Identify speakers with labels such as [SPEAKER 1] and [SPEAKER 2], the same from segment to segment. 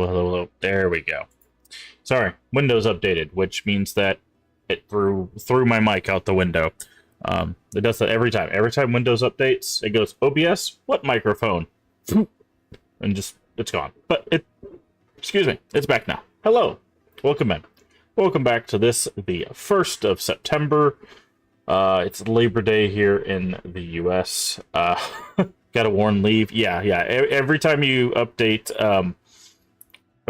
[SPEAKER 1] hello. There we go. Sorry, Windows updated, which means that it threw my mic out the window. It does that every time. Every time Windows updates, it goes, OBS, what microphone? And just, it's gone. But excuse me, it's back now. Hello, welcome in. Welcome back to this, the 1st of September. It's Labor Day here in the US. Gotta warn leave. Yeah. Every time you update, or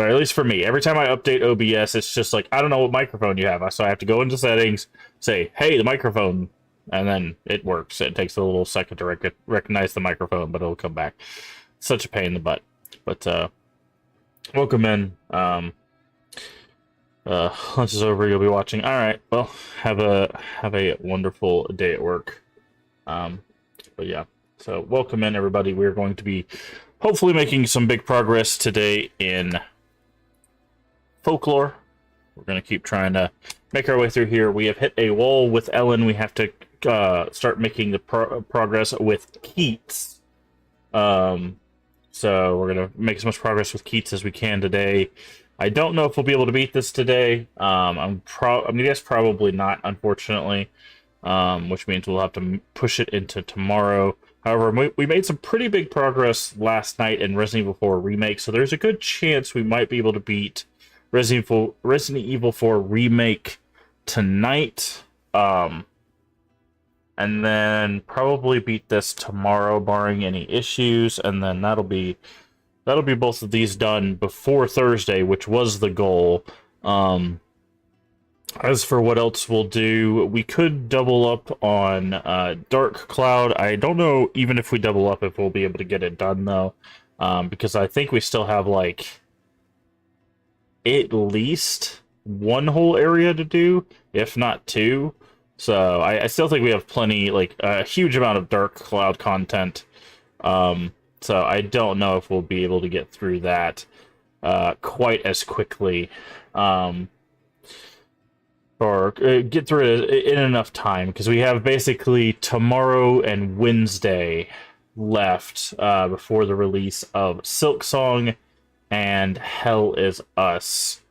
[SPEAKER 1] at least for me, every time I update OBS, it's just like, I don't know what microphone you have. So I have to go into settings, say, hey, the microphone, and then it works. It takes a little second to recognize the microphone, but it'll come back. Such a pain in the butt. But, welcome in. Lunch is over, you'll be watching. Alright, well, have a wonderful day at work. But yeah, so welcome in, everybody. We're going to be hopefully making some big progress today in Folklore. We're going to keep trying to make our way through here. We have hit a wall with Ellen. We have to start making the progress with Keats. So we're going to make as much progress with Keats as we can today. I don't know if we'll be able to beat this today. I'm gonna guess probably not, unfortunately. Which means we'll have to push it into tomorrow. However, we made some pretty big progress last night in Resident Evil 4 Remake, so there's a good chance we might be able to beat Resident Evil 4 Remake tonight. And then probably beat this tomorrow, barring any issues, and then that'll be both of these done before Thursday, which was the goal. As for what else we'll do, we could double up on Dark Cloud. I don't know, even if we double up, if we'll be able to get it done, though. Because I think we still have, like, at least one whole area to do, if not two. So I still think we have plenty, like, a huge amount of Dark Cloud content. So I don't know if we'll be able to get through that quite as quickly, or get through it in enough time, because we have basically tomorrow and Wednesday left before the release of Silksong and Hell Is Us.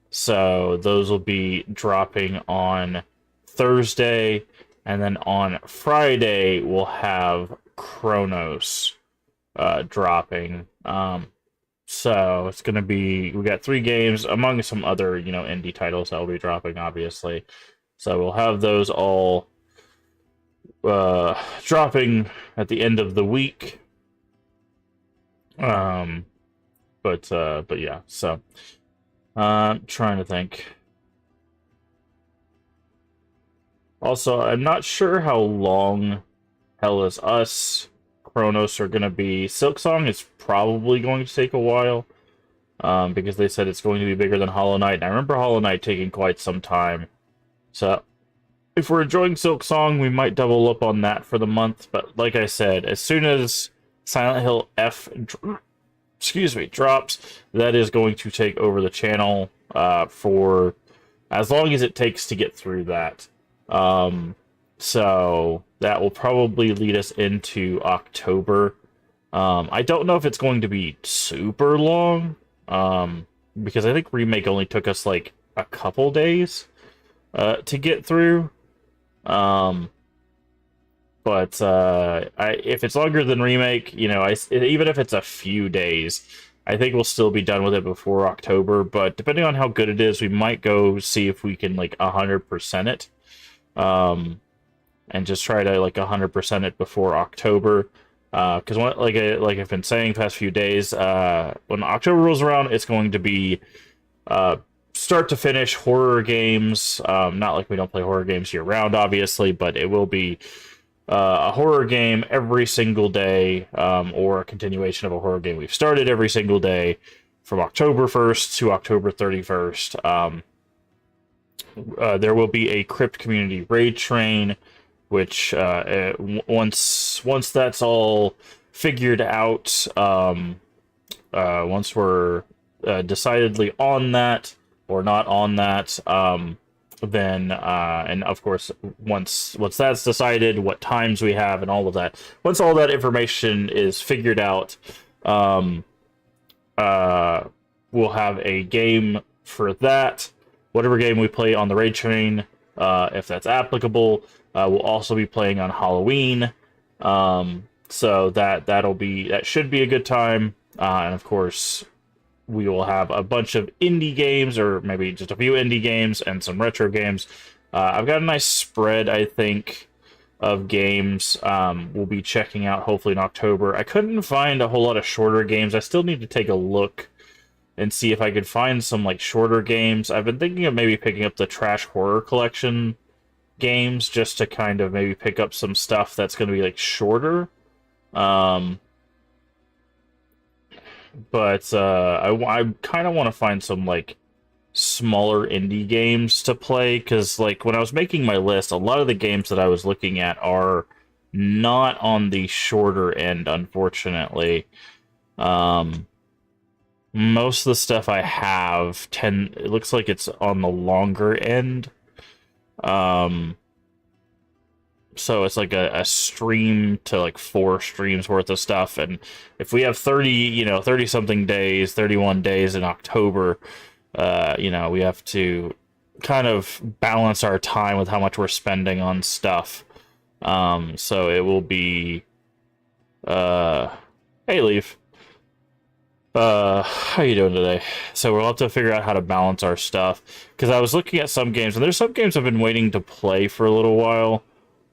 [SPEAKER 1] So those will be dropping on Thursday, and then on Friday we'll have Chronos dropping. So it's gonna be, we got 3 games among some other, indie titles that will be dropping, obviously. So we'll have those all dropping at the end of the week. But yeah, so I'm trying to think. Also, I'm not sure how long Hell Is Us, Chronos are going to be. Silksong is probably going to take a while, because they said it's going to be bigger than Hollow Knight. And I remember Hollow Knight taking quite some time. So if we're enjoying Silksong, we might double up on that for the month. But like I said, as soon as Silent Hill F drops, that is going to take over the channel for as long as it takes to get through that. So that will probably lead us into October. I don't know if it's going to be super long, because I think Remake only took us like a couple days to get through. But if it's longer than Remake, even if it's a few days, I think we'll still be done with it before October. But depending on how good it is, we might go see if we can like 100% it. And just try to like 100% it before October, because like I've been saying the past few days, when October rolls around, it's going to be start to finish horror games. Not like we don't play horror games year round, obviously, but it will be a horror game every single day, or a continuation of a horror game we've started every single day from October 1st to October 31st. There will be a Crypt Community Raid Train, which once that's all figured out, once we're decidedly on that or not on that, then and of course once that's decided, what times we have and all of that, once all that information is figured out, we'll have a game for that. Whatever game we play on the raid train, if that's applicable, we'll also be playing on Halloween. So that should be a good time. And of course, we will have a bunch of indie games, or maybe just a few indie games and some retro games. I've got a nice spread, I think, of games we'll be checking out hopefully in October. I couldn't find a whole lot of shorter games. I still need to take a look and see if I could find some like shorter games. I've been thinking of maybe picking up the Trash Horror Collection games just to kind of maybe pick up some stuff that's going to be like shorter. But I kind of want to find some like smaller indie games to play, because like when I was making my list, a lot of the games that I was looking at are not on the shorter end, unfortunately. Most of the stuff I have it looks like it's on the longer end. So it's like a stream to like 4 streams worth of stuff, and if we have 30 something days, 31 days in October, we have to kind of balance our time with how much we're spending on stuff. So it will be hey Leaf. How you doing today? So we'll have to figure out how to balance our stuff, because I was looking at some games, and there's some games I've been waiting to play for a little while.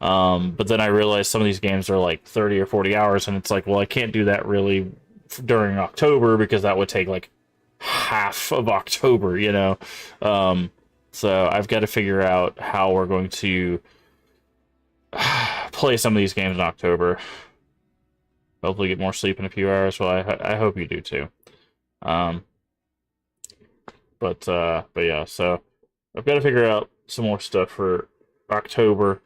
[SPEAKER 1] But then I realized some of these games are like 30 or 40 hours, and it's like, well, I can't do that really during October, because that would take like half of October, So I've got to figure out how we're going to play some of these games in October. Hopefully get more sleep in a few hours. Well, I hope you do too. But yeah, so I've got to figure out some more stuff for October.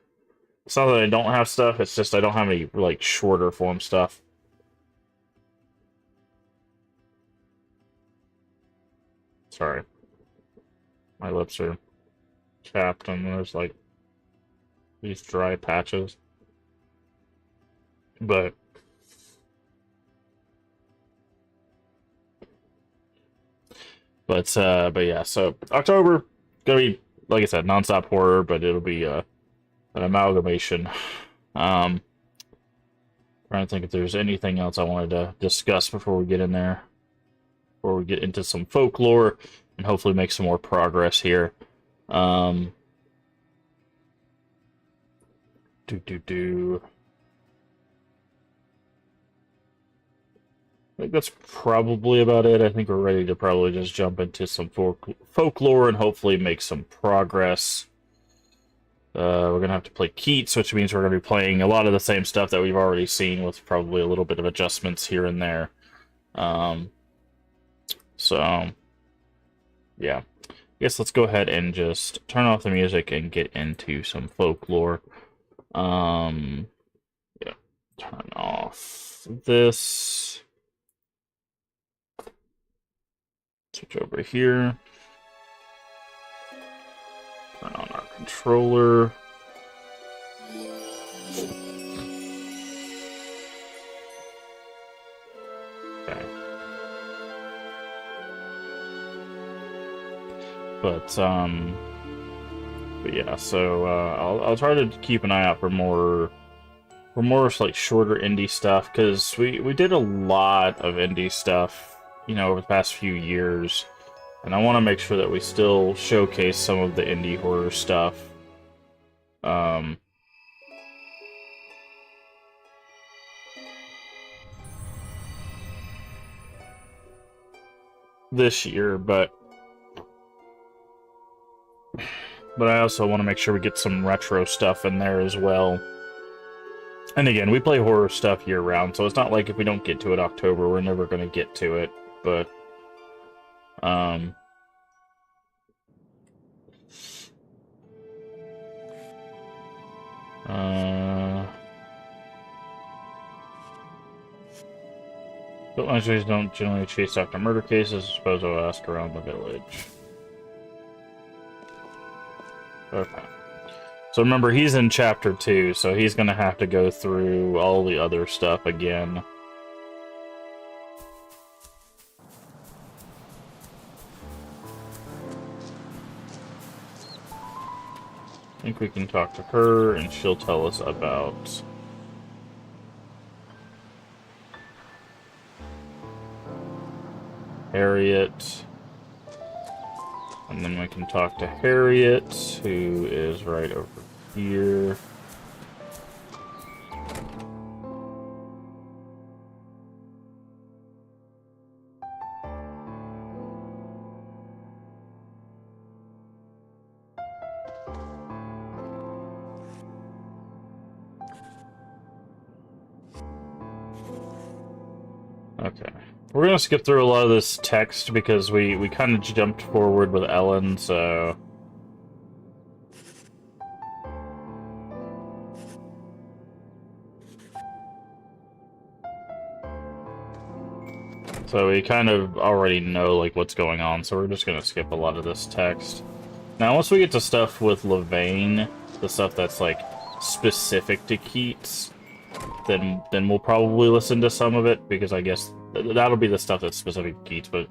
[SPEAKER 1] It's not that I don't have stuff, it's just I don't have any, like, shorter form stuff. Sorry. My lips are chapped, and there's, like, these dry patches. But yeah, so October, gonna be, like I said, nonstop horror, but it'll be, an amalgamation. Trying to think if there's anything else I wanted to discuss before we get in there. Before we get into some folklore and hopefully make some more progress here. I think that's probably about it. I think we're ready to probably just jump into some folklore and hopefully make some progress. We're going to have to play Keats, which means we're going to be playing a lot of the same stuff that we've already seen, with probably a little bit of adjustments here and there. So, yeah. I guess let's go ahead and just turn off the music and get into some folklore. Yeah. Turn off this. Switch over here. Turn on our controller. Okay. But yeah, so I'll try to keep an eye out for more like shorter indie stuff, because we did a lot of indie stuff, over the past few years. And I want to make sure that we still showcase some of the indie horror stuff. This year, but I also want to make sure we get some retro stuff in there as well. And again, we play horror stuff year-round, so it's not like if we don't get to it October, we're never going to get to it, but but Wednesdays don't generally chase after murder cases. I suppose I'll ask around the village. Okay. So remember, he's in Chapter 2, so he's going to have to go through all the other stuff again. think we can talk to her, and she'll tell us about Harriet. And then we can talk to Harriet, who is right over here. Okay. We're gonna skip through a lot of this text because we kind of jumped forward with Ellen, so... So we kind of already know, like, what's going on, so we're just gonna skip a lot of this text. Now, once we get to stuff with Levane, the stuff that's, like, specific to Keats, then we'll probably listen to some of it, because I guess that'll be the stuff that's specific to Keats, but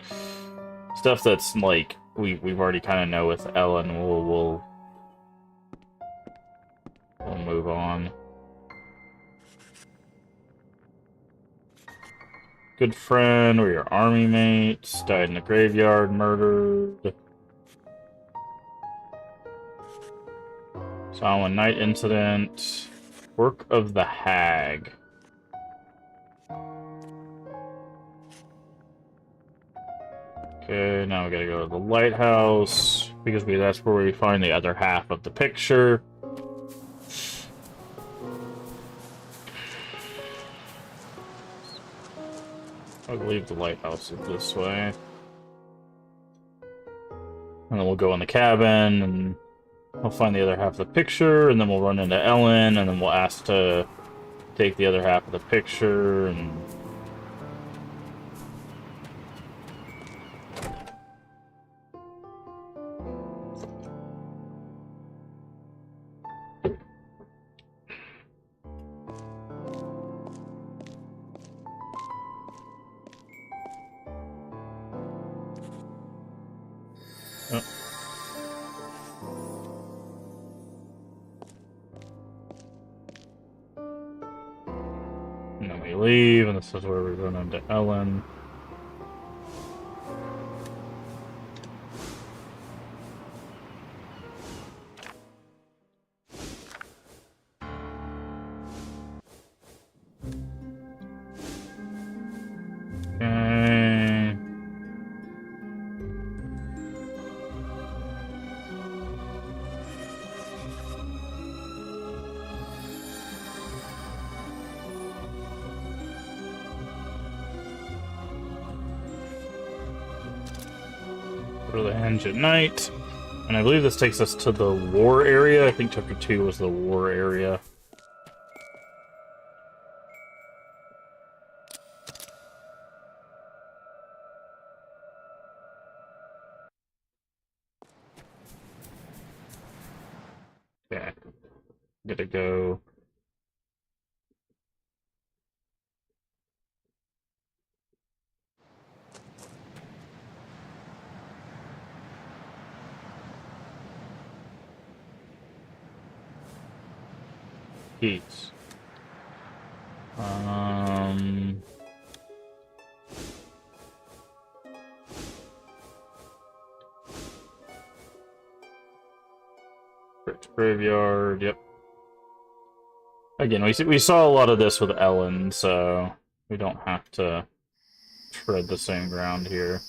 [SPEAKER 1] stuff that's, like, we've already kind of know with Ellen, we'll move on. Good friend, we're your army mates, died in a graveyard, murdered. Saw a night incident. Work of the Hag. Okay, now we gotta go to the lighthouse, because that's where we find the other half of the picture. I believe the lighthouse is this way. And then we'll go in the cabin, and we'll find the other half of the picture, and then we'll run into Ellen, and then we'll ask to take the other half of the picture, and... Oh. And then we leave, and this is where we run into Ellen. Okay. Go to the henge at night. And I believe this takes us to the war area. I think chapter 2 was the war area. Yeah. Gotta go. Keats. Graveyard, yep. Again, we saw a lot of this with Ellen, so we don't have to tread the same ground here.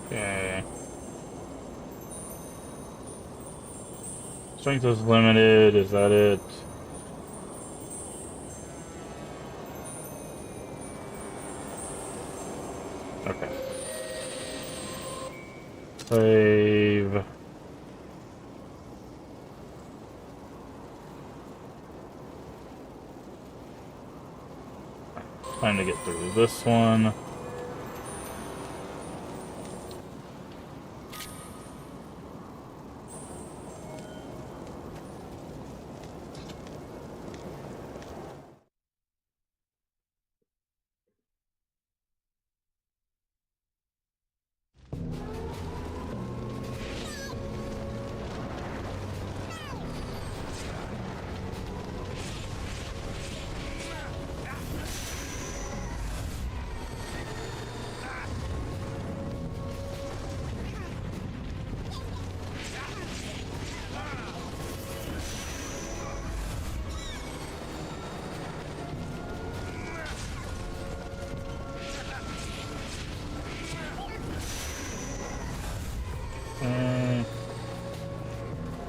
[SPEAKER 1] Okay. Strength is limited, is that it? Save. Time to get through this one.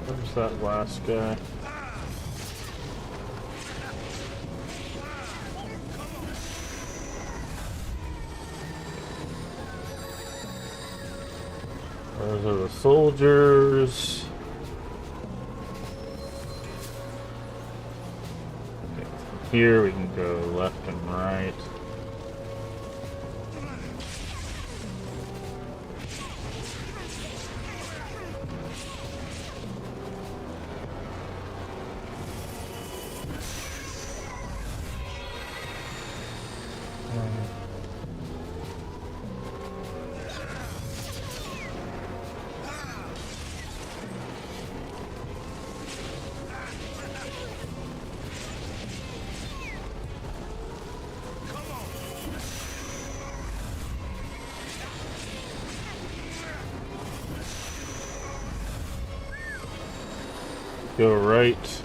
[SPEAKER 1] Where's that last guy? Those are the soldiers. Okay, from here we can go left and right. Go right.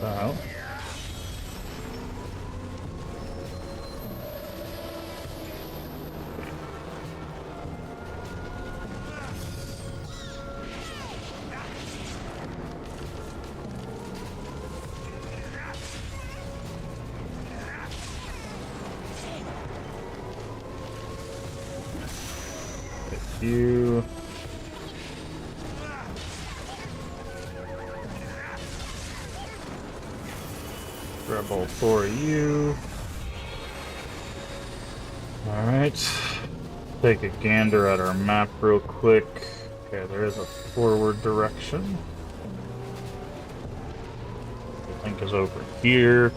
[SPEAKER 1] Wow. You. Grab all four of you. Alright. Take a gander at our map real quick. Okay, there is a forward direction. I think is over here.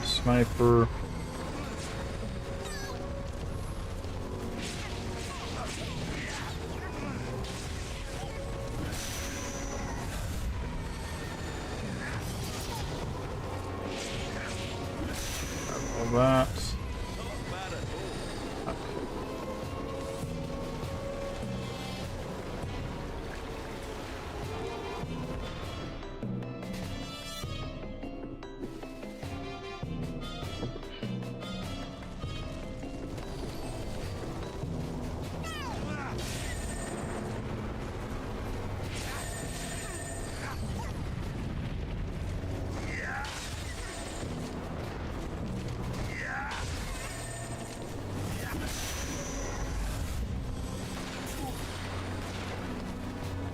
[SPEAKER 1] Sniper. All that.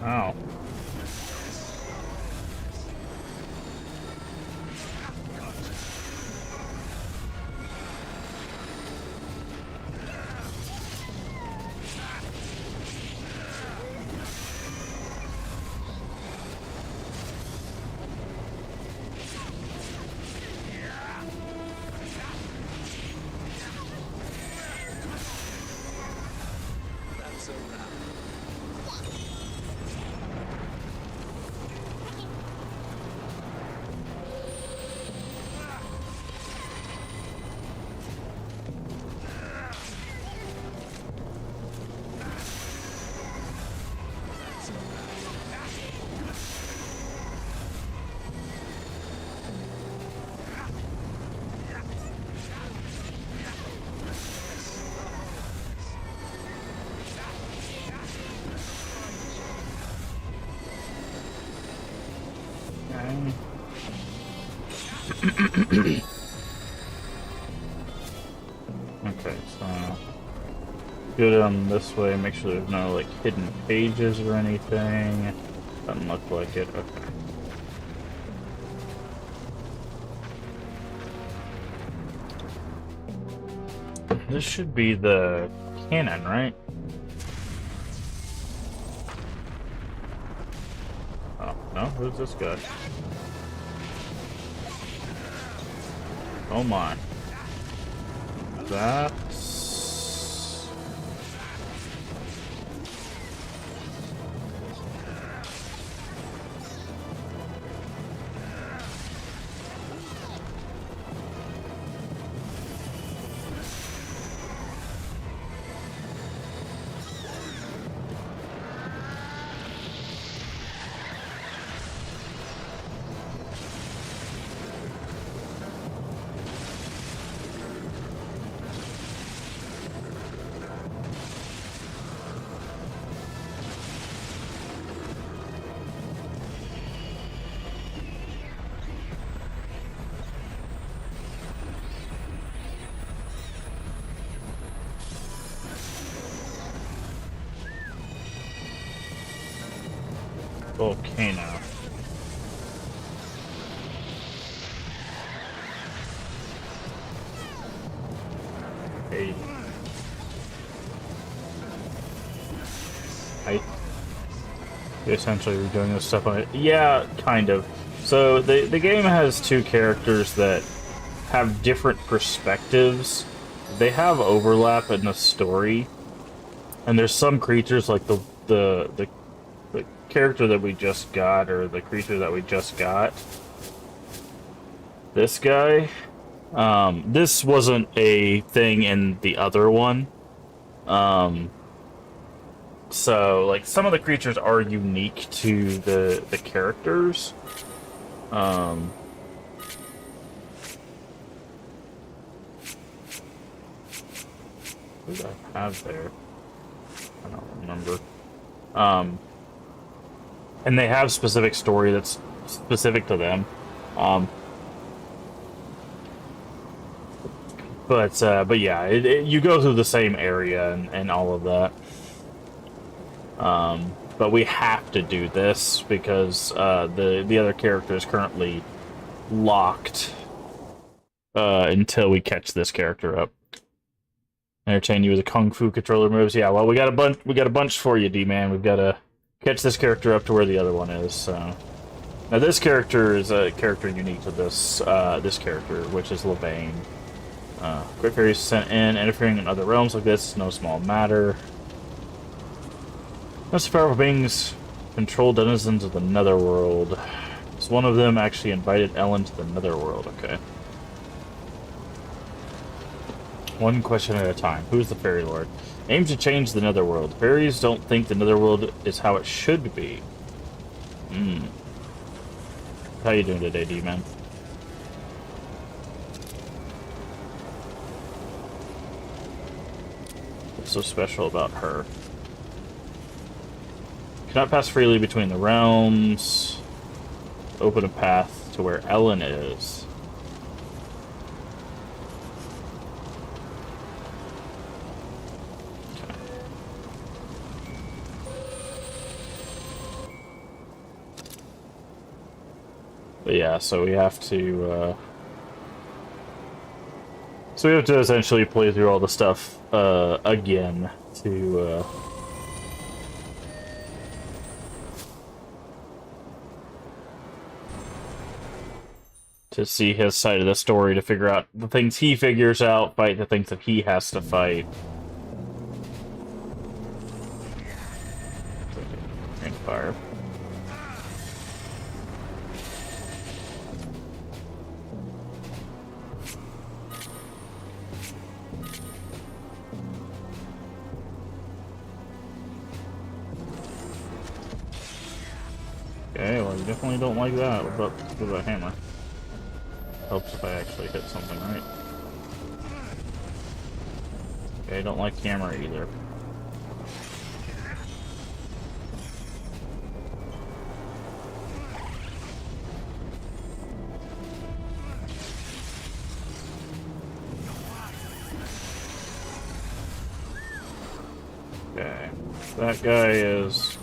[SPEAKER 1] Ow. Okay, so go down this way, make sure there's no like hidden pages or anything. Doesn't look like it. Okay. This should be the cannon, right? Oh, no? Who's this guy? Oh my. That's... volcano. Hey. Essentially we're doing this stuff on it. Yeah, kind of. So the game has two characters that have different perspectives. They have overlap in the story. And there's some creatures like the character that we just got, or the creature that we just got. This guy. This wasn't a thing in the other one. So, like, some of the creatures are unique to the characters. Who did I have there? I don't remember. And they have specific story that's specific to them. But yeah, you go through the same area and all of that. But we have to do this because the other character is currently locked until we catch this character up. Entertain you with the kung fu controller moves. Yeah, well, we got a bunch for you, D-Man. We've got to catch this character up to where the other one is. So now this character is a character unique to this character, which is Levain. Great fairies sent in, interfering in other realms like this is no small matter. Most powerful beings control denizens of the Netherworld. So one of them actually invited Ellen to the Netherworld. Okay. One question at a time. Who's the Fairy Lord? Aims to change the Netherworld. Fairies don't think the Netherworld is how it should be. How you doing today, D-Man? What's so special about her? Cannot pass freely between the realms. Open a path to where Ellen is. But yeah, so we have to, so we have to essentially play through all the stuff, again to see his side of the story, to figure out the things he figures out, fight the things that he has to fight. And fire. Okay, well, you definitely don't like that. What about hammer? Helps if I actually hit something right. Okay, I don't like hammer either. Okay, that guy is...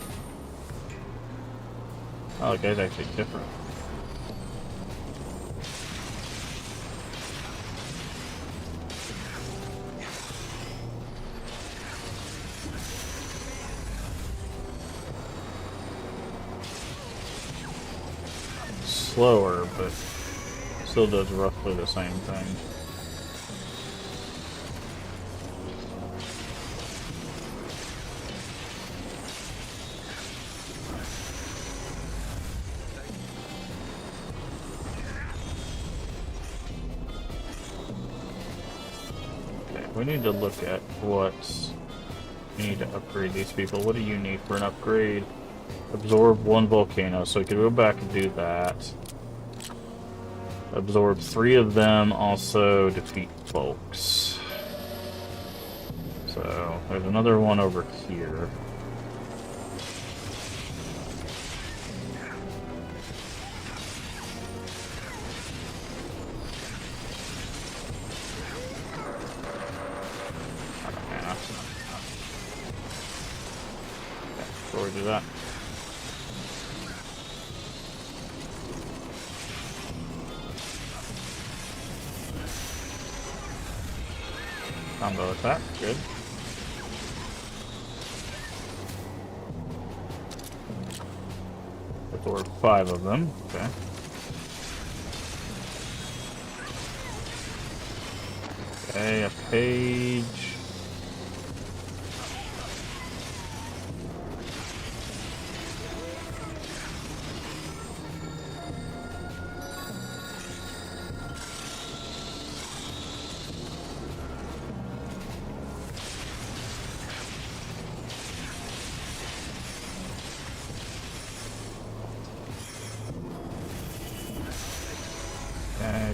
[SPEAKER 1] Oh, the guy's actually different. Slower, but still does roughly the same thing. We need to look at what we need to upgrade these people. What do you need for an upgrade? Absorb 1 volcano, so we could go back and do that. Absorb 3 of them, also defeat folks. So, there's another one over here. Do that. Combo attack, good. Absorb 5 of them, okay. Okay, a page.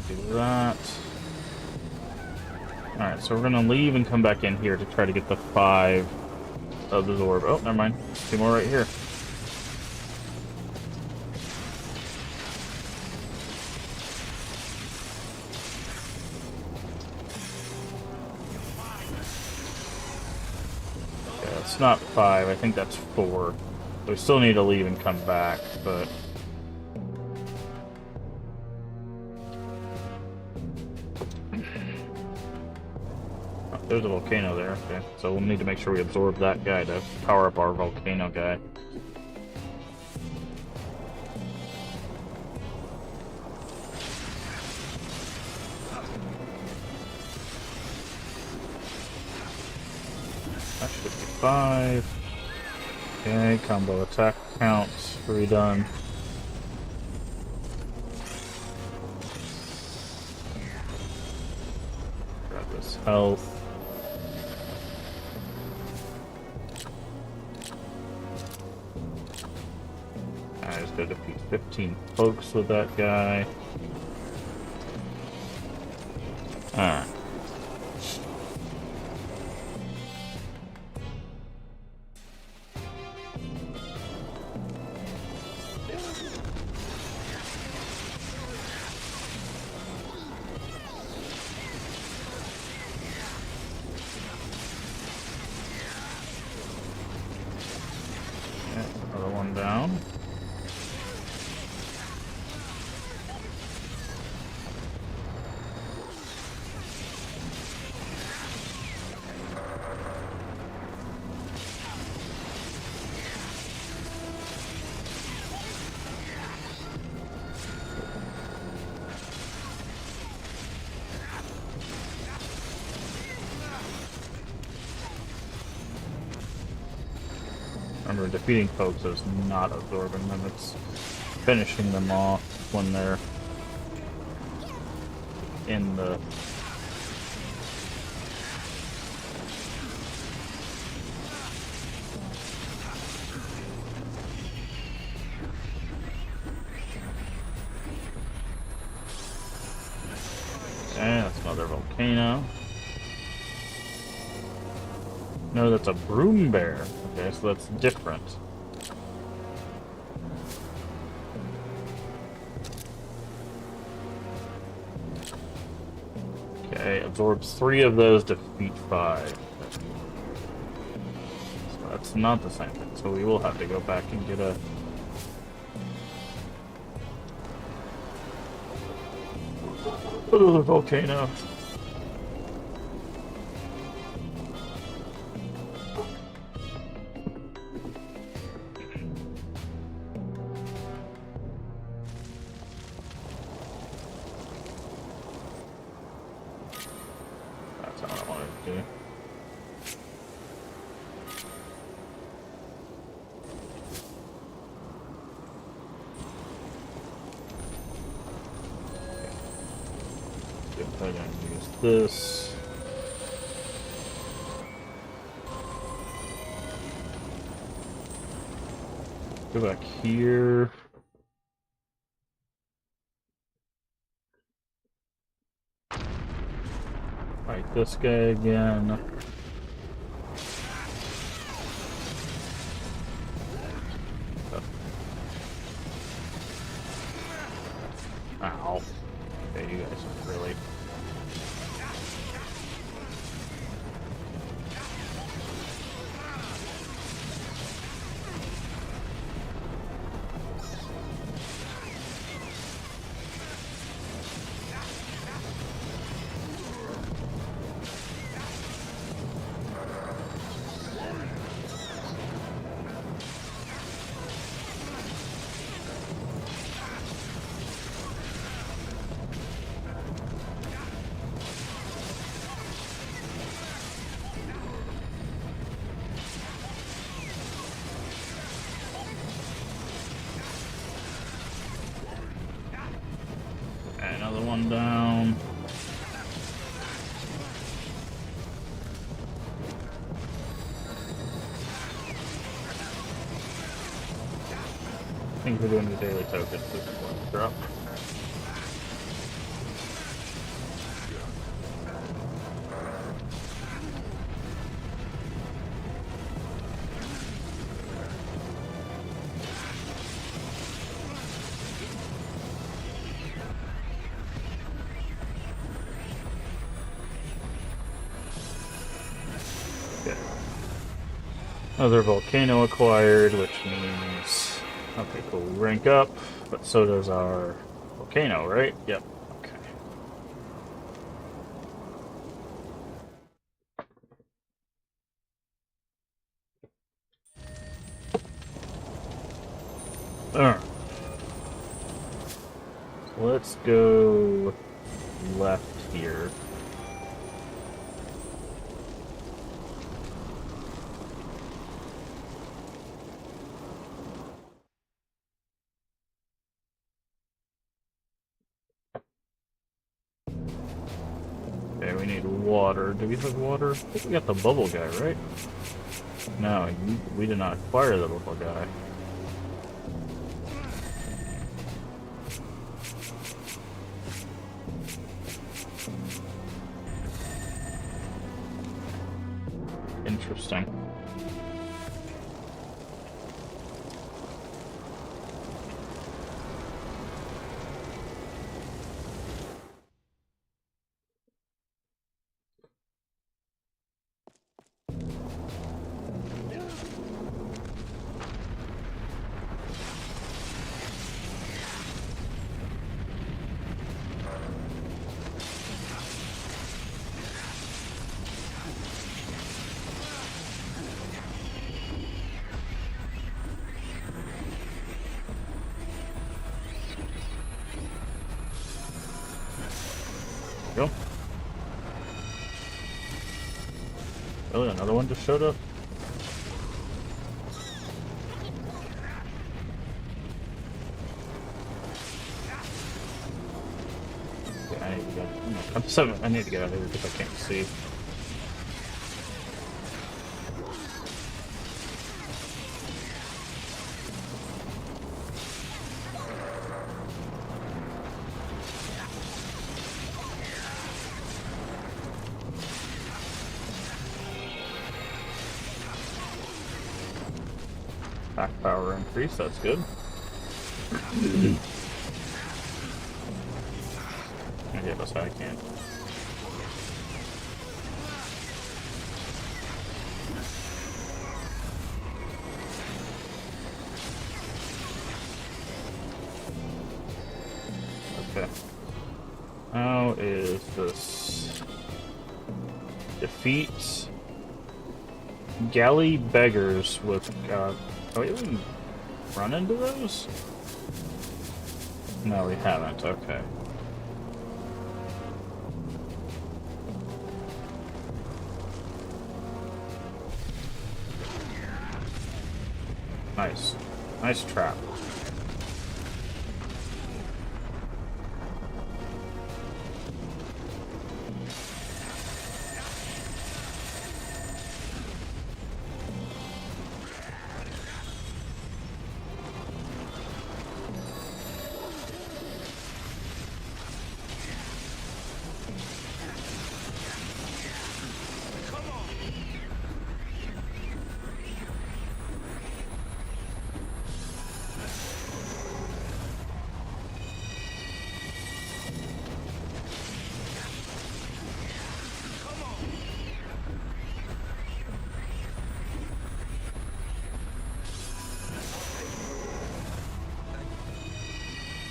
[SPEAKER 1] Do that. Alright, so we're gonna leave and come back in here to try to get the 5 absorb. Oh, never mind. 2 more right here. Yeah, it's not 5, I think that's 4. So we still need to leave and come back, but... There's a volcano there, okay. So we'll need to make sure we absorb that guy to power up our volcano guy. That should be 5. Okay, combo attack counts, redone. Grab this health. I just gotta defeat 15 folks with that guy. Alright. Another one down. defeating folks is not absorbing them, it's finishing them off when they're in the... Okay, that's another volcano. No, that's a broom bear. Okay, so that's different. Okay, absorbs 3 of those, defeat 5. So that's not the same thing, so we will have to go back and get a... another volcano. That's not what I wanted to do. I'm gonna use this. Go back here. Fight this guy again. Ow. Okay, you guys are really... Another one down. I think we're doing the daily tokens. This is one drop. Another volcano acquired, which means... Okay, cool, we rank up, but so does our volcano, right? Yep, okay. Alright. Let's go left here. Okay, we need water. Do we have water? I think we got the bubble guy, right? No, we did not acquire the bubble guy. Interesting. Go. Oh, another one just showed up. I need to get out of here because I can't see. Back power increase, that's good. I get us I can. Okay. How is this? Defeat galley beggars with oh, we didn't run into those? No, we haven't. Okay. Nice. Nice trap.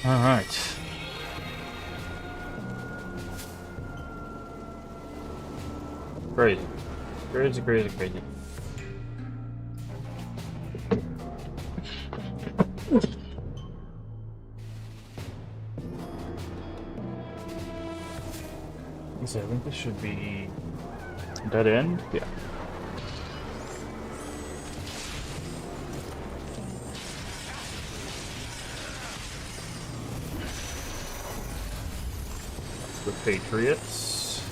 [SPEAKER 1] All right. Crazy. Crazy, crazy, crazy. So I think this should be dead end? Yeah. The Patriots.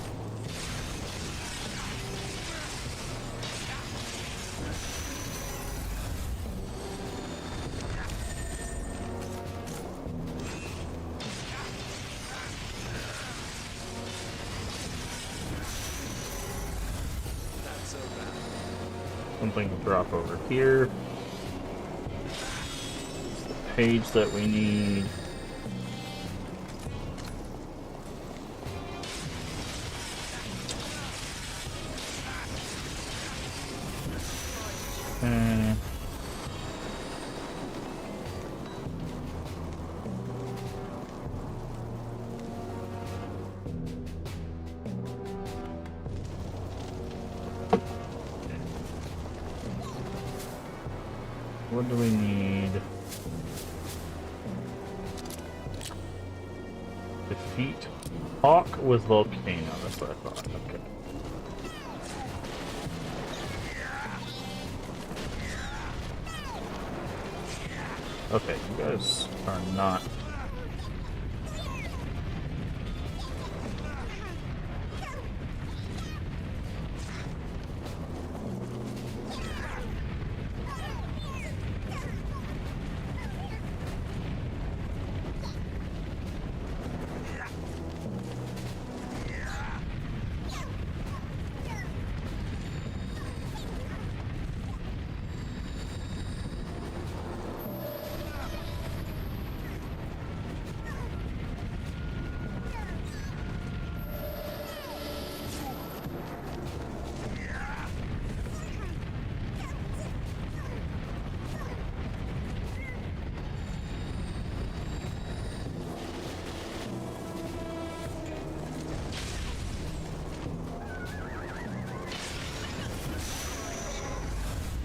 [SPEAKER 1] Something will drop over here. It's the page that we need. What do we need? Defeat Hawk with Volcano. That's what I thought. Okay. Okay, you guys are not.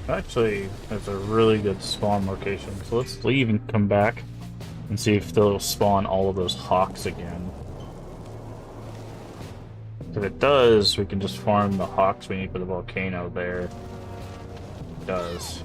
[SPEAKER 1] Actually, that's a really good spawn location. So let's leave and come back and see if they'll spawn all of those hawks again. If it does, we can just farm the hawks we need for the volcano there. It does.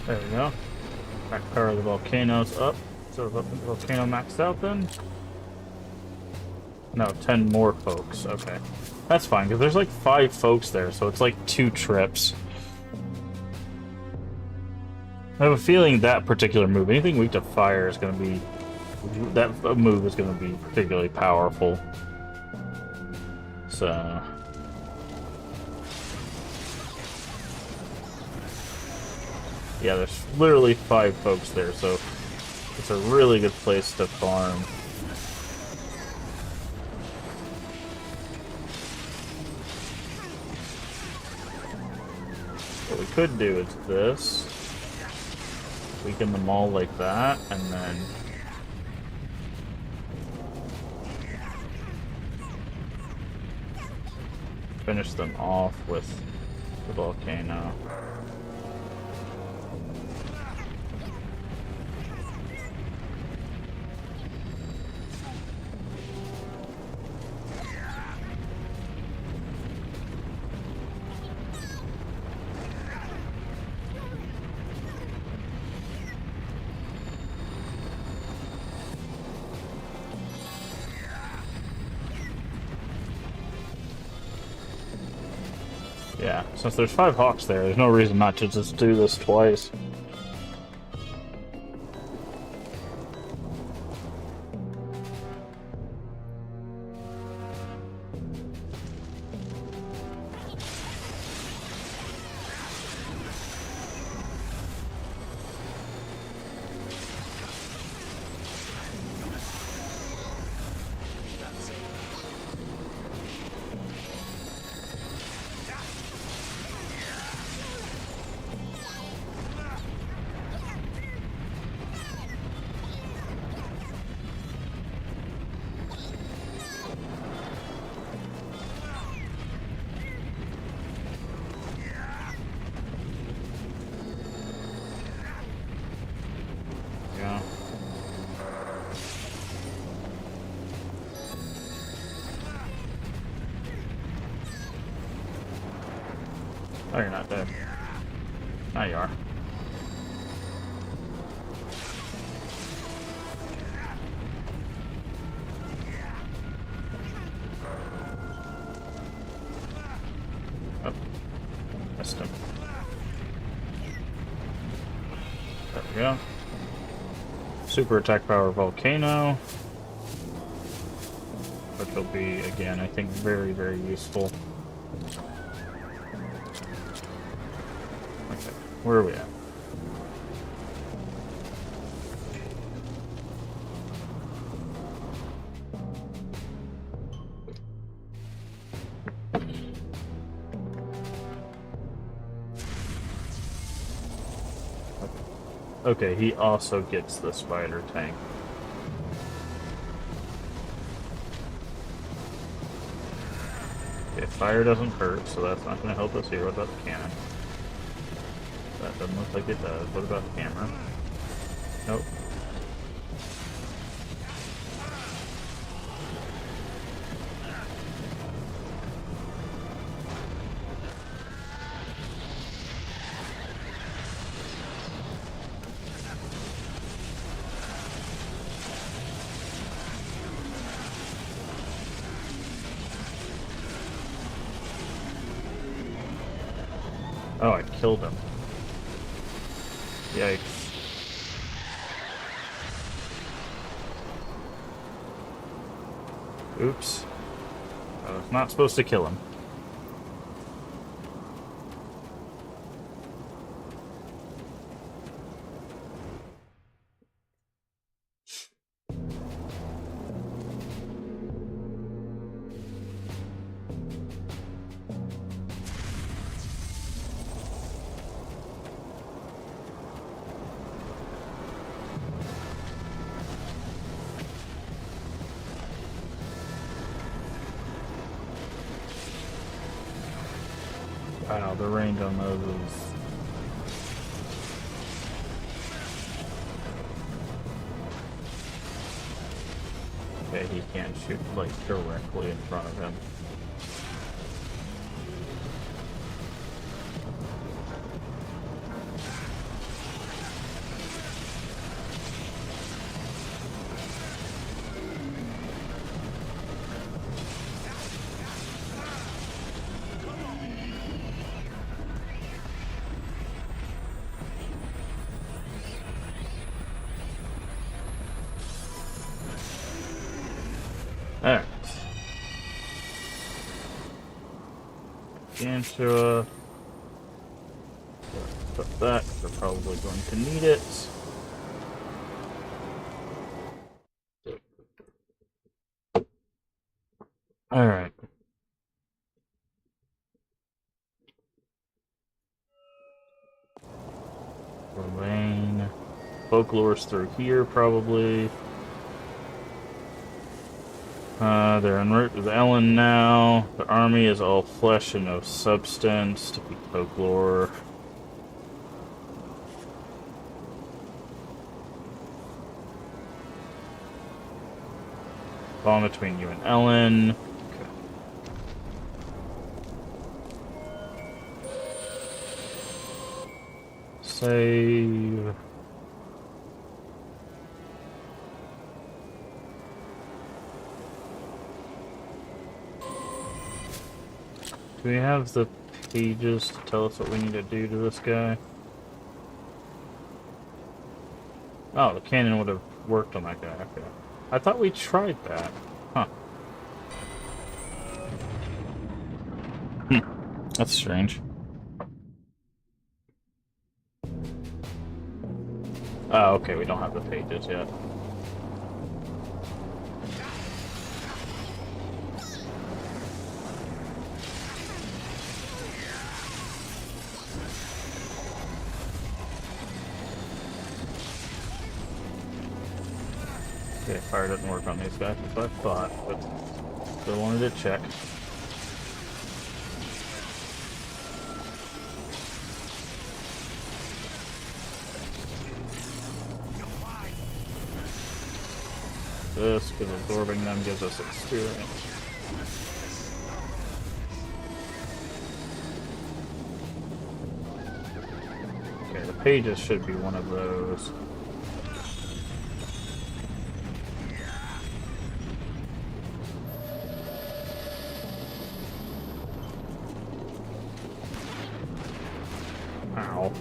[SPEAKER 1] There we go. Back power of the volcano's up. So the volcano maxed out then? No, 10 more folks. Okay. That's fine, because there's like 5 folks there, so it's like 2 trips. I have a feeling that particular move, anything weak to fire, is going to be... That move is going to be particularly powerful. So... Yeah, there's literally 5 folks there, so it's a really good place to farm. What we could do is this. Weaken them all like that, and then... finish them off with the volcano. Yeah, since there's 5 hawks there's no reason not to just do this twice. Oh, you're not dead. Now you are. Oh. Missed him. There we go. Super attack power volcano. Which will be, again, I think very, very useful. Where are we at? Okay, he also gets the spider tank. Okay, fire doesn't hurt, so that's not going to help us here. What about the cannon? That doesn't look like it does. What about the camera? Nope. Oh, I killed him. Yikes. Oops. I was not supposed to kill him. Wow, the range on those is... Okay, he can't shoot, like, directly in front of him. Alright. Gantua. Put that, because we're probably going to need it. Alright. Remain. Folklore's through here, probably. They're en route with Ellen now. The army is all flesh and no substance. Defeat Folklore. Bond between you and Ellen. Save. Do we have the pages to tell us what we need to do to this guy? Oh, the cannon would have worked on that guy. Okay. I thought we tried that. Huh. That's strange. Oh, okay, we don't have the pages yet. Okay, fire doesn't work on these guys, as I thought, but still wanted to check. This, because absorbing them gives us experience. Okay, the pages should be one of those. Ow.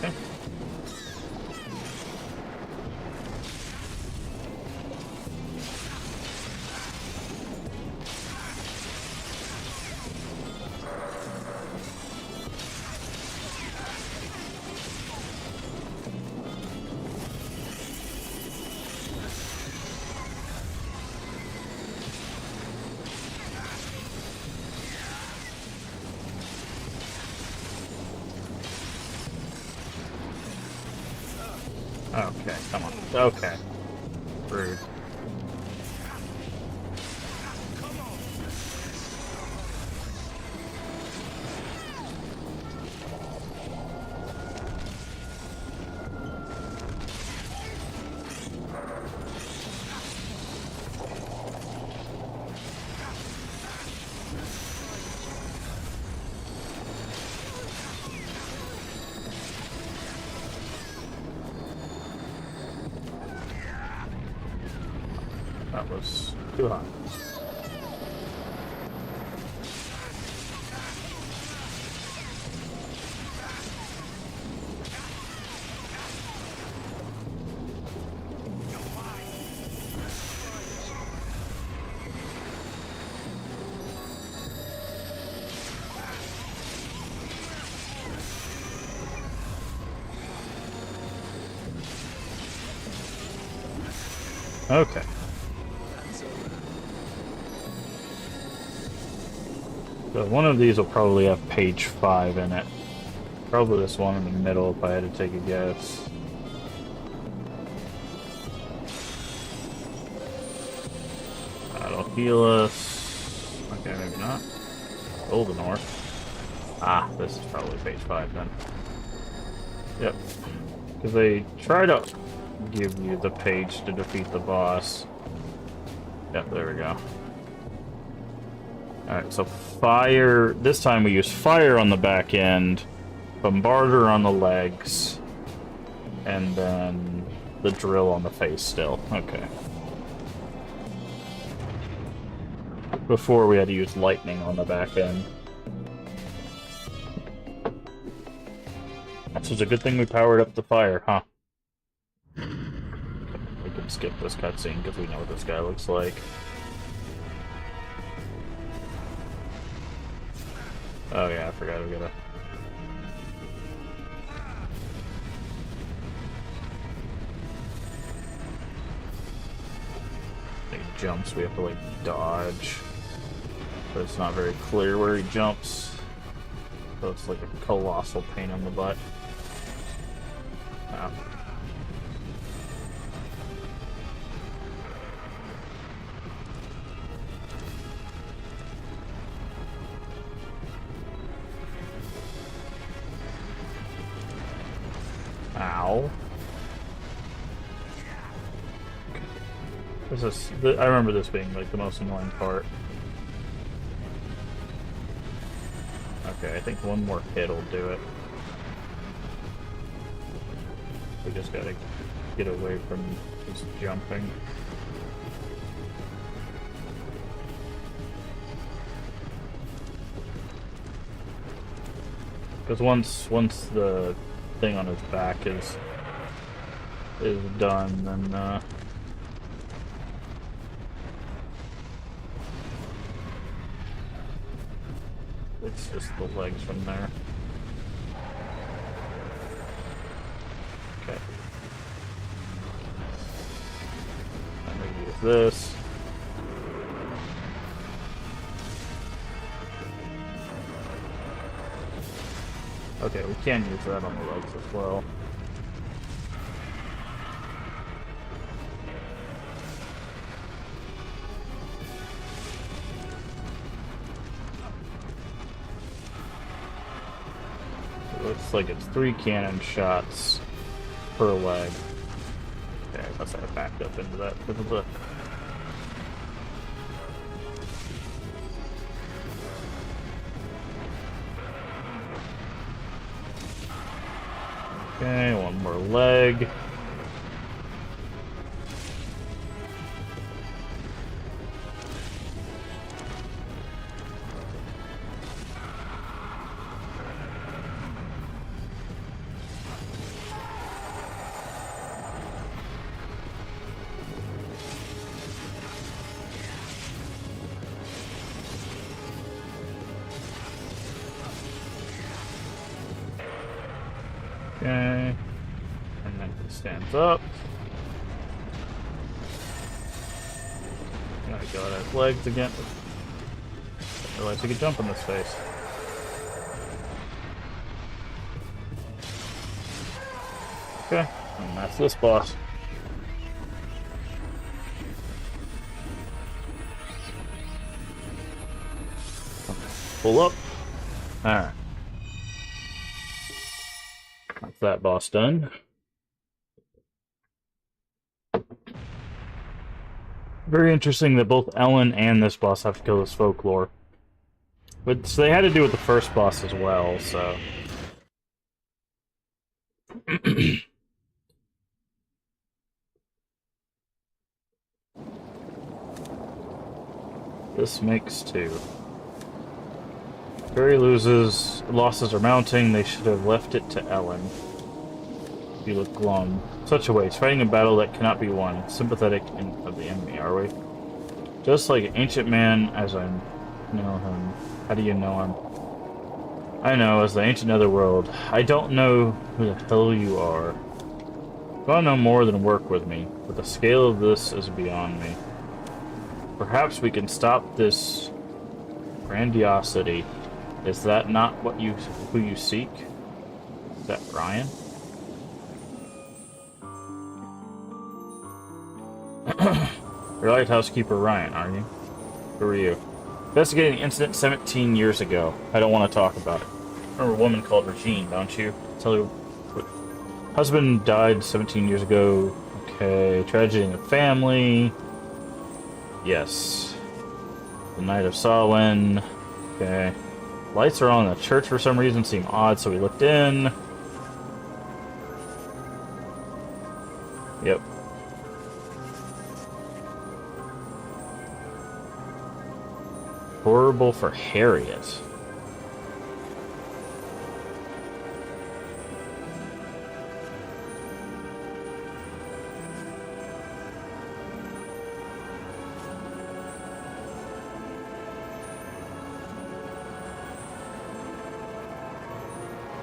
[SPEAKER 1] Okay. Okay, come on. Okay. Rude. That was too hot. Okay. So one of these will probably have page 5 in it. Probably this one in the middle if I had to take a guess. That'll heal us. Okay, maybe not. Golden ore. Ah, this is probably page 5 then. Yep. Because they try to give you the page to defeat the boss. Yep, there we go. Alright, so fire. This time we use fire on the back end, bombarder on the legs, and then the drill on the face still. Okay. Before we had to use lightning on the back end. So it's a good thing we powered up the fire, huh? We can skip this cutscene because we know what this guy looks like. Oh yeah, I forgot we gotta... He jumps, we have to like dodge. But it's not very clear where he jumps. So it's like a colossal pain in the butt. Wow. Ow. This is, I remember this being like the most annoying part. Okay, I think one more hit will do it. We just gotta get away from his jumping. Because once the thing on his back is done, then it's just the legs from there. Okay. I'm gonna use this. Okay, we can use that on the legs as well. It looks like it's 3 cannon shots per leg. Okay, I must have backed up into that for the look. Okay, one more leg. Okay, and then he stands up. Gotta go at his legs again. Didn't realize he could jump in this face. Okay, and that's this boss. Pull up. Alright. That's that boss done. Very interesting that both Ellen and this boss have to kill this Folklore. But so they had to do with the first boss as well, so... This makes 2. Barry losses are mounting, they should have left it to Ellen. You look glum. Such a waste, fighting a battle that cannot be won. Sympathetic of the enemy, are we? Just like an ancient man as I know him. How do you know him? I know, as the ancient netherworld. I don't know who the hell you are. Gotta know more than work with me, but the scale of this is beyond me. Perhaps we can stop this Grandiosity. Is that not who you seek? Is that Ryan? You're lighthouse keeper Ryan, aren't you? Who are you? Investigating an incident 17 years ago. I don't want to talk about it. Remember a woman called Regine, don't you? Tell her what... Husband died 17 years ago. Okay. Tragedy in the family. Yes. The Night of Samhain. Okay. Lights are on in the church for some reason. Seem odd, so we looked in. Yep. Horrible for Harriet.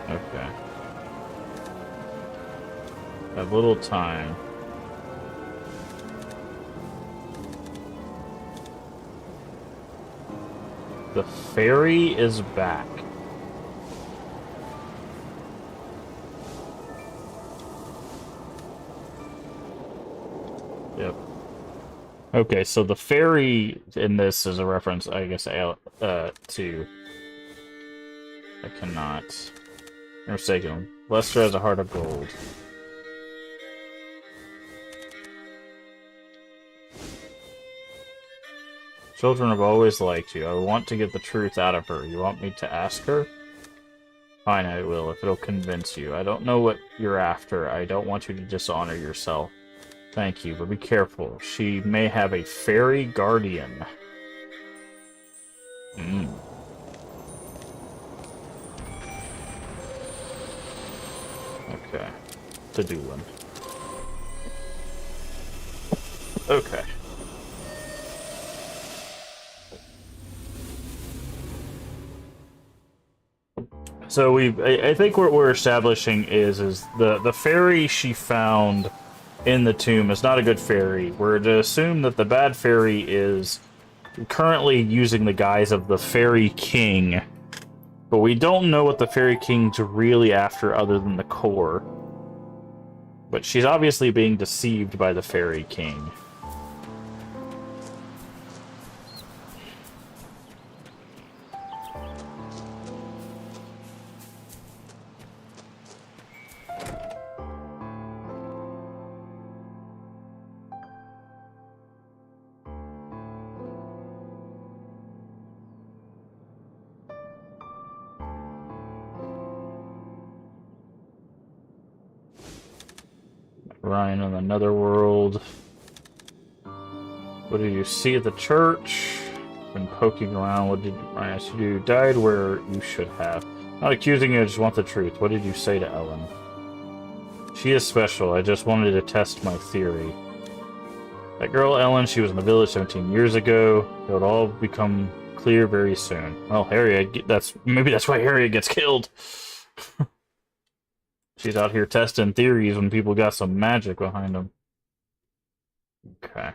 [SPEAKER 1] Okay. Have little time. The fairy is back. Yep. Okay, so the fairy in this is a reference, I guess, to... I cannot... You're mistaken. Lester has a heart of gold. Children have always liked you. I want to get the truth out of her. You want me to ask her? Fine, I will, if it'll convince you. I don't know what you're after. I don't want you to dishonor yourself. Thank you, but be careful. She may have a fairy guardian. Okay. To-do one. Okay. So I think what we're establishing is the fairy she found in the tomb is not a good fairy. We're to assume that the bad fairy is currently using the guise of the Fairy King, but we don't know what the Fairy King's really after other than the core. But she's obviously being deceived by the Fairy King. Ryan in the Netherworld. What did you see at the church? Been poking around. What did Ryan ask you to do? Died where you should have. Not accusing you, I just want the truth. What did you say to Ellen? She is special. I just wanted to test my theory. That girl Ellen, she was in the village 17 years ago. It'll all become clear very soon. Well, Harriet, maybe that's why Harriet gets killed. She's out here testing theories when people got some magic behind them. Okay.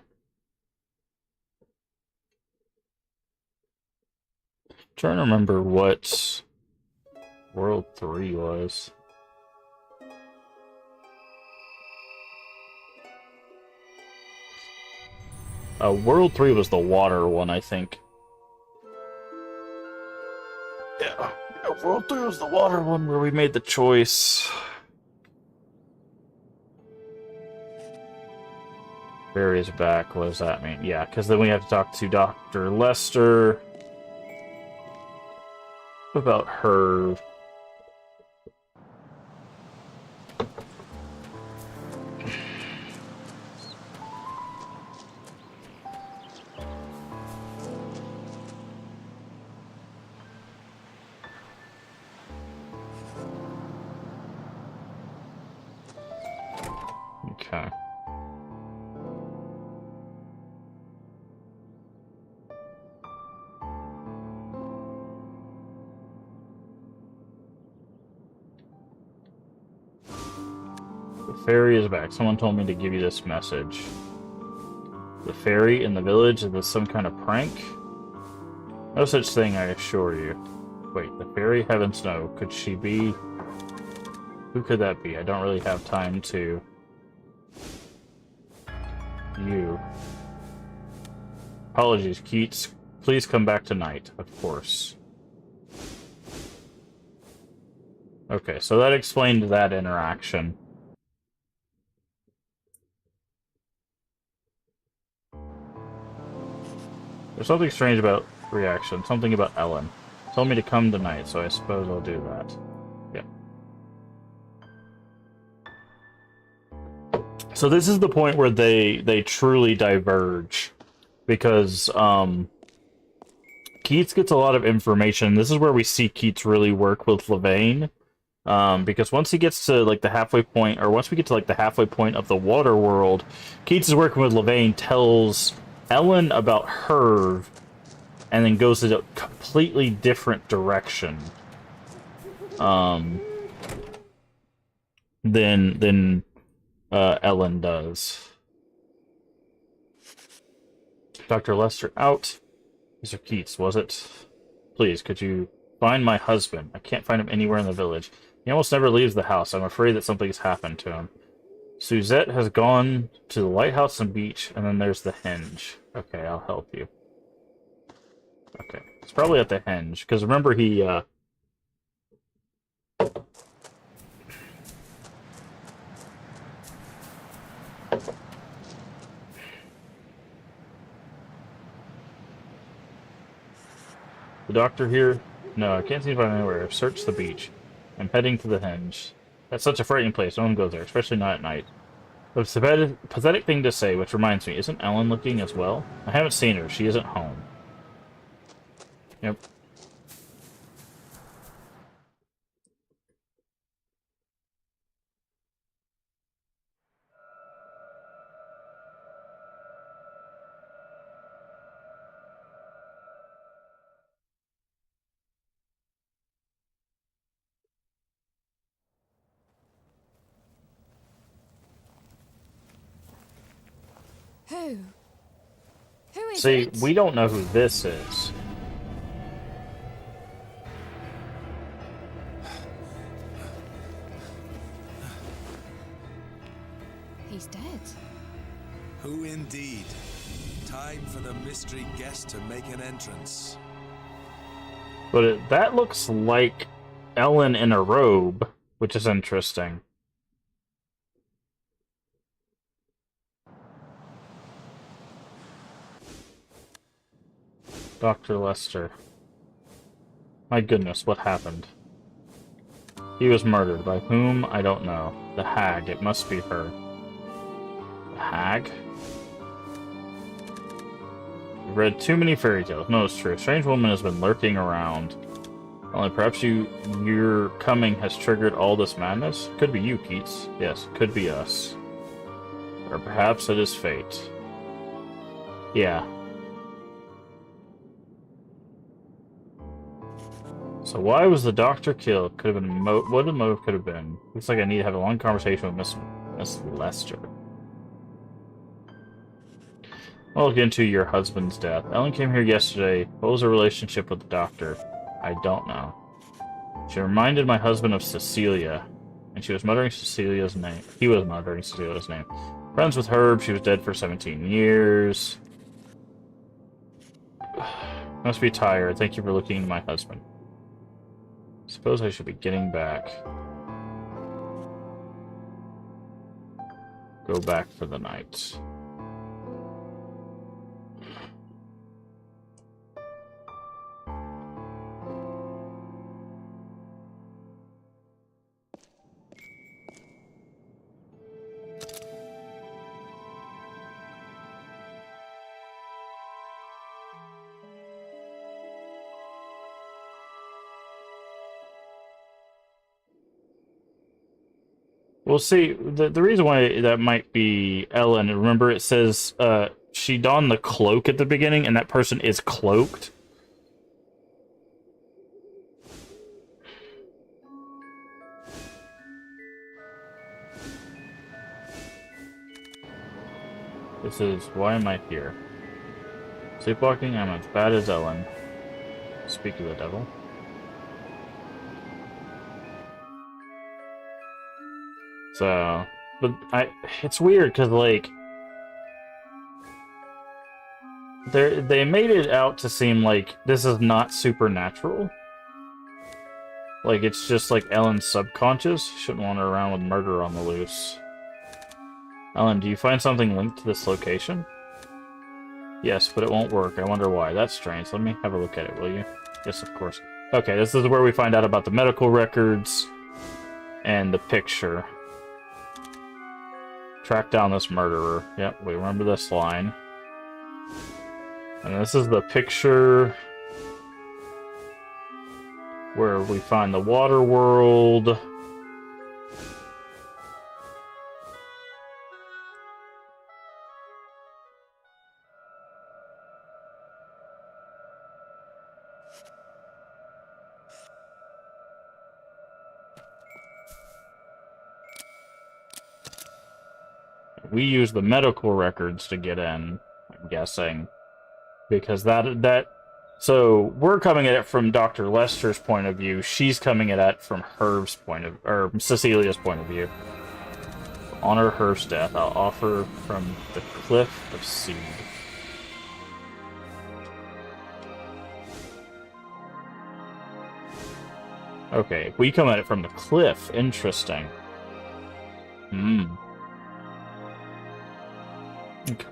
[SPEAKER 1] Trying to remember what World 3 was. World 3 was the water one, I think. Yeah, World 3 was the water one where we made the choice. Barry's back. What does that mean? Yeah, because then we have to talk to Dr. Lester about her. Okay. The fairy is back. Someone told me to give you this message. The fairy in the village, is this some kind of prank? No such thing, I assure you. Wait, the fairy heavens no. Could she be... Who could that be? I don't really have time to... You. Apologies, Keats. Please come back tonight, of course. Okay, so that explained that interaction. There's something strange about reaction. Something about Ellen. Told me to come tonight, so I suppose I'll do that. Yeah. So this is the point where they truly diverge. Because, Keats gets a lot of information. This is where we see Keats really work with Levane. Because once he gets to, like, the halfway point, or once we get to, like, the halfway point of the water world, Keats is working with Levane, tells Ellen about Herve, and then goes in a completely different direction. Than Ellen does. Dr. Lester out. Mr. Keats, was it? Please, could you find my husband? I can't find him anywhere in the village. He almost never leaves the house. I'm afraid that something's happened to him. Suzette has gone to the lighthouse and beach, and then there's the henge. Okay, I'll help you. Okay, it's probably at the henge, because remember he, The doctor here? No, I can't seem to find him anywhere. I've searched the beach. I'm heading to the henge. That's such a frightening place. No one goes there, especially not at night. It's a pathetic thing to say, which reminds me, isn't Ellen looking as well? I haven't seen her. She isn't home. Yep.
[SPEAKER 2] Who? Who is
[SPEAKER 1] See,
[SPEAKER 2] it?
[SPEAKER 1] we don't know who this is.
[SPEAKER 2] He's dead.
[SPEAKER 3] Who indeed? Time for the mystery guest to make an entrance.
[SPEAKER 1] But that looks like Ellen in a robe, which is interesting. Dr. Lester. My goodness, what happened? He was murdered. By whom? I don't know. The hag. It must be her. The hag? You've read too many fairy tales. No, it's true. A strange woman has been lurking around. Only perhaps your coming has triggered all this madness? Could be you, Keats. Yes, could be us. Or perhaps it is fate. Yeah. So why was the doctor killed? Could have been what the motive could have been. Looks like I need to have a long conversation with Miss Lester. I'll look into your husband's death. Ellen came here yesterday. What was her relationship with the doctor? I don't know. She reminded my husband of Cecilia, and she was muttering Cecilia's name. He was muttering Cecilia's name. Friends with Herb. She was dead for 17 years. Must be tired. Thank you for looking into my husband. Suppose I should be getting back. Go back for the night. Well, see, the reason why that might be Ellen, remember it says she donned the cloak at the beginning, and that person is cloaked. This is, why am I here? Sleepwalking? I'm as bad as Ellen. speak of the devil. So, but it's weird because like they made it out to seem like this is not supernatural. Like it's just like Ellen's subconscious. Shouldn't wander around with murder on the loose. Ellen, do you find something linked to this location? Yes, but it won't work. I wonder why. That's strange. Let me have a look at it, will you? Yes, of course. Okay, this is where we find out about the medical records and the picture. Track down this murderer. Yep, we remember this line. And this is the picture where we find the water world. We use the medical records to get in, I'm guessing. Because so we're coming at it from Dr. Lester's point of view. She's coming at it from Herv's point of, or Cecilia's point of view. Honor Herv's death. I'll offer from the Cliff of Seed. Okay, we come at it from the cliff. Interesting. Okay.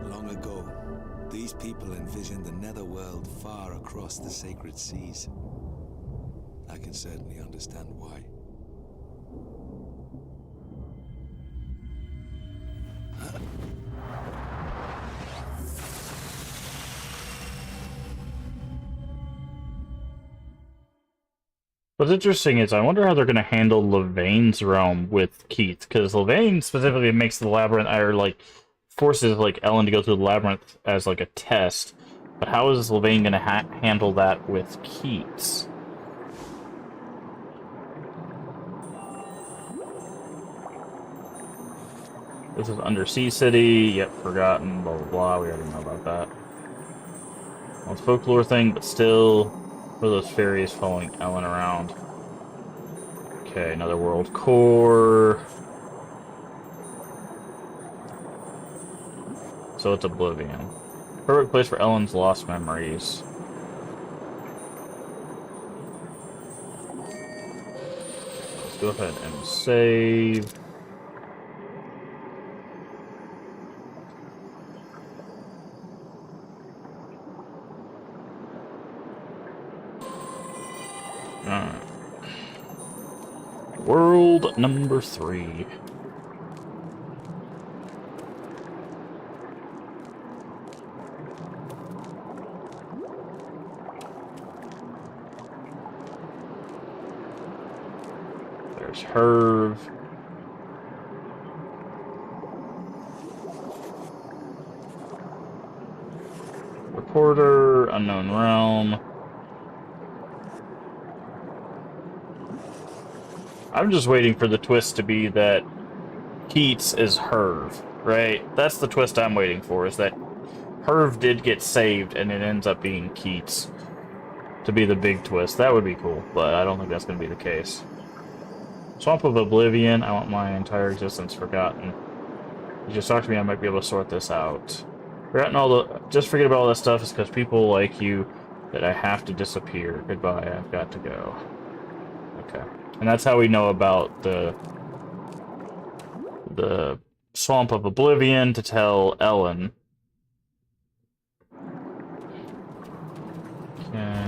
[SPEAKER 3] Long ago, these people envisioned the netherworld far across the sacred seas. I can certainly understand why.
[SPEAKER 1] What's interesting is I wonder how they're going to handle Levaine's realm with Keith, because Levaine specifically makes the labyrinth, or like forces like Ellen to go through the labyrinth as like a test. But how is Levaine going to handle that with Keith's? This is Undersea City. Yep, forgotten. Blah blah blah. We already know about that. Well, it's a folklore thing, but still. What are those fairies following Ellen around? Okay, another world core. So it's Oblivion. Perfect place for Ellen's lost memories. Let's go ahead and save. Alright. World number 3. There's Herv. Reporter, Unknown Realm. I'm just waiting for the twist to be that Keats is Herv, right? That's the twist I'm waiting for, is that Herv did get saved and it ends up being Keats to be the big twist. That would be cool, but I don't think that's going to be the case. Swamp of Oblivion. I want my entire existence forgotten. You just talk to me, I might be able to sort this out. Forgotten all the... Just forget about all that stuff. It's because people like you that I have to disappear. Goodbye, I've got to go. Okay. And that's how we know about the the Swamp of Oblivion to tell Ellen. Okay.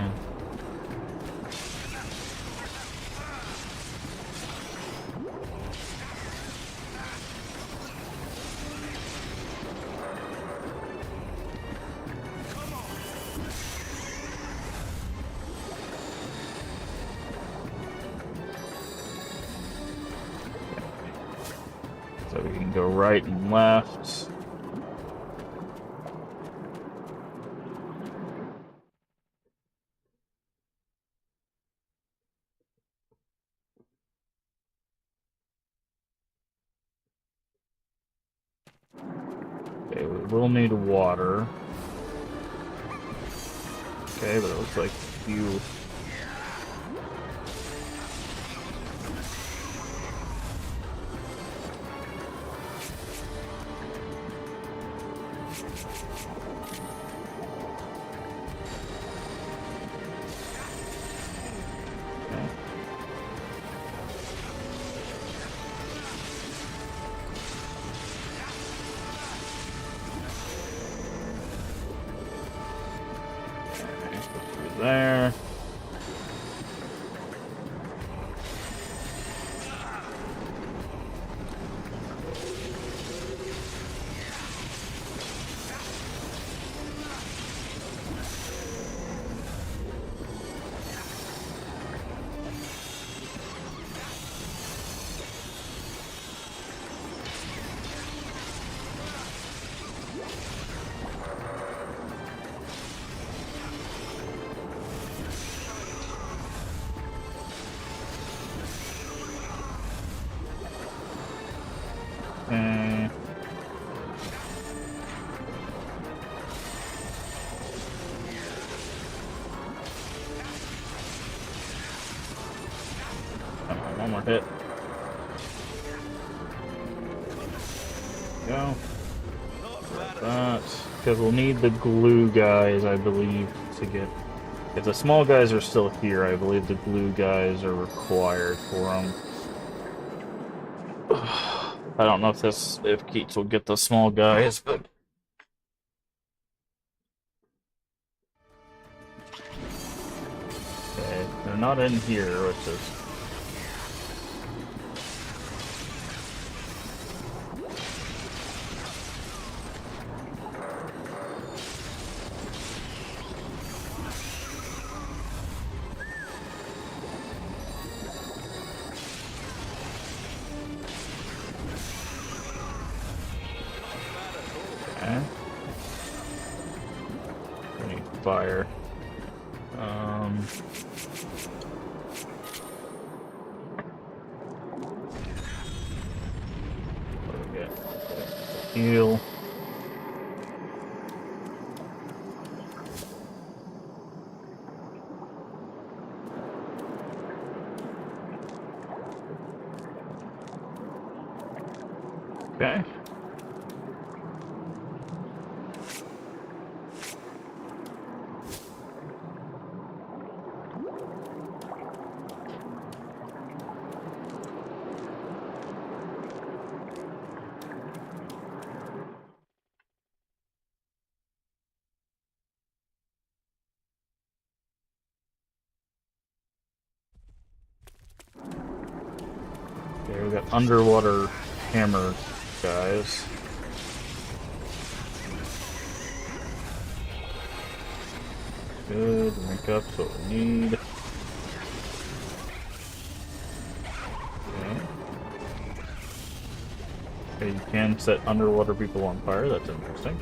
[SPEAKER 1] So we can go right and left. Okay, we will need water. Okay, but it looks like you... there. Okay. One more hit. Go. That. Because we'll need the glue guys, I believe, to get... If the small guys are still here, I believe the glue guys are required for them. I don't know if Keats will get the small guys, but... Okay, they're not in here, which is... Okay. We need fire. What do we get? Heal. Okay. Okay, we got underwater hammer guys. Good, rank up what we need. Okay. Okay, you can set underwater people on fire, that's interesting.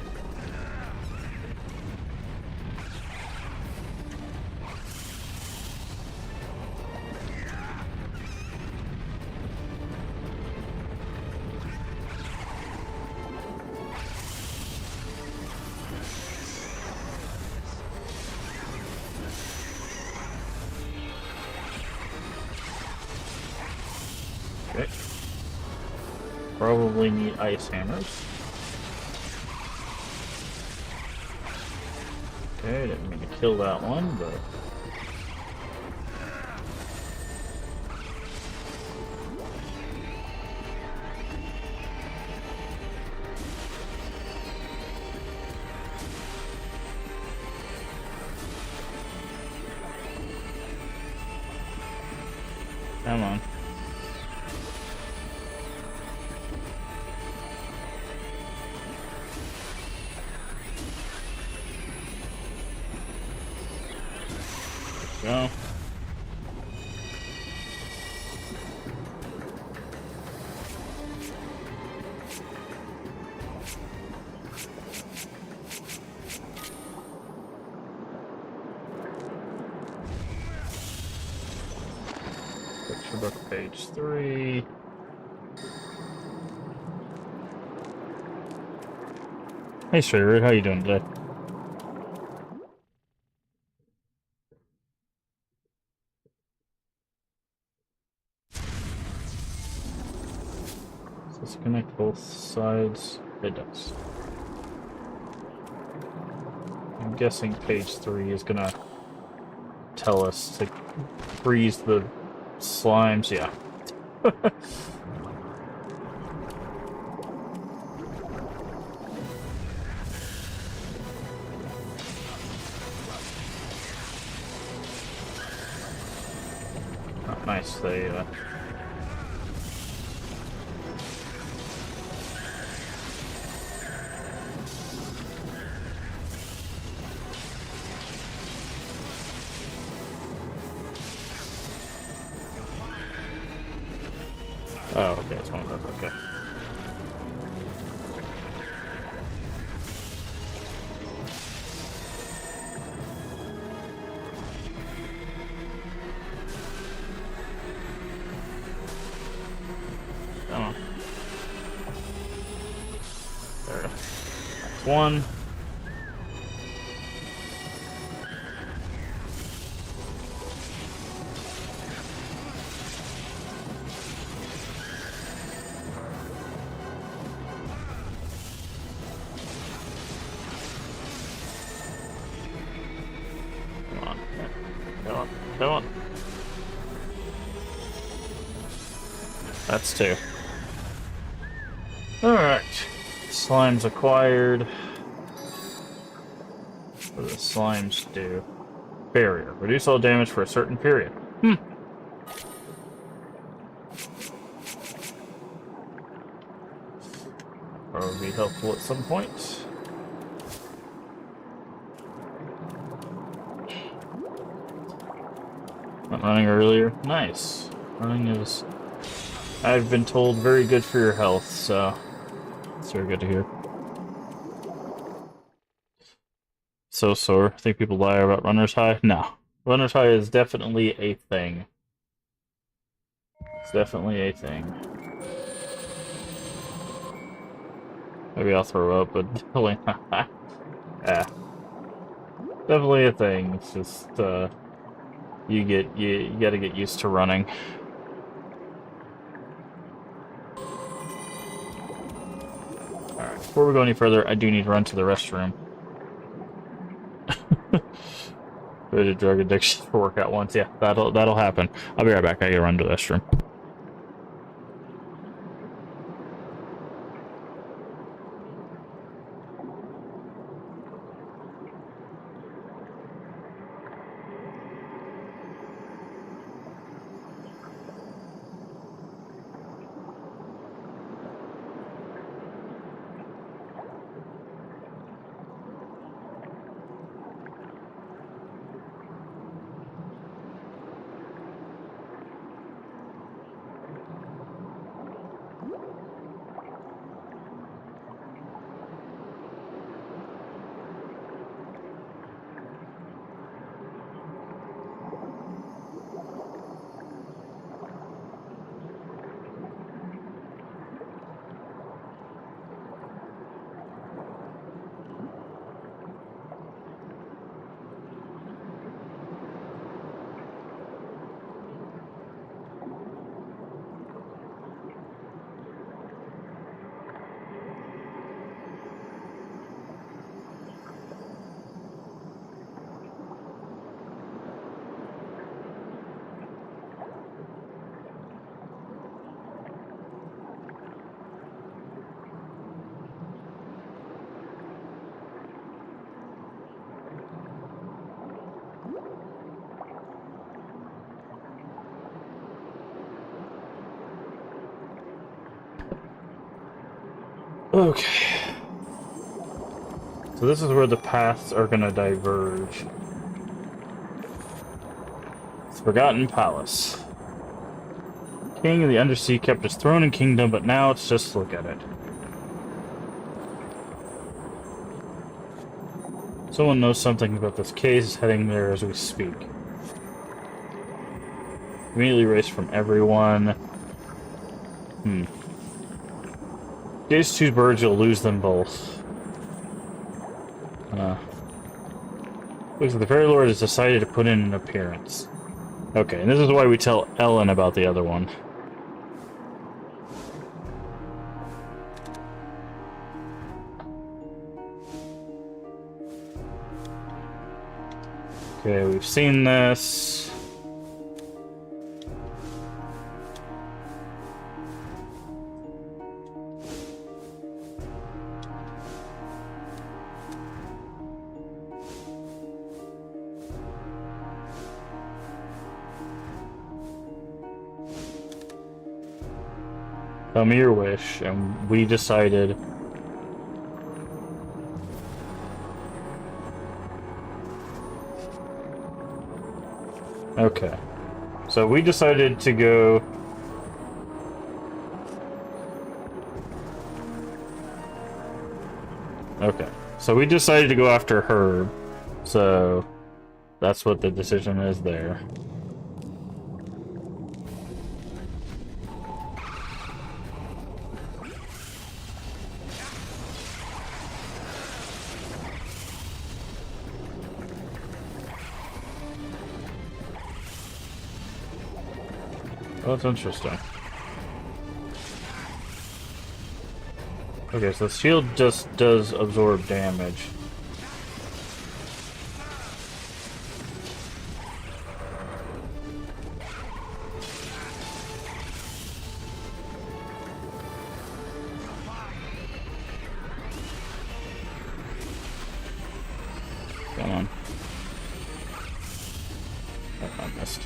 [SPEAKER 1] Okay. Probably need ice hammers. Okay, didn't mean to kill that one, but... Come on. Go. Picture book, page 3. Hey, Strayer, how you doing today? Does this connect both sides? It does. I'm guessing page 3 is gonna tell us to freeze the slimes. Yeah. Oh, nice. They oh, okay, it's one of those. Okay. Come on. There. That's one. Come on. Come on. Come on. That's two. Alright. Slimes acquired. What do the slimes do? Barrier. Reduce all damage for a certain period. Probably be helpful at some point. Went running earlier. Nice. Running is, I've been told, very good for your health, so it's very good to hear. So sore. I think people lie about runner's high. No. Runner's high is definitely a thing. It's definitely a thing. Maybe I'll throw up, but definitely not. Yeah. Definitely a thing. It's just, you gotta get used to running. Alright, before we go any further, I do need to run to the restroom. Bit of drug addiction for workout once. Yeah, that'll happen. I'll be right back. I gotta run to the restroom. Okay. So this is where the paths are gonna diverge. It's Forgotten Palace. King of the Undersea kept his throne and kingdom, but now it's just look at it. Someone knows something about this case is heading there as we speak. Immediately erased from everyone. Gaze two birds, you'll lose them both. Looks like the Fairy Lord has decided to put in an appearance. Okay, and this is why we tell Ellen about the other one. Okay, we've seen this. Tell me your wish, and we decided. Okay. So we decided to go. Okay. So we decided to go after Herb. So that's what the decision is there. Oh, that's interesting. Okay, so the shield just does absorb damage. Come on. Oh, I missed.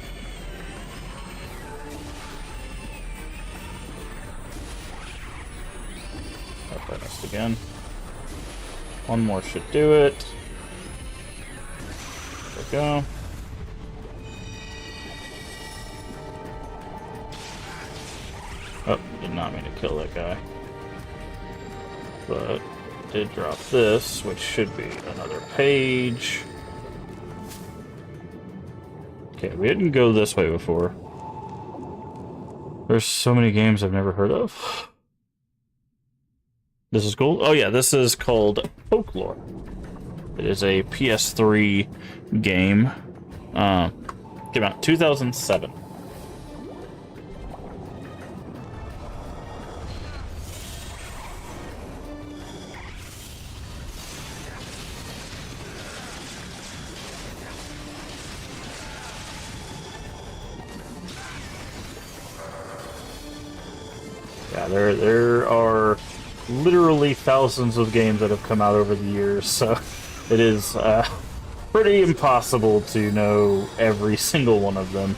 [SPEAKER 1] Oh, I missed again. One more should do it. There we go. Oh, did not mean to kill that guy. But did drop this, which should be another page. Okay, we didn't go this way before. There's so many games I've never heard of. This is cool. Oh yeah, this is called Folklore. It is a PS3 game. Came out 2007. Yeah, there are literally thousands of games that have come out over the years, so it is pretty impossible to know every single one of them.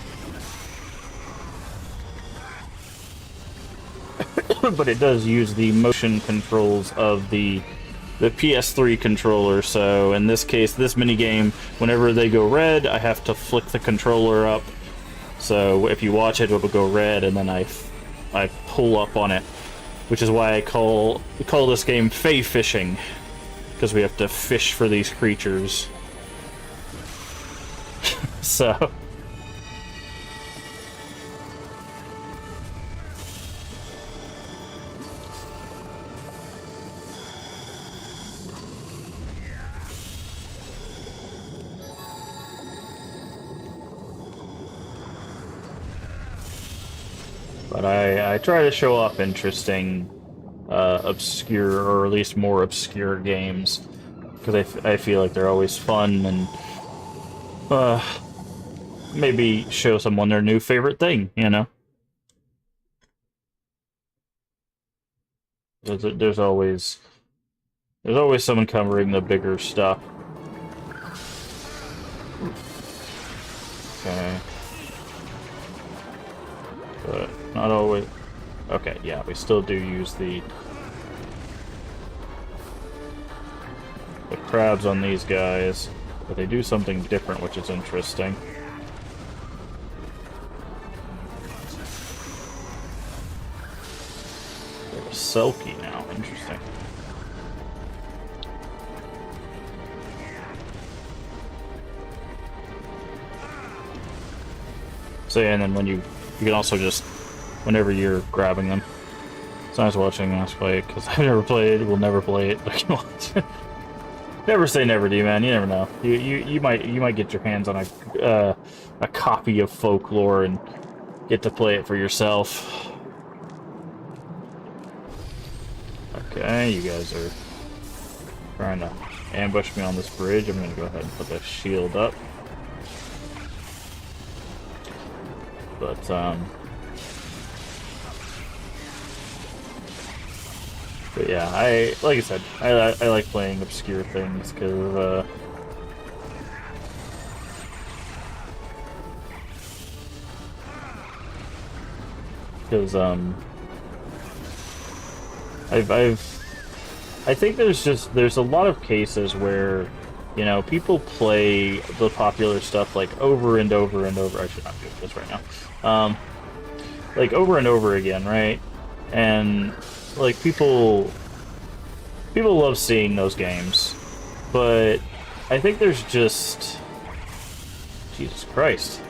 [SPEAKER 1] But it does use the motion controls of the PS3 controller, so in this case, this minigame, whenever they go red, I have to flick the controller up. So if you watch it, it'll go red, and then I pull up on it, which is why we call this game Fey Fishing, because we have to fish for these creatures. So but I try to show off interesting, obscure, or at least more obscure games, because I feel like they're always fun, and maybe show someone their new favorite thing, you know? There's always someone covering the bigger stuff. Okay. But not always. Okay, yeah, we still do use the crabs on these guys, but they do something different, which is interesting. They're Selkie now. Interesting. So yeah, and then when you can also just, whenever you're grabbing them, it's nice watching us play it, because I've never played it, will never play it, but I can watch it. Never say never, do you, man? You never know. You might get your hands on a copy of Folklore and get to play it for yourself. Okay, you guys are trying to ambush me on this bridge. I'm gonna go ahead and put the shield up. But yeah, like I said, I like playing obscure things because I think there's a lot of cases where, you know, people play the popular stuff like over and over and over. I should not do this right now. Like over and over again, right? And like people love seeing those games, but I think there's just, Jesus Christ.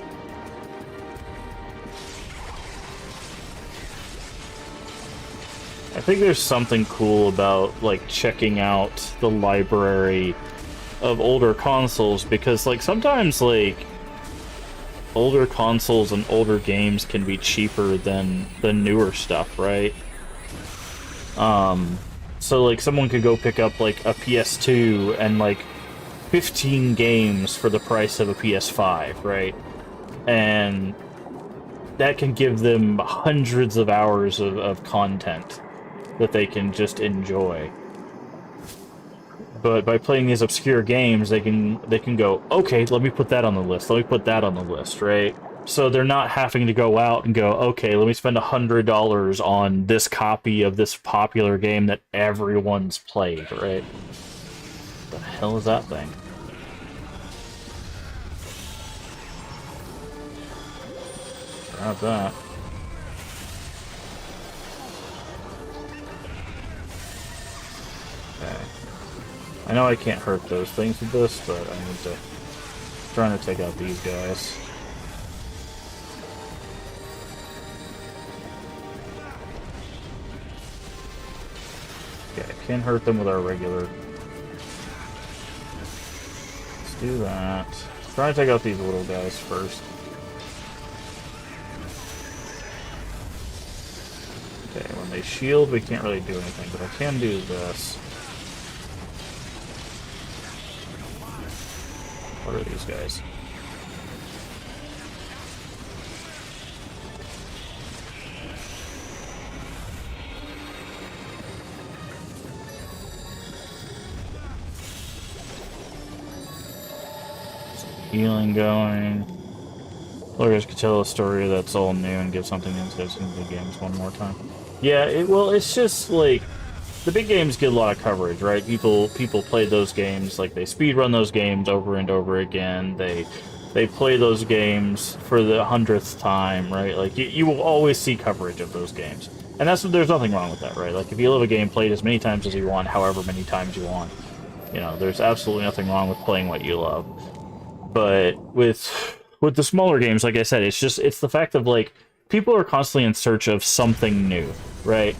[SPEAKER 1] I think there's something cool about like checking out the library of older consoles, because like sometimes like older consoles and older games can be cheaper than the newer stuff, right? So like someone could go pick up like a PS2 and like 15 games for the price of a PS5, right? And that can give them hundreds of hours of content that they can just enjoy. But by playing these obscure games, they can go, okay, let me put that on the list, let me put that on the list, right? So they're not having to go out and go, okay, let me spend $100 on this copy of this popular game that everyone's played, right? What the hell is that thing? Grab that. Okay. I know I can't hurt those things with this, but I need to... I'm trying to take out these guys. Okay, I can't hurt them with our regular... Let's do that. Try to take out these little guys first. Okay, when they shield, we can't really do anything, but I can do this. What are these guys? Some healing going. Players could tell a story that's all new and give something interesting to the games one more time. Yeah, well, it's just like the big games get a lot of coverage, right? People play those games, like they speedrun those games over and over again. They play those games for the 100th time, right? Like you will always see coverage of those games, and there's nothing wrong with that, right? Like if you love a game, play it as many times as you want, however many times you want. You know, there's absolutely nothing wrong with playing what you love. But with the smaller games, like I said, it's the fact of like people are constantly in search of something new, right?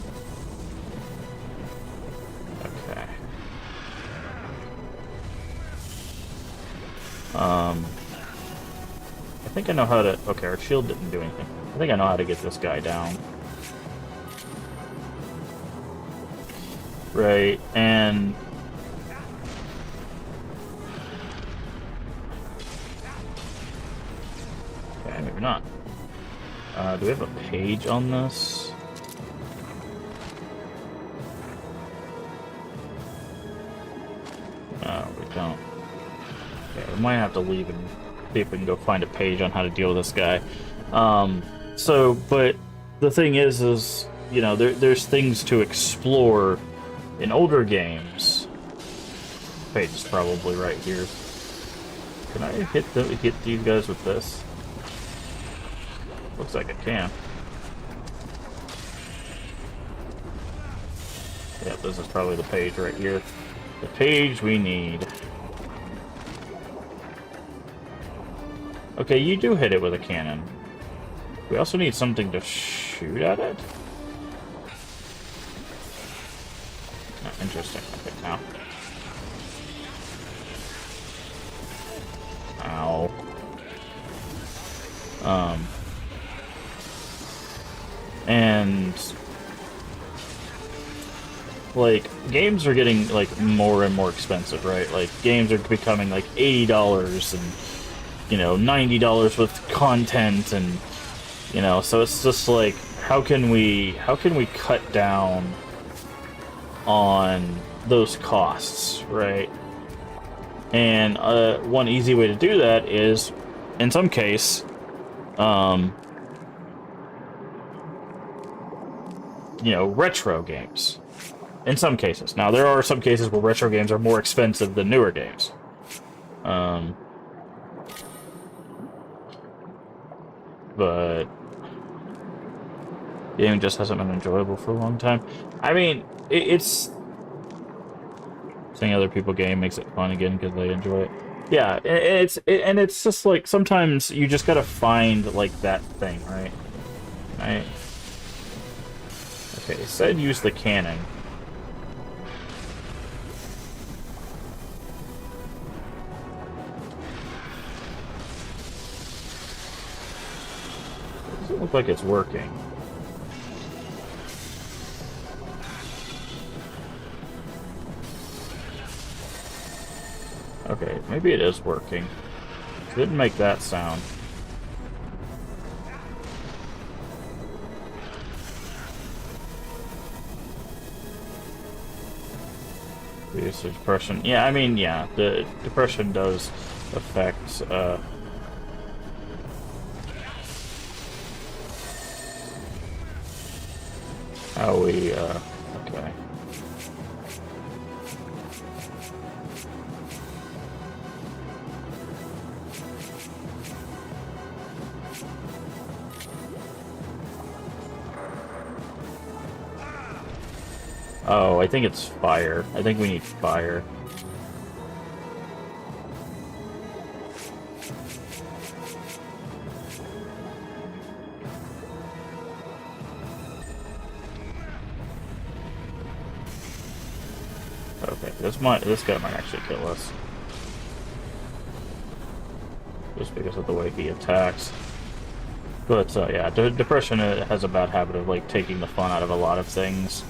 [SPEAKER 1] I think I know how to... Okay, our shield didn't do anything. I think I know how to get this guy down. Right, and... Okay, maybe not. Do we have a page on this? No, we don't. Okay, we might have to leave and see if we can go find a page on how to deal with this guy. But the thing is, you know, there's things to explore in older games page is probably right here. Can I hit these guys with this? Looks like I can. Yep, this is probably the page right here. The page we need. Okay, you do hit it with a cannon. We also need something to shoot at it? Oh, interesting. Okay, now. Ow. And like games are getting like more and more expensive, right? Like games are becoming like $80 and $90 with content, and so it's just like how can we cut down on those costs, right? And one easy way to do that is, in some case, retro games. In some cases. Now, there are some cases where retro games are more expensive than newer games. But gaming just hasn't been enjoyable for a long time. I mean, it's... Seeing other people game makes it fun again because they enjoy it. Yeah, and it's just like, sometimes you just gotta find, like, that thing, right? Right? Okay, it said use the cannon. It doesn't look like it's working. Okay, maybe it is working. It didn't make that sound. Use the depression. Yeah, I mean, yeah, the depression does affect, how we, okay. Oh, I think it's fire. I think we need fire. Okay, this guy might actually kill us. Just because of the way he attacks. But, yeah, depression has a bad habit of, like, taking the fun out of a lot of things.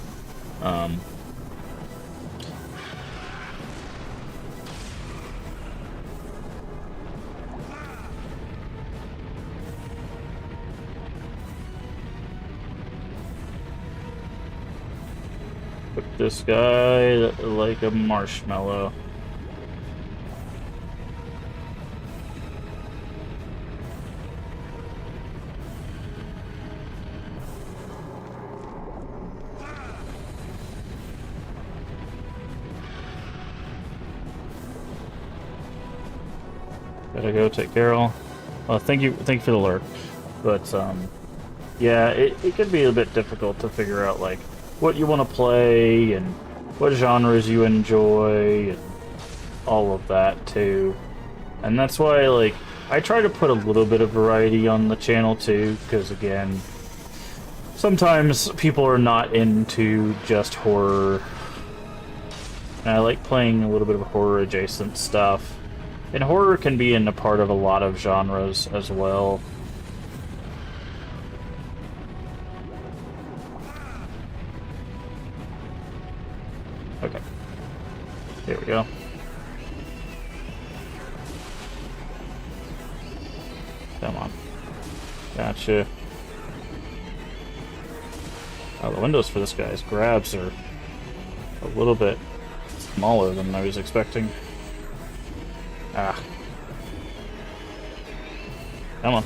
[SPEAKER 1] Cook this guy like a marshmallow. Gotta go take care of. Well, thank you for the alert. But yeah, it could be a bit difficult to figure out like what you want to play and what genres you enjoy and all of that too. And that's why like I try to put a little bit of variety on the channel too, because again, sometimes people are not into just horror. And I like playing a little bit of horror adjacent stuff. And horror can be in a part of a lot of genres as well. Okay. Here we go. Come on. Gotcha. Oh, the windows for this guy's grabs are a little bit smaller than I was expecting. Ah. Come on.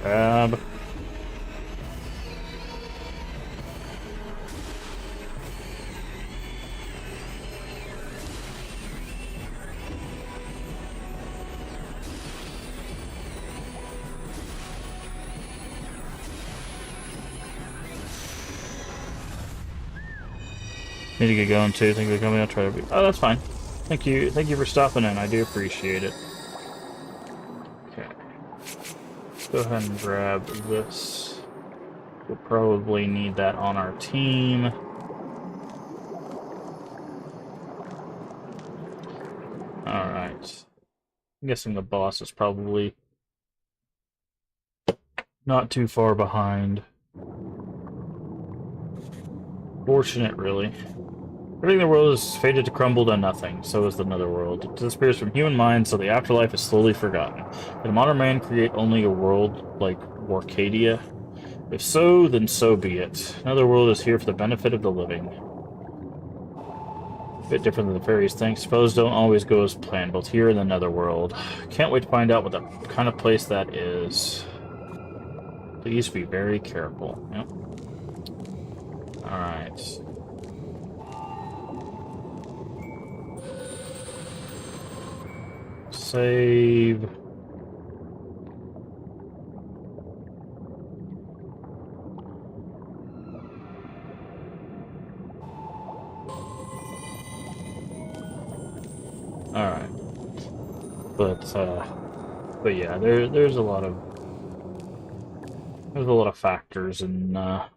[SPEAKER 1] Grab. Need to get going too. Thank you for coming. I'll try to be. Oh, that's fine. Thank you. Thank you for stopping in. I do appreciate it. Okay. Let's go ahead and grab this. We'll probably need that on our team. Alright. I'm guessing the boss is probably not too far behind. Fortunate, really. Everything in the world is fated to crumble to nothing, so is the netherworld. It disappears from human minds, so the afterlife is slowly forgotten. Can modern man create only a world like Warcadia? If so, then so be it. Netherworld is here for the benefit of the living. A bit different than the fairies think. Suppose don't always go as planned, both here and the netherworld. Can't wait to find out what kind of place that is. Please be very careful. Yep. Alright. Save. Alright. But yeah, there's a lot of factors in that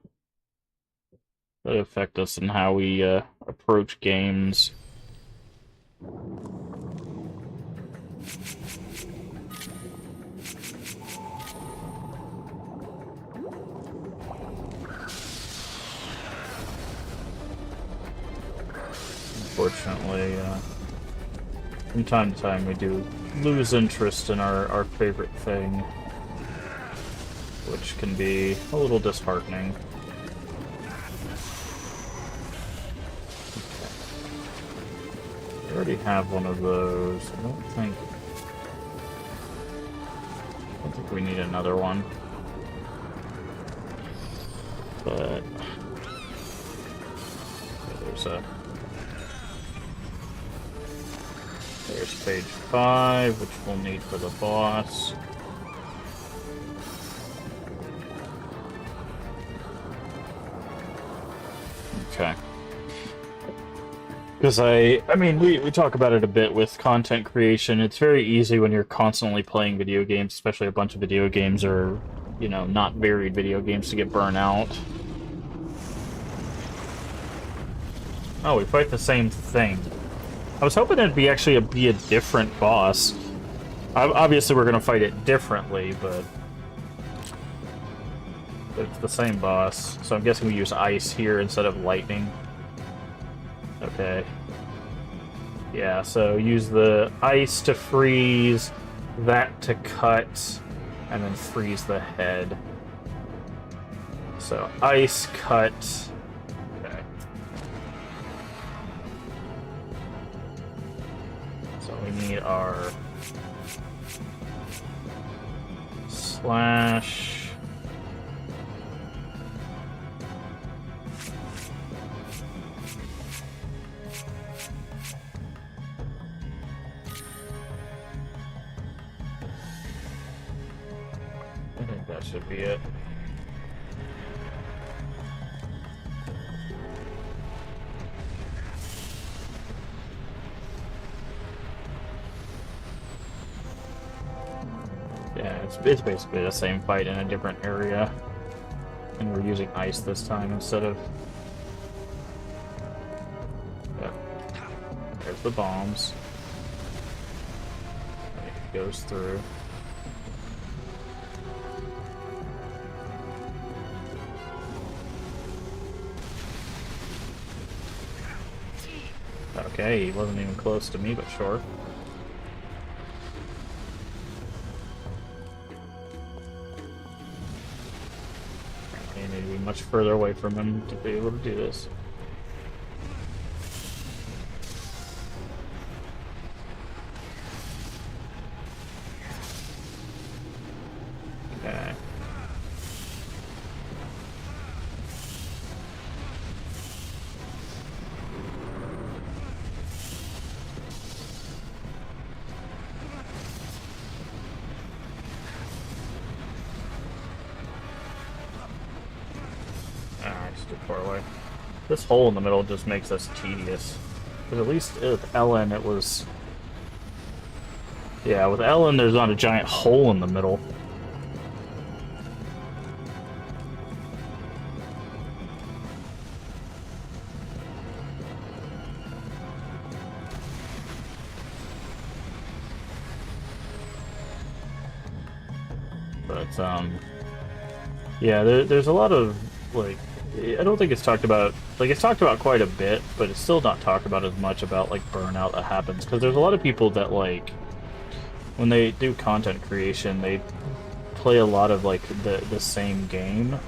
[SPEAKER 1] affect us in how we approach games. Unfortunately, from time to time we do lose interest in our favorite thing, which can be a little disheartening. Okay. I already have one of those. I don't think we need another one. But there's page 5, which we'll need for the boss. Okay. Because I mean, we talk about it a bit with content creation. It's very easy when you're constantly playing video games, especially a bunch of video games or, you know, not varied video games, to get burnt out. Oh, we fight the same thing. I was hoping it'd be actually be a different boss. Obviously, we're gonna fight it differently, but it's the same boss. So I'm guessing we use ice here instead of lightning. Okay. Yeah, so use the ice to freeze, that to cut, and then freeze the head. So ice, cut. Okay. So we need our slash. I think that should be it. Yeah, it's basically the same fight in a different area. And we're using ice this time instead of... Yeah. There's the bombs. It goes through. Okay, he wasn't even close to me, but sure. I need to be much further away from him to be able to do this. Okay. Too far away. This hole in the middle just makes us tedious. But at least with Ellen, it was... Yeah, with Ellen, there's not a giant hole in the middle. But, yeah, there's a lot of, like, I don't think it's talked about, like, it's talked about quite a bit, but it's still not talked about as much about, like, burnout that happens, because there's a lot of people that, like, when they do content creation, they play a lot of, like, the same game,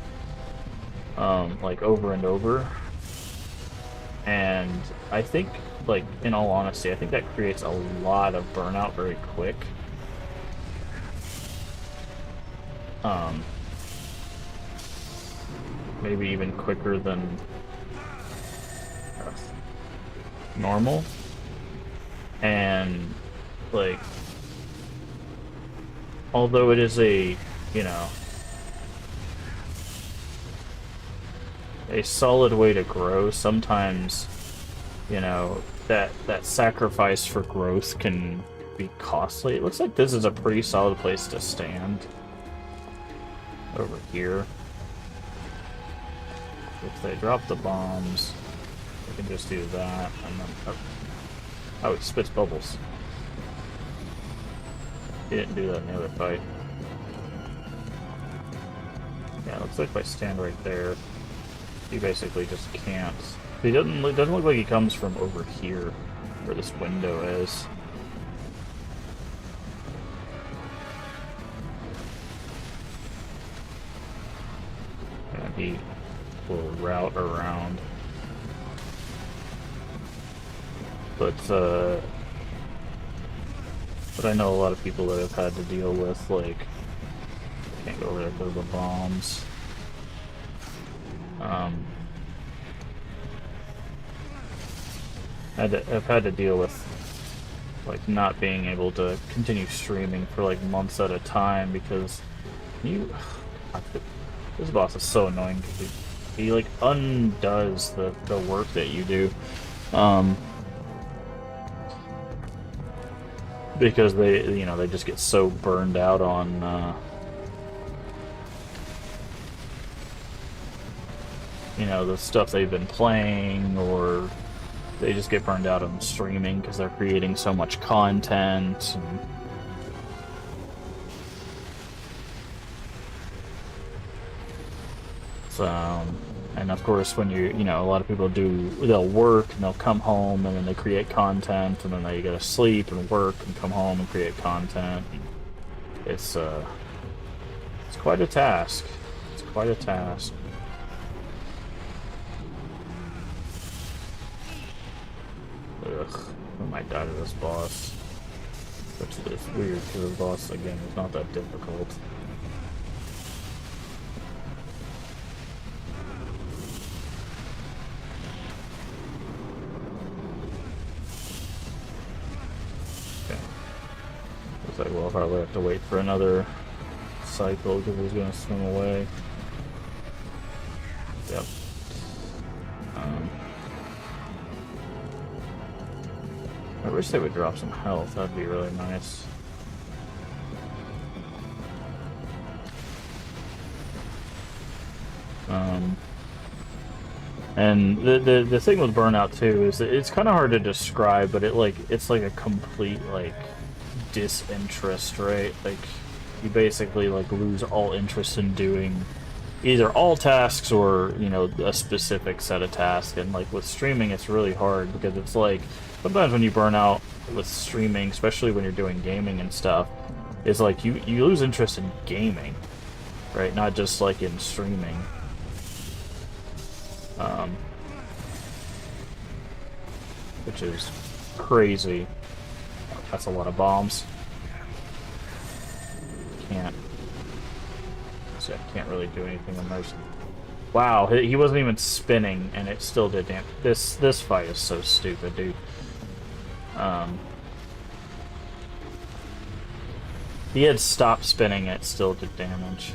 [SPEAKER 1] like, over and over, and I think, like, in all honesty, I think that creates a lot of burnout very quick. Maybe even quicker than normal. And, like, although it is a, you know, a solid way to grow, sometimes, you know, that sacrifice for growth can be costly. It looks like this is a pretty solid place to stand. Over here. If they drop the bombs, we can just do that, and then... Oh, it spits bubbles. He didn't do that in the other fight. Yeah, it looks like if I stand right there, he basically just can't. He doesn't look like he comes from over here, where this window is. And he will route around. But I know a lot of people that have had to deal with, like, can't go over there because of the bombs. I've had to deal with, like, not being able to continue streaming for, like, months at a time because this boss is so annoying because he like undoes the work that you do, because they just get so burned out on the stuff they've been playing, or they just get burned out on streaming because they're creating so much content. And of course, when a lot of people they'll work and they'll come home and then they create content, and then they gotta sleep and work and come home and create content. It's quite a task. It's quite a task. Ugh, I might die to this boss. Which is weird because the boss, again, is not that difficult. Like, well, I'll probably have to wait for another cycle because he's going to swim away. Yep. I wish they would drop some health. That'd be really nice. And the thing with Burnout too is that it's kind of hard to describe, but it's like a complete disinterest, right? Like, you basically lose all interest in doing either all tasks or a specific set of tasks. And with streaming, it's really hard because it's sometimes when you burn out with streaming, especially when you're doing gaming and stuff, it's you lose interest in gaming, right? Not just in streaming. Which is crazy. That's a lot of bombs. See, I can't really do anything on those. Wow, he wasn't even spinning, and it still did damage. This fight is so stupid, dude. He had stopped spinning, it still did damage.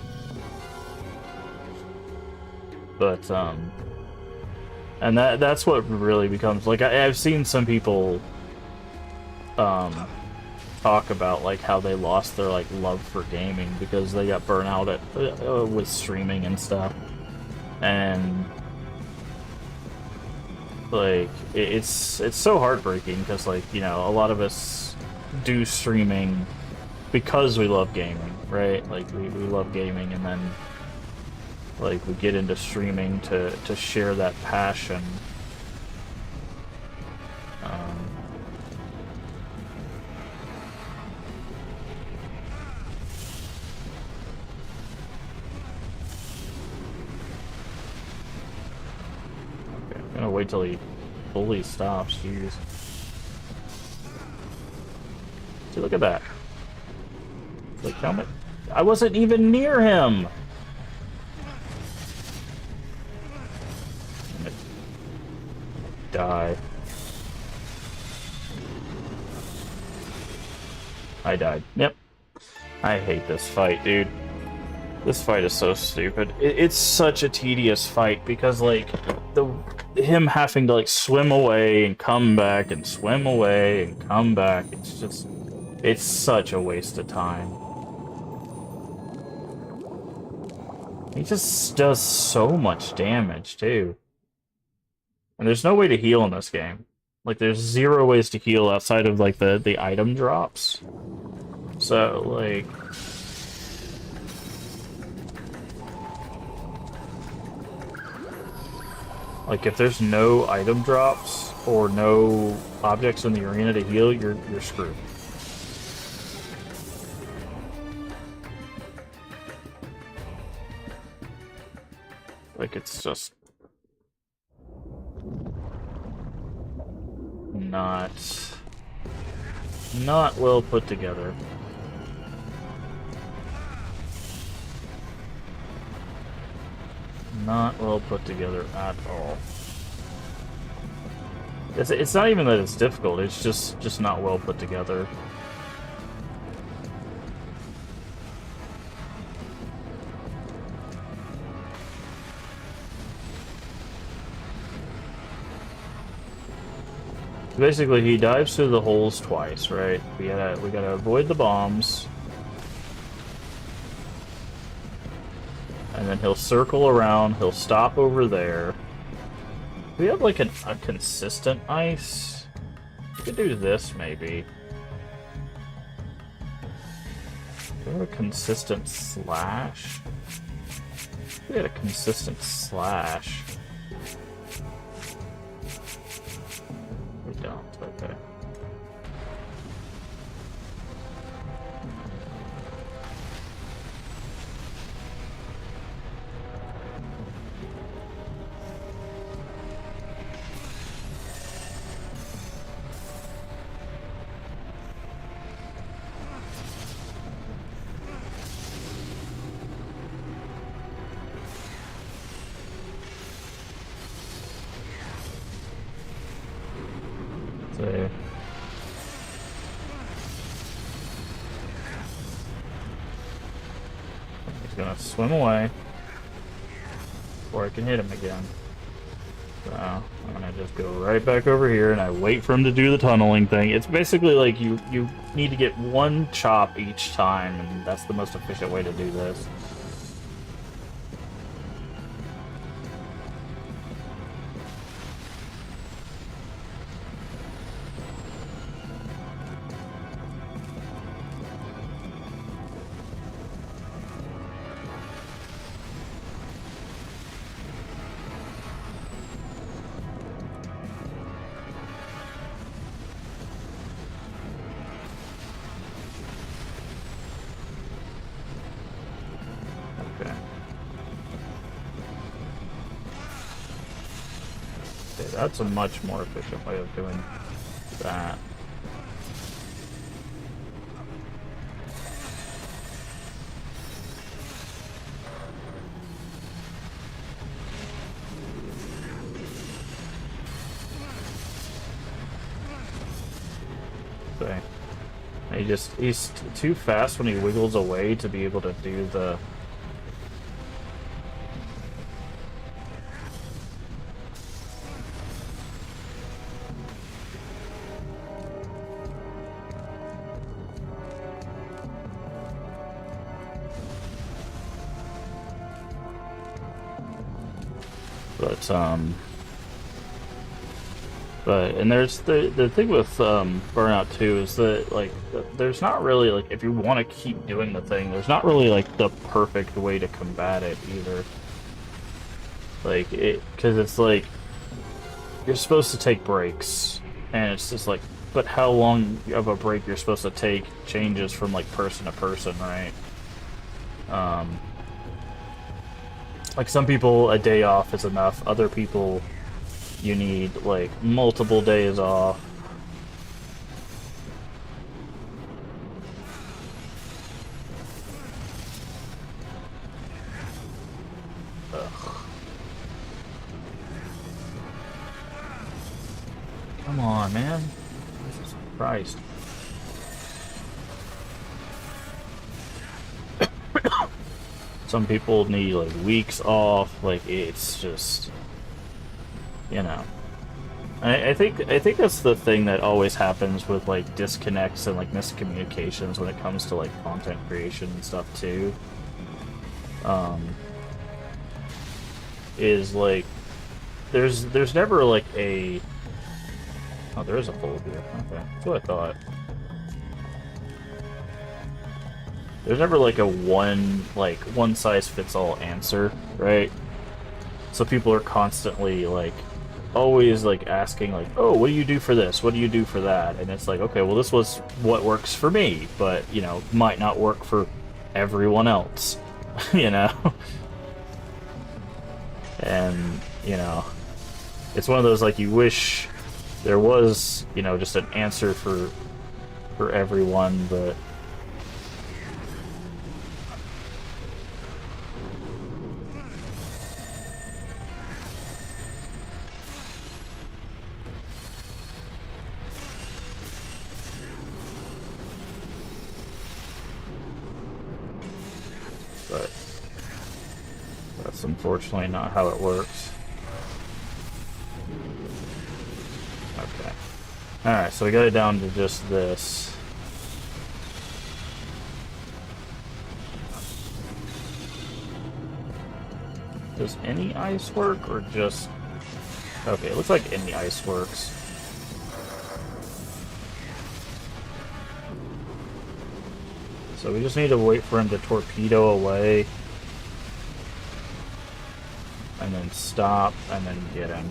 [SPEAKER 1] But And that's what really becomes like I've seen some people talk about like how they lost their like love for gaming because they got burnt out at with streaming and stuff, and like it's so heartbreaking because like, you know, a lot of us do streaming because we love gaming, right? Like we love gaming, and then like we get into streaming to share that passion. Okay, I'm gonna wait till he fully stops. Jeez. See, look at that. Like, helmet. I wasn't even near him. I'm gonna die. I died. Yep. I hate this fight, dude. This fight is so stupid. It's such a tedious fight because, like, him having to, like, swim away and come back and swim away and come back. It's just... It's such a waste of time. He just does so much damage, too. And there's no way to heal in this game. Like, there's 0 ways to heal outside of, like, the item drops. So, like... Like, if there's no item drops or no objects in the arena to heal, you're screwed. Like, it's just... not well put together. Not well put together at all. It's not even that it's difficult, it's just not well put together. Basically, he dives through the holes twice, right? We gotta avoid the bombs. And then he'll circle around, he'll stop over there. We have like a consistent ice. We could do this maybe. Do we have a consistent slash? We had a consistent slash. We don't, okay. So, he's gonna swim away before I can hit him again. So I'm gonna just go right back over here and I wait for him to do the tunneling thing. It's basically like you need to get one chop each time, and that's the most efficient way to do this. That's a much more efficient way of doing that. Okay. He's too fast when he wiggles away to be able to do the... But and there's the thing with Burnout 2 is that like there's not really like if you want to keep doing the thing, there's not really like the perfect way to combat it either. Like because it's like you're supposed to take breaks, and it's just like, but how long of a break you're supposed to take changes from like person to person, right? Like some people a day off is enough, other people you need like multiple days off. Ugh. Come on, man. Jesus Christ. Some people need like weeks off, like it's just, you know. I think that's the thing that always happens with like disconnects and like miscommunications when it comes to like content creation and stuff too. Is like there's never like a oh, there is a hole here. Okay, that's what I thought. There's never like a one size fits all answer, right? So people are constantly like always like asking like, oh, what do you do for this? What do you do for that? And it's like, okay, well this was what works for me, but you know, might not work for everyone else. You know? And, you know, it's one of those like you wish there was, you know, just an answer for everyone, but that's unfortunately not how it works. Okay. Alright, so we got it down to just this. Does any ice work, or just... Okay, it looks like any ice works. So we just need to wait for him to torpedo away. And then stop, and then get him.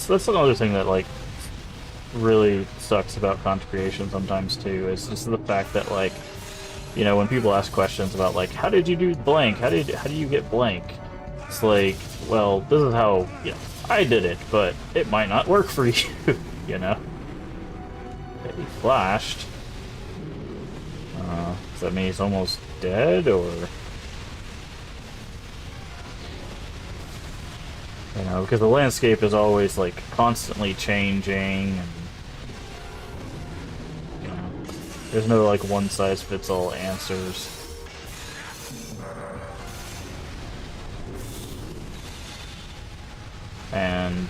[SPEAKER 1] That's another thing that like really sucks about content creation sometimes too, is just the fact that like, you know, when people ask questions about like, how did you do blank? How do you get blank? It's like, well, this is how, you know, I did it, but it might not work for you, you know? He flashed. Does that mean he's almost dead, or? You know, because the landscape is always, like, constantly changing, and, you know, there's no, like, one-size-fits-all answers. And,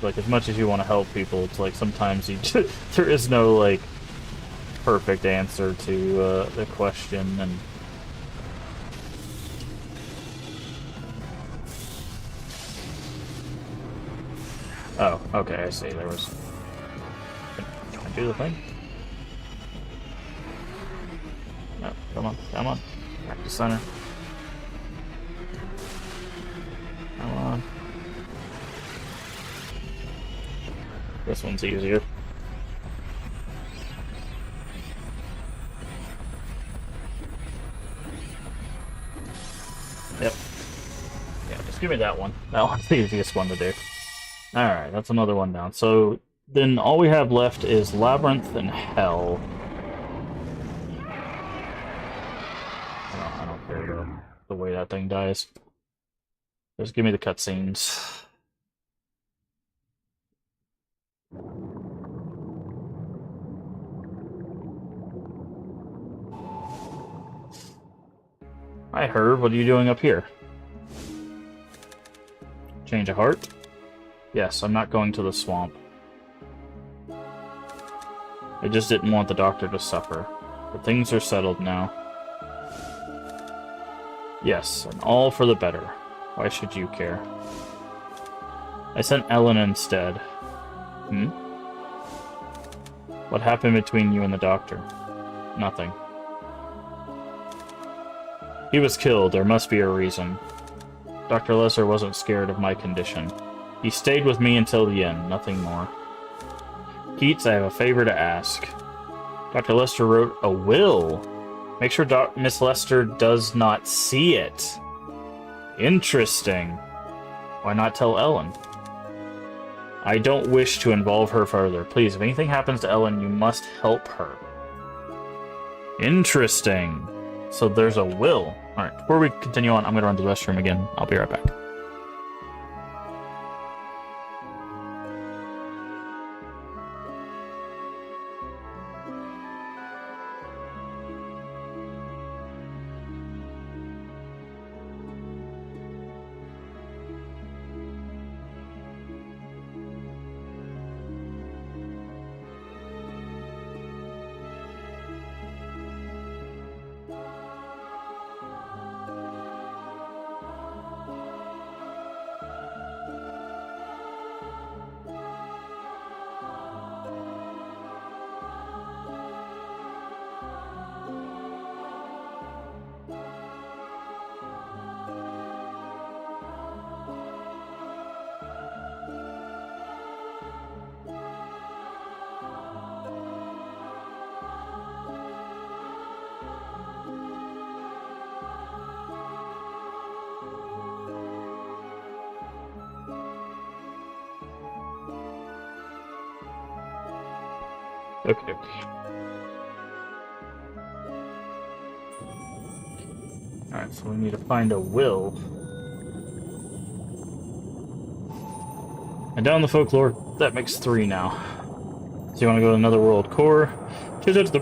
[SPEAKER 1] like, as much as you want to help people, it's like, sometimes you there is no, like, perfect answer to, the question, and... Oh, okay, I see. There was... Can I do the thing? No, come on, come on. Back to center. Come on. This one's easier. Yep. Yeah, just give me that one. That one's the easiest one to do. Alright, that's another one down. So, then all we have left is Labyrinth and Hell. way that thing dies. Just give me the cutscenes. Hi, Herb. What are you doing up here? Change of heart? Yes, I'm not going to the swamp. I just didn't want the doctor to suffer. But things are settled now. Yes, and all for the better. Why should you care? I sent Ellen instead. Hmm? What happened between you and the doctor? Nothing. He was killed. There must be a reason. Dr. Lesser wasn't scared of my condition. He stayed with me until the end, nothing more. Keats, I have a favor to ask. Dr. Lester wrote a will. Make sure Miss Lester does not see it. Interesting. Why not tell Ellen? I don't wish to involve her further. Please, if anything happens to Ellen, you must help her. Interesting. So there's a will. Alright, before we continue on, I'm going to run to the restroom again. I'll be right back. Okay. Alright, so we need to find a will. And down the folklore, that makes 3 now. So you want to go to another world core? Turns out the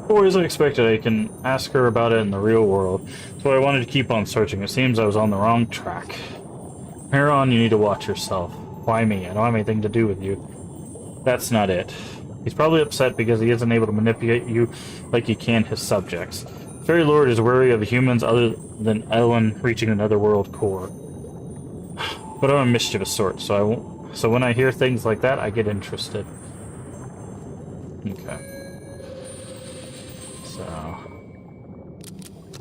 [SPEAKER 1] boy as I expected. I can ask her about it in the real world. So I wanted to keep on searching. It seems I was on the wrong track. From here on, you need to watch yourself. Why me? I don't have anything to do with you. That's not it. He's probably upset because he isn't able to manipulate you like he can his subjects. Fairy Lord is wary of humans other than Ellen reaching another world core. But I'm a mischievous sort, so when I hear things like that, I get interested. Okay. So...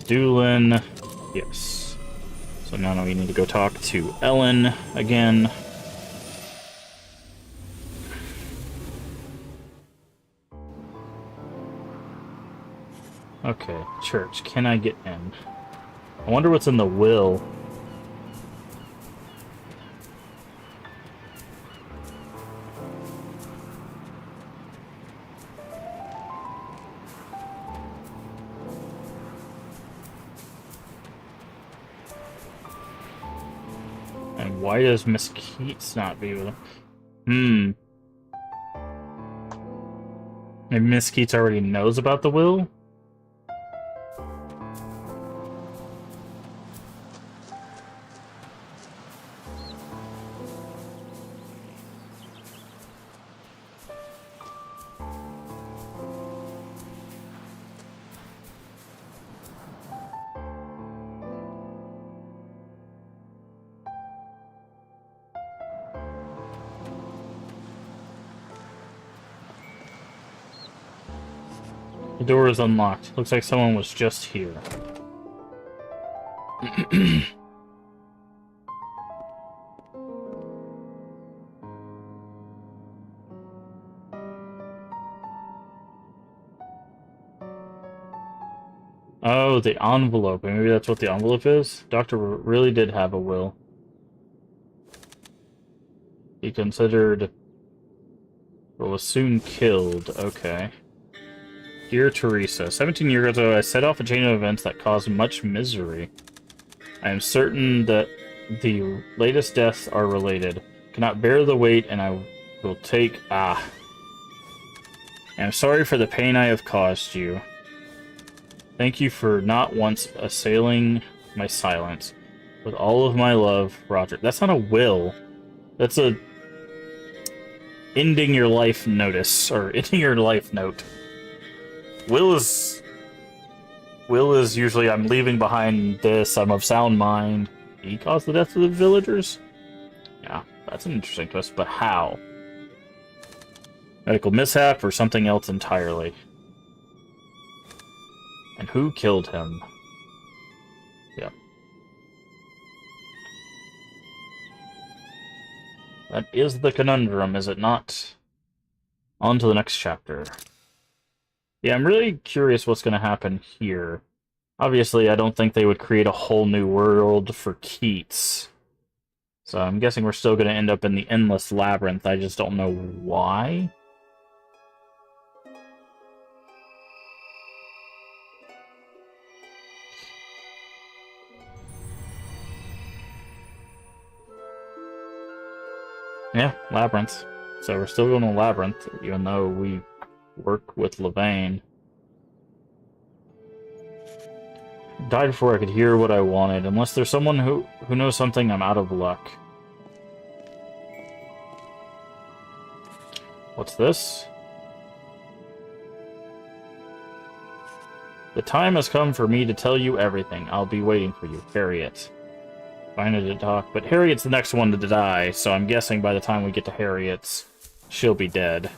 [SPEAKER 1] Doolin... Yes. So now we need to go talk to Ellen again. Okay, church. Can I get in? I wonder what's in the will. And why does Miss Keats not be with him? Maybe Miss Keats already knows about the will? The door is unlocked. Looks like someone was just here. Oh, the envelope. Maybe that's what the envelope is? Doctor really did have a will. He considered... but was soon killed. Okay. Dear Teresa, 17 years ago I set off a chain of events that caused much misery. I am certain that the latest deaths are related. Cannot bear the weight, and I will take... I am sorry for the pain I have caused you. Thank you for not once assailing my silence. With all of my love, Roger. That's not a will. That's a... ending your life notice, or ending your life note. Will is usually, I'm leaving behind this, I'm of sound mind. He caused the death of the villagers? Yeah, that's an interesting twist, but how? Medical mishap or something else entirely? And who killed him? Yep. That is the conundrum, is it not? On to the next chapter. Yeah, I'm really curious what's going to happen here. Obviously, I don't think they would create a whole new world for Keats. So I'm guessing we're still going to end up in the Endless Labyrinth. I just don't know why. Yeah, Labyrinth. So we're still going to Labyrinth, even though we work with Levain. Died before I could hear what I wanted. Unless there's someone who knows something, I'm out of luck. What's this? The time has come for me to tell you everything. I'll be waiting for you, Harriet. Fine to talk, but Harriet's the next one to die, so I'm guessing by the time we get to Harriet's, she'll be dead.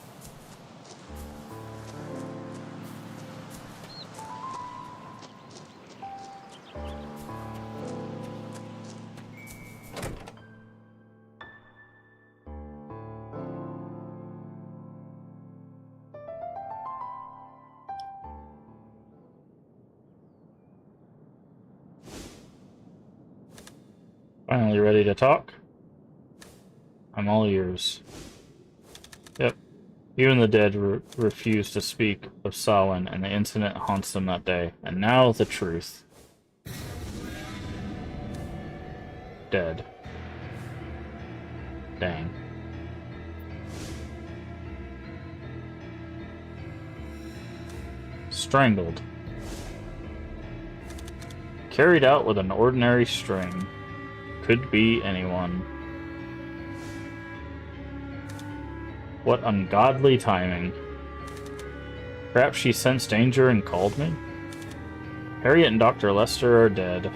[SPEAKER 1] Finally ready to talk? I'm all ears. Yep. Even the dead refuse to speak of Samhain, and the incident haunts them that day. And now the truth. Dead. Dang. Strangled. Carried out with an ordinary string. Could be anyone. What ungodly timing. Perhaps she sensed danger and called me? Harriet and Dr. Lester are dead.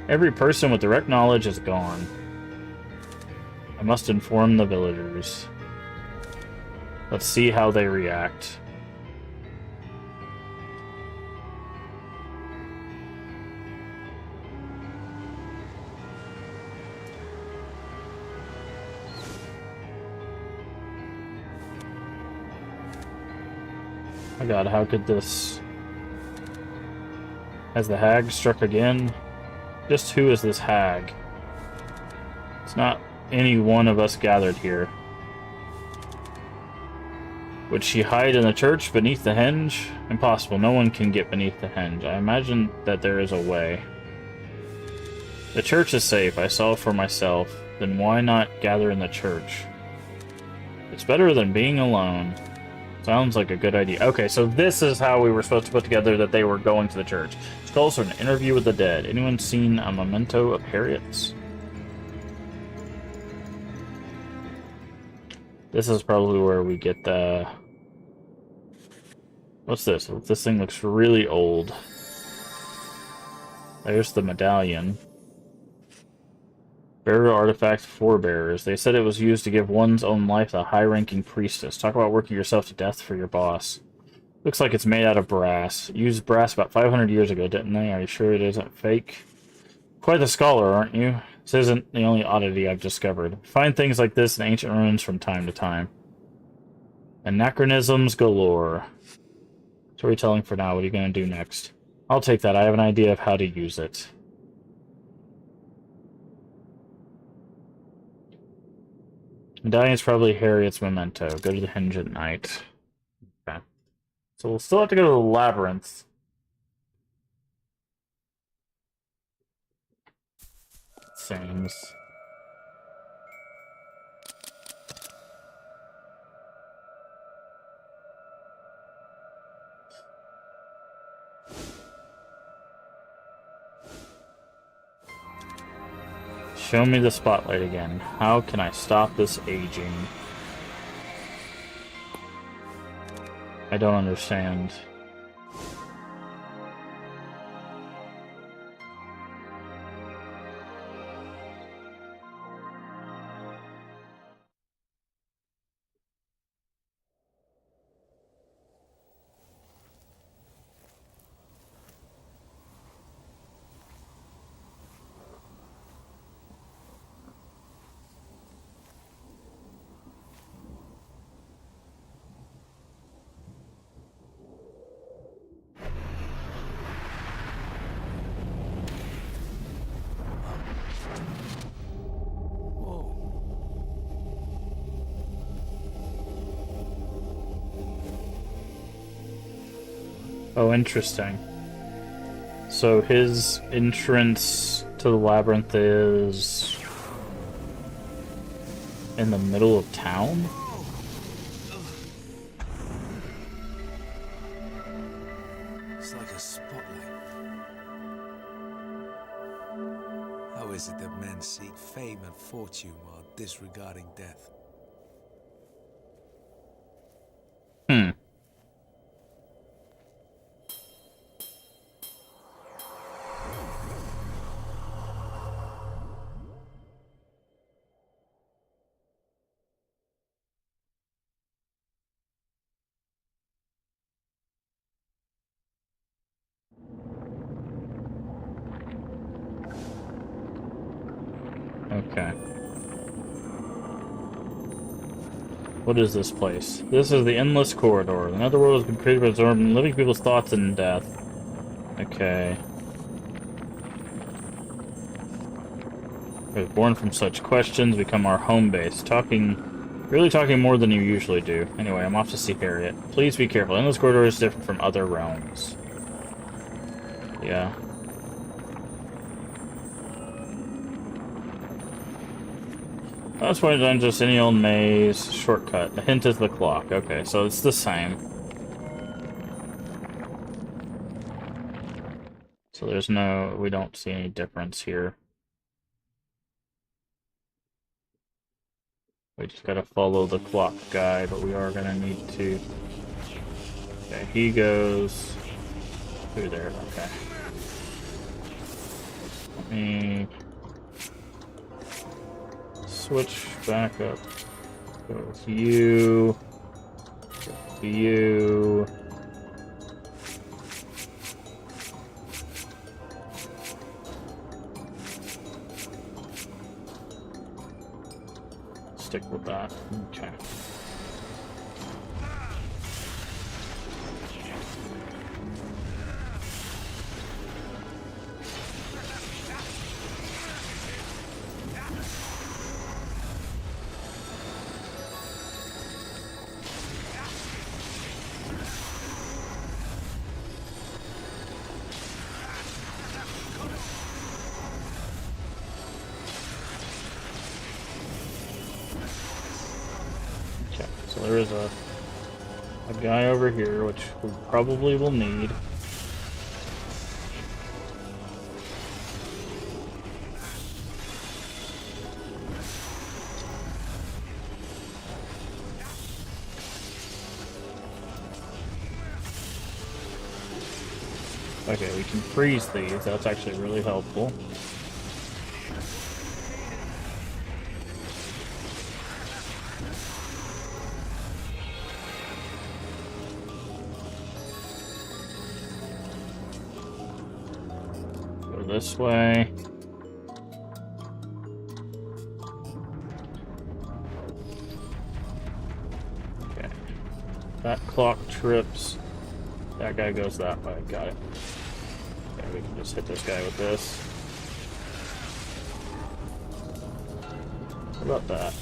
[SPEAKER 1] Every person with direct knowledge is gone. I must inform the villagers. Let's see how they react. My god, how could this... Has the hag struck again? Just who is this hag? It's not any one of us gathered here. Would she hide in the church beneath the henge? Impossible, no one can get beneath the henge. I imagine that there is a way. The church is safe, I saw for myself. Then why not gather in the church? It's better than being alone. Sounds like a good idea. Okay, so this is how we were supposed to put together that they were going to the church. Skulls for an interview with the dead. Anyone seen a memento of Harriet's? This is probably where we get the... What's this? This thing looks really old. There's the medallion. Burial artifact forebearers. They said it was used to give one's own life to a high-ranking priestess. Talk about working yourself to death for your boss. Looks like it's made out of brass. Used brass about 500 years ago, didn't they? Are you sure it isn't fake? Quite the scholar, aren't you? This isn't the only oddity I've discovered. Find things like this in ancient ruins from time to time. Anachronisms galore. Storytelling for now. What are you going to do next? I'll take that. I have an idea of how to use it. Medallion's probably Harriet's memento. Go to the henge at night. Okay. So we'll still have to go to the labyrinth. seems. Show me the spotlight again. How can I stop this aging? I don't understand. Oh, interesting. So his entrance to the labyrinth is in the middle of town?
[SPEAKER 3] It's like a spotlight. How is it that men seek fame and fortune while disregarding death?
[SPEAKER 1] Hmm. Okay. What is this place? This is the Endless Corridor. The Netherworld has been created by absorbing living people's thoughts and death. Okay. We're born from such questions, become our home base. Really talking more than you usually do. Anyway, I'm off to see Harriet. Please be careful. Endless Corridor is different from other realms. Yeah. That's why I'm just any old maze. Shortcut. The hint is the clock. Okay, so it's the same. So we don't see any difference here. We just gotta follow the clock guide, but we are gonna need to... Okay, he goes through there. Okay. Let me switch back up. Go with you. Go with you. Stick with that. Okay. So there is a guy over here, which we probably will need. Okay, we can freeze these. That's actually really helpful. This way. Okay. That clock trips. That guy goes that way. Got it. Okay, we can just hit this guy with this. What about that?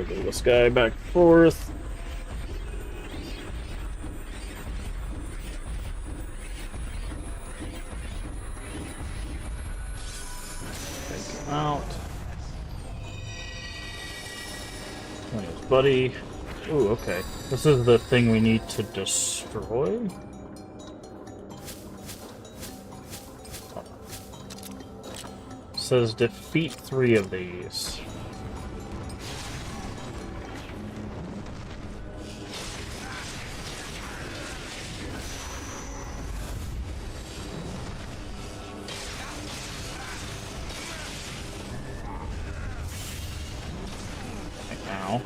[SPEAKER 1] wiggle this guy back and forth. Take him out. There's Buddy. Ooh, okay. This is the thing we need to destroy? It says defeat 3 of these. Now.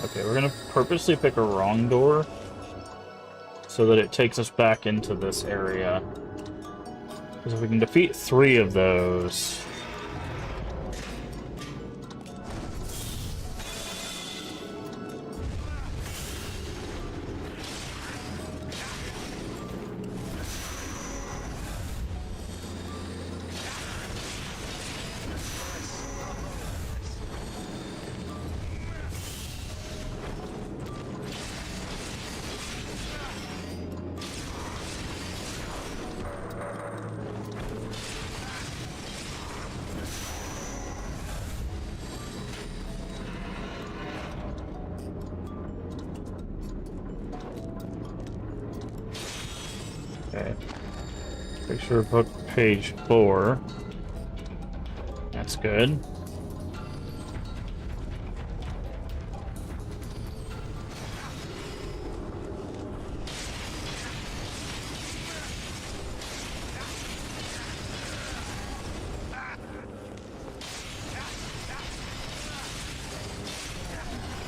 [SPEAKER 1] Okay, we're gonna purposely pick a wrong door so that it takes us back into this area. Because if we can defeat 3 of those... Okay. Picture book page 4. That's good.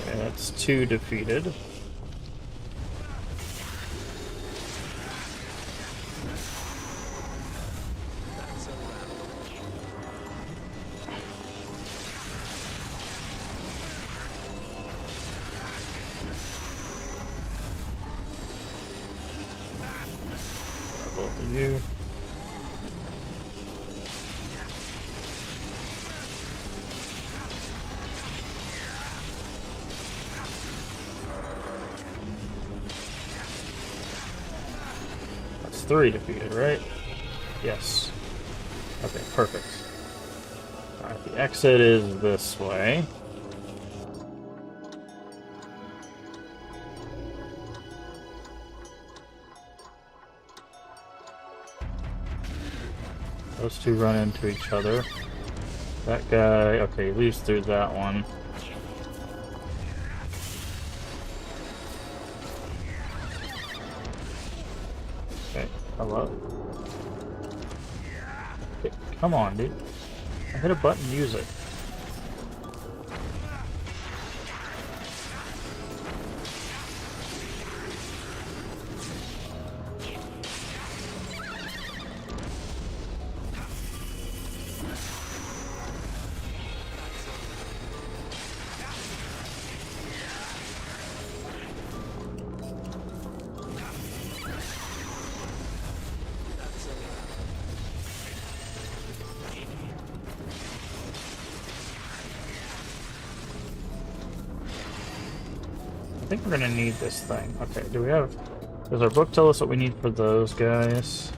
[SPEAKER 1] Okay, that's 2 defeated. Both of you. That's 3 defeated, right? Yes. Okay, perfect. Alright, the exit is this way. Those 2 run into each other. That guy, okay, he leaves through that one. Okay, hello? Okay, come on, dude. I hit a button, use it. I think we're gonna need this thing. Okay, do we have... Does our book tell us what we need for those guys?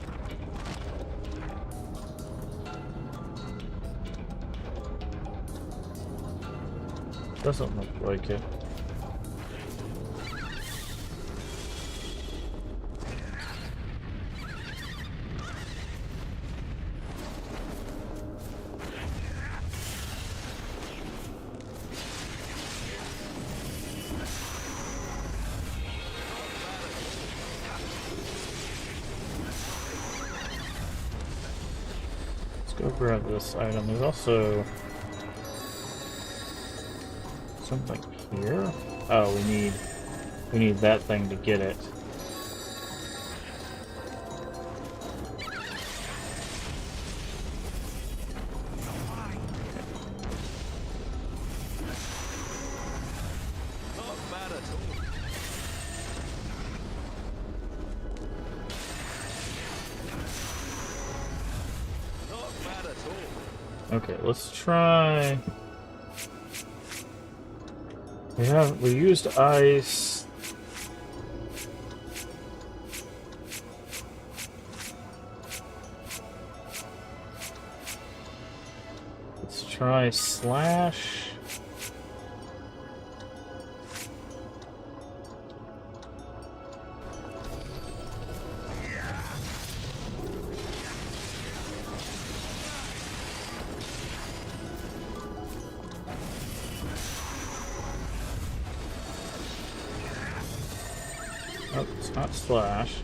[SPEAKER 1] Doesn't look like it. Go grab this item. There's also something here. Oh, we need that thing to get it.
[SPEAKER 3] Not bad
[SPEAKER 1] Okay, let's try. We used ice. Let's try slash. Oh, it's not slash.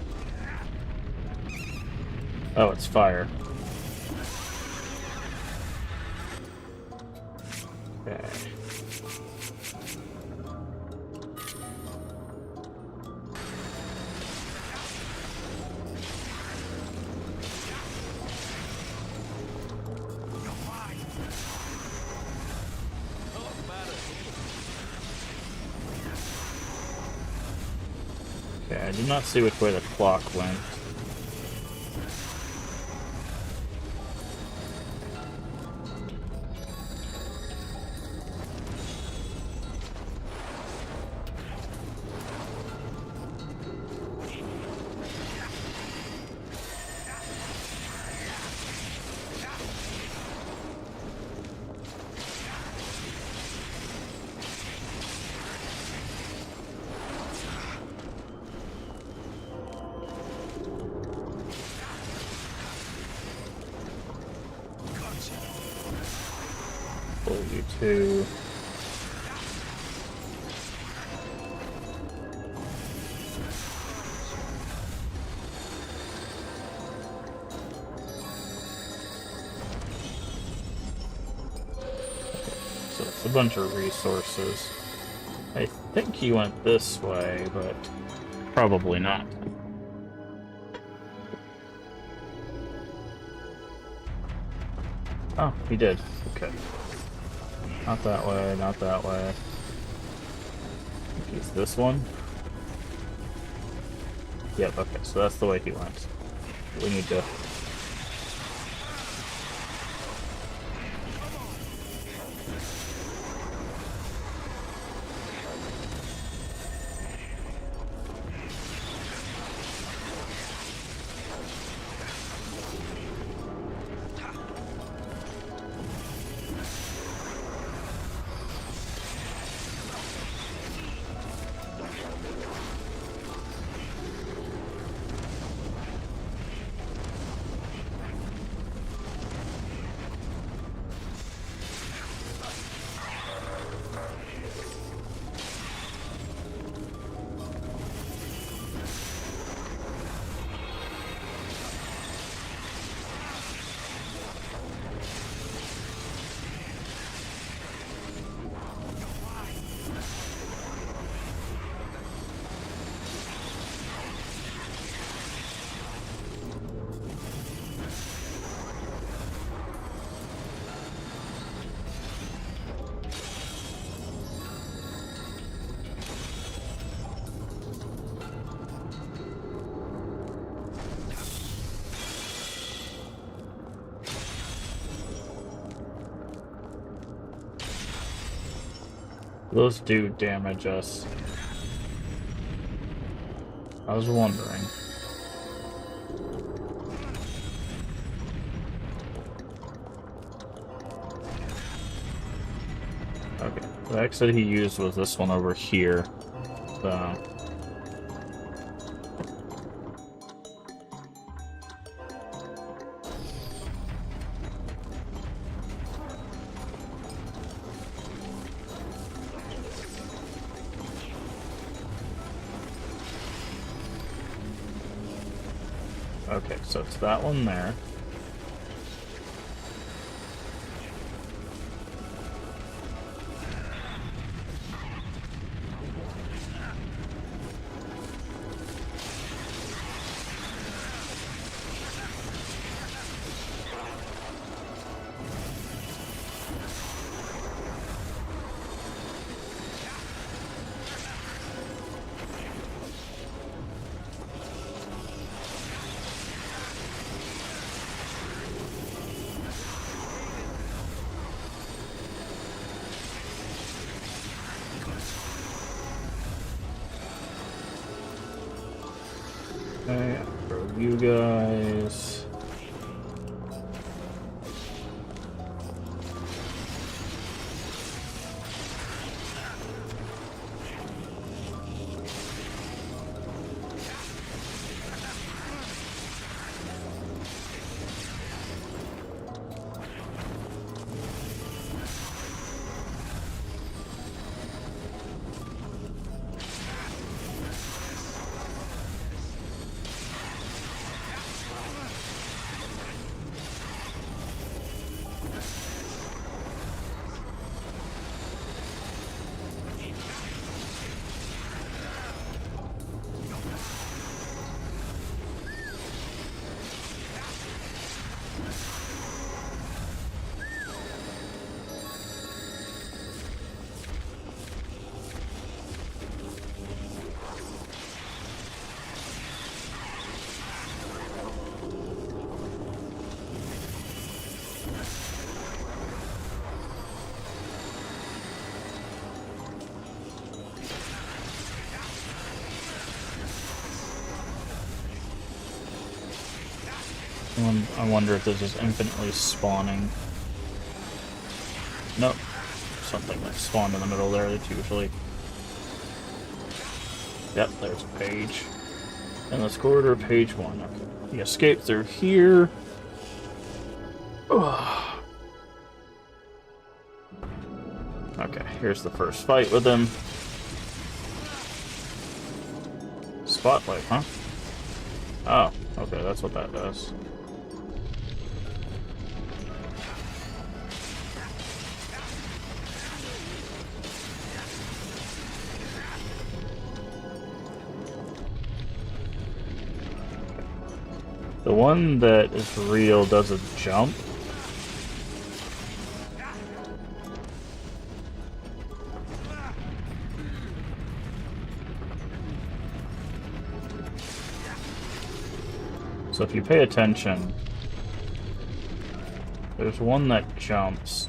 [SPEAKER 1] Oh, it's fire. Okay. Okay, I do not see which way the clock went. Pull you to. So it's a bunch of resources. I think he went this way, but probably not. Oh, he did. Okay. Not that way, not that way. I think it's this one. Yep, okay, so that's the way he went. We need to... Those do damage us. I was wondering. Okay, the exit he used was this one over here. So... Okay, so it's that one there. Okay, throw you guys. I wonder if this is infinitely spawning. Nope. Something that spawned in the middle there that's usually... Yep, there's a page. And let's corridor page 1. Okay. The escape through here. Ugh. Okay, here's the first fight with him. Spotlight, huh? Oh, okay, that's what that does. The one that is real doesn't jump. So if you pay attention, there's one that jumps.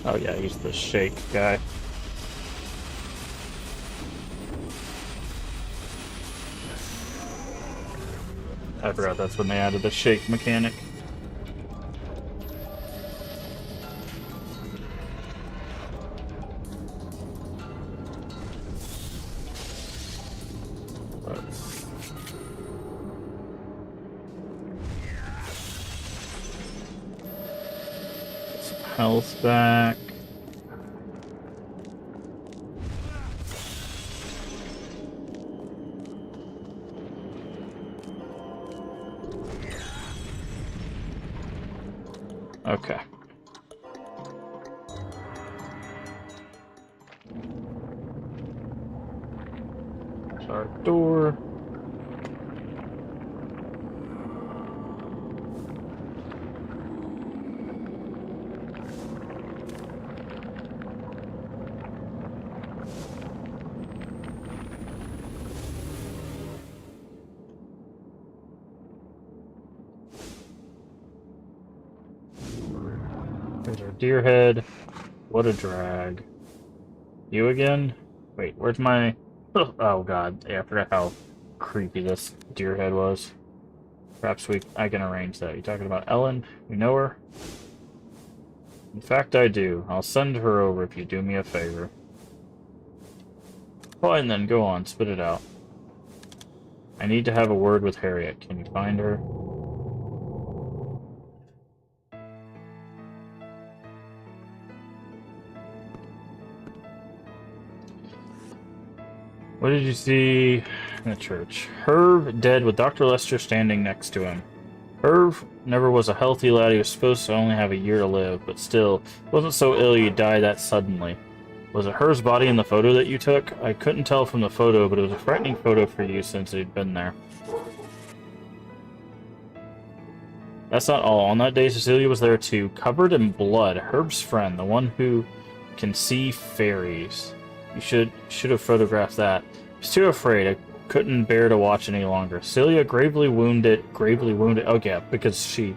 [SPEAKER 1] Oh yeah, he's the shake guy. I forgot that's when they added the shake mechanic. Get some health back. Okay. There's our door. There's our deer head. What a drag. You again? Wait, where's my... Oh god, yeah, I forgot how creepy this deer head was. Perhaps I can arrange that. You talking about Ellen? You know her? In fact, I do. I'll send her over if you do me a favor. Fine then, go on, spit it out. I need to have a word with Harriet. Can you find her? What did you see in the church? Herb dead with Dr. Lester standing next to him. Herb never was a healthy lad. He was supposed to only have a year to live, but still, wasn't so ill he'd die that suddenly. Was it Herb's body in the photo that you took? I couldn't tell from the photo, but it was a frightening photo for you since he'd been there. That's not all. On that day, Cecilia was there too, covered in blood. Herb's friend, the one who can see fairies. You should have photographed that. He's too afraid. Couldn't bear to watch any longer. Celia gravely wounded. Oh yeah, because she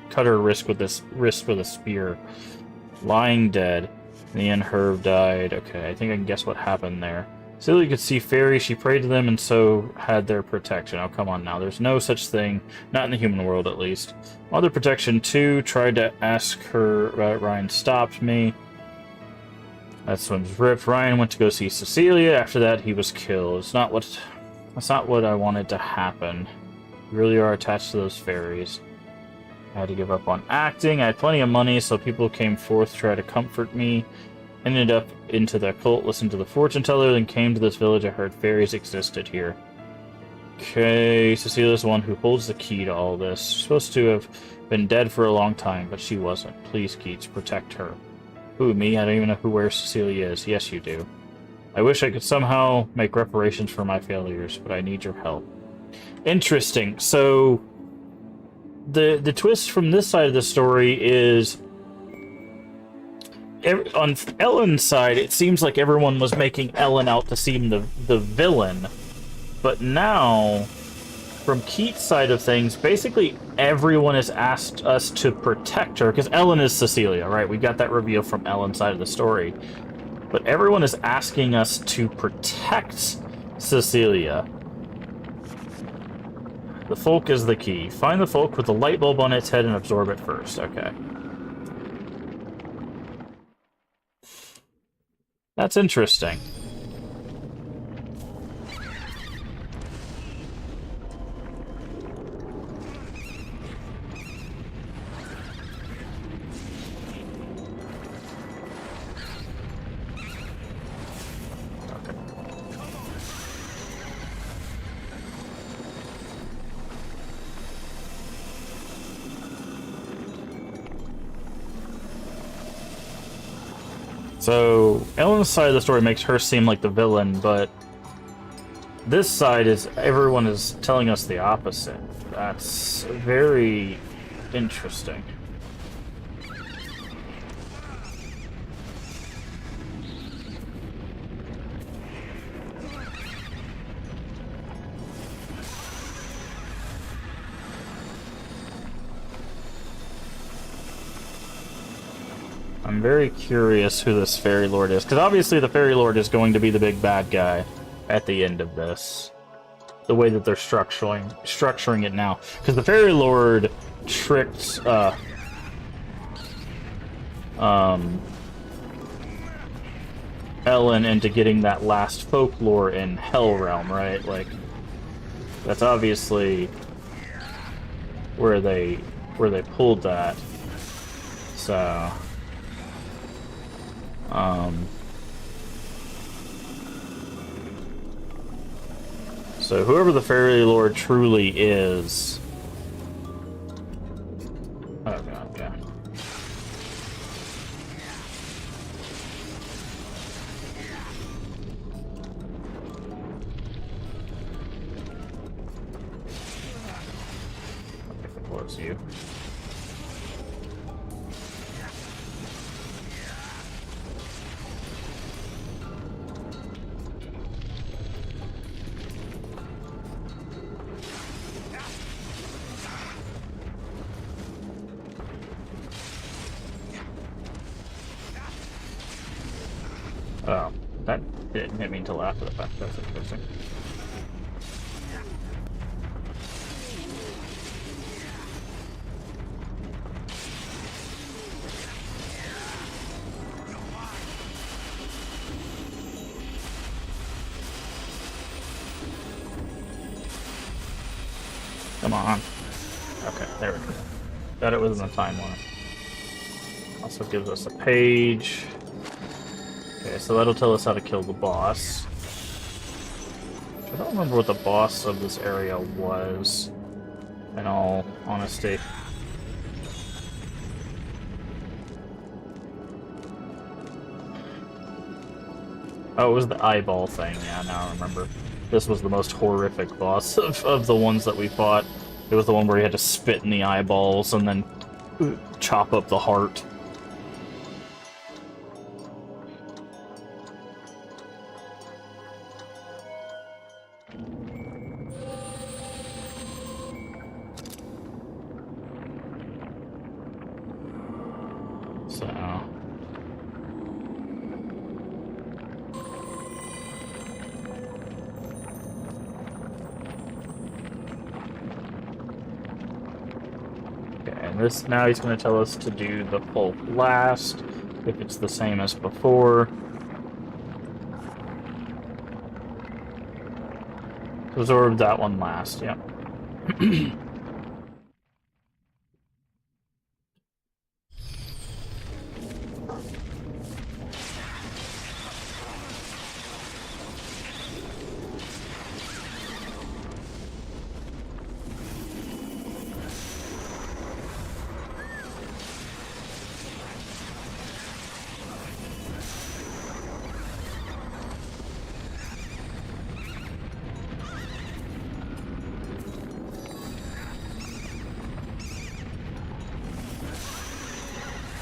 [SPEAKER 1] cut her wrist with a spear. Lying dead. In the end, Herb died. Okay, I think I can guess what happened there. Celia could see fairies. She prayed to them and so had their protection. Oh, come on now. There's no such thing. Not in the human world, at least. Mother Protection 2 tried to ask her. Ryan stopped me. That swim's ripped. Ryan went to go see Cecilia. After that, he was killed. That's not what I wanted to happen. You really are attached to those fairies. I had to give up on acting. I had plenty of money, so people came forth to try to comfort me. Ended up into the cult, listened to the fortune teller, then came to this village. I heard fairies existed here. Okay, Cecilia's the one who holds the key to all this. She's supposed to have been dead for a long time, but she wasn't. Please, Keats, protect her. Who, me? I don't even know where Cecilia is. Yes, you do. I wish I could somehow make reparations for my failures, but I need your help. Interesting. So, the twist from this side of the story is... on Ellen's side, it seems like everyone was making Ellen out to seem the villain. But now, from Keith's side of things, basically everyone has asked us to protect her, because Ellen is Cecilia, right? We got that reveal from Ellen's side of the story. But everyone is asking us to protect Cecilia. The folk is the key. Find the folk with the light bulb on its head and absorb it first. Okay. That's interesting. So, Ellen's side of the story makes her seem like the villain, but this side is everyone is telling us the opposite. That's very interesting. I'm very curious who this Fairy Lord is, because obviously the Fairy Lord is going to be the big bad guy at the end of this. The way that they're structuring it now. Because the Fairy Lord tricked, Ellen into getting that last folklore in Hell Realm, right? Like, that's obviously where they pulled that. So... So whoever the Fairy Lord truly is... Oh god, yeah. If it was you. Oh, that didn't hit me until after the fact. That's interesting. Come on. Okay, there we go. Got it within the time limit. Also gives us a page. Okay, so that'll tell us how to kill the boss. I don't remember what the boss of this area was, in all honesty. Oh, it was the eyeball thing. Yeah, now I remember. This was the most horrific boss of the ones that we fought. It was the one where he had to spit in the eyeballs and then chop up the heart. Okay, and this now he's going to tell us to do the full blast, if it's the same as before. Absorb that one last, yeah.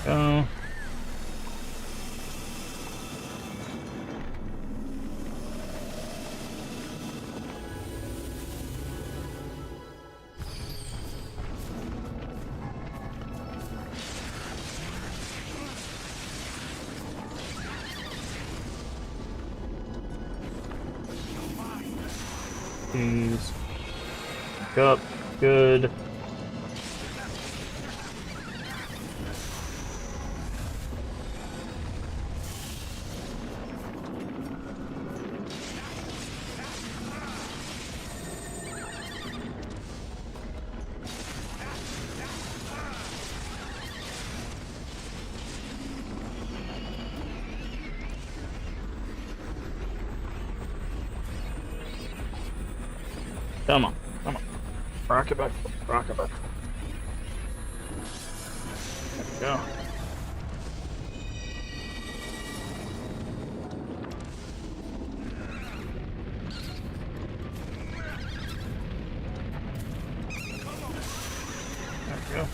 [SPEAKER 1] Go. Please. Back up. Good. Come on. Come on. Rock it back. Rock it back. There we go. There we go.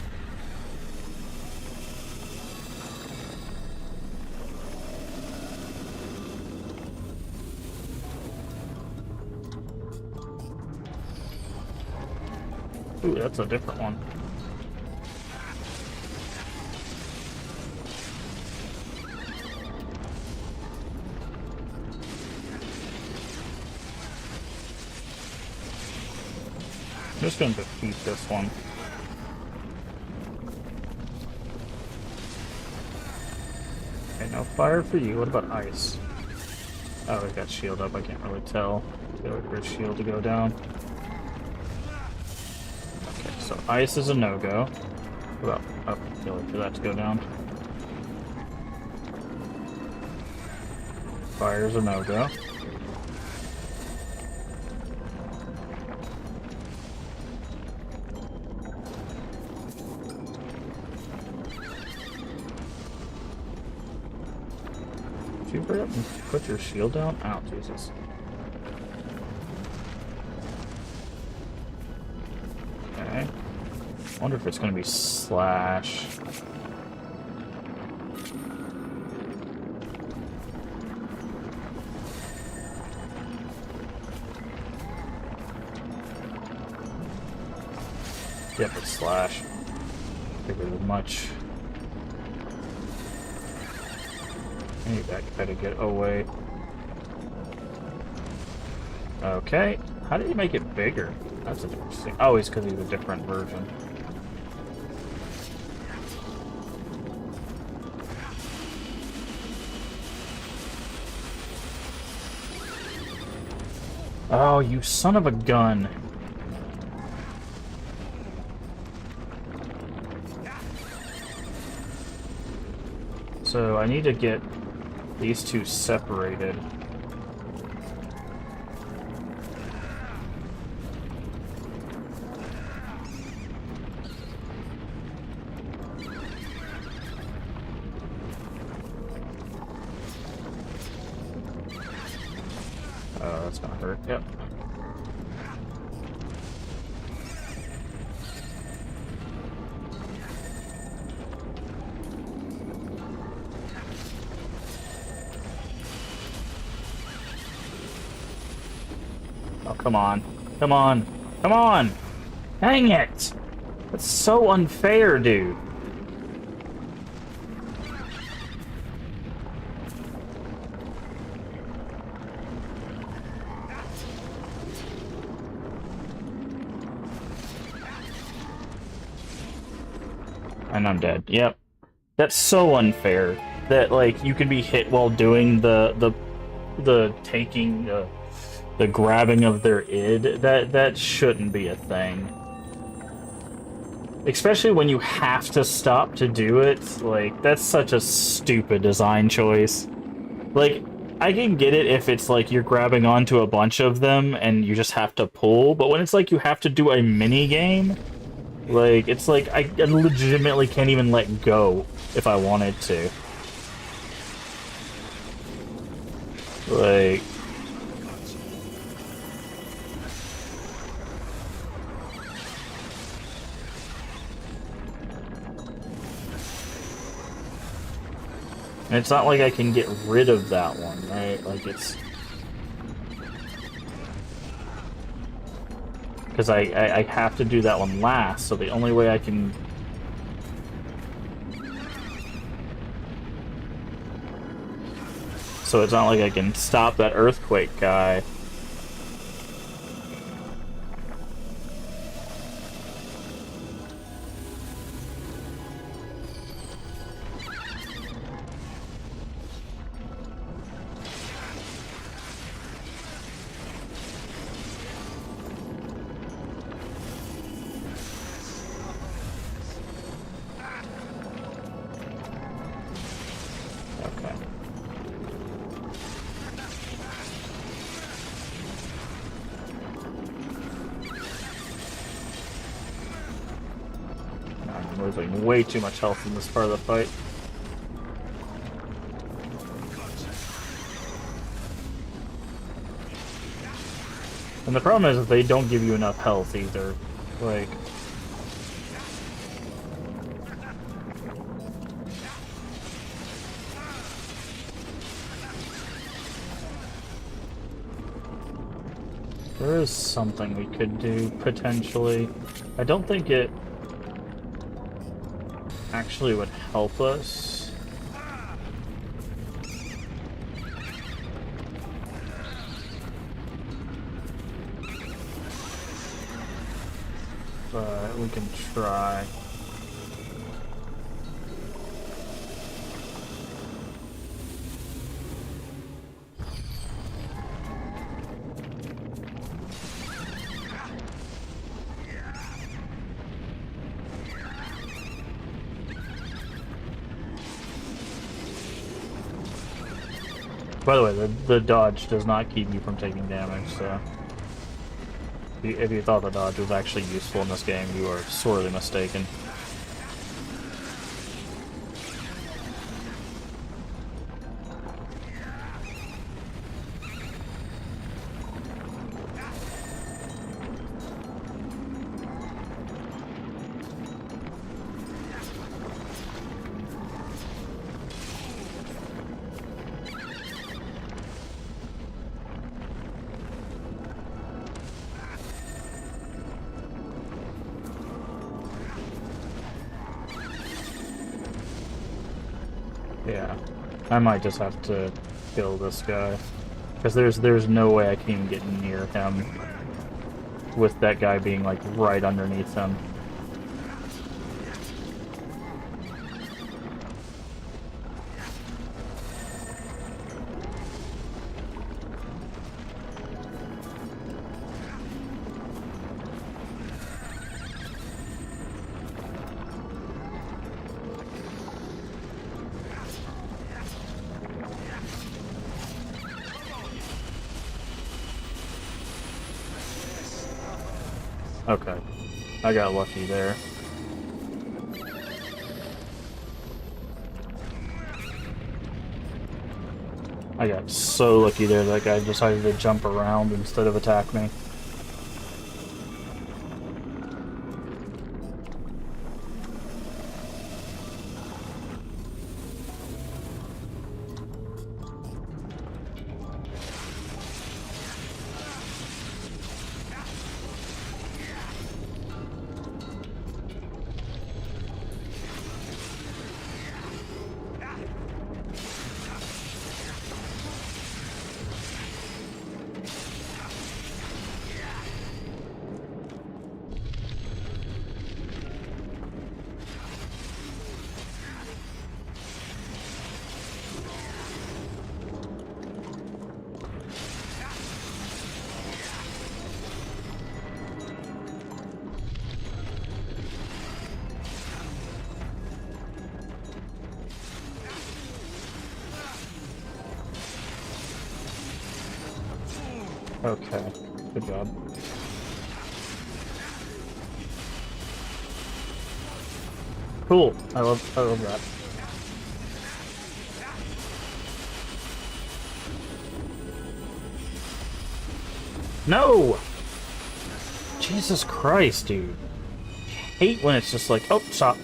[SPEAKER 1] Ooh, that's a different one. I'm just going to defeat this one. Okay, no fire for you. What about ice? Oh, we got shield up. I can't really tell. Wait for his shield to go down. Okay, so ice is a no-go. What about... Oh, wait for that to go down. Fire's a no-go. Did you hurry up and put your shield down? Oh, Jesus. Okay. Wonder if it's going to be slash. Yep, it's slash. Figured as much. Maybe that better get away. Okay. How did he make it bigger? That's interesting. Oh, it's because he's a different version. Oh, you son of a gun. So I need to get these two separated. Oh, that's gonna hurt. Yep. Oh, come on. Come on. Come on! Dang it! That's so unfair, dude. And I'm dead. Yep. That's so unfair. That, like, you can be hit while doing the taking, the grabbing of their id. That shouldn't be a thing. Especially when you have to stop to do it. Like, that's such a stupid design choice. Like, I can get it if it's like you're grabbing onto a bunch of them and you just have to pull, but when it's like you have to do a mini game, like, it's like I legitimately can't even let go if I wanted to. Like... And it's not like I can get rid of that one, right? Like, it's... Because I have to do that one last, so the only way I can... So it's not like I can stop that earthquake guy. I'm losing way too much health in this part of the fight. And the problem is that they don't give you enough health either. Like... There is something we could do, potentially. I don't think it actually would help us. But we can try. By the way, the dodge does not keep you from taking damage, so... If you thought the dodge was actually useful in this game, you are sorely mistaken. Yeah, I might just have to kill this guy, because there's no way I can even get near him with that guy being like right underneath him. Okay, I got lucky there. I got so lucky there that guy decided to jump around instead of attack me. Okay, good job. Cool. I love that. No! Jesus Christ, dude. I hate when it's just like, oh, stop.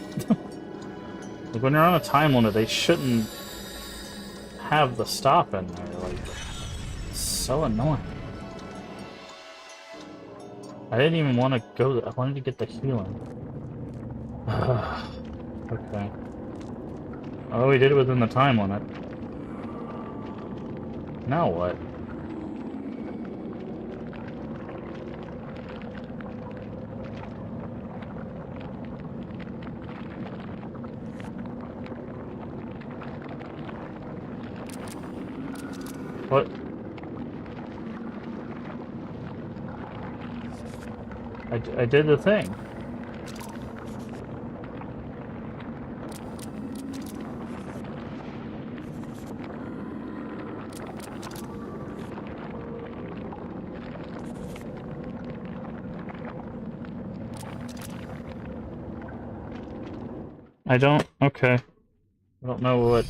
[SPEAKER 1] Like when you're on a time limit, they shouldn't have the stop in there. Like, it's so annoying. I didn't even want to go. I wanted to get the healing. Okay. Oh, we did it within the time limit. Now what? What? I did the thing. I don't... Okay. I don't know what...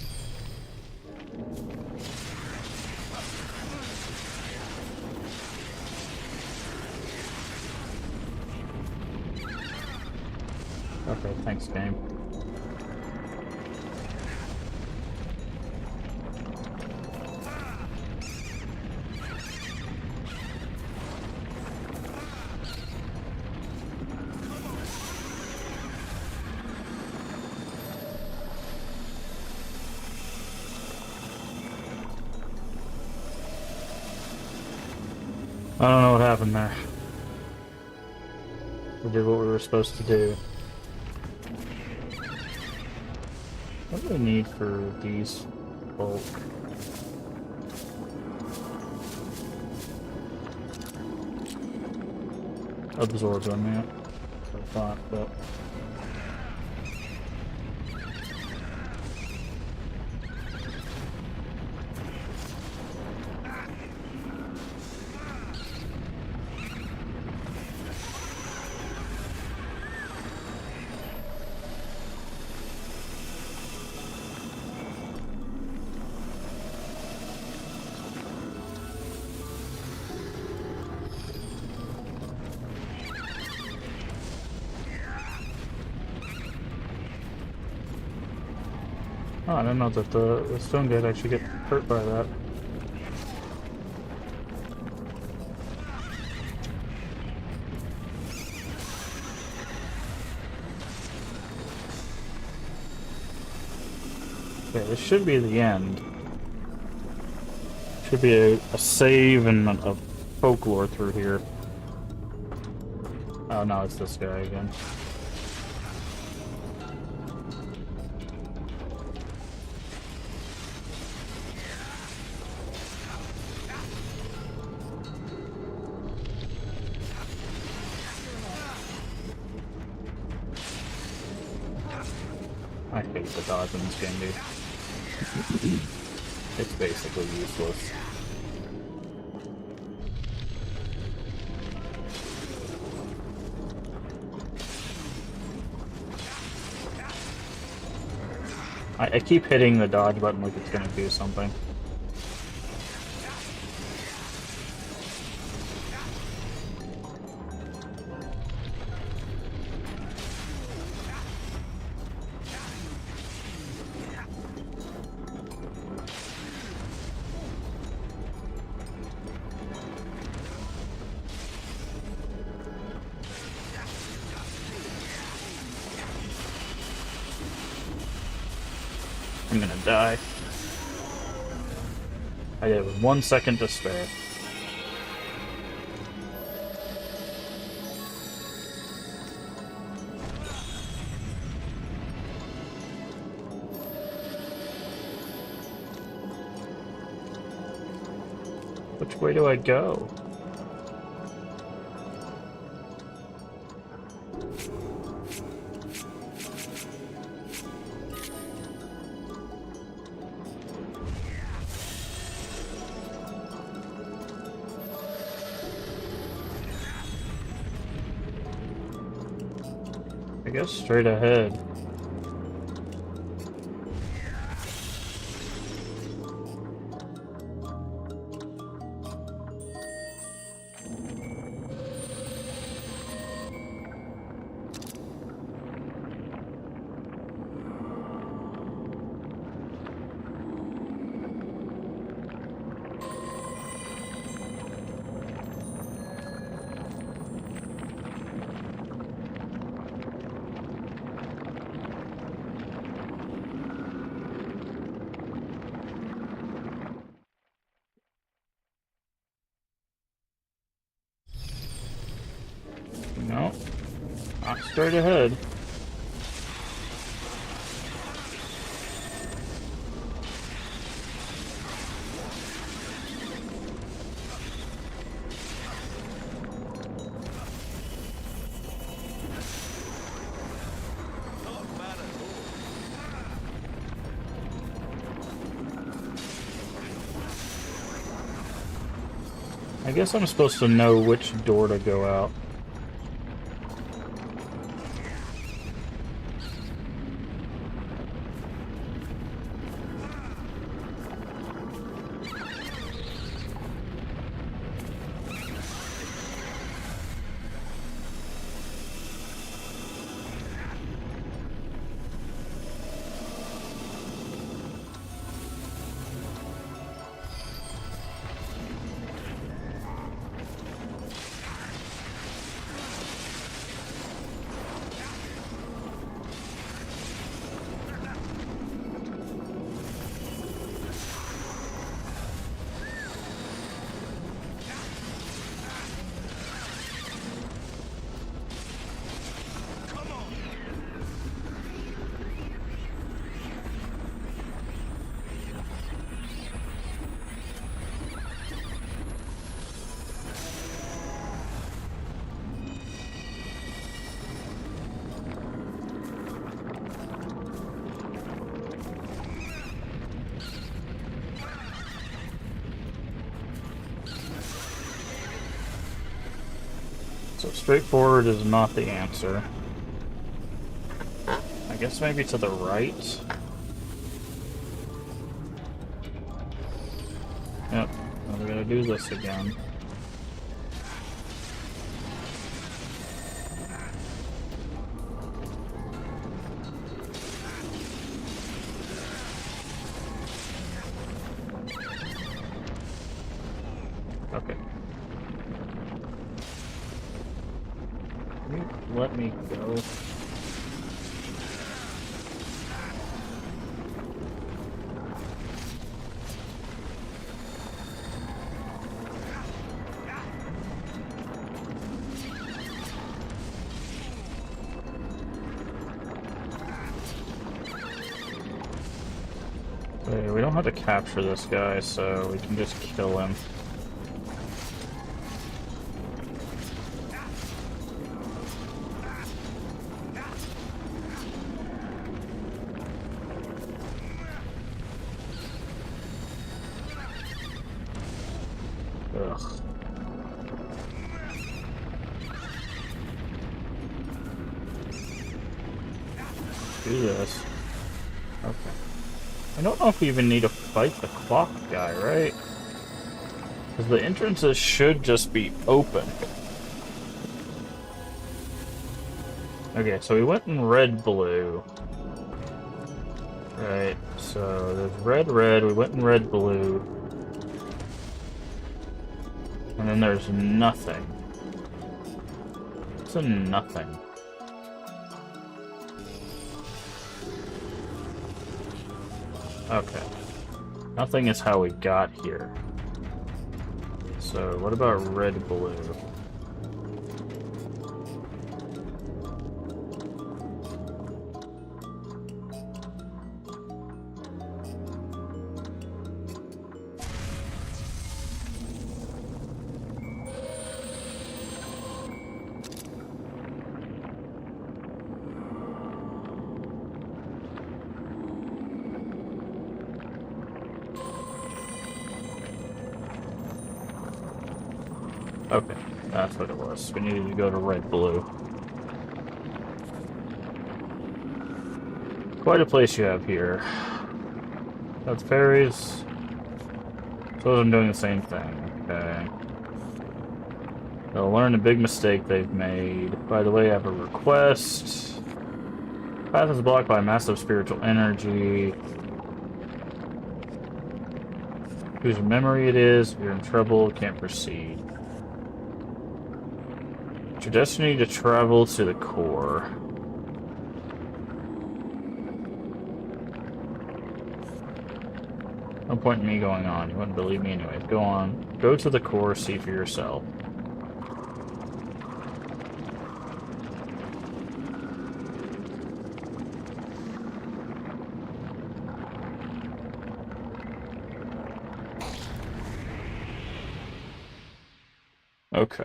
[SPEAKER 1] Okay, thanks, game. I don't know what happened there. We did what we were supposed to do. What do we need for these bulk? Absorbs on me. I thought, but... Oh, I didn't know that the stone gate actually get hurt by that. Okay, this should be the end. Should be a save and a folklore through here. Oh no, it's this guy again. I hate the dodge in this game, dude. It's basically useless. I keep hitting the dodge button like it's gonna do something. I'm gonna die. I have 1 second to spare. Which way do I go? guess straight ahead. No, not straight ahead. I guess I'm supposed to know which door to go out. So straightforward is not the answer. I guess maybe to the right? Yep, we're gonna do this again. Okay. Can you let me go? Okay, we don't have to capture this guy, so we can just kill him. Ugh. Do this. Okay. I don't know if we even need to fight the clock guy, right? Because the entrances should just be open. Okay, so we went in red, blue. Right, so there's red, red, we went in red, blue. And then there's nothing. It's a nothing. Okay. Nothing is how we got here. So, what about red, blue? Okay, that's what it was. We needed to go to red, blue. Quite a place you have here. That's fairies. So I'm doing the same thing. Okay. They'll learn a big mistake they've made. By the way, I have a request. Path is blocked by massive spiritual energy. Whose memory it is, if you're in trouble, can't proceed. It's your destiny to travel to the core. No point in me going on. You wouldn't believe me anyways. Go on. Go to the core, see for yourself. Okay.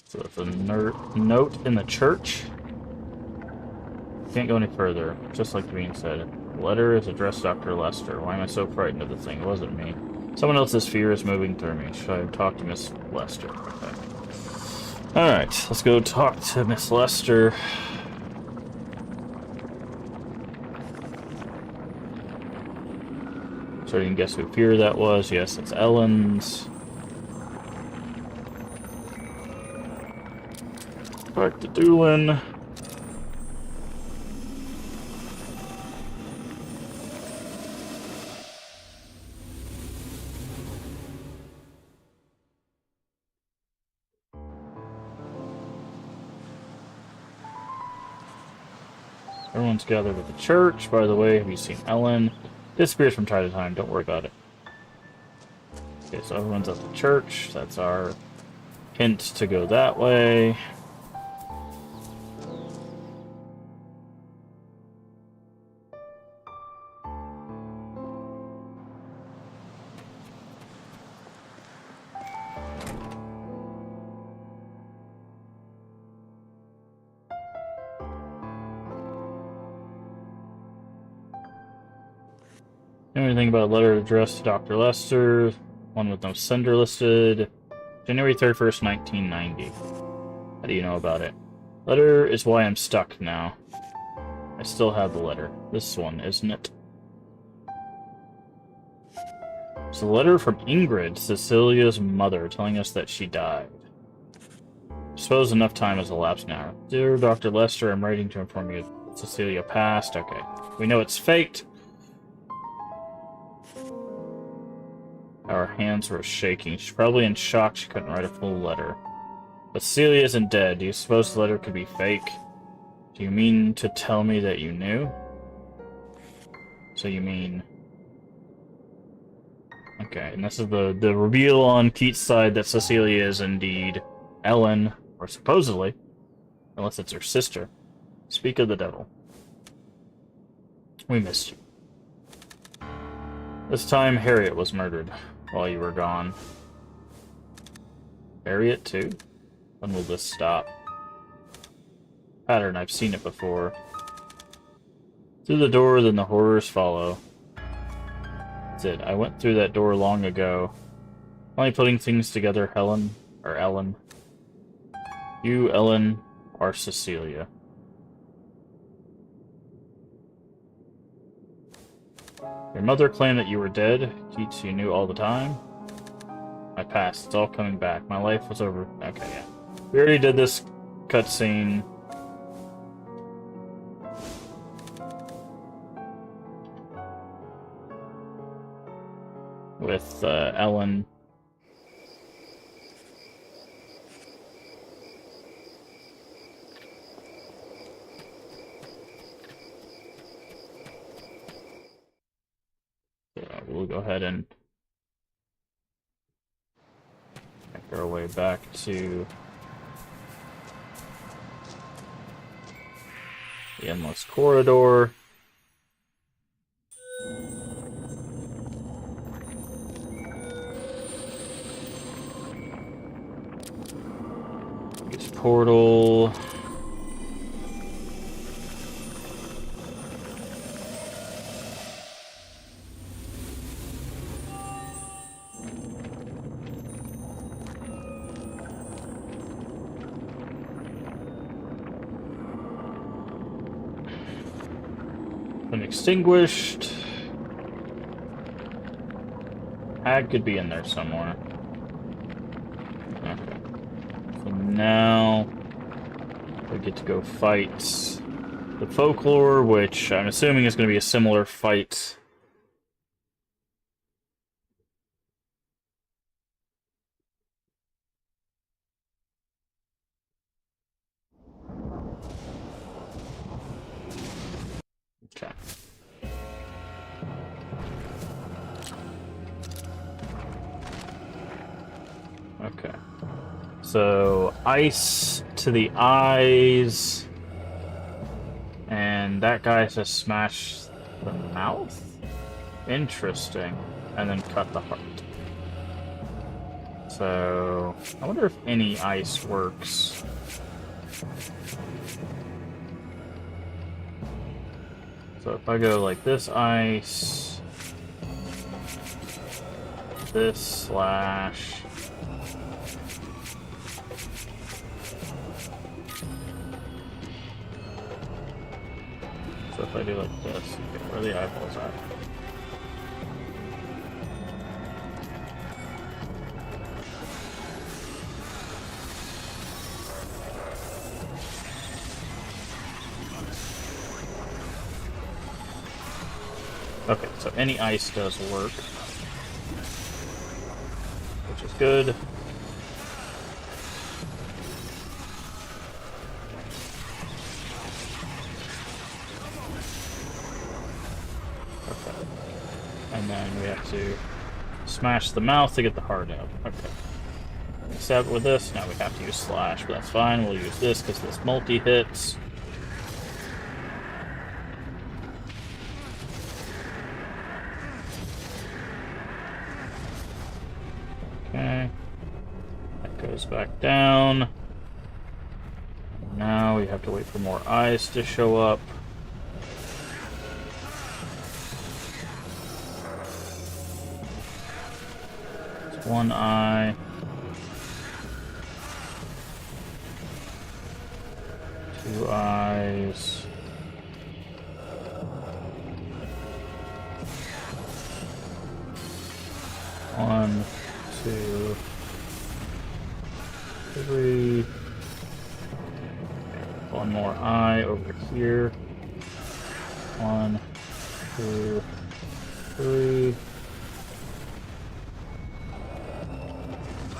[SPEAKER 1] So it's a note in the church. Can't go any further. Just like being said. The letter is addressed to Dr. Lester. Why am I so frightened of the thing? It wasn't me. Someone else's fear is moving through me. Should I talk to Miss Lester? Okay. Alright, let's go talk to Miss Lester. So you can guess who fear that was. Yes, it's Ellen's. Back to Doolin. Everyone's gathered at the church. By the way, have you seen Ellen? Disappears from time to time. Don't worry about it. Okay, so everyone's at the church. That's our hint to go that way. Anything about a letter addressed to Dr. Lester? One with no sender listed. January 31st, 1990. How do you know about it? Letter is why I'm stuck now. I still have the letter. This one, isn't it? It's a letter from Ingrid, Cecilia's mother, telling us that she died. I suppose enough time has elapsed now. Dear Dr. Lester, I'm writing to inform you that Cecilia passed. Okay. We know it's faked. Our hands were shaking. She's probably in shock she couldn't write a full letter. But Celia isn't dead. Do you suppose the letter could be fake? Do you mean to tell me that you knew? So you mean... Okay, and this is the reveal on Keith's side that Cecilia is indeed Ellen, or supposedly, unless it's her sister. Speak of the devil. We missed you. This time, Harriet was murdered while you were gone. Harriet, too? When will this stop? Pattern, I've seen it before. Through the door, then the horrors follow. That's it. I went through that door long ago. Only putting things together, Helen, or Ellen. You, Ellen, are Cecilia. Your mother claimed that you were dead. Keats, you knew all the time. My past, it's all coming back. My life was over. Okay, yeah. We already did this cutscene. With Ellen. We'll go ahead and make our way back to the endless corridor. Use portal. extinguished. Hag could be in there somewhere. Okay. So now we get to go fight the Folklore, which I'm assuming is going to be a similar fight. Okay. Okay. So, ice to the eyes. And that guy has to smash the mouth? Interesting. And then cut the heart. So, I wonder if any ice works. So if I go like this ice, this slash, so if I do like this, okay, where are the eyeballs at? Okay, so any ice does work, which is good. Okay. And then we have to smash the mouth to get the heart out. Okay. Stab it with this. Now we have to use slash, but that's fine. We'll use this because this multi-hits. Okay. That goes back down. Now we have to wait for more eyes to show up. It's one eye. Two eyes. One, two, three. One more eye over here. One, two, three.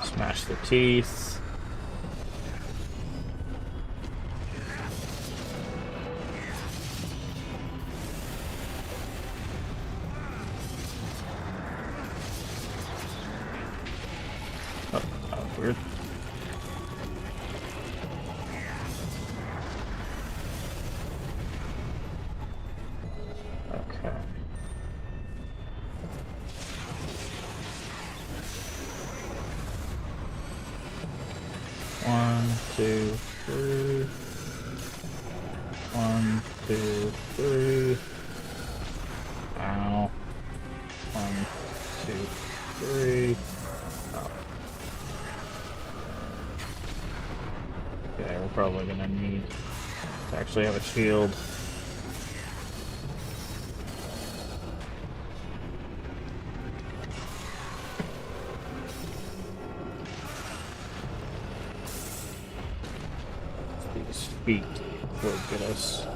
[SPEAKER 1] Smash the teeth. Oh, that was weird. Okay. One, two, three. One, two, three. Ow. One, two, three. Oh. Okay, we're probably gonna need to actually have a shield. These feet will get us.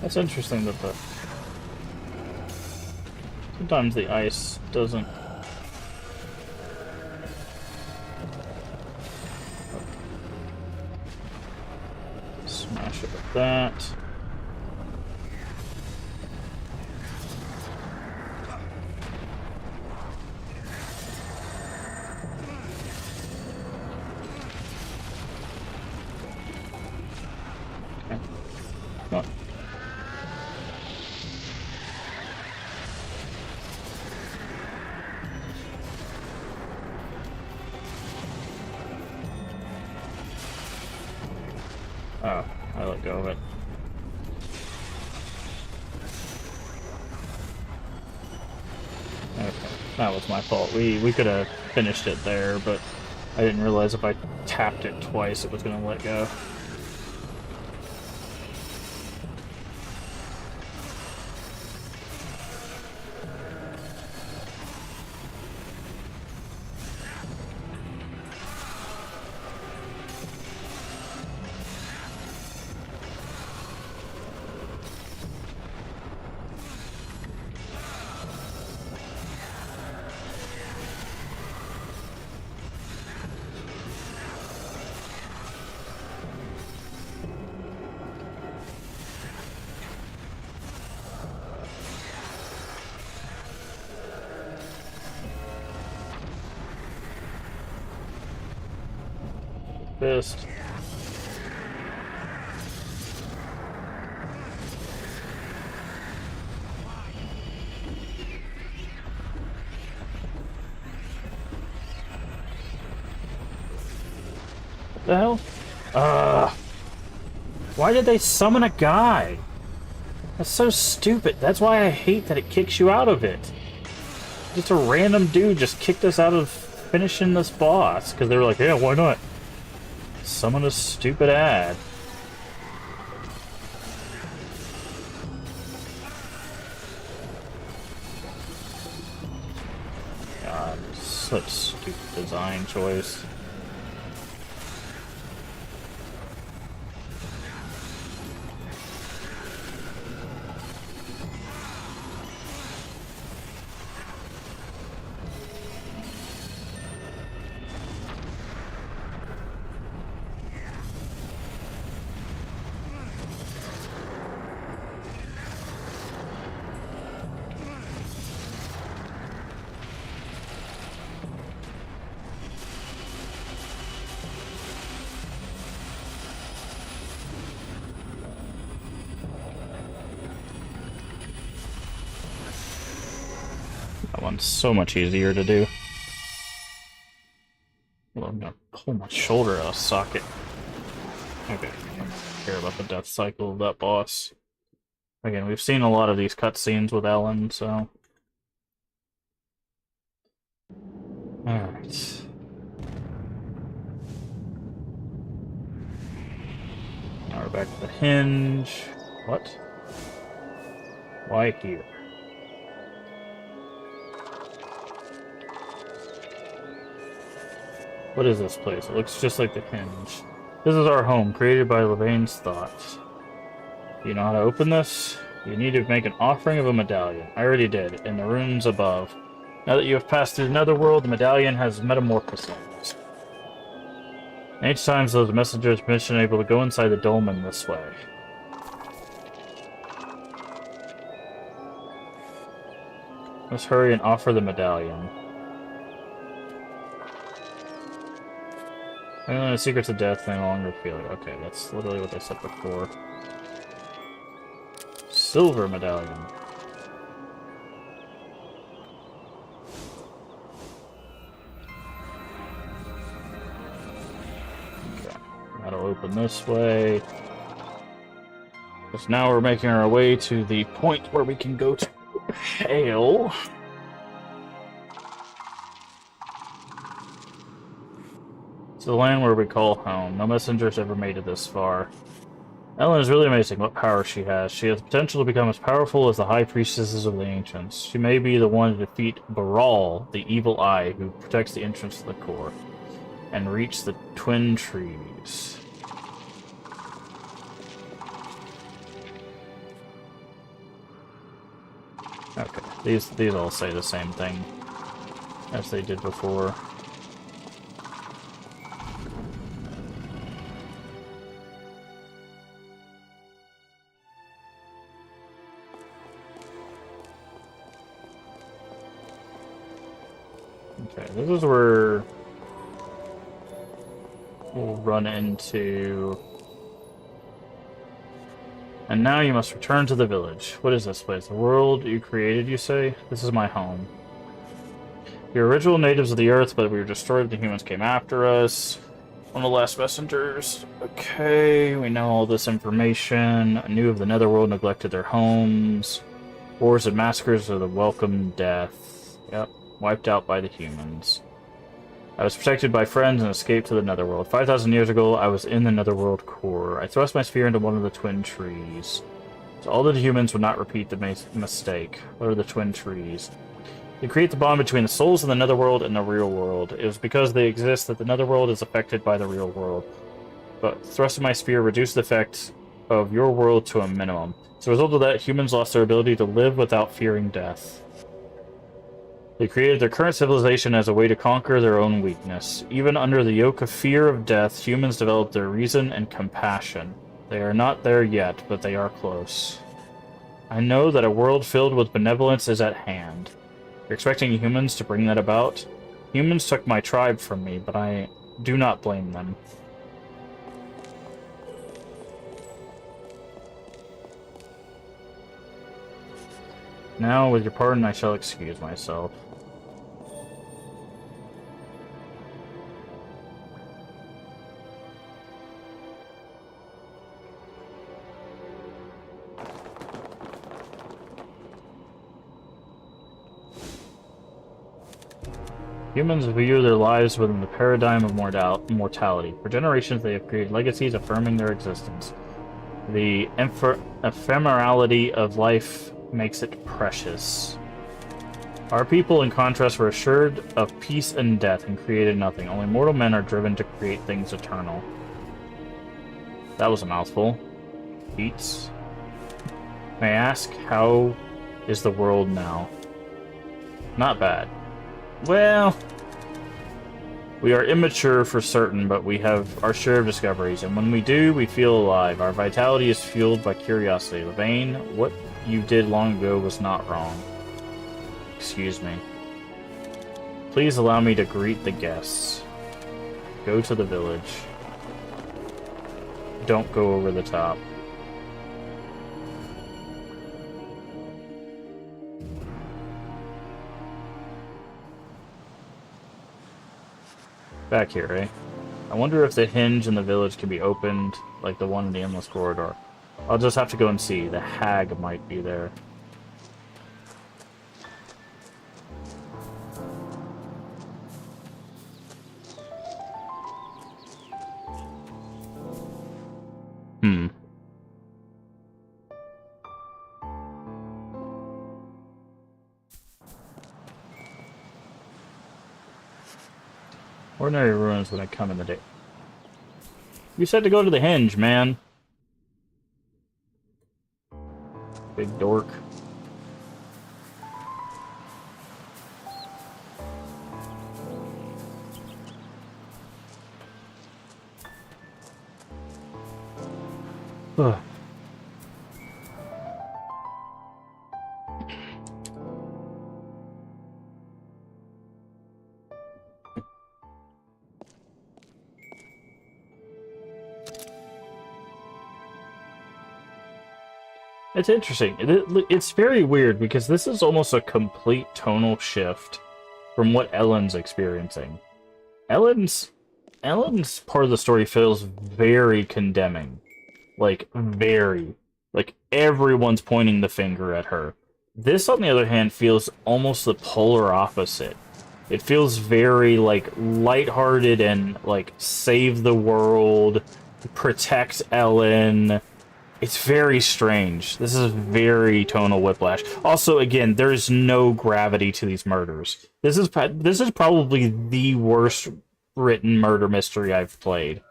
[SPEAKER 1] That's interesting that sometimes the ice doesn't. Smash it with that. Okay. Come on. Oh, I let go of it. Okay, that was my fault. We could have finished it there, but I didn't realize if I tapped it twice it was going to let go. Fist. What the hell? Why did they summon a guy? That's so stupid. That's why I hate that it kicks you out of it. Just a random dude just kicked us out of finishing this boss because they were like, yeah, why not? Summon a stupid ad. God, such stupid design choice. That one's so much easier to do. Well, I'm gonna pull my shoulder out of socket. Okay, I don't care about the death cycle of that boss. Again, we've seen a lot of these cutscenes with Ellen, so... Alright. Now we're back to the hinge. What? Why here? What is this place? It looks just like the hinge. This is our home, created by Levaine's thoughts. Do you know how to open this? You need to make an offering of a medallion. I already did, in the runes above. Now that you have passed through the netherworld, the medallion has metamorphosed. Each time those messengers mission able to go inside the dolmen this way. Let's hurry and offer the medallion. The secrets of death no longer feel it. Okay, that's literally what I said before. Silver medallion. Okay, that'll open this way. Because now we're making our way to the point where we can go to Hale. It's the land where we call home. No messengers ever made it this far. Ellen is really amazing what power she has. She has the potential to become as powerful as the High Priestesses of the Ancients. She may be the one to defeat Baral, the evil eye who protects the entrance to the core, and reach the Twin Trees. Okay, these all say the same thing as they did before. Okay, this is where we'll run into... And now you must return to the village. What is this place? The world you created, you say? This is my home. You're original natives of the earth, but we were destroyed. The humans came after us. One of the last messengers. Okay, we know all this information. Knew of the netherworld, neglected their homes. Wars and massacres are the welcome death. Yep. Wiped out by the humans. I was protected by friends and escaped to the Netherworld. 5,000 years ago, I was in the Netherworld core. I thrust my sphere into one of the twin trees. So all the humans would not repeat the mistake. What are the twin trees? They create the bond between the souls in the Netherworld and the real world. It was because they exist that the Netherworld is affected by the real world. But thrust of my sphere reduced the effect of your world to a minimum. As a result of that, humans lost their ability to live without fearing death. They created their current civilization as a way to conquer their own weakness. Even under the yoke of fear of death, humans developed their reason and compassion. They are not there yet, but they are close. I know that a world filled with benevolence is at hand. You're expecting humans to bring that about? Humans took my tribe from me, but I do not blame them. Now, with your pardon, I shall excuse myself. Humans view their lives within the paradigm of mortality. For generations, they have created legacies affirming their existence. The ephemerality of life makes it precious. Our people, in contrast, were assured of peace and death and created nothing. Only mortal men are driven to create things eternal. That was a mouthful. Beats. May I ask, how is the world now? Not bad. Well, we are immature for certain, but we have our share of discoveries, and when we do, we feel alive. Our vitality is fueled by curiosity. Levain, what you did long ago was not wrong. Excuse me. Please allow me to greet the guests. Go to the village. Don't go over the top. Back here, eh? I wonder if the hinge in the village can be opened like the one in the Endless Corridor. I'll just have to go and see. The hag might be there. Ordinary ruins when I come in the day. You said to go to the hinge, man. Big dork. Ugh. It's interesting. It's very weird because this is almost a complete tonal shift from what Ellen's experiencing. Ellen's part of the story feels very condemning. Like, very. Like, everyone's pointing the finger at her. This, on the other hand, feels almost the polar opposite. It feels very, like, lighthearted and, like, save the world, protect Ellen. It's very strange. This is very tonal whiplash. Also, again, there's no gravity to these murders. This is probably the worst written murder mystery I've played.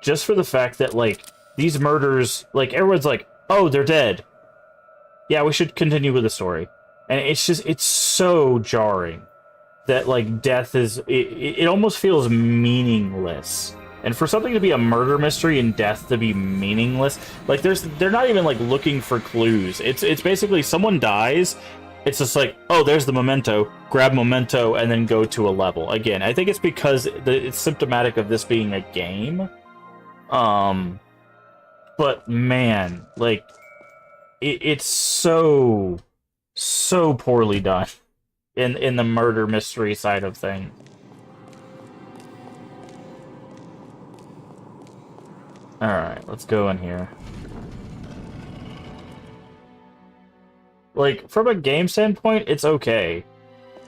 [SPEAKER 1] Just for the fact that, like, these murders, like, everyone's like, oh, they're dead. Yeah, we should continue with the story. And it's just, it's so jarring that, like, death is, it almost feels meaningless. And for something to be a murder mystery and death to be meaningless, like, they're not even, like, looking for clues. It's basically someone dies, it's just like, oh, there's the memento, grab memento, and then go to a level. Again, I think it's because it's symptomatic of this being a game. But, man, like, it's so poorly done in the murder mystery side of things. Alright, let's go in here. Like, from a game standpoint, it's okay.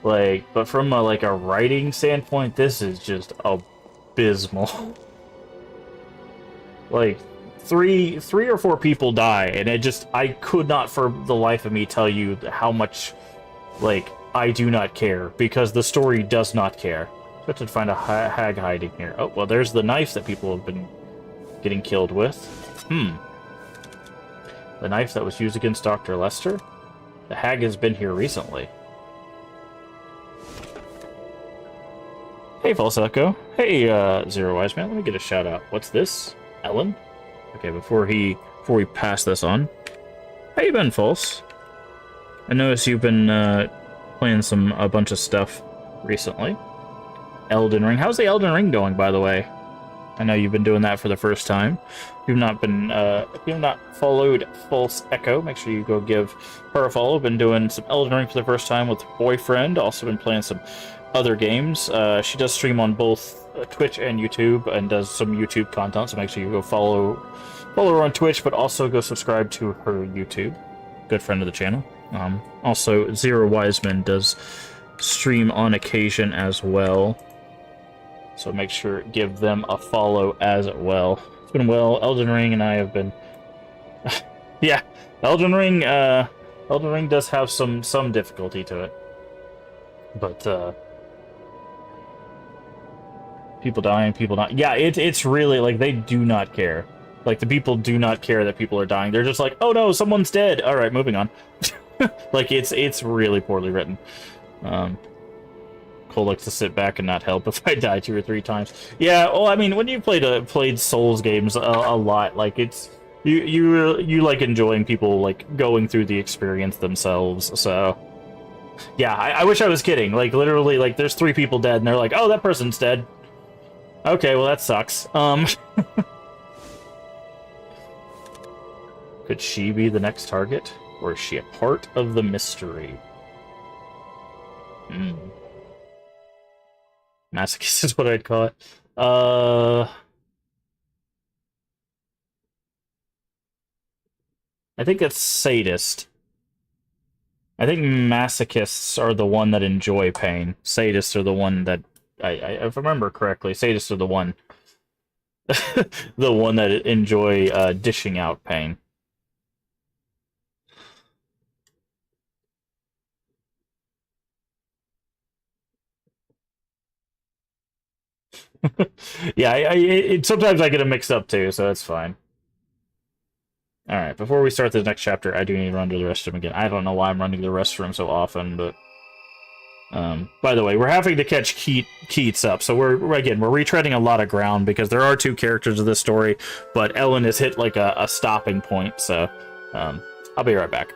[SPEAKER 1] Like, but from a, like a writing standpoint, this is just abysmal. Like, three or four people die, and I could not for the life of me tell you how much, like, I do not care, because the story does not care. So I have to find a hag hiding here. Oh, well, there's the knife that people have been getting killed with. The knife that was used against Dr. Lester? The hag has been here recently. Hey, False Echo. Hey, Zero Wise Man. Let me get a shout out. What's this? Ellen? Okay, before we pass this on. How you been, False? I noticed you've been playing a bunch of stuff recently. Elden Ring. How's the Elden Ring going, by the way? I know you've been doing that for the first time. If you've not followed False Echo, make sure you go give her a follow. Been doing some Elden Ring for the first time with Boyfriend. Also been playing some other games. She does stream on both Twitch and YouTube, and does some YouTube content. So make sure you go follow her on Twitch, but also go subscribe to her YouTube. Good friend of the channel. Also, Zero Wiseman does stream on occasion as well. So make sure give them a follow as well. It's been well. Elden Ring and I have been yeah, Elden Ring does have some difficulty to it. But people dying, people not. Yeah, it's really like they do not care. Like the people do not care that people are dying. They're just like, "Oh no, someone's dead." All right, moving on. Like it's really poorly written. Cole likes to sit back and not help if I die 2 or 3 times. Yeah, well, I mean, when you played Souls games a lot, like it's you like enjoying people like going through the experience themselves. So yeah, I wish I was kidding. Like literally, like there's 3 people dead, and they're like, "Oh, that person's dead." Okay, well that sucks. Could she be the next target, or is she a part of the mystery? Masochist is what I'd call it. I think it's sadist. I think masochists are the one that enjoy pain. Sadists are the one that if I remember correctly, sadists are the one the one that enjoy dishing out pain. Yeah, sometimes I get them mixed up too, so it's fine. Alright, before we start the next chapter, I do need to run to the restroom again. I don't know why I'm running to the restroom so often, but... by the way, we're having to catch Keats up, so we're retreading a lot of ground, because there are 2 characters of this story, but Ellen has hit, like, a stopping point, so... I'll be right back.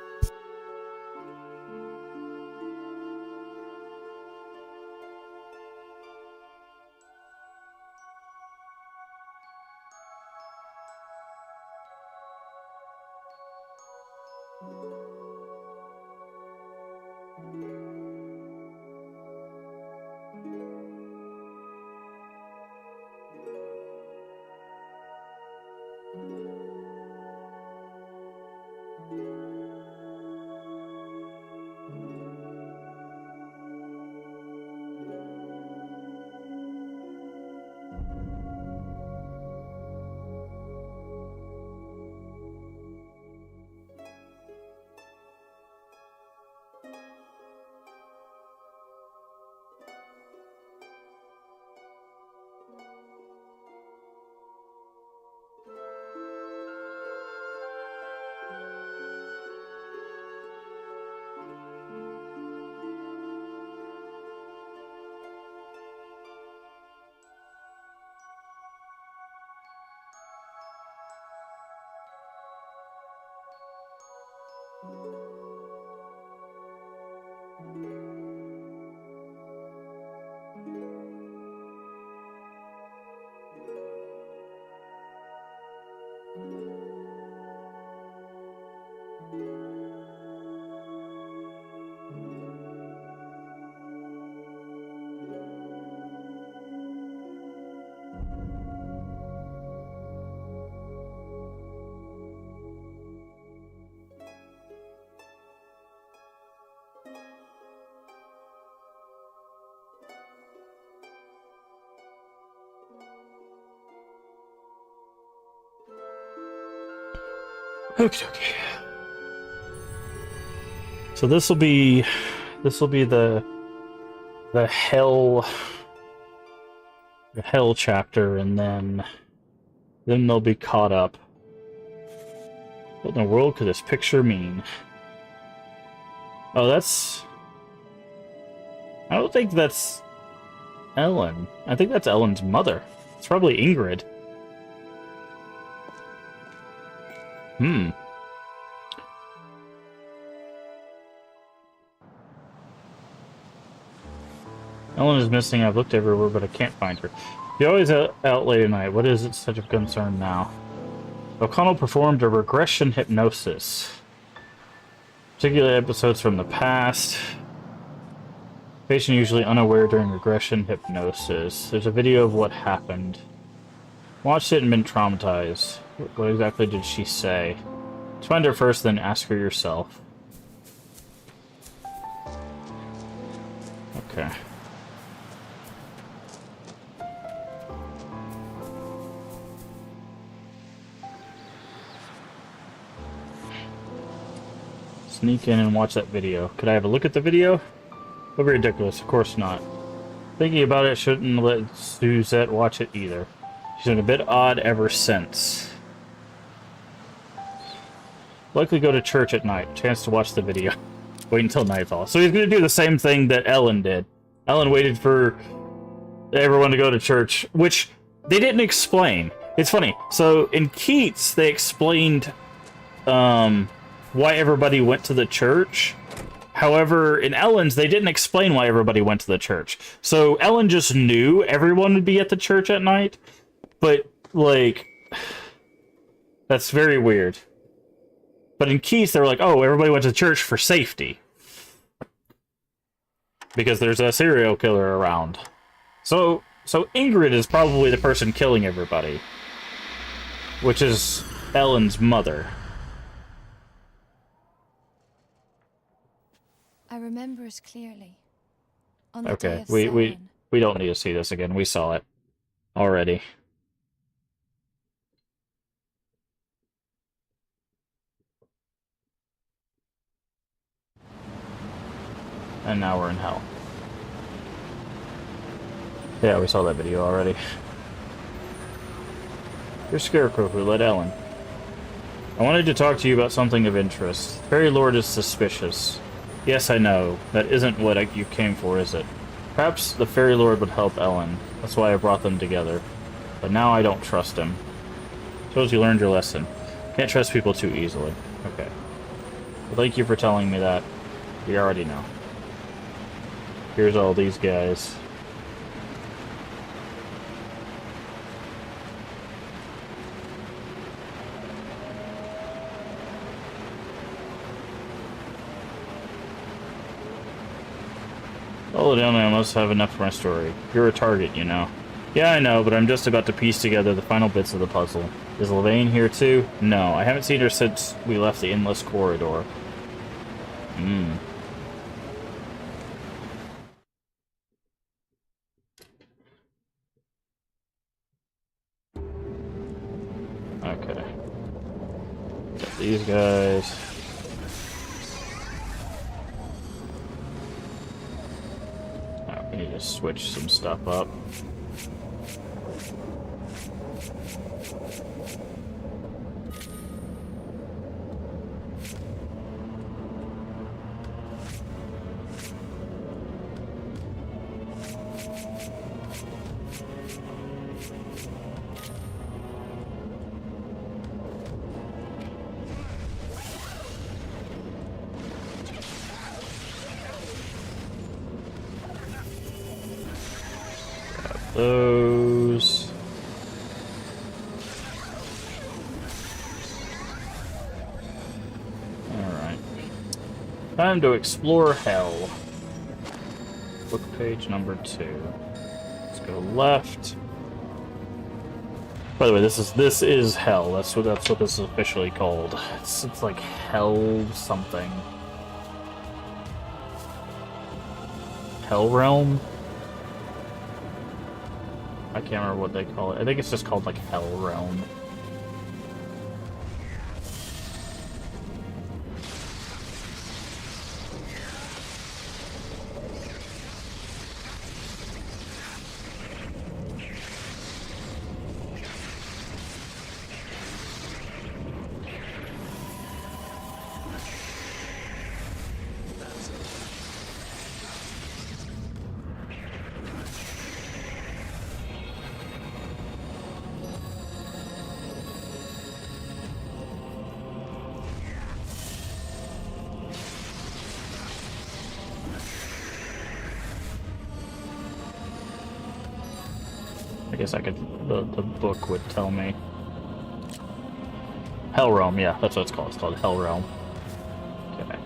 [SPEAKER 1] Okay, okay. So this will be the hell chapter, and then they'll be caught up. What in the world could this picture mean? Oh, that's... I don't think that's Ellen. I think that's Ellen's mother. It's probably Ingrid. Hmm. Ellen is missing. I've looked everywhere, but I can't find her. She's always out late at night. What is it such a concern now? O'Connell performed a regression hypnosis. Particular episodes from the past. Patient usually unaware during regression hypnosis. There's a video of what happened. Watched it and been traumatized. What exactly did she say? Find her first, then ask her yourself. Okay. Sneak in and watch that video. Could I have a look at the video? That'd be ridiculous. Of course not. Thinking about it, shouldn't let Suzette watch it either. She's been a bit odd ever since. Likely go to church at night. Chance to watch the video. Wait until nightfall. So he's going to do the same thing that Ellen did. Ellen waited for everyone to go to church, which they didn't explain. It's funny. So in Keats, they explained why everybody went to the church. However, in Ellen's, they didn't explain why everybody went to the church. So Ellen just knew everyone would be at the church at night. But, like, that's very weird. But in Keats, they were like, oh, everybody went to church for safety. Because there's a serial killer around. So Ingrid is probably the person killing everybody. Which is Ellen's mother.
[SPEAKER 2] I remember it clearly. On the day
[SPEAKER 1] Okay,
[SPEAKER 2] of
[SPEAKER 1] we don't need to see this again. We saw it already. And now we're in hell. Yeah, we saw that video already. You're Scarecrow who led Ellen. I wanted to talk to you about something of interest. Fairy Lord is suspicious. Yes, I know. That isn't what you came for, is it? Perhaps the Fairy Lord would help Ellen. That's why I brought them together. But now I don't trust him. Suppose you learned your lesson. Can't trust people too easily. Okay. Well, thank you for telling me that. We already know. Here's all these guys. Hold on, I must have enough for my story. You're a target, you know. Yeah, I know, but I'm just about to piece together the final bits of the puzzle. Is Levane here too? No, I haven't seen her since we left the endless corridor. Okay. Got these guys. Oh, we need to switch some stuff up. Those. Alright. Time to explore hell. Book page number 2. Let's go left. By the way, this is hell. That's what this is officially called. It's like hell something. Hell realm? I can't remember what they call it. I think it's just called like Hell Realm. I guess I could. The book would tell me. Hell Realm, yeah, that's what it's called. It's called Hell Realm. Okay.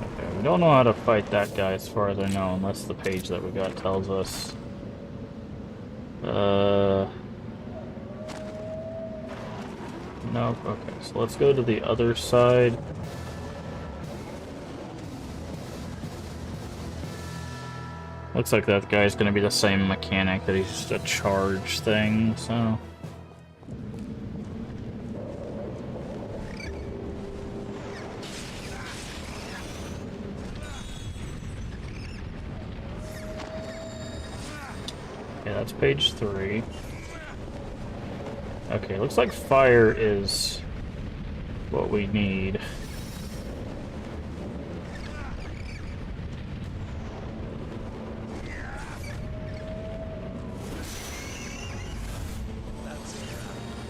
[SPEAKER 1] Okay, we don't know how to fight that guy as far as I know, unless the page that we got tells us. No, okay, so let's go to the other side. Looks like that guy's gonna be the same mechanic, that he's just a charge thing, so... Yeah, that's page 3. Okay, looks like fire is what we need.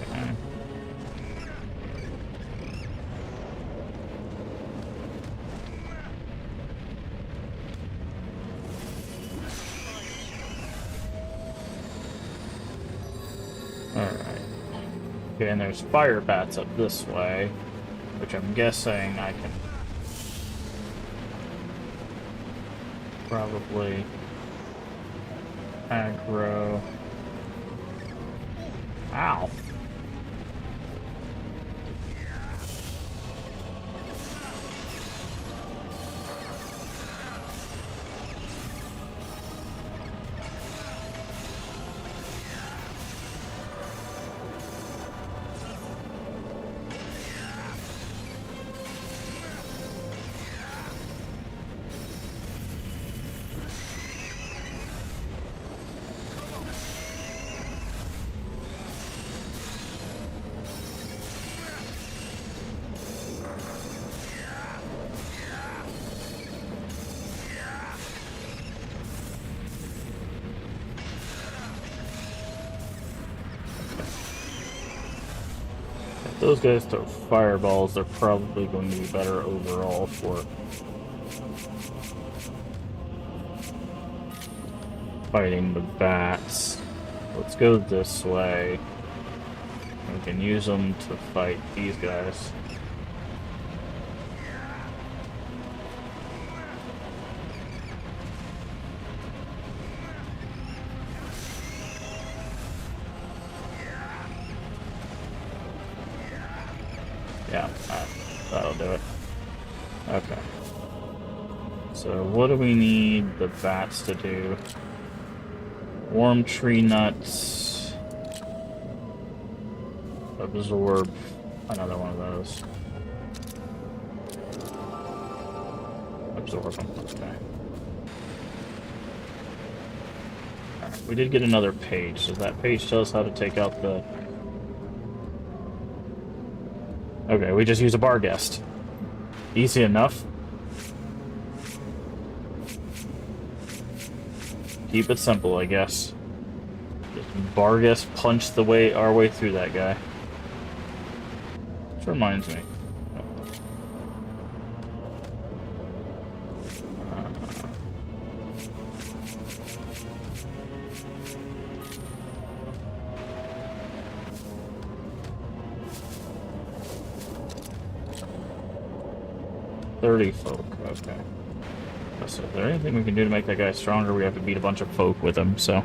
[SPEAKER 1] Okay. Alright. Okay, and there's fire bats up this way, which I'm guessing I can probably aggro. Ow. If those guys throw fireballs, they're probably going to be better overall for fighting the bats. Let's go this way. We can use them to fight these guys. Yeah, that'll do it. Okay. So what do we need the bats to do? Warm tree nuts. Absorb another one of those. Absorb them. Okay. Alright, we did get another page. Does that page tell us how to take out the... Okay, we just use a bar guest. Easy enough. Keep it simple, I guess. Just bar guest punch our way through that guy. Which reminds me. Folk, okay. So is there anything we can do to make that guy stronger? We have to beat a bunch of folk with him, so...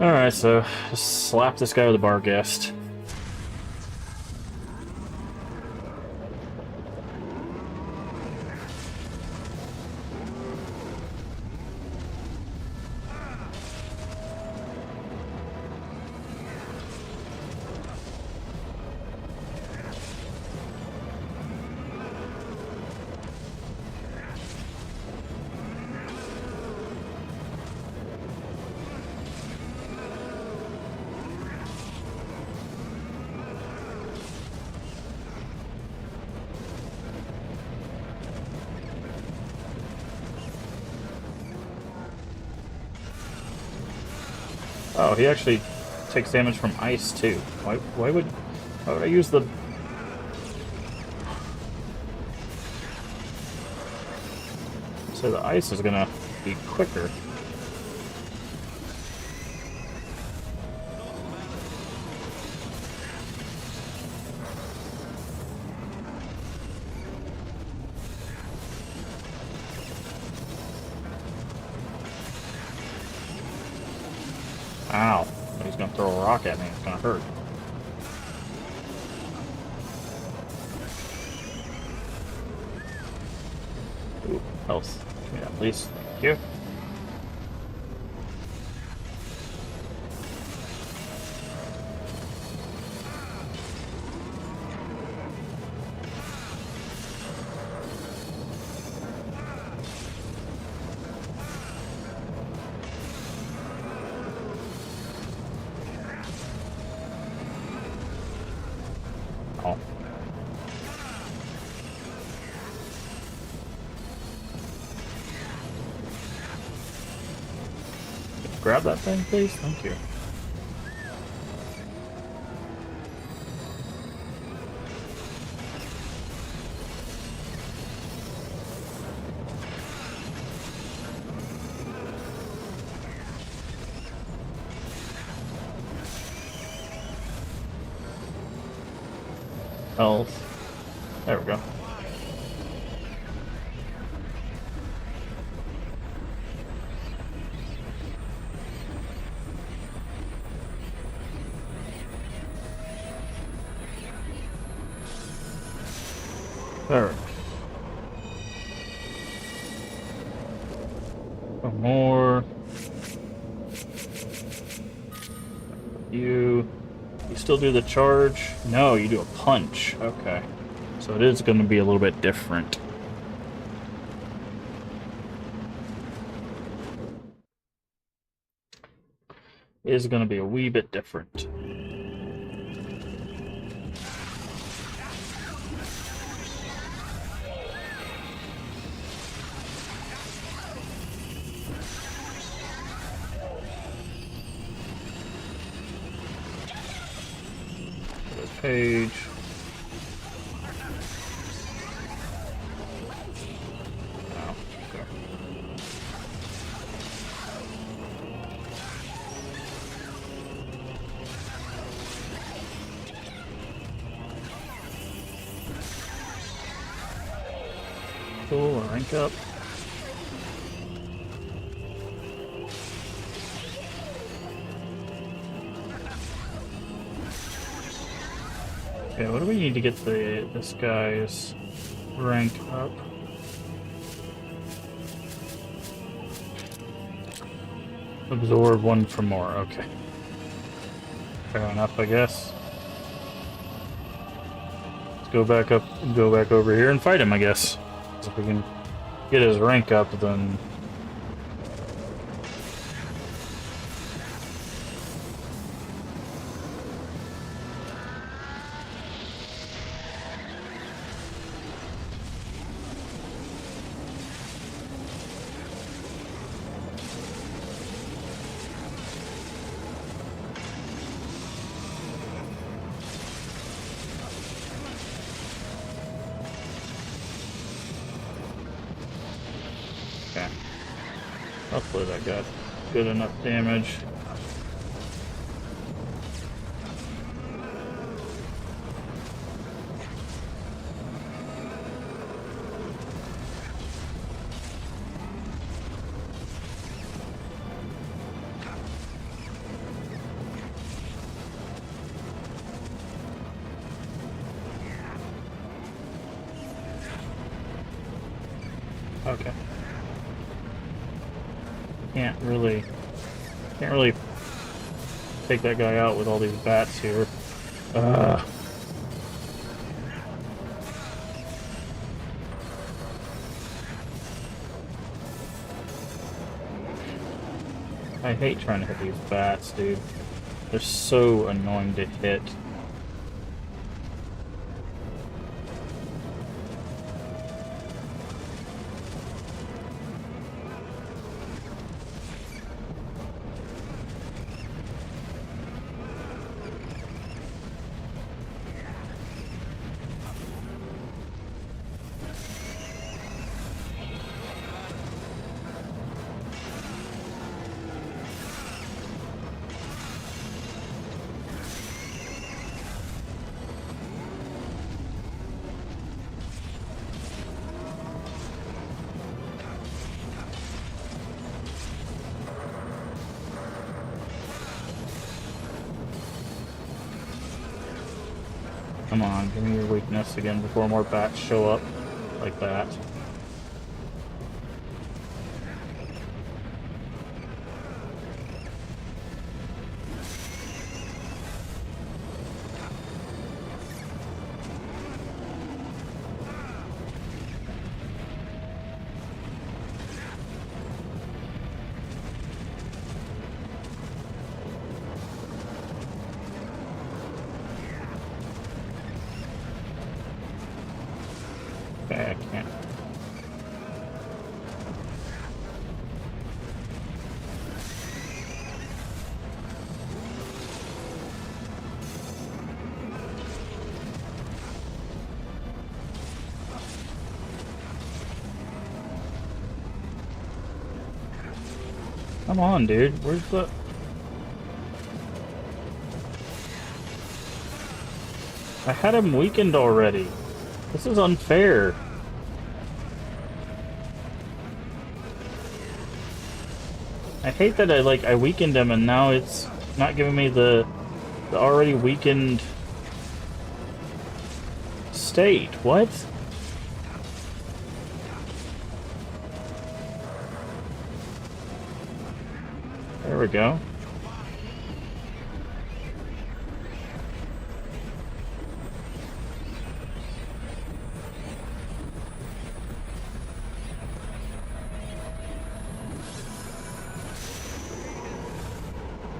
[SPEAKER 1] Alright, so just slap this guy with a bar guest. Oh, he actually takes damage from ice too. Why would I use the... So the ice is gonna be quicker. Ow. He's gonna throw a rock at me. It's gonna hurt. Ooh, health. Yeah, please. Thank you. Oh. Grab that thing, please. Thank you. Health. There we go. There. One more. You still do the charge? No, you do a punch. Okay. So it is going to be a little bit different. It is going to be a wee bit different. Page. Oh, okay. Cool, rank up. Okay, what do we need to get this guy's rank up? Absorb one for more, okay. Fair enough, I guess. Let's go back up, go back over here and fight him, I guess. If we can get his rank up, then... Okay. Hopefully that got good enough damage. Okay. Can't really take that guy out with all these bats here. I hate trying to hit these bats, dude. They're so annoying to hit. Come on, give me your weakness again before more bats show up. Like that. Okay, I can't. Come on, dude. Where's the... I had him weakened already. This is unfair. I hate that I weakened him and now it's not giving me the already weakened state. What? There we go.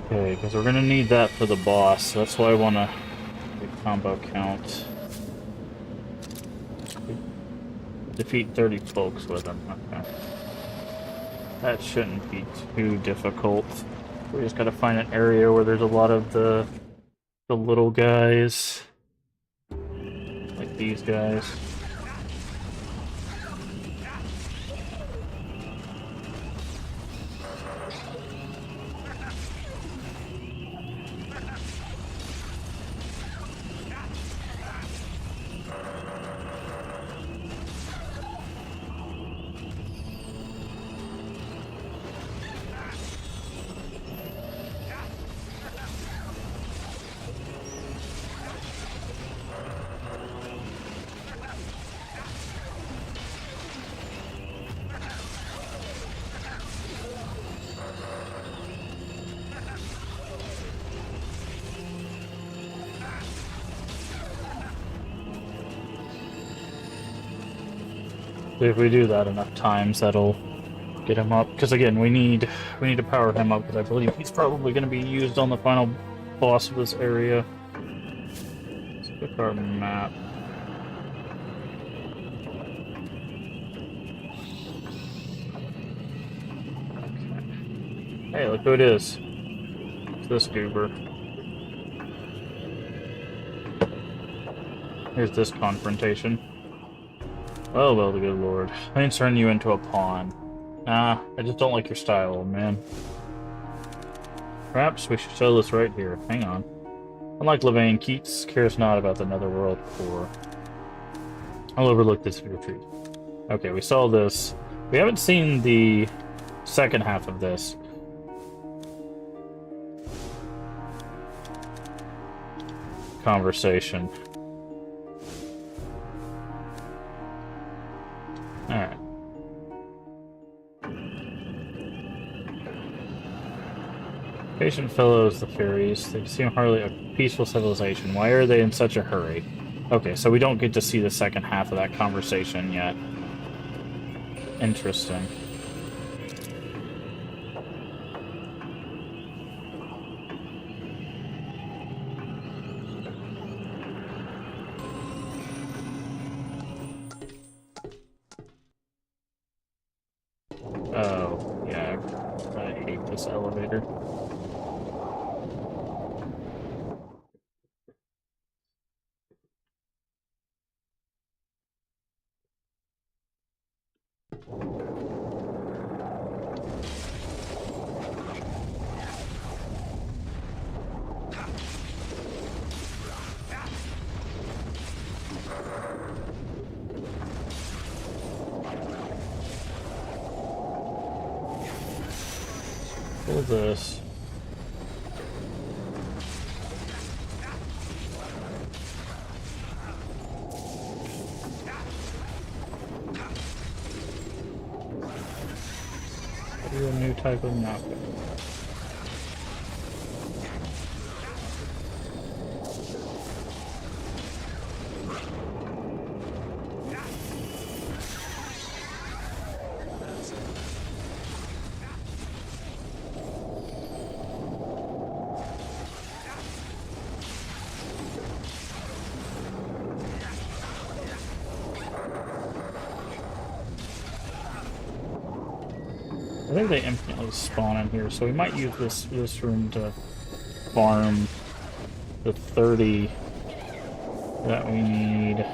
[SPEAKER 1] Okay, because we're gonna need that for the boss. That's why I want to combo count. Defeat 30 folks with him. Okay. That shouldn't be too difficult. We just gotta find an area where there's a lot of the little guys. Like these guys. If we do that enough times, that'll get him up. Because again, we need to power him up. Because I believe he's probably going to be used on the final boss of this area. Let's pick our map. Okay. Hey, look who it is. It's this goober. Here's this confrontation. Oh, well, the good lord. I didn't turn you into a pawn. Nah, I just don't like your style, old man. Perhaps we should settle this right here. Hang on. Unlike Levain, Keats cares not about the netherworld poor. I'll overlook this retreat. Okay, we saw this. We haven't seen the second half of this. Conversation. Alright. Patient fellows, the fairies. They seem hardly a peaceful civilization. Why are they in such a hurry? Okay, so we don't get to see the second half of that conversation yet. Interesting. Oh, yeah, I hate this elevator. What is this? type of knockout. I think they infinitely spawn in here, so we might use this room to farm the 30 that we need.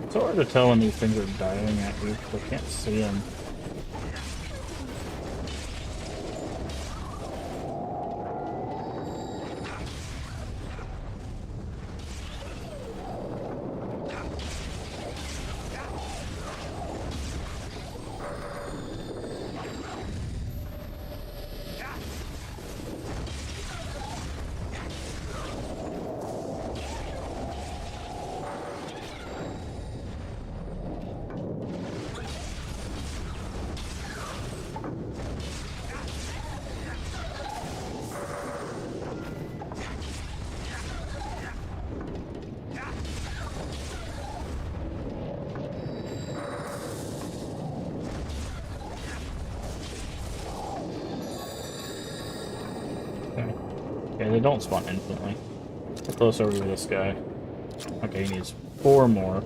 [SPEAKER 1] It's hard to tell when these things are diving at you because I can't see them. Okay, they don't spawn infinitely. Get close over to this guy. Okay, he needs 4 more.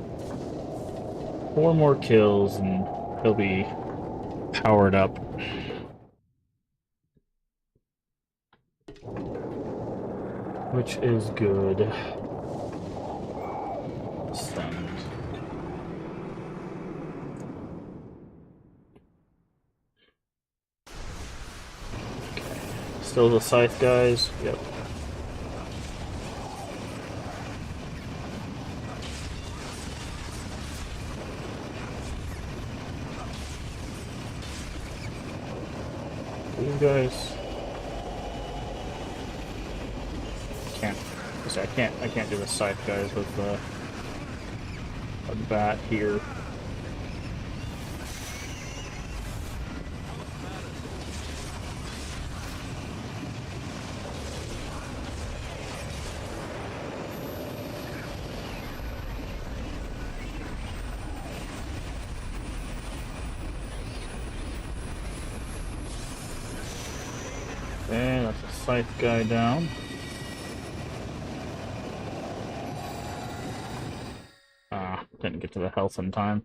[SPEAKER 1] 4 more kills and he'll be powered up. Which is good. Stunned. Still the scythe guys? Yep. These guys can't. I can't do the scythe guys with a bat here. Okay, that's a scythe guy down. Ah, didn't get to the health in time.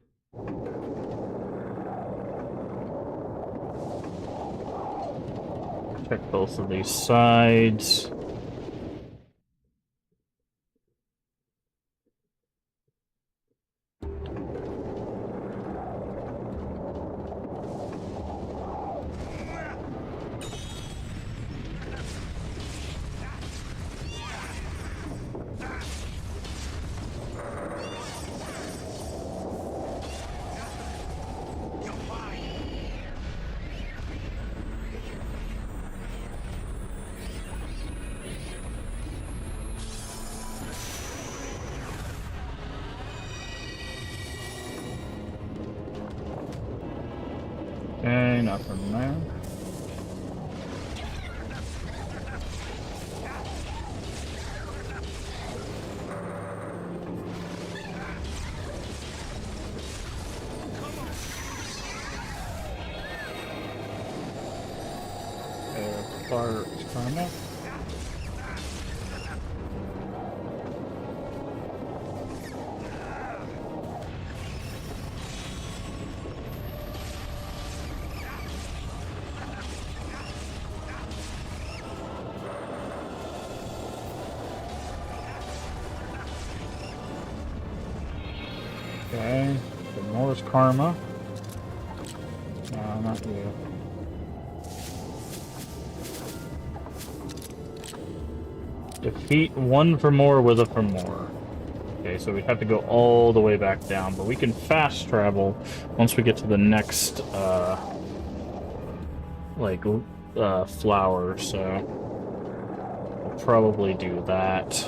[SPEAKER 1] Check both of these sides. Okay, nothing there. Fire experiment. Okay, the Morris Karma. No, not you. Defeat one for more with a for more. Okay, so we have to go all the way back down, but we can fast travel once we get to the next, flower, so we'll probably do that.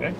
[SPEAKER 1] Okay.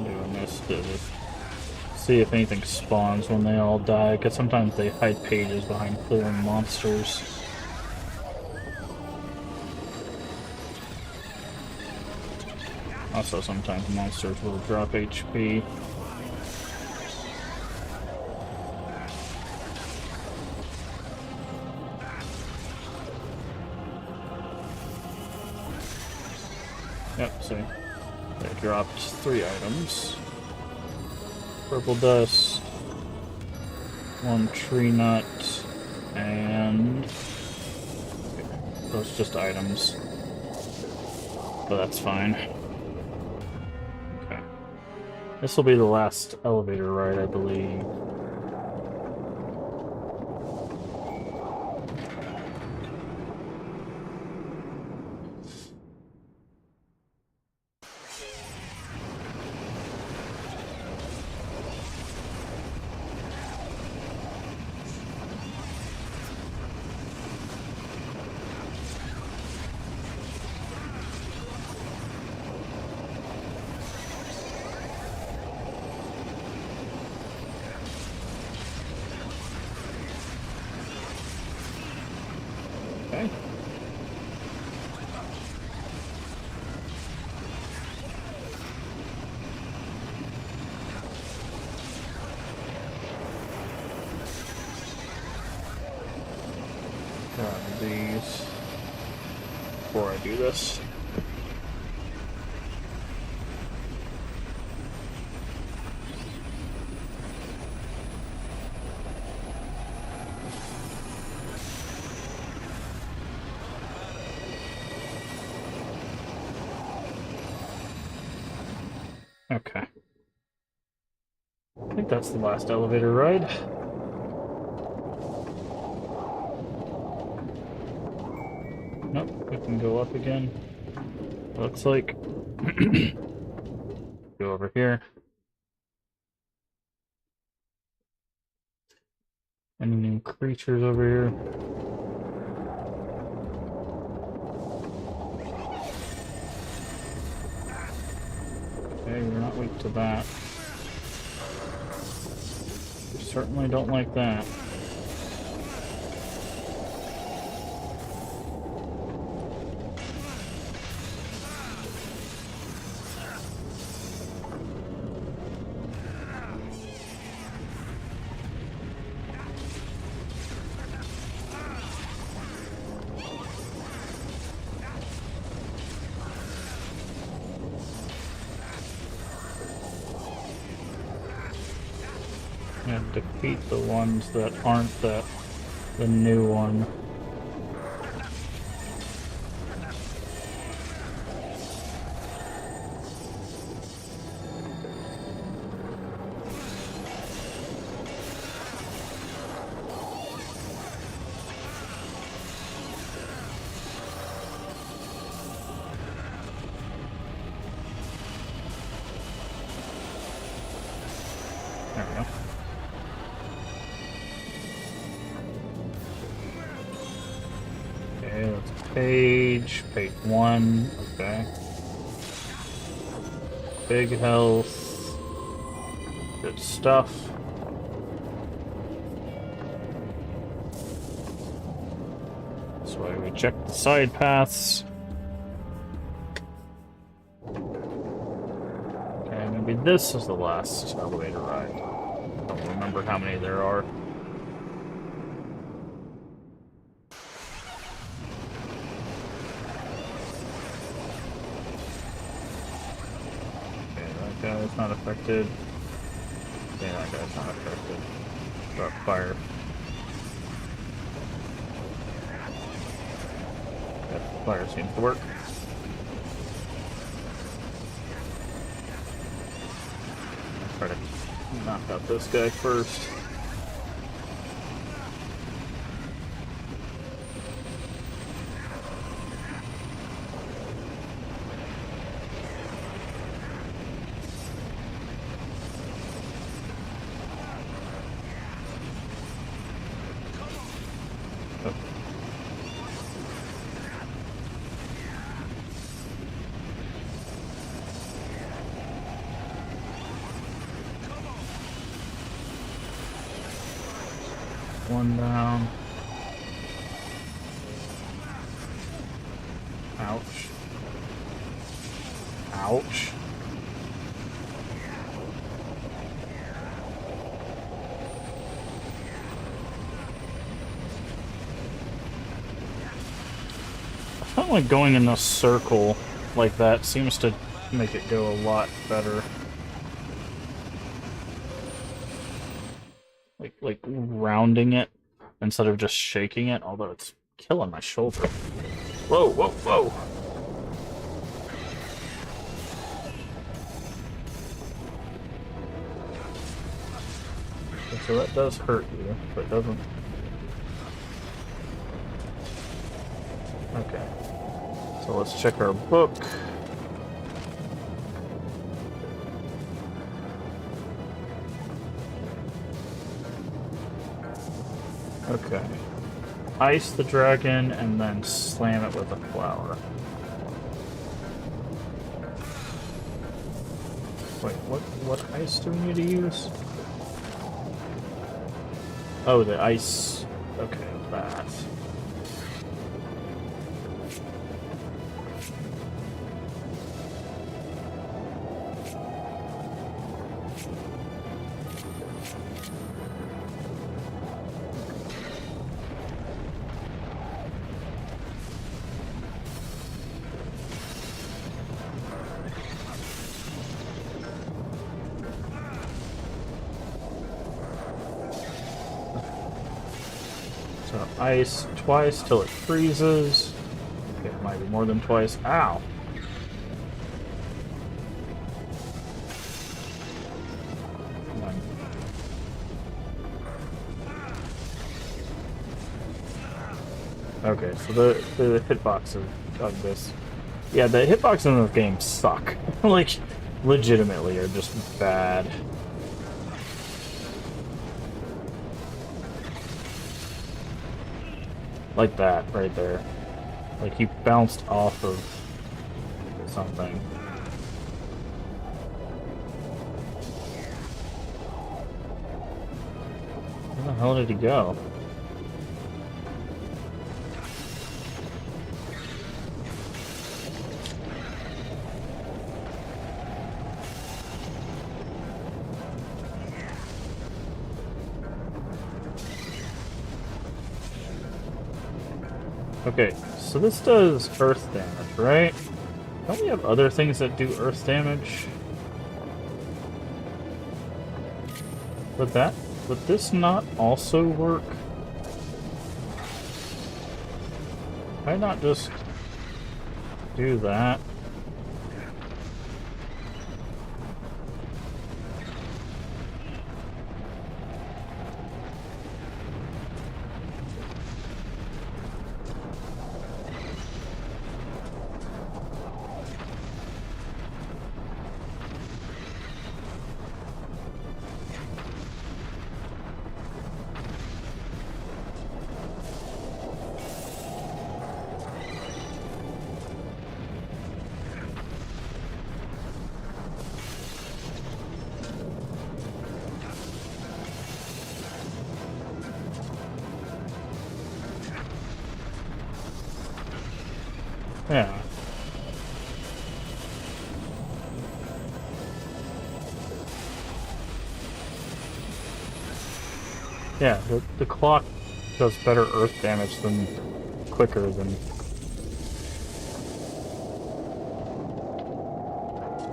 [SPEAKER 1] Doing this to see if anything spawns when they all die, because sometimes they hide pages behind clearing monsters. Also, sometimes monsters will drop HP. Yep, see. They dropped 3 items. Purple dust, 1 tree nut, and those just items. But that's fine. Okay. This will be the last elevator ride, I believe. Okay. Grab these before I do this. Okay. I think that's the last elevator ride. Nope, we can go up again. Looks like. Go over here. Any new creatures over here? Okay, we're not weak to that. We certainly don't like that. defeat the ones that aren't the new one. There we go. Okay, let's page 1, okay. Big health. Good stuff. That's why we check the side paths. Okay, maybe this is the last elevator ride. Don't remember how many there are. Okay, that guy's not affected. Okay, that guy's not affected. But fire. That fire seems to work. Try to knock out this guy first. Oh. One down. Ouch. Ouch. I felt like going in a circle like that seems to make it go a lot better. Like rounding it instead of just shaking it, although it's killing my shoulder. Whoa, whoa, whoa! Okay, so that does hurt you, but it doesn't... Okay. So let's check our book. Okay. Ice the dragon and then slam it with a flower. Wait, what ice do we need to use? Oh, the ice. Okay, that. So ice twice till it freezes. Okay, it might be more than twice. Ow! Come on. Okay, so the hitboxes of this. Yeah, the hitboxes in this game suck. Like, legitimately are just bad. Like that, right there. Like he bounced off of something. Where the hell did he go? Okay, so this does earth damage, right? Don't we have other things that do earth damage? With that? Would this not also work? Why not just do that? Yeah. Yeah, the clock does better earth damage than quicker than...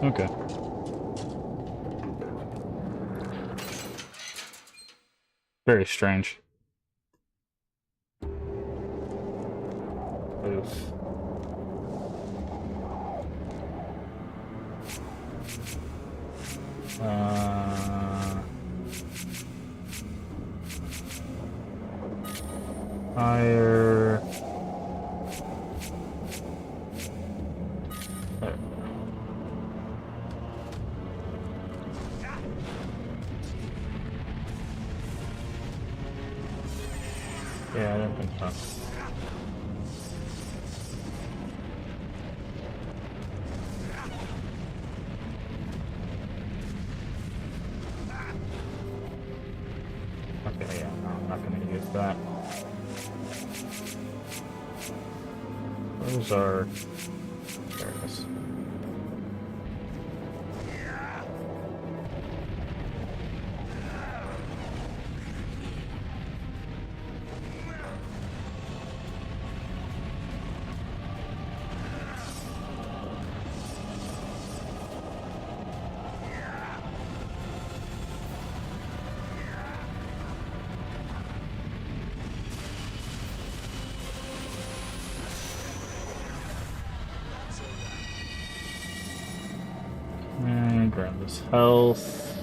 [SPEAKER 1] Okay. Very strange. Oof. Fire. There. Yeah, I don't think so. Okay, yeah, no, I'm not gonna use that. Those are... There it is. And grab this health.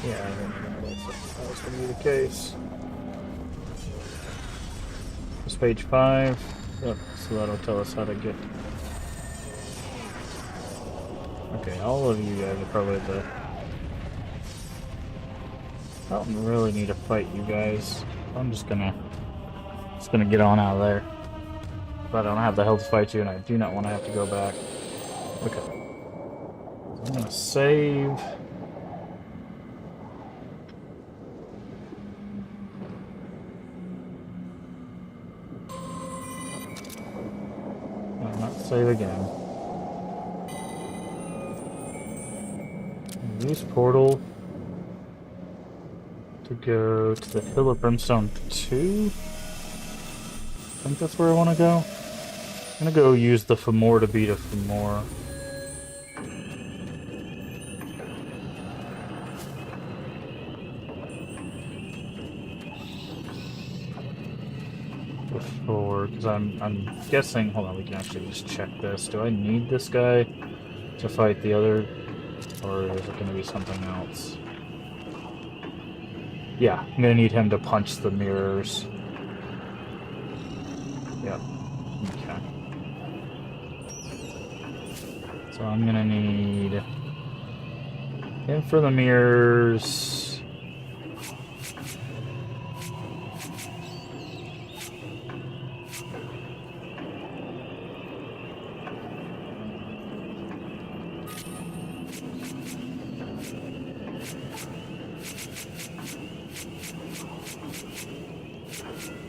[SPEAKER 1] Yeah, I didn't know that was going to be the case. It's page 5. Yep, so that'll tell us how to get... Okay, all of you guys are probably the... I don't really need to fight you guys. I'm just gonna get on out of there. But I don't have the health to fight you, and I do not want to have to go back. Okay. So I'm gonna save. No, not save again. Use portal to go to the Hill of Brimstone 2. I think that's where I want to go. I'm gonna go use the Fomor to beat a Fomor. Before, because I'm guessing. Hold on, we can actually just check this. Do I need this guy to fight the other, or is it gonna be something else? Yeah, I'm gonna need him to punch the mirrors. Yep. Okay. So I'm gonna need him for the mirrors.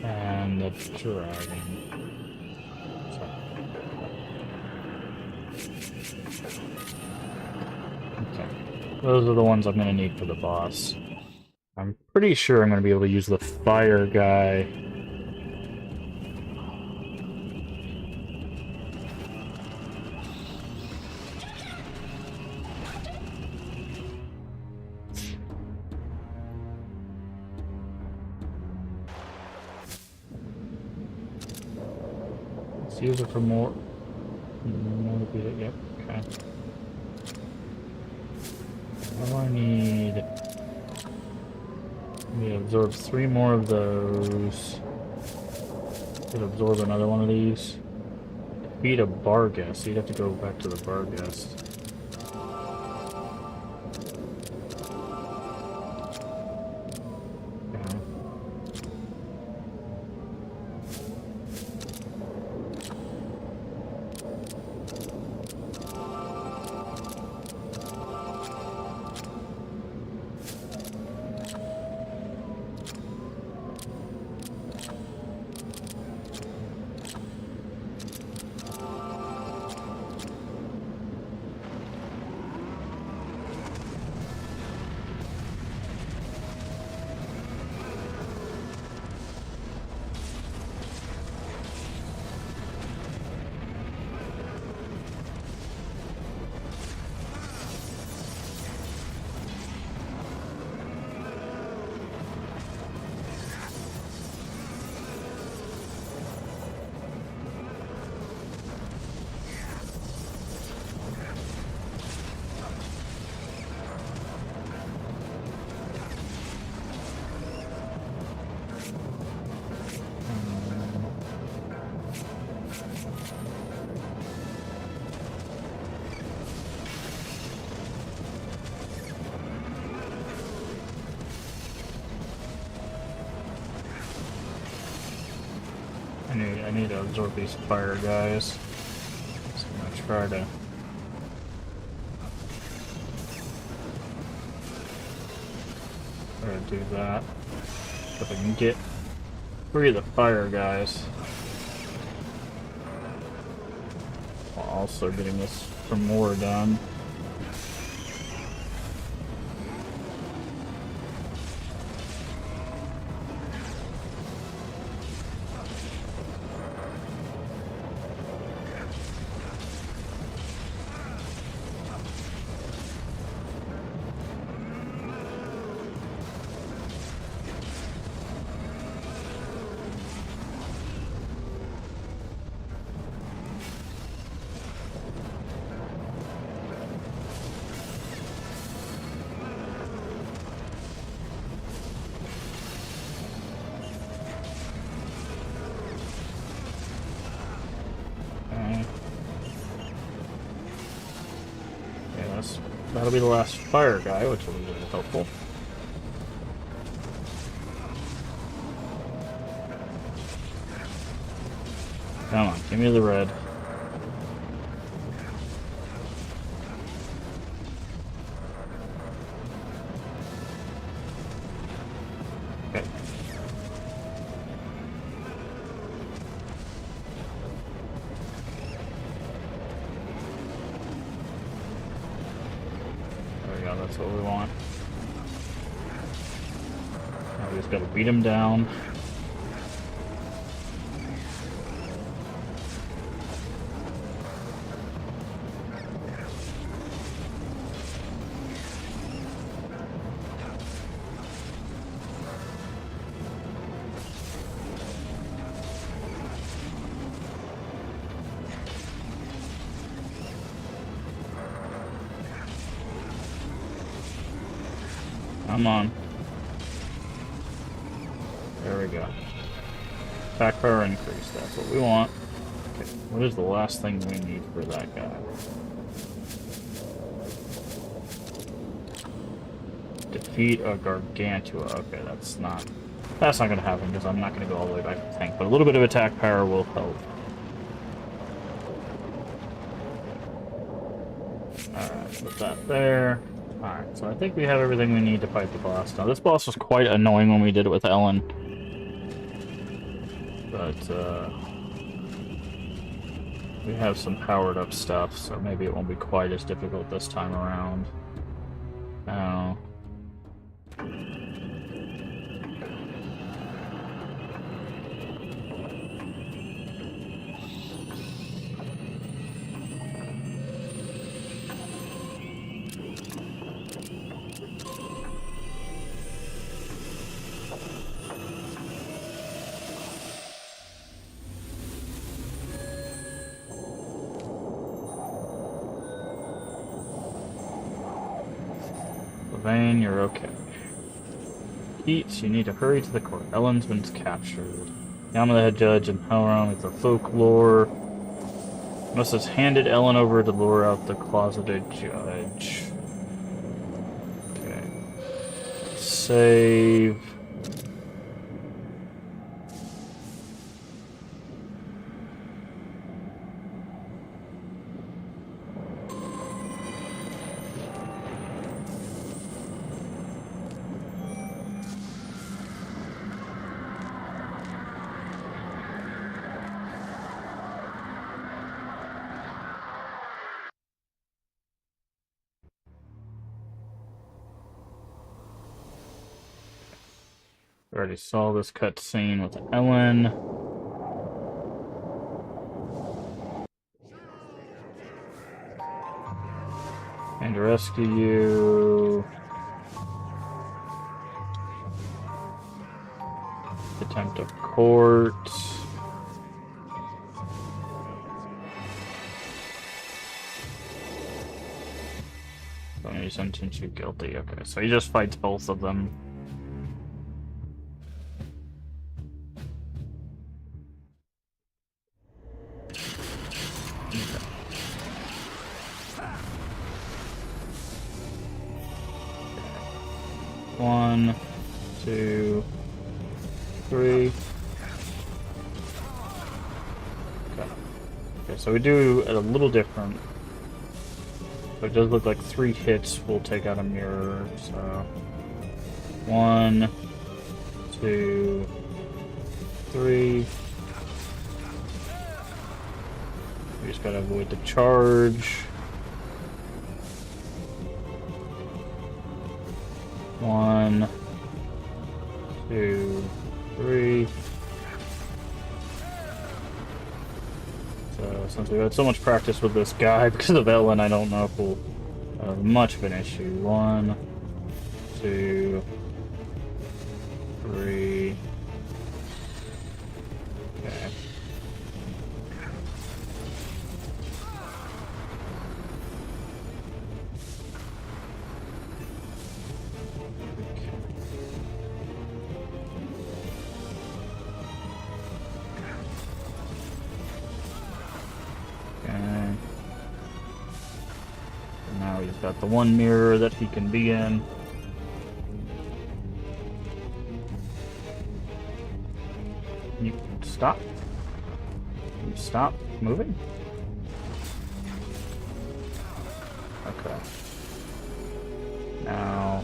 [SPEAKER 1] And the dragon. Okay. Those are the ones I'm going to need for the boss. I'm pretty sure I'm going to be able to use the fire guy. Let's use it for more. Yep, okay. What do I need? We absorb 3 more of those. Could absorb another one of these. Beat a bar guest, so you'd have to go back to the bar guest. Okay. I need to absorb these fire guys. So I'm gonna try to do that. If I can get 3 of the fire guys. While also getting this from more done. That'll be the last fire guy, which will be really helpful. Come on, give me the red. Okay. That's what we want. Now we just gotta beat him down. Come on. There we go. Attack power increase, that's what we want. Okay, what is the last thing we need for that guy? Defeat a Gargantua. Okay, that's not gonna happen because I'm not gonna go all the way back to tank, but a little bit of attack power will help. Alright, put that there. Alright, so I think we have everything we need to fight the boss. Now, this boss was quite annoying when we did it with Ellen. But, we have some powered up stuff, so maybe it won't be quite as difficult this time around. Now... Vane, you're okay. Pete, you need to hurry to the court. Ellen's been captured. Yama the head judge and Helram with the folklore. Must have handed Ellen over to lure out the closeted judge. Okay. Save. Already saw this cutscene with Ellen. And to rescue you. Attempt of court. Only sentence you guilty. Okay, so he just fights both of them. One, two, three. Okay, so we do it a little different. But it does look like 3 hits will take out a mirror, so 1, 2, 3. We just gotta avoid the charge. 1, 2, 3. So since we've had so much practice with this guy because of Ellen, I don't know if we'll have much of an issue. 1, 2, 3. Okay. Now he's got the one mirror that he can be in. You stop. You stop moving. Okay. Now.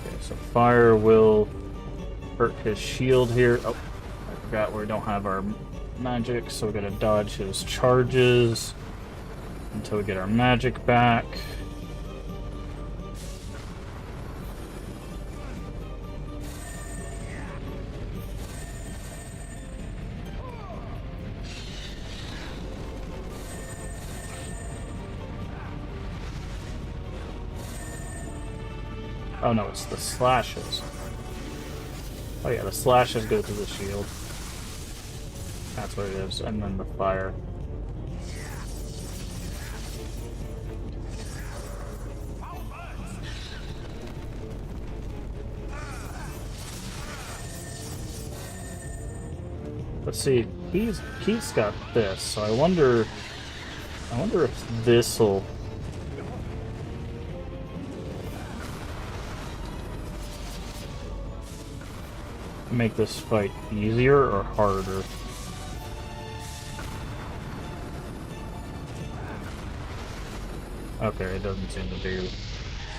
[SPEAKER 1] Okay, so fire will hurt his shield here. Oh, I forgot we don't have our magic, so we gotta dodge his charges until we get our magic back. Oh no, it's the slashes. Oh yeah, the slashes go through the shield. That's what it is, and then the fire. Let's see, Keith's got this, so I wonder if this'll make this fight easier or harder. Okay, it doesn't seem to do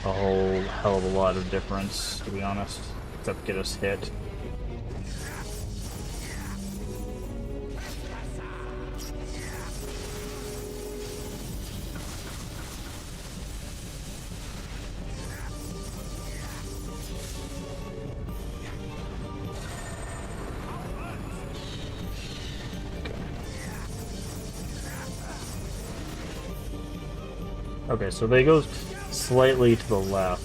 [SPEAKER 1] a whole hell of a lot of difference, to be honest, except get us hit. Okay, so they go slightly to the left.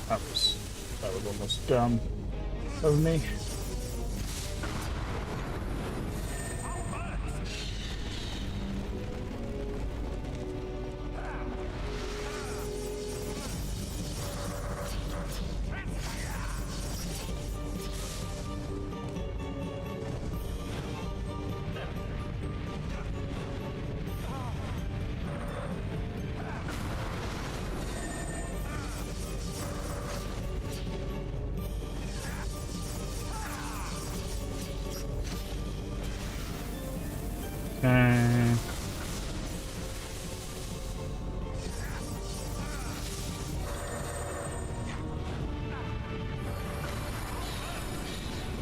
[SPEAKER 1] That was almost dumb of me. Okay.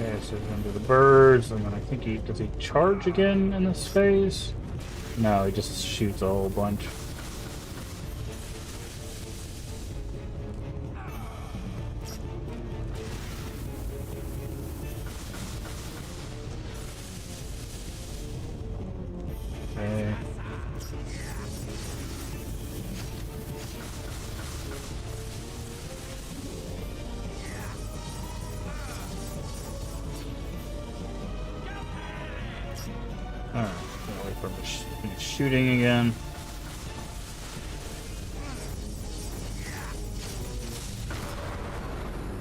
[SPEAKER 1] Okay, so he's into the birds, and then I think does he charge again in this phase? No, he just shoots a whole bunch. Okay. Alright, wait for him to finish shooting again.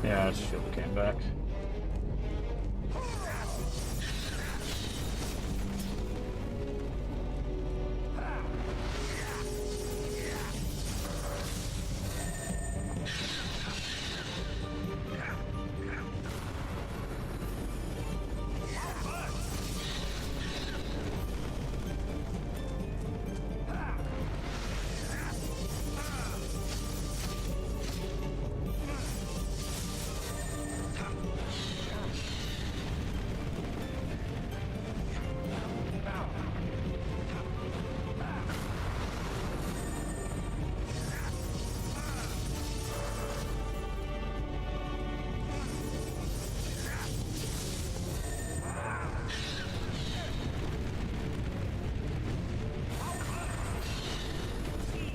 [SPEAKER 1] Yeah, his shield came back.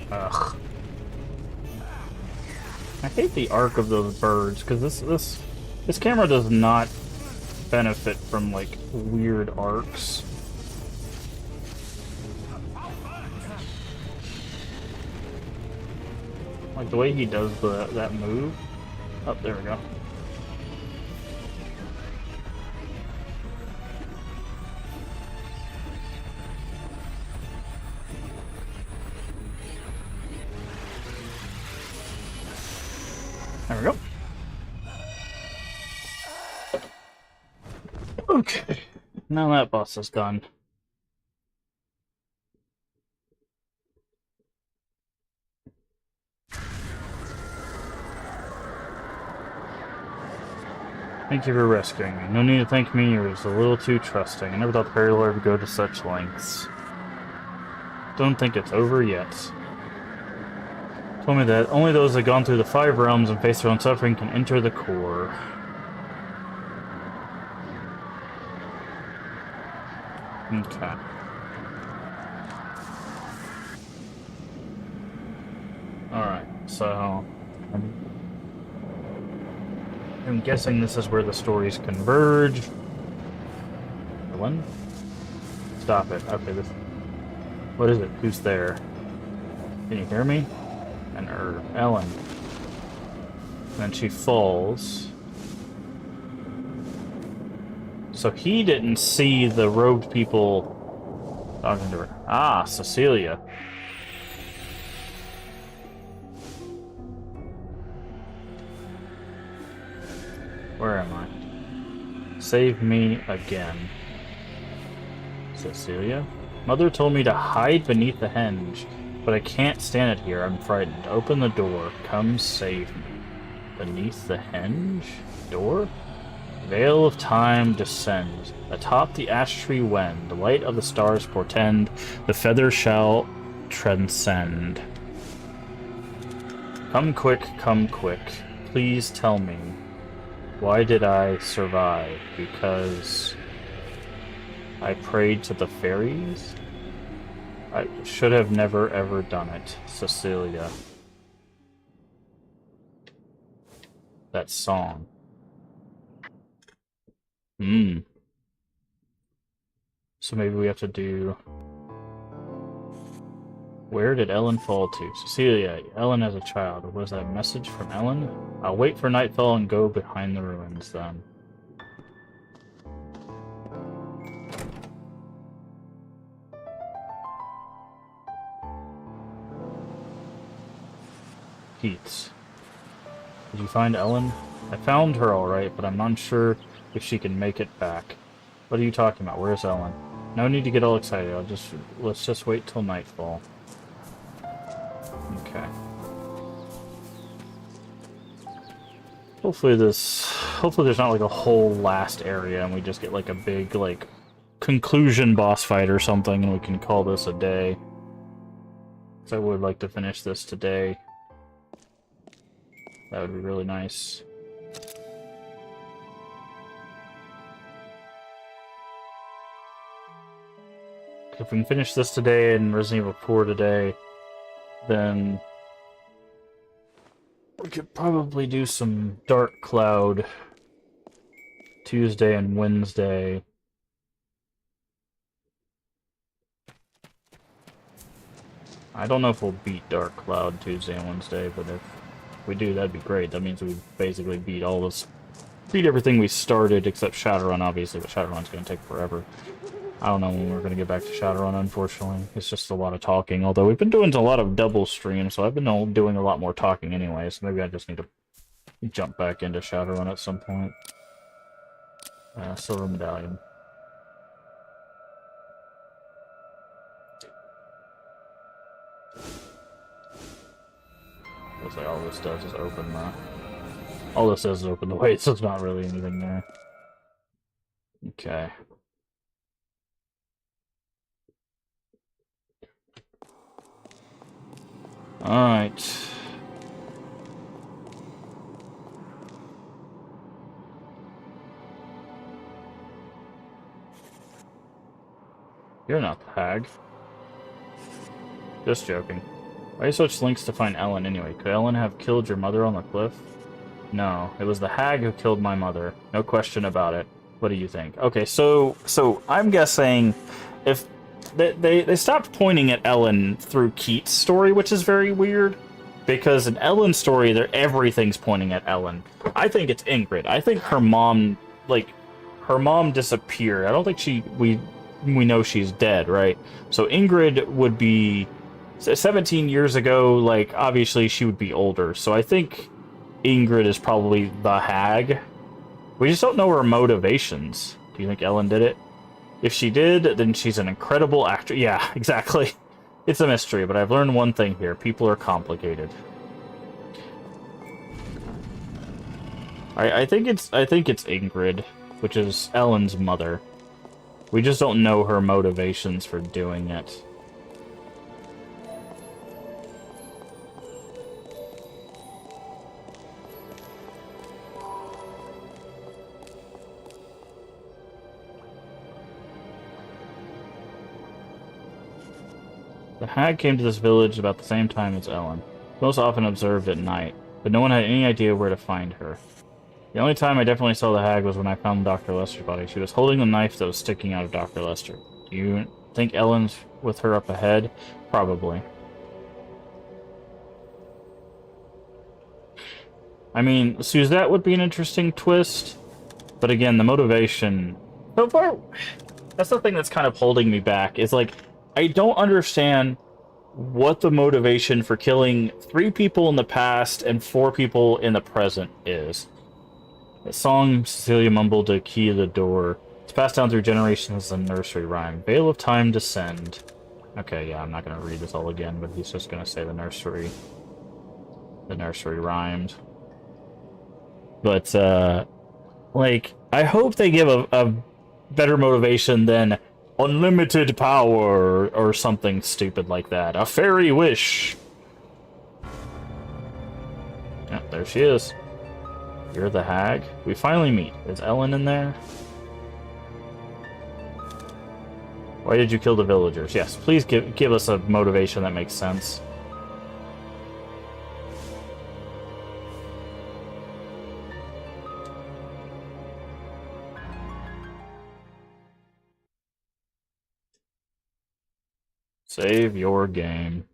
[SPEAKER 1] Ugh. I hate the arc of those birds, because this camera does not benefit from, like, weird arcs. Like, the way he does that move. Oh, there we go. There we go. Okay. Now that boss is done. Thank you for rescuing me. No need to thank me, you were just a little too trusting. I never thought the Fairy Lord would go to such lengths. Don't think it's over yet. Told me that only those that have gone through the 5 realms and faced their own suffering can enter the core. Okay. Alright, so I'm guessing this is where the stories converge. One? Stop it. Okay, this. What is it? Who's there? Can you hear me? And Ellen. And then she falls. So he didn't see the robed people talking to her. Ah, Cecilia. Where am I? Save me again. Cecilia? Mother told me to hide beneath the henge, but I can't stand it here. I'm frightened. Open the door. Come save me. Beneath the henge? Door? Veil of time descends. Atop the ash tree when the light of the stars portend, the feather shall transcend. Come quick, come quick. Please tell me. Why did I survive? Because I prayed to the fairies? I should have never ever done it. Cecilia. that song. Hmm. So maybe we have to do... Where did Ellen fall to? Cecilia, Ellen as a child. Was that a message from Ellen? I'll wait for nightfall and go behind the ruins then. Keats. Did you find Ellen? I found her alright, but I'm unsure if she can make it back. What are you talking about? Where's Ellen? No need to get all excited. Let's just wait till nightfall. Okay. Hopefully there's not like a whole last area and we just get like a big like conclusion boss fight or something and we can call this a day. So I would like to finish this today. That would be really nice. If we can finish this today and Resident Evil 4 today, then we could probably do some Dark Cloud Tuesday and Wednesday. I don't know if we'll beat Dark Cloud Tuesday and Wednesday, but if we do, that'd be great. That means we basically beat everything we started except Shadowrun, obviously, but Shadowrun's going to take forever. I don't know when we're going to get back to Shadowrun, unfortunately. It's just a lot of talking, although we've been doing a lot of double streams, so I've been doing a lot more talking anyway, so maybe I just need to jump back into Shadowrun at some point. Silver Medallion. Looks like all this does is open the... All this does is open the way, so it's not really anything there. Okay. Alright. You're not the hag. Just joking. Why switch links to find Ellen anyway? Could Ellen have killed your mother on the cliff? No, it was the hag who killed my mother. No question about it. What do you think? Okay, so I'm guessing if they stopped pointing at Ellen through Keats' story, which is very weird, because in Ellen's story, everything's pointing at Ellen. I think it's Ingrid. I think her mom disappeared. I don't think we know she's dead, right? So Ingrid would be 17 years ago. Like obviously she would be older. So I think Ingrid is probably the hag. We just don't know her motivations. Do you think Ellen did it? If she did, then she's an incredible actor. Yeah, exactly. It's a mystery, but I've learned one thing here. People are complicated. I think it's Ingrid, which is Ellen's mother. We just don't know her motivations for doing it. The hag came to this village about the same time as Ellen. Most often observed at night, but no one had any idea where to find her. The only time I definitely saw the hag was when I found Dr. Lester's body. She was holding the knife that was sticking out of Dr. Lester. Do you think Ellen's with her up ahead? Probably. I mean, Suzette would be an interesting twist, but again, the motivation... So far, that's the thing that's kind of holding me back, is like, I don't understand what the motivation for killing 3 people in the past and 4 people in the present is. The song Cecilia mumbled to key the door. It's passed down through generations as a nursery rhyme. Veil of time descend. Okay, yeah, I'm not going to read this all again, but he's just going to say the nursery rhymed. But, like, I hope they give a better motivation than unlimited power or something stupid like that. A fairy wish. Yeah, there she is. You're the hag. We finally meet. Is Ellen in there? Why did you kill the villagers? Yes, please give us a motivation that makes sense. Save your game.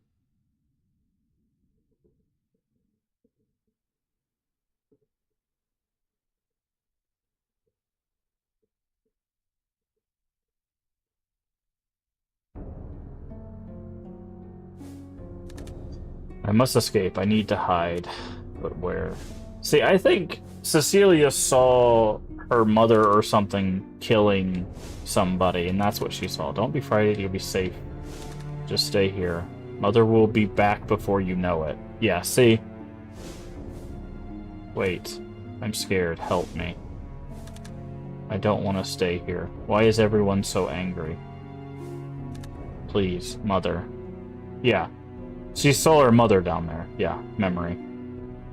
[SPEAKER 1] I must escape. I need to hide. But where? See, I think Cecilia saw her mother or something killing somebody, and that's what she saw. Don't be frightened. You'll be safe. Just stay here. Mother will be back before you know it. Yeah, see? Wait. I'm scared. Help me. I don't want to stay here. Why is everyone so angry? Please, Mother. Yeah. She saw her mother down there. Yeah, memory.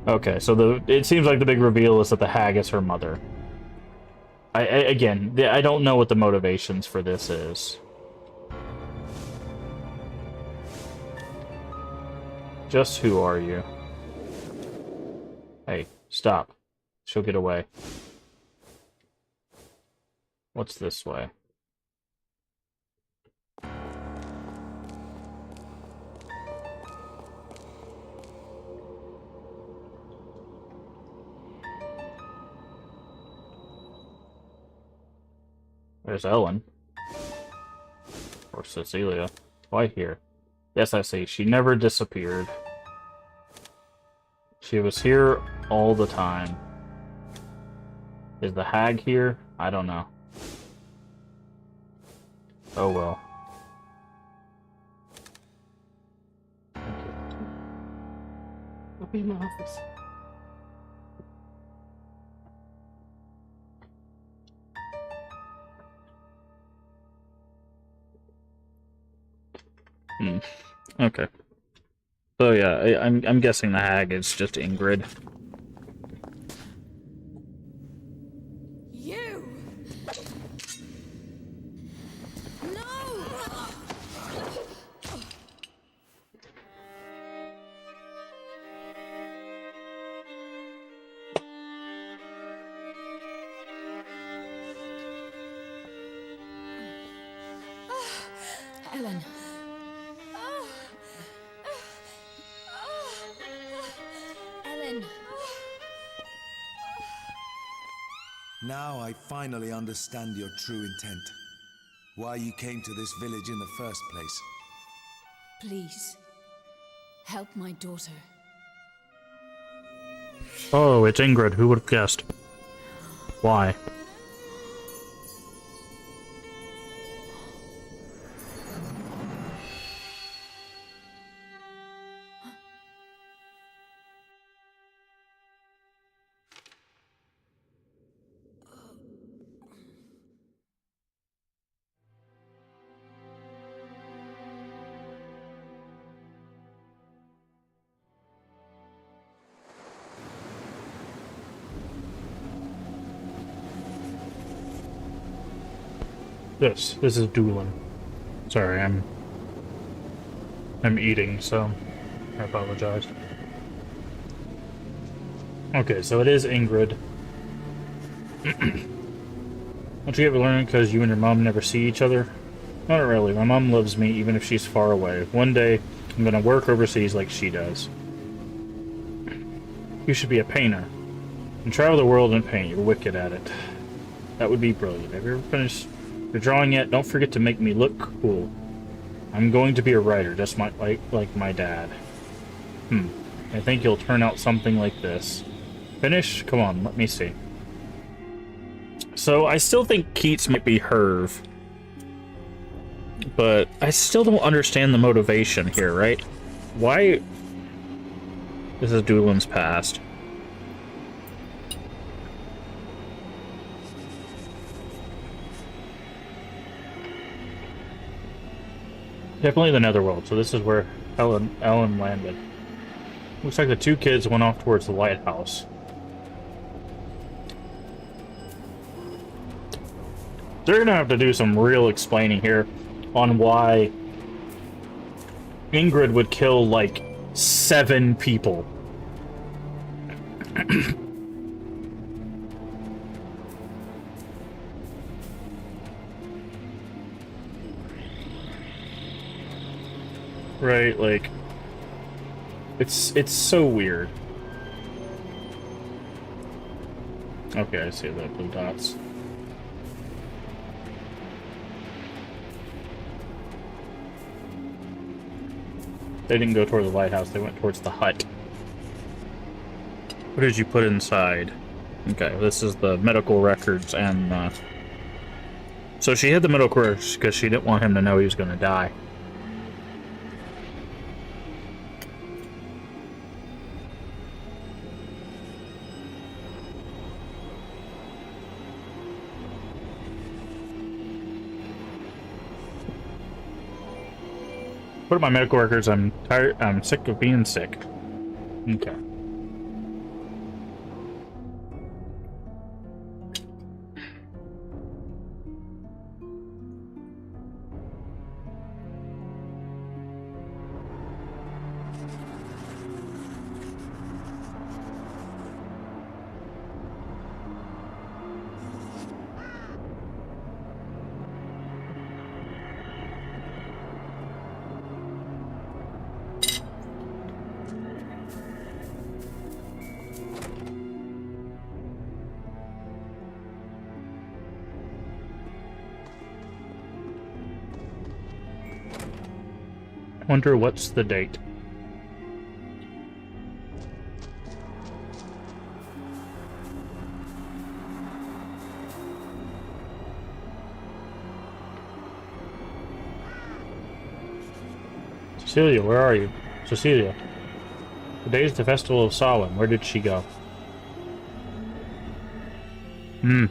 [SPEAKER 1] Okay, so it seems like the big reveal is that the hag is her mother. Again, I don't know what the motivations for this is. Just who are you? Hey, stop. She'll get away. What's this way? There's Ellen. Or Cecilia. Why here? Yes, I see. She never disappeared. She was here all the time. Is the hag here? I don't know. Oh well.
[SPEAKER 4] I'll be in my office.
[SPEAKER 1] Okay. So yeah, I'm guessing the hag is just Ingrid.
[SPEAKER 2] You! No! Ellen. Ellen.
[SPEAKER 3] Now I finally understand your true intent. Why you came to this village in the first place.
[SPEAKER 2] Please, help my daughter.
[SPEAKER 1] Oh, it's Ingrid. Who would have guessed? Why? This is Doolin. Sorry, I'm eating, so I apologize. Okay, so it is Ingrid. Don't you ever learn because you and your mom never see each other? Not really. My mom loves me even if she's far away. One day, I'm gonna work overseas like she does. You should be a painter. And travel the world and paint. You're wicked at it. That would be brilliant. Have you ever finished your drawing yet? Don't forget to make me look cool. I'm going to be a writer, just like my dad. I think you'll turn out something like this. Finish? Come on, let me see. So, I still think Keats might be Herve. But I still don't understand the motivation here, right? Why... This is Doolin's past. Definitely the Netherworld, so this is where Ellen landed. Looks like the two kids went off towards the lighthouse. They're gonna have to do some real explaining here on why Ingrid would kill, like, 7 people. right? Like, it's so weird. Okay, I see the blue dots. They didn't go toward the lighthouse, they went towards the hut. What did you put inside? Okay, this is the medical records and, so she hid the medical records because she didn't want him to know he was going to die. What are my medical records? I'm tired. I'm sick of being sick. Okay. Wonder what's the date. Cecilia, where are you? Cecilia. Today's the festival of Samhain. Where did she go? Hmm.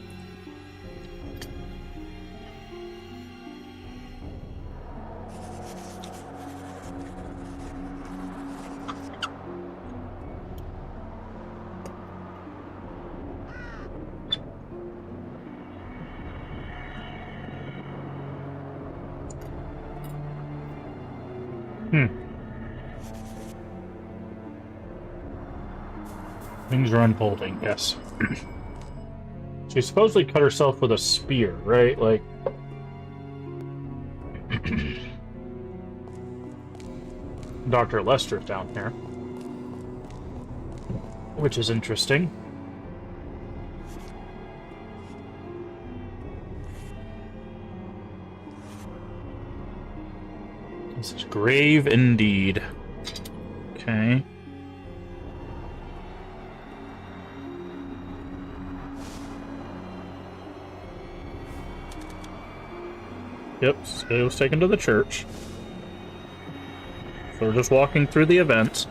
[SPEAKER 1] Things are unfolding, yes. She supposedly cut herself with a spear, right? Like... Dr. Lester's down here. Which is interesting. This is grave indeed. Okay. Yep, it was taken to the church. So we're just walking through the events.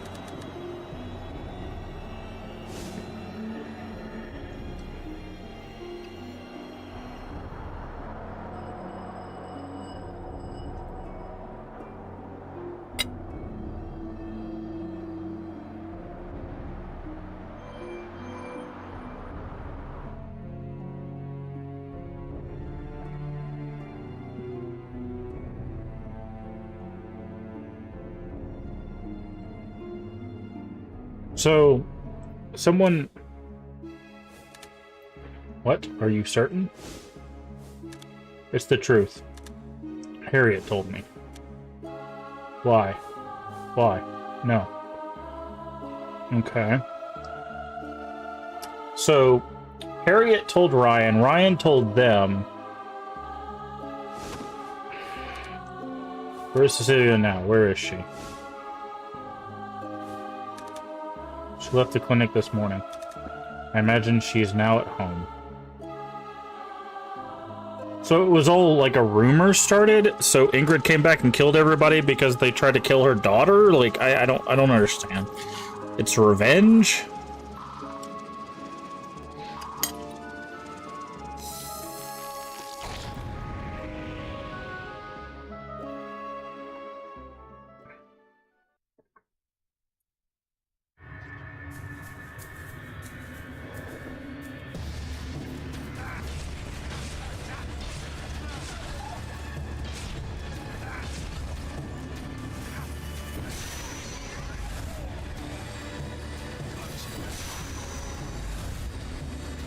[SPEAKER 1] So, someone... What? Are you certain? It's the truth. Harriet told me. Why? Why? No. Okay. So, Harriet told Ryan, Ryan told them... Where is Cecilia now? Where is she? She left the clinic this morning. I imagine she's now at home. So it was all like a rumor started? So Ingrid came back and killed everybody because they tried to kill her daughter? Like, I don't understand. It's revenge?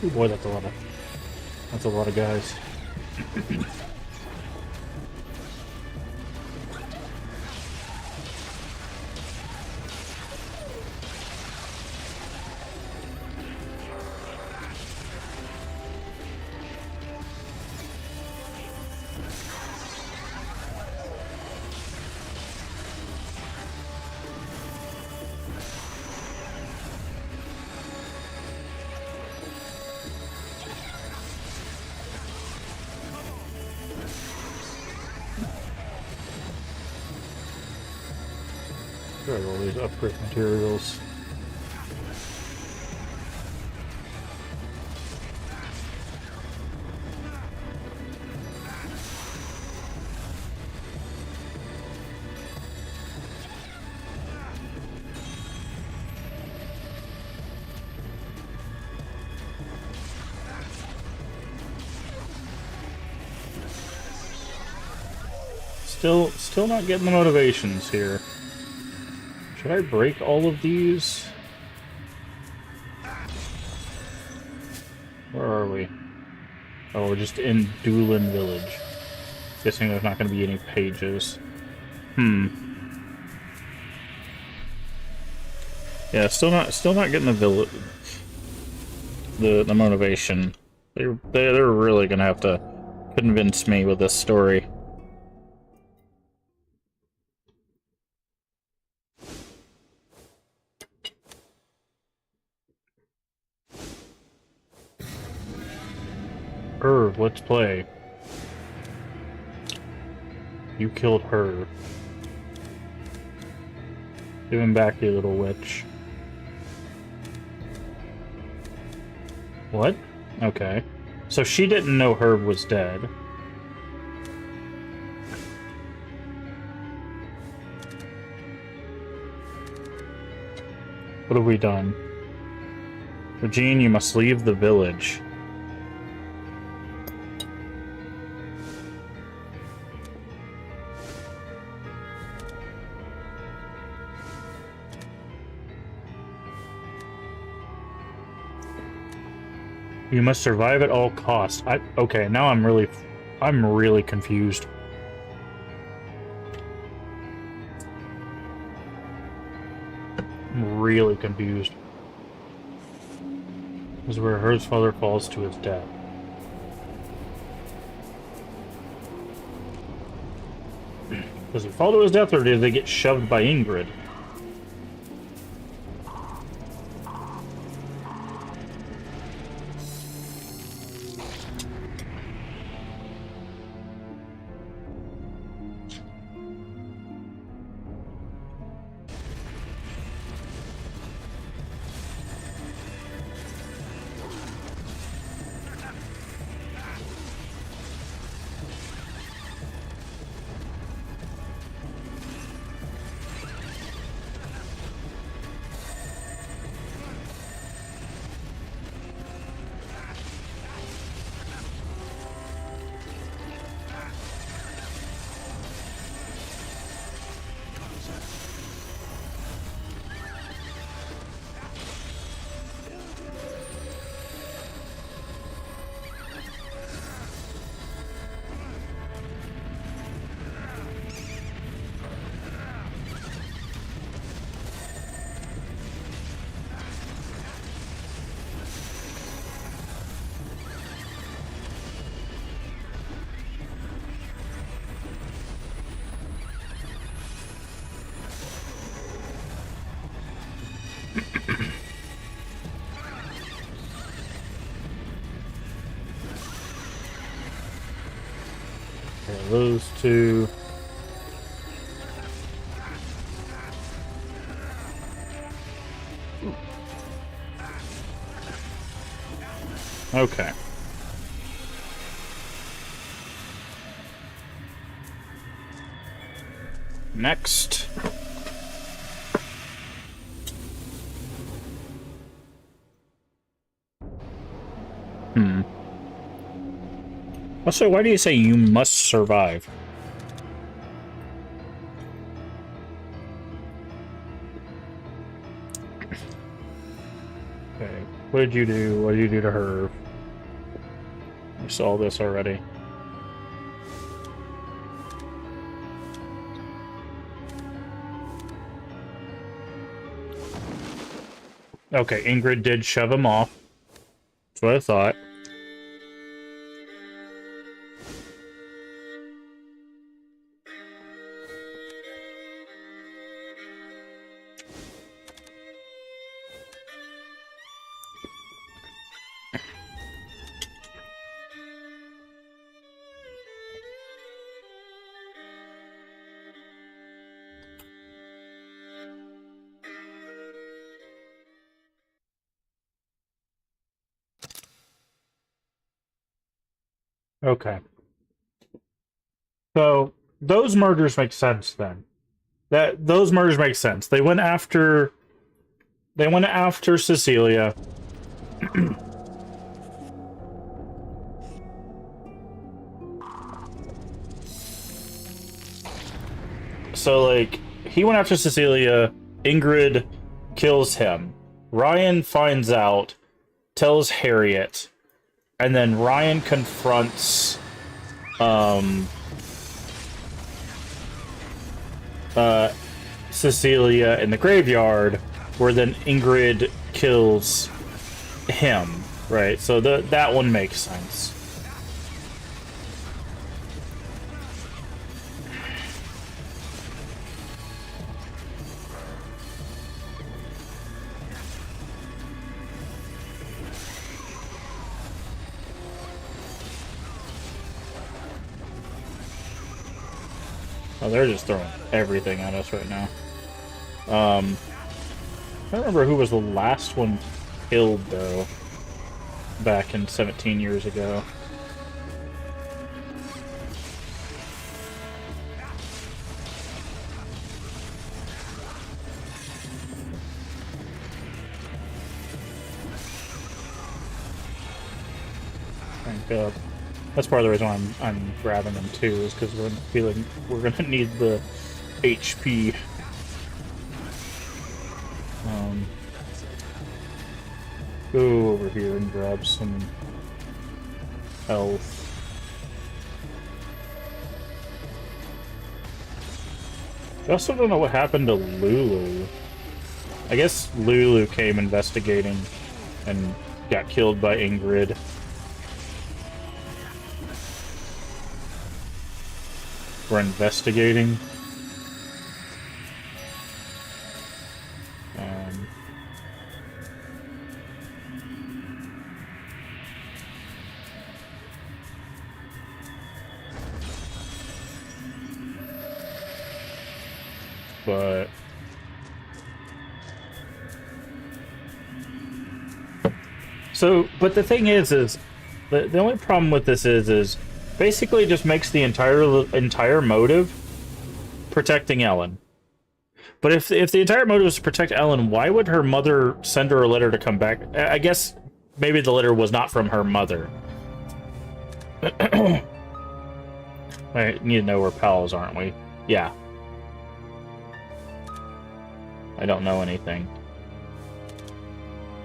[SPEAKER 1] Ooh, boy, that's a lot of guys. Got all these upgrade materials. Still not getting the motivations here. Should I break all of these? Where are we? Oh, we're just in Doolin Village. Guessing there's not going to be any pages. Yeah, still not getting the village. The motivation. They're really gonna have to convince me with this story. Let's play. You killed her. Give him back, you little witch. What? Okay. So she didn't know Herb was dead. What have we done? Regine, you must leave the village. You must survive at all costs. Okay, now I'm really confused. I'm really confused. This is where Herb's father falls to his death. Does he fall to his death, or did they get shoved by Ingrid? Okay, those two. Okay. Next. Also, why do you say you must survive? Okay. What did you do? What did you do to her? We saw this already. Okay, Ingrid did shove him off. That's what I thought. Okay. So those murders make sense then. Those murders make sense. They went after Cecilia. So like he went after Cecilia, Ingrid kills him. Ryan finds out, tells Harriet, and then Ryan confronts Cecilia in the graveyard, where then Ingrid kills him, right? So that one makes sense. Oh, they're just throwing everything at us right now. I don't remember who was the last one killed, though, back in 17 years ago. Thank God. That's part of the reason why I'm grabbing them too, is because we're gonna need the HP. Go over here and grab some health. I also don't know what happened to Lulu. I guess Lulu came investigating and got killed by Ingrid. We're investigating. But but the thing is the only problem with this is basically just makes the entire motive protecting Ellen. But if the entire motive is to protect Ellen, why would her mother send her a letter to come back? I guess maybe the letter was not from her mother. I need to know we're pals, aren't we? Yeah. I don't know anything.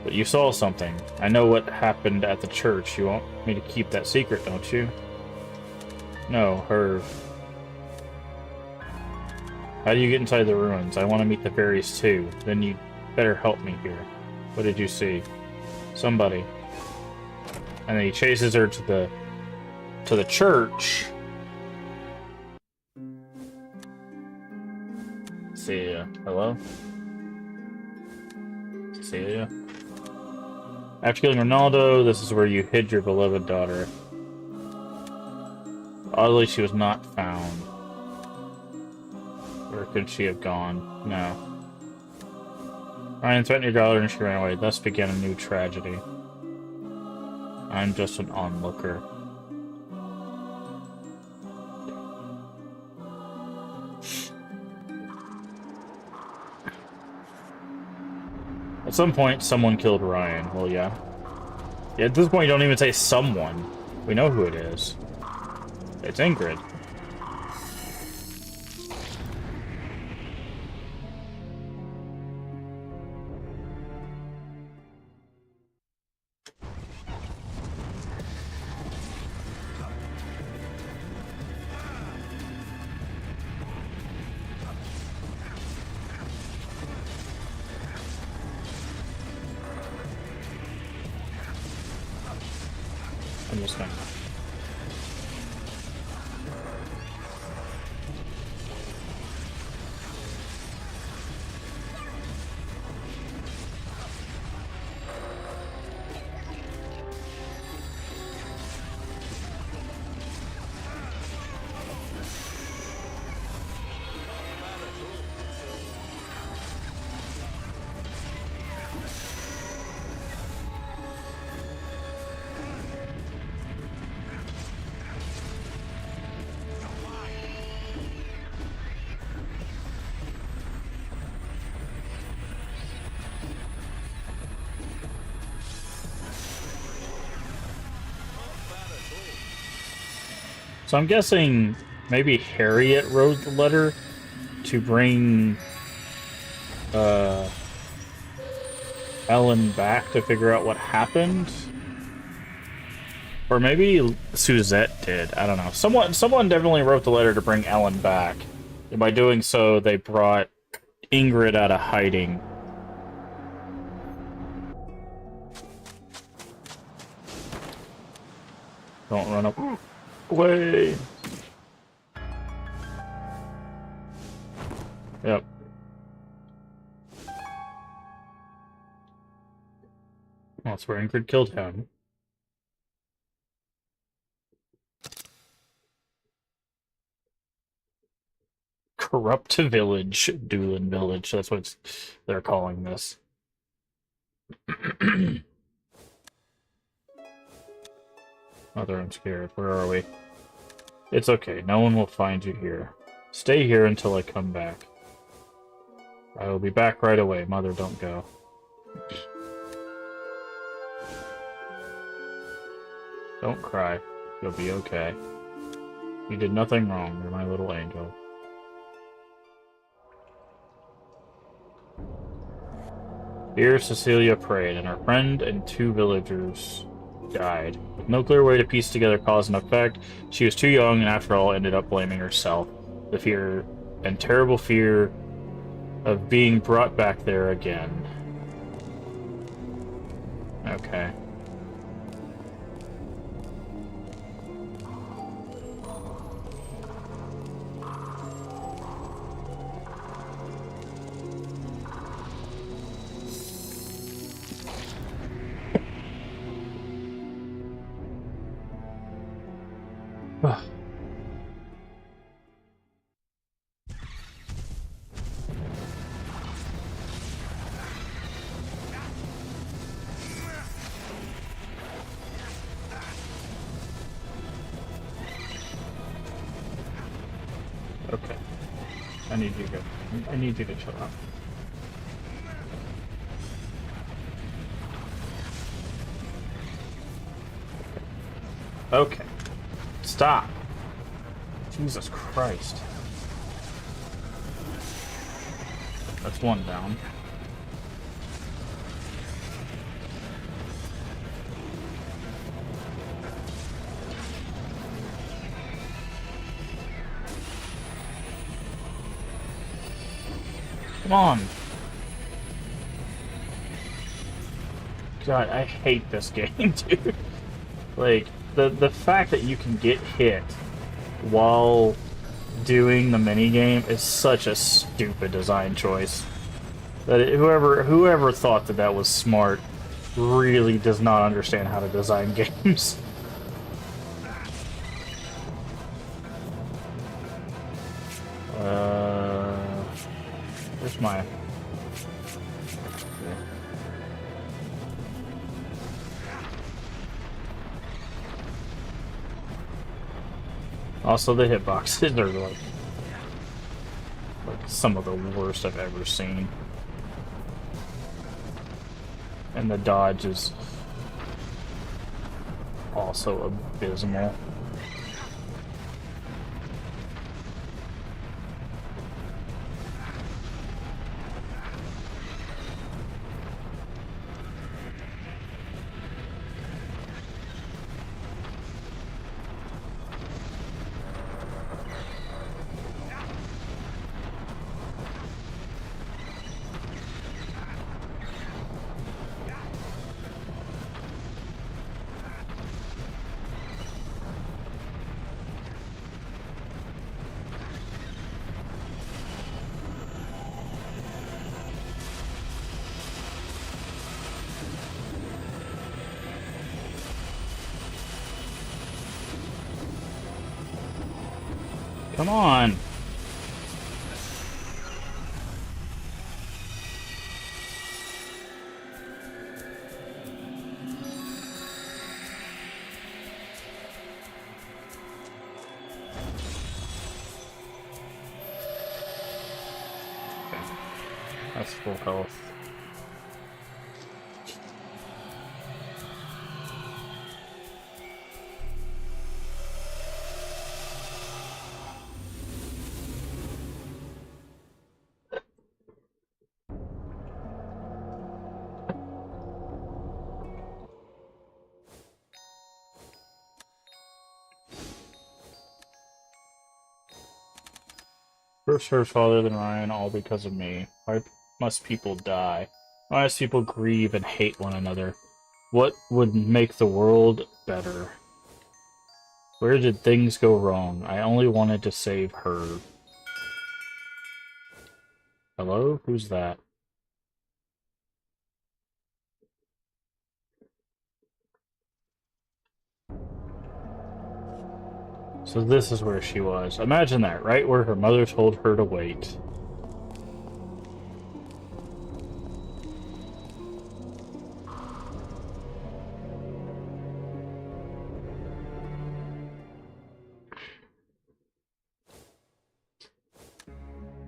[SPEAKER 1] But you saw something. I know what happened at the church. You want me to keep that secret, don't you? No, her. How do you get inside the ruins? I want to meet the fairies too. Then you better help me here. What did you see? Somebody. And then he chases her to the church. Cecilia. Hello? Cecilia? After killing Ronaldo, this is where you hid your beloved daughter. Oddly, she was not found. Where could she have gone? No. Ryan threatened your daughter and she ran away. Thus began a new tragedy. I'm just an onlooker. At some point, someone killed Ryan. Well, yeah. Yeah, at this point, you don't even say someone. We know who it is. It's Ingrid. I'm just gonna... So I'm guessing maybe Harriet wrote the letter to bring Ellen back to figure out what happened. Or maybe Suzette did. I don't know. Someone definitely wrote the letter to bring Ellen back. And by doing so, they brought Ingrid out of hiding. Don't run up. Away. Yep. Well, that's where Ingrid killed him. Corrupt Village. Doolin Village. That's what they're calling this. Mother, I'm scared. Where are we? It's okay. No one will find you here. Stay here until I come back. I will be back right away. Mother, don't go. Don't cry. You'll be okay. You did nothing wrong. You're my little angel. Here, Cecilia prayed, and her friend and 2 villagers died. With no clear way to piece together cause and effect, she was too young and after all ended up blaming herself. The fear and terrible fear of being brought back there again. Okay. Okay. I need you to chill out. Okay. Stop. Jesus Christ. That's one down. Come on. God, I hate this game, dude. Like, the fact that you can get hit while doing the minigame is such a stupid design choice. That whoever thought that was smart really does not understand how to design games. Where's my... Also, the hitboxes are like some of the worst I've ever seen. And the dodge is also abysmal. Come on. Okay. That's full health. First hurts farther than Ryan, all because of me. Why must people die? Why must people grieve and hate one another? What would make the world better? Where did things go wrong? I only wanted to save her. Hello? Who's that? So this is where she was. Imagine that, right where her mother told her to wait.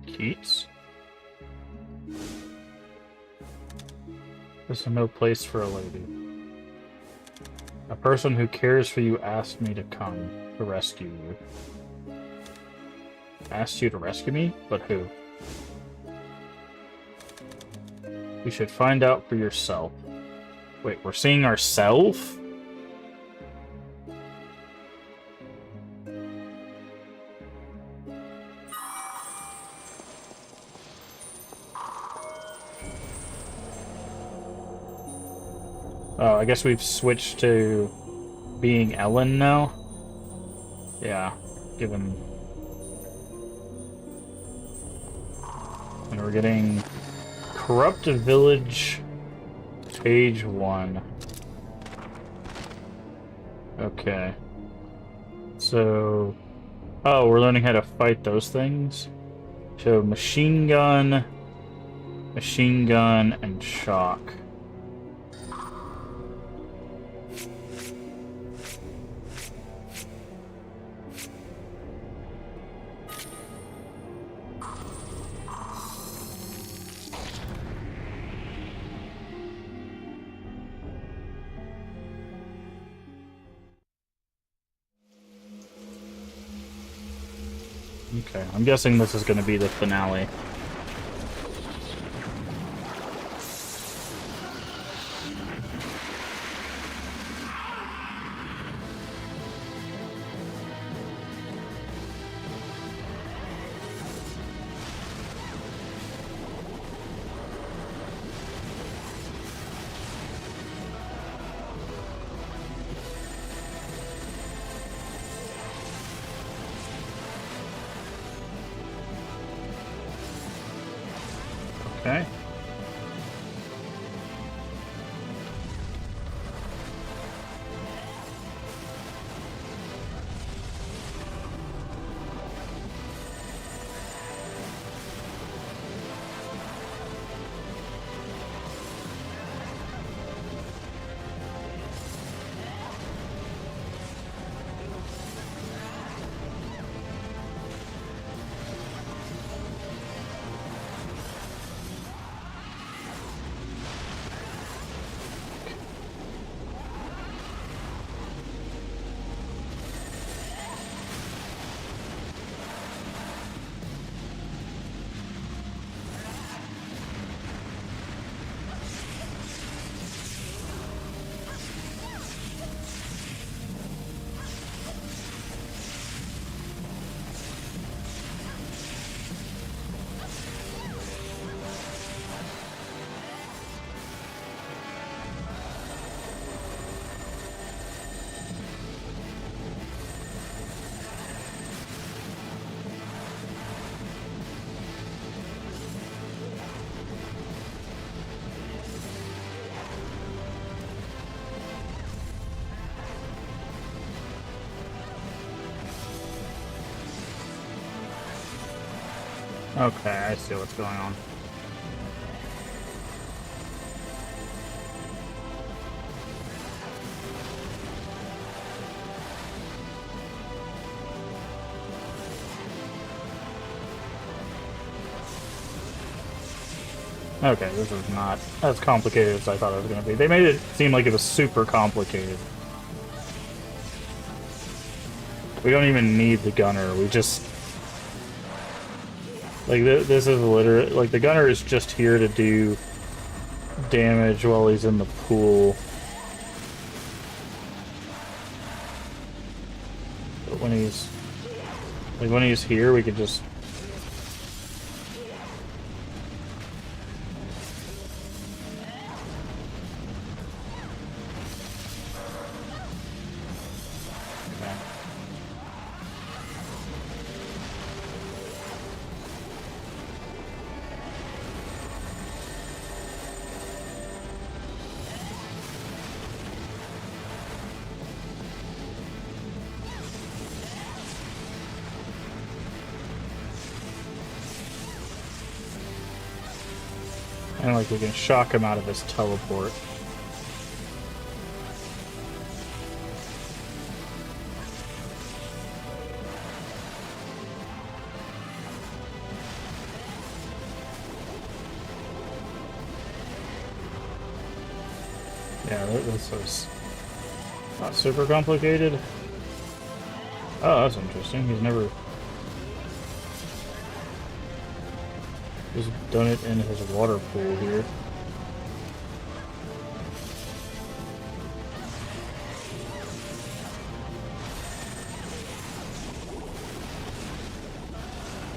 [SPEAKER 1] Keats? This is no place for a lady. A person who cares for you asked me to come to rescue you. Asked you to rescue me? But who? You should find out for yourself. Wait, we're seeing ourselves? Oh, I guess we've switched to being Ellen now? Yeah, given... And we're getting Corrupted Village, page 1. Okay. So... Oh, we're learning how to fight those things? So, machine gun, and shock. Okay, I'm guessing this is going to be the finale. Okay. Okay, I see what's going on. Okay, this is not as complicated as I thought it was going to be. They made it seem like it was super complicated. We don't even need the gunner, we just... Like, this is literally... Like, the gunner is just here to do damage while he's in the pool. But when he's... Like, when he's here, we could just something like we can shock him out of his teleport. Yeah, this is not super complicated. Oh, that's interesting. He's never just done it in his water pool here.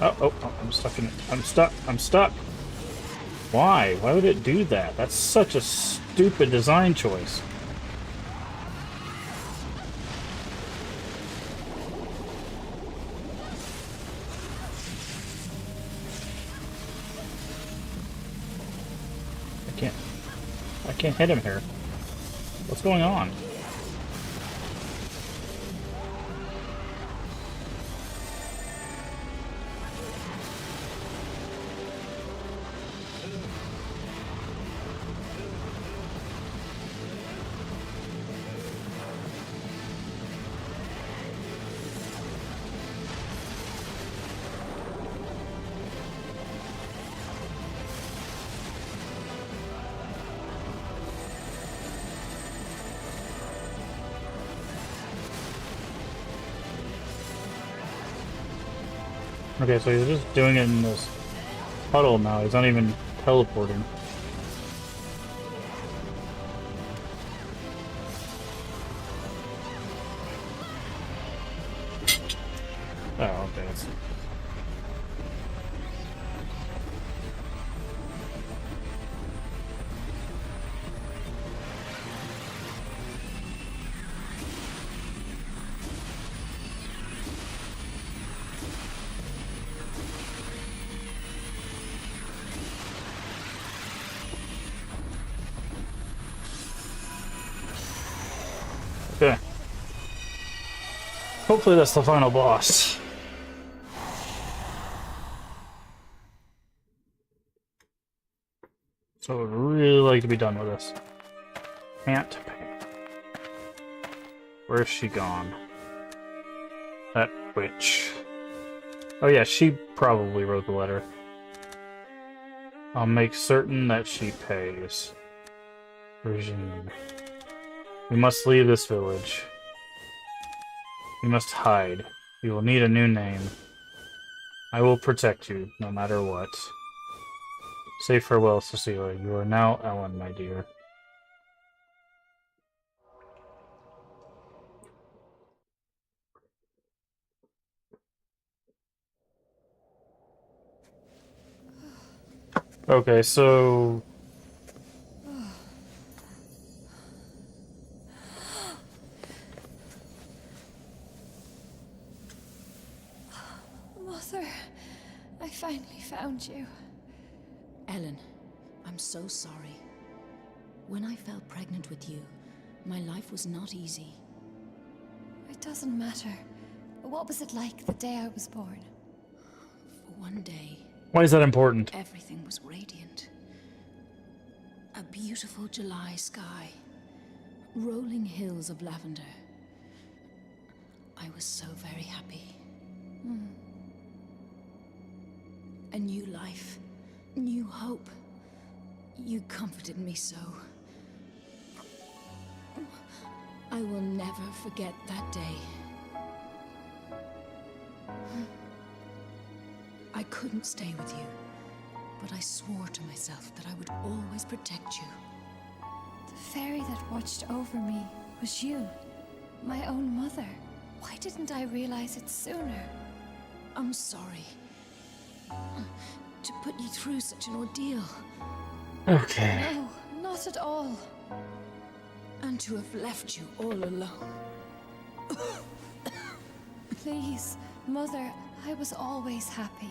[SPEAKER 1] Oh, I'm stuck in it. I'm stuck. Why? Why would it do that? That's such a stupid design choice. I can't hit him here. What's going on? Okay, so he's just doing it in this puddle now. He's not even teleporting. Oh, okay. Okay. Hopefully that's the final boss. So I would really like to be done with this. Can't pay. Where's she gone? That witch. Oh yeah, she probably wrote the letter. I'll make certain that she pays. Regime. We must leave this village. We must hide. We will need a new name. I will protect you, no matter what. Say farewell, Cecilia. You are now Ellen, my dear. Okay, so...
[SPEAKER 2] Mother, I finally found you. Ellen, I'm so sorry. When I fell pregnant with you, my life was not easy.
[SPEAKER 5] It doesn't matter. What was it like the day I was born?
[SPEAKER 2] For one day,
[SPEAKER 1] Why is that important?
[SPEAKER 2] everything was radiant. A beautiful July sky. Rolling hills of lavender. I was so very happy. A new life. New hope. You comforted me so. I will never forget that day. I couldn't stay with you, but I swore to myself that I would always protect you.
[SPEAKER 5] The fairy that watched over me was you, my own mother. Why didn't I realize it sooner?
[SPEAKER 2] I'm sorry to put you through such an ordeal,
[SPEAKER 1] Okay.
[SPEAKER 5] No, not at all.
[SPEAKER 2] and to have left you all alone.
[SPEAKER 5] Please, Mother, I was always happy.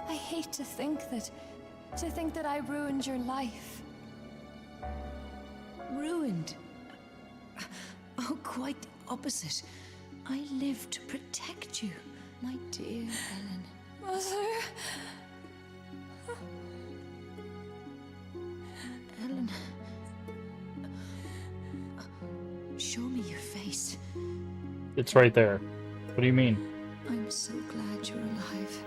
[SPEAKER 5] I hate to think that I ruined your life.
[SPEAKER 2] Ruined. Oh, quite the opposite. I live to protect you, my dear Ellen.
[SPEAKER 5] Mother,
[SPEAKER 2] Show me your face.
[SPEAKER 1] It's right there. What do you mean?
[SPEAKER 2] I'm so glad you're alive.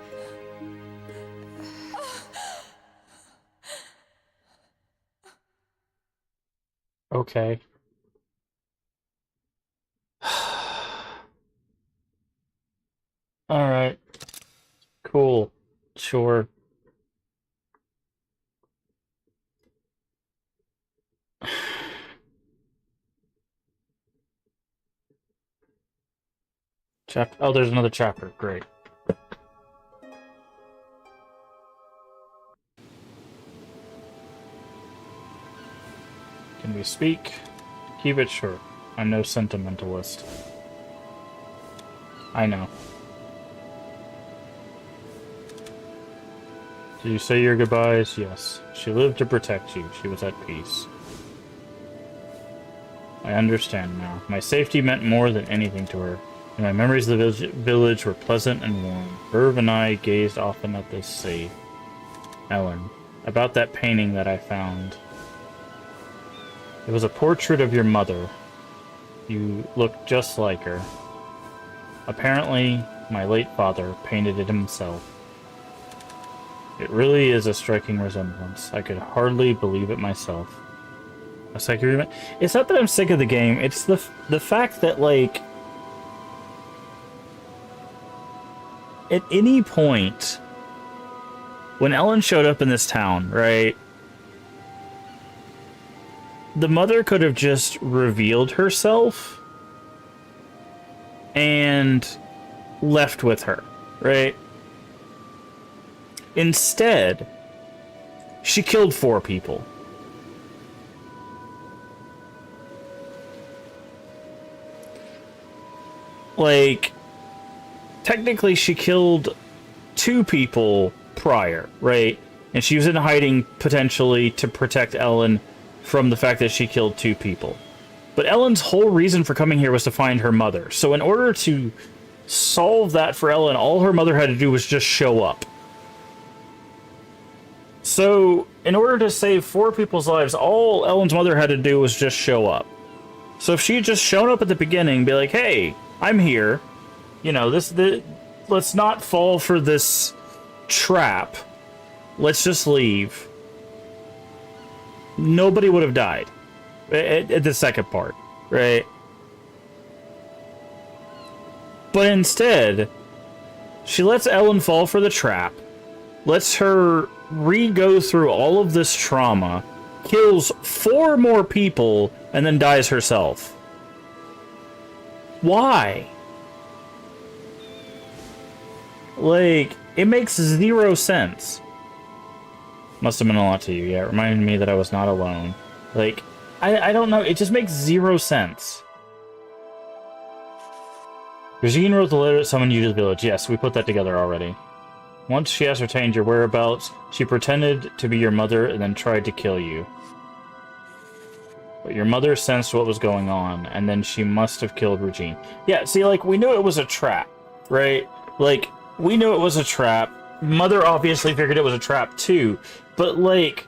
[SPEAKER 1] Okay. Alright. Cool. Sure. Chapter. Oh, there's another chapter. Great. Can we speak? Keep it short. I'm no sentimentalist. I know. Did you say your goodbyes? Yes. She lived to protect you. She was at peace. I understand now. My safety meant more than anything to her. And my memories of the village were pleasant and warm. Irv and I gazed often at the sea. Ellen, about that painting that I found. It was a portrait of your mother. You looked just like her. Apparently, my late father painted it himself. It really is a striking resemblance. I could hardly believe it myself. A second remake? It's not that I'm sick of the game, it's the fact that, like, at any point, when Ellen showed up in this town, right, the mother could have just revealed herself and left with her, right? Instead, she killed 4 people. Like, technically she killed 2 people prior, right? And she was in hiding, potentially, to protect Ellen from the fact that she killed 2 people. But Ellen's whole reason for coming here was to find her mother. So in order to solve that for Ellen, all her mother had to do was just show up. So, in order to save 4 people's lives, all Ellen's mother had to do was just show up. So if she had just shown up at the beginning, be like, hey, I'm here. You know, let's not fall for this trap. Let's just leave. Nobody would have died at the second part, right? But instead, she lets Ellen fall for the trap, lets her re-go through all of this trauma, kills 4 more people, and then dies herself. Why? Like, it makes 0 sense. Must have meant a lot to you, yeah. It reminded me that I was not alone. Like, I don't know, it just makes 0 sense. Regine wrote the letter that summoned you to the village. Yes, we put that together already. Once she ascertained your whereabouts, she pretended to be your mother and then tried to kill you. But your mother sensed what was going on, and then she must have killed Regine. Yeah, see, like, we knew it was a trap, right? Like, we knew it was a trap. Mother obviously figured it was a trap, too. But, like,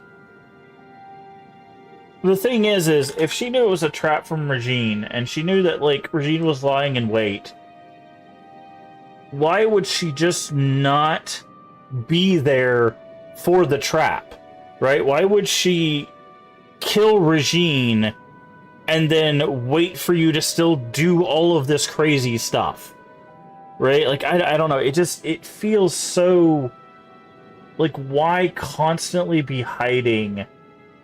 [SPEAKER 1] the thing is, if she knew it was a trap from Regine, and she knew that, like, Regine was lying in wait, why would she just not be there for the trap, right? Why would she kill Regine and then wait for you to still do all of this crazy stuff, right? Like, I don't know, it feels so, like, why constantly be hiding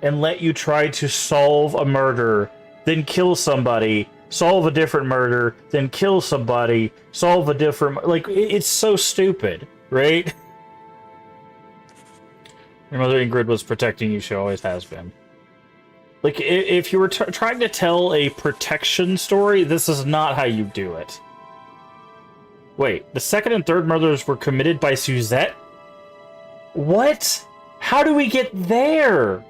[SPEAKER 1] and let you try to solve a murder, then kill somebody, solve a different murder, then kill somebody, solve a different, like, it's so stupid, right? Your mother Ingrid was protecting you, she always has been. Like, if you were trying to tell a protection story, this is not how you do it. Wait, the second and third murders were committed by Suzette? What? How do we get there?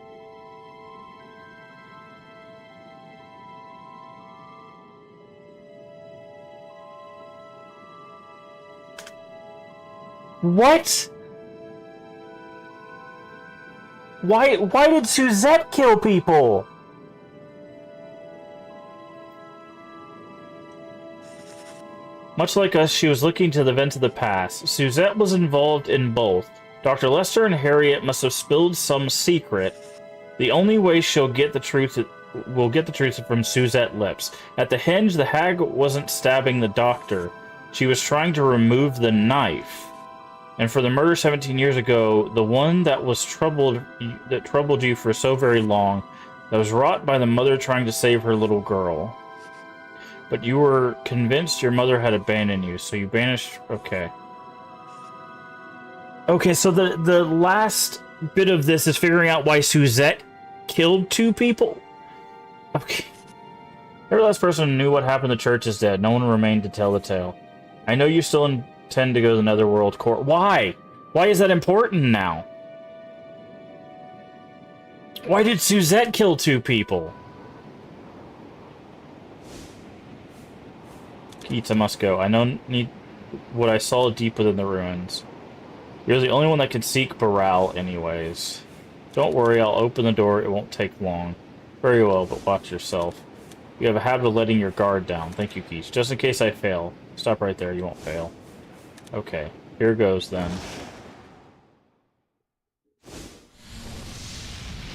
[SPEAKER 1] What? Why did Suzette kill people? Much like us, she was looking to the events of the past. Suzette was involved in both. Dr. Lester and Harriet must have spilled some secret. The only way she'll get the truth will get the truth from Suzette's lips. At the hinge, the hag wasn't stabbing the doctor. She was trying to remove the knife. And for the murder 17 years ago, the one that troubled you for so very long, that was wrought by the mother trying to save her little girl. But you were convinced your mother had abandoned you, so you banished... Okay. Okay, so the last bit of this is figuring out why Suzette killed 2 people? Okay. Every last person who knew what happened to the church is dead. No one remained to tell the tale. I know you still intend to go to the Netherworld Court. Why? Why is that important now? Why did Suzette kill 2 people? Keats, I must go. I need what I saw deep within the ruins. You're the only one that can seek Baral anyways. Don't worry, I'll open the door. It won't take long. Very well, but watch yourself. You have a habit of letting your guard down. Thank you, Keats. Just in case I fail. Stop right there, you won't fail. Okay, here goes then.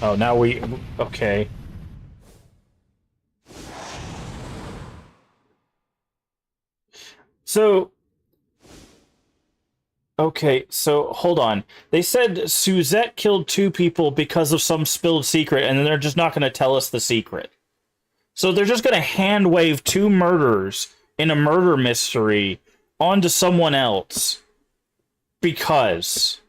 [SPEAKER 1] Oh, now we... Okay. So... Okay, so hold on. They said Suzette killed 2 people because of some spilled secret, and then they're just not going to tell us the secret. So they're just going to hand wave 2 murders in a murder mystery onto someone else. Because...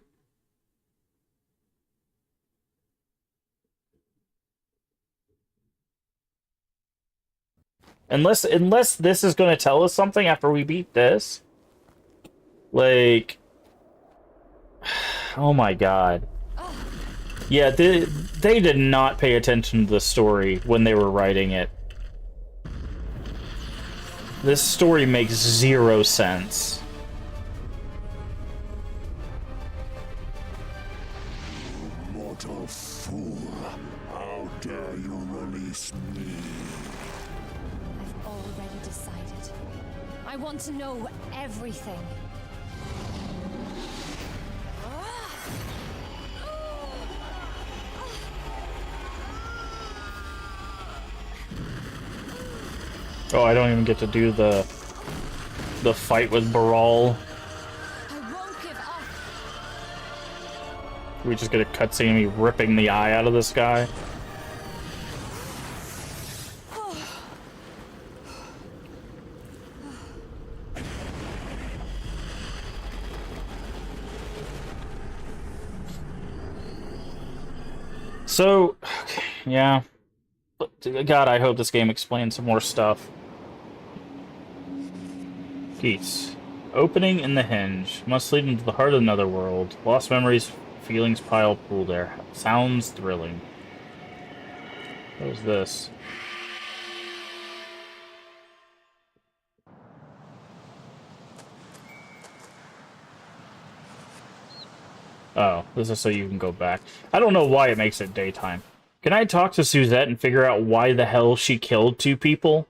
[SPEAKER 1] Unless this is going to tell us something after we beat this. Like... Oh my god. Yeah, they did not pay attention to the story when they were writing it. This story makes 0 sense.
[SPEAKER 6] Mortal fool, how dare you release me?
[SPEAKER 5] I've already decided. I want to know everything.
[SPEAKER 1] Oh, I don't even get to do the fight with Baral.
[SPEAKER 5] I won't give up.
[SPEAKER 1] We just get a cutscene of me ripping the eye out of this guy. So, okay, yeah. God, I hope this game explains some more stuff. Geese. Opening in the hinge. Must lead into the heart of another world. Lost memories, feelings pile pool there. Sounds thrilling. What was this? Oh, this is so you can go back. I don't know why it makes it daytime. Can I talk to Suzette and figure out why the hell she killed 2 people?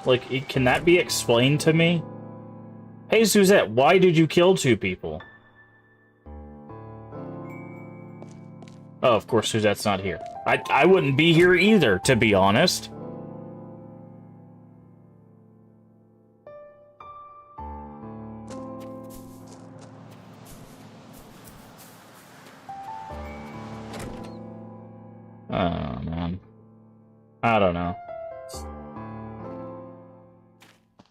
[SPEAKER 1] Like, can that be explained to me? Hey, Suzette, why did you kill 2 people? Oh, of course, Suzette's not here. I wouldn't be here either, to be honest. Oh, man. I don't know.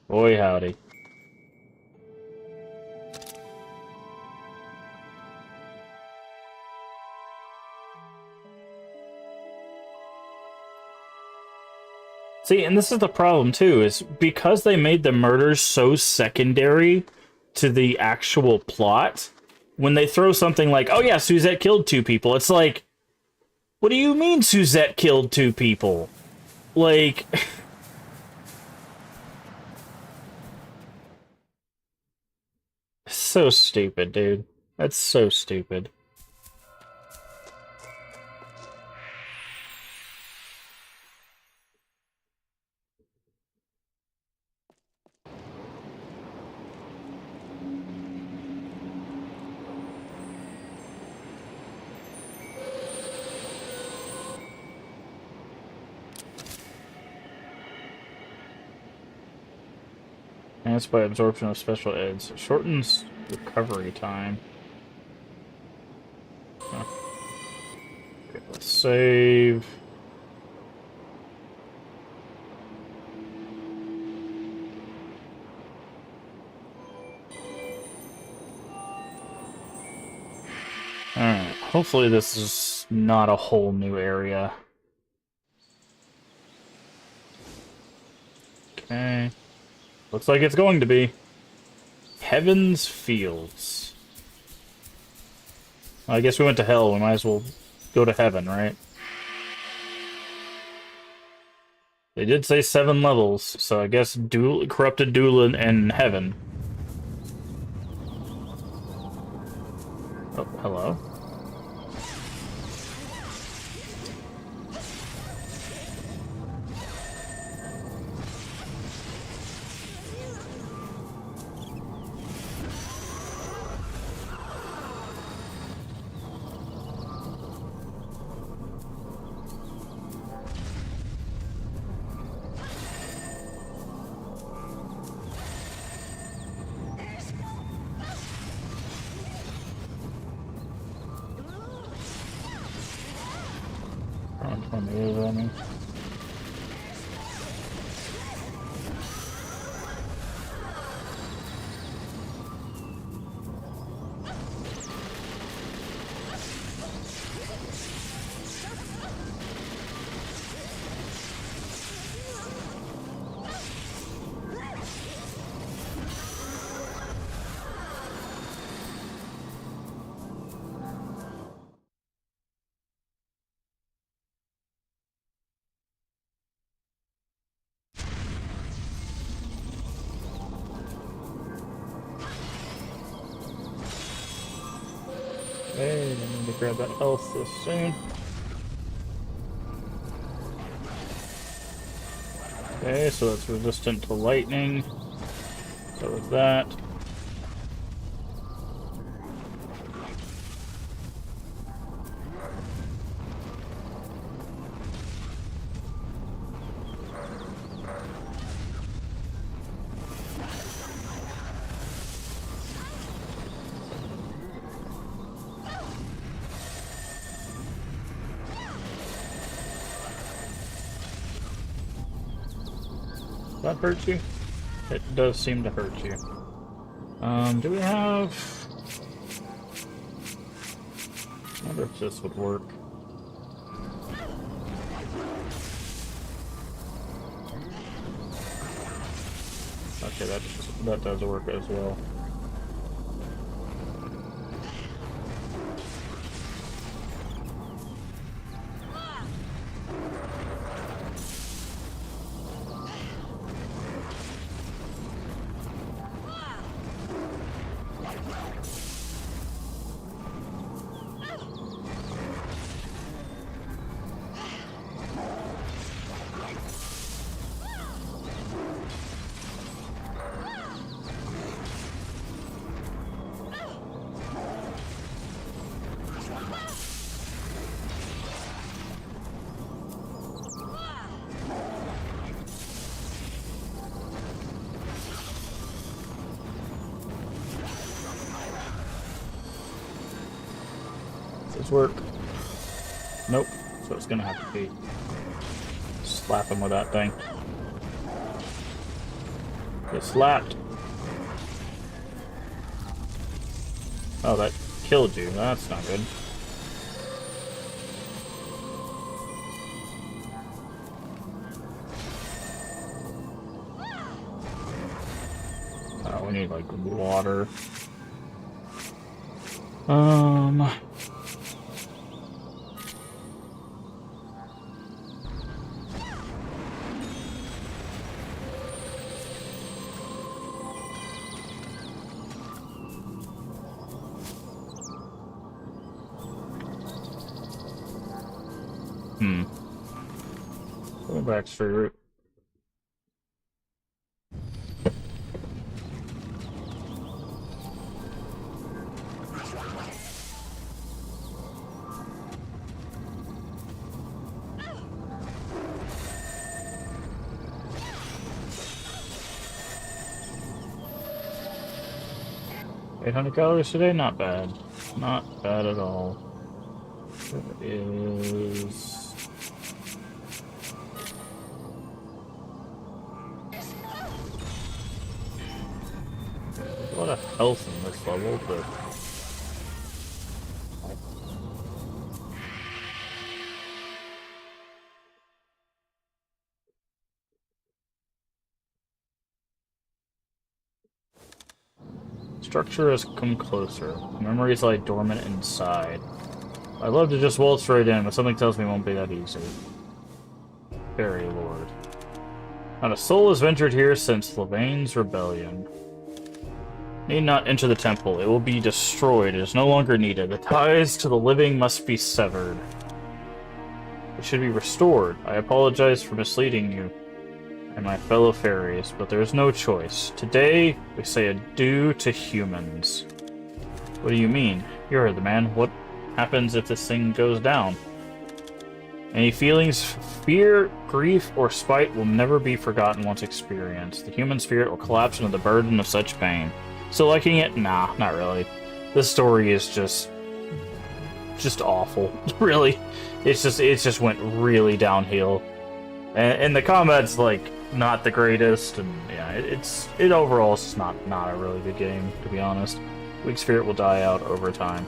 [SPEAKER 1] Boy, howdy. See, and this is the problem, too, is because they made the murders so secondary to the actual plot, when they throw something like, oh yeah, Suzette killed 2 people, it's like, what do you mean Suzette killed 2 people? Like... So stupid, dude. That's so stupid. Enhanced by absorption of special eds. Shortens recovery time. Huh. Okay, let's save. Alright, hopefully this is not a whole new area. Okay. Looks like it's going to be. Heaven's Fields. I guess we went to hell, we might as well go to heaven, right? They did say 7 levels, so I guess Corrupted Doula and heaven. Oh, hello. Okay, I need to grab that health this soon. Okay, so it's resistant to lightning. So with that. That hurt you? It does seem to hurt you. Do we have... I wonder if this would work. Okay, that does work as well. Work. Nope. So it's gonna have to be slap him with that thing. Get slapped. Oh, that killed you. That's not good. Oh, we need like water. Go back straight route. 800 calories today? Not bad. Not bad at all. There is... There's a lot of health in this level, but... Structure has come closer. Memories lie dormant inside. I'd love to just waltz right in, but something tells me it won't be that easy. Fairy Lord. Not a soul has ventured here since Lavaine's rebellion. Need not enter the temple. It will be destroyed. It is no longer needed. The ties to the living must be severed. It should be restored. I apologize for misleading you and my fellow fairies, but there is no choice. Today, we say adieu to humans. What do you mean? You're the man. What happens if this thing goes down? Any feelings, fear, grief, or spite will never be forgotten once experienced. The human spirit will collapse under the burden of such pain. Still liking it? Nah, not really. This story is just awful. Really. It just went really downhill. And the combat's like not the greatest, and yeah, it overall is just not a really good game, to be honest. Weak spirit will die out over time.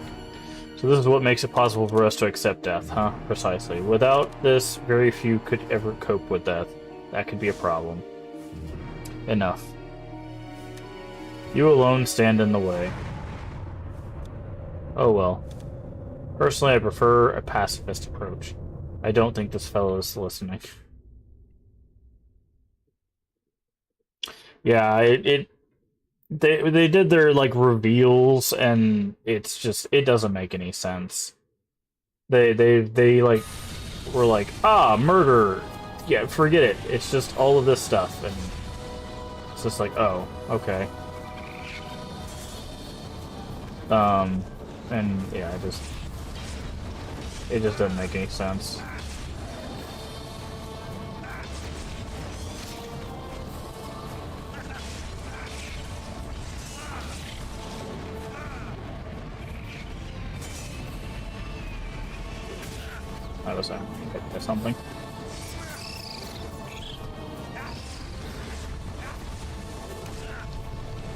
[SPEAKER 1] So this is what makes it possible for us to accept death, huh? Precisely. Without this, very few could ever cope with death. That could be a problem. Enough. You alone stand in the way. Oh well. Personally, I prefer a pacifist approach. I don't think this fellow is listening. Yeah, they did their like reveals, and it's just it doesn't make any sense. They like were like, ah, murder. Yeah, forget it. It's just all of this stuff, and it's just like, oh, okay. And yeah, it just doesn't make any sense. That was hit something.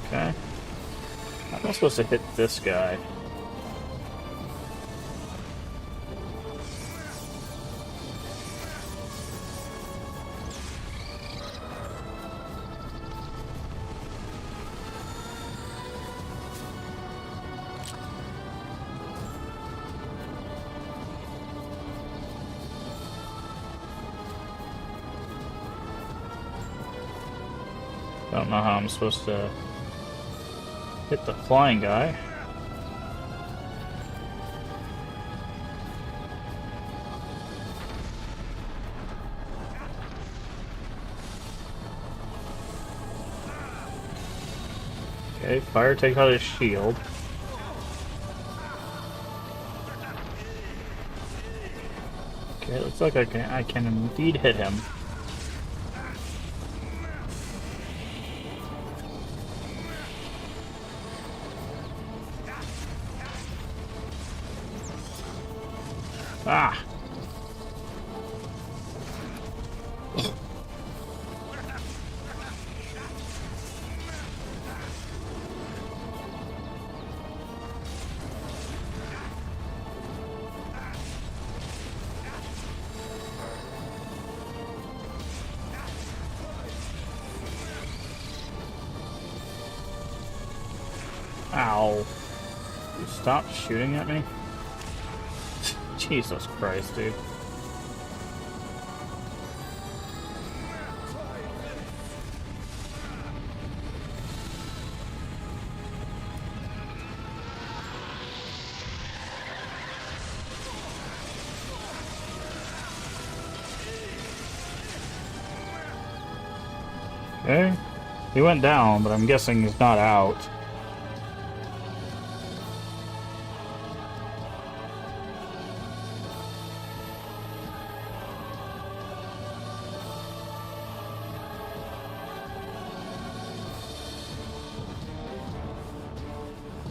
[SPEAKER 1] Okay. I'm not supposed to hit this guy. Don't know how I'm supposed to hit the flying guy. Okay, fire takes out his shield. Okay, it looks like I can indeed hit him. Ah! Ow. You stop shooting at me? Jesus Christ, dude. Okay. He went down, but I'm guessing he's not out.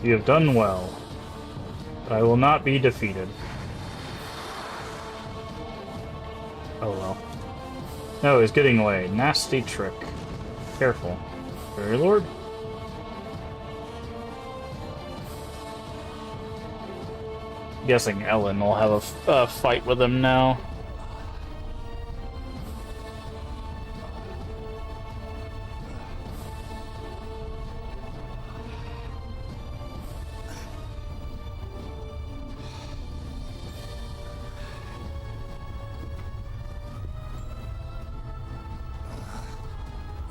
[SPEAKER 1] You have done well. But I will not be defeated. Oh well. No, he's getting away. Nasty trick. Careful. Fairy Lord? Guessing Ellen will have a fight with him now.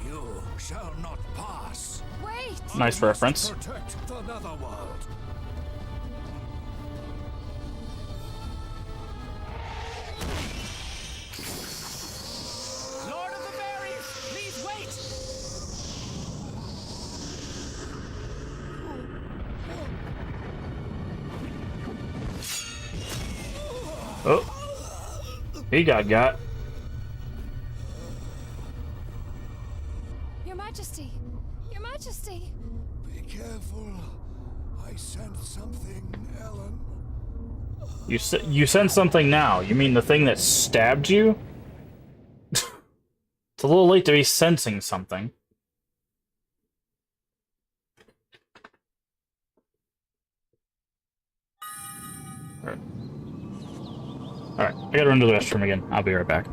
[SPEAKER 3] You shall not pass.
[SPEAKER 5] Wait!
[SPEAKER 1] Nice reference.
[SPEAKER 3] Protect the Netherworld.
[SPEAKER 7] Lord of the Fairies, please wait!
[SPEAKER 1] Oh. He got.
[SPEAKER 5] Your Majesty! Your Majesty!
[SPEAKER 3] Be careful. I sense something, Ellen.
[SPEAKER 1] You sense something now. You mean the thing that stabbed you? It's a little late to be sensing something. Alright, I gotta run to the restroom again. I'll be right back.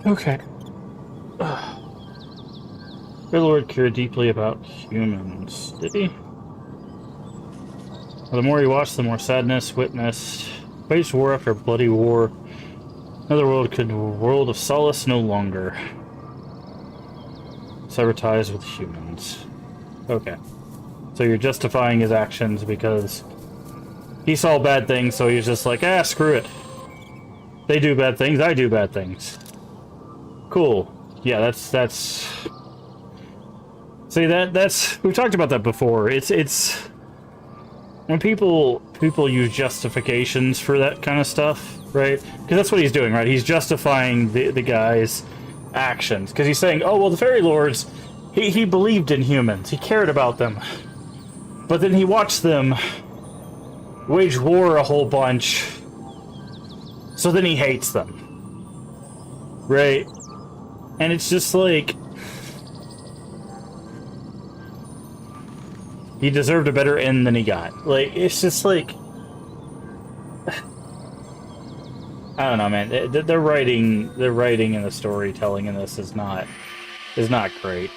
[SPEAKER 1] Okay. Your Lord cared deeply about humans, did he? Well, the more he watched, the more sadness witnessed. Waged war after bloody war. Another world of solace no longer. Sever ties with humans. Okay. So you're justifying his actions because he saw bad things, so he's just like, ah, screw it. They do bad things, I do bad things. Cool. Yeah, that's... See, that's... We've talked about that before. It's... When people use justifications for that kind of stuff, right? Because that's what he's doing, right? He's justifying the guy's actions. Because he's saying, oh, well, the Fairy Lords, he believed in humans. He cared about them. But then he watched them wage war a whole bunch. So then he hates them. Right? And it's just like... He deserved a better end than he got. Like, it's just like... I don't know, man. The writing and the storytelling in this is not great.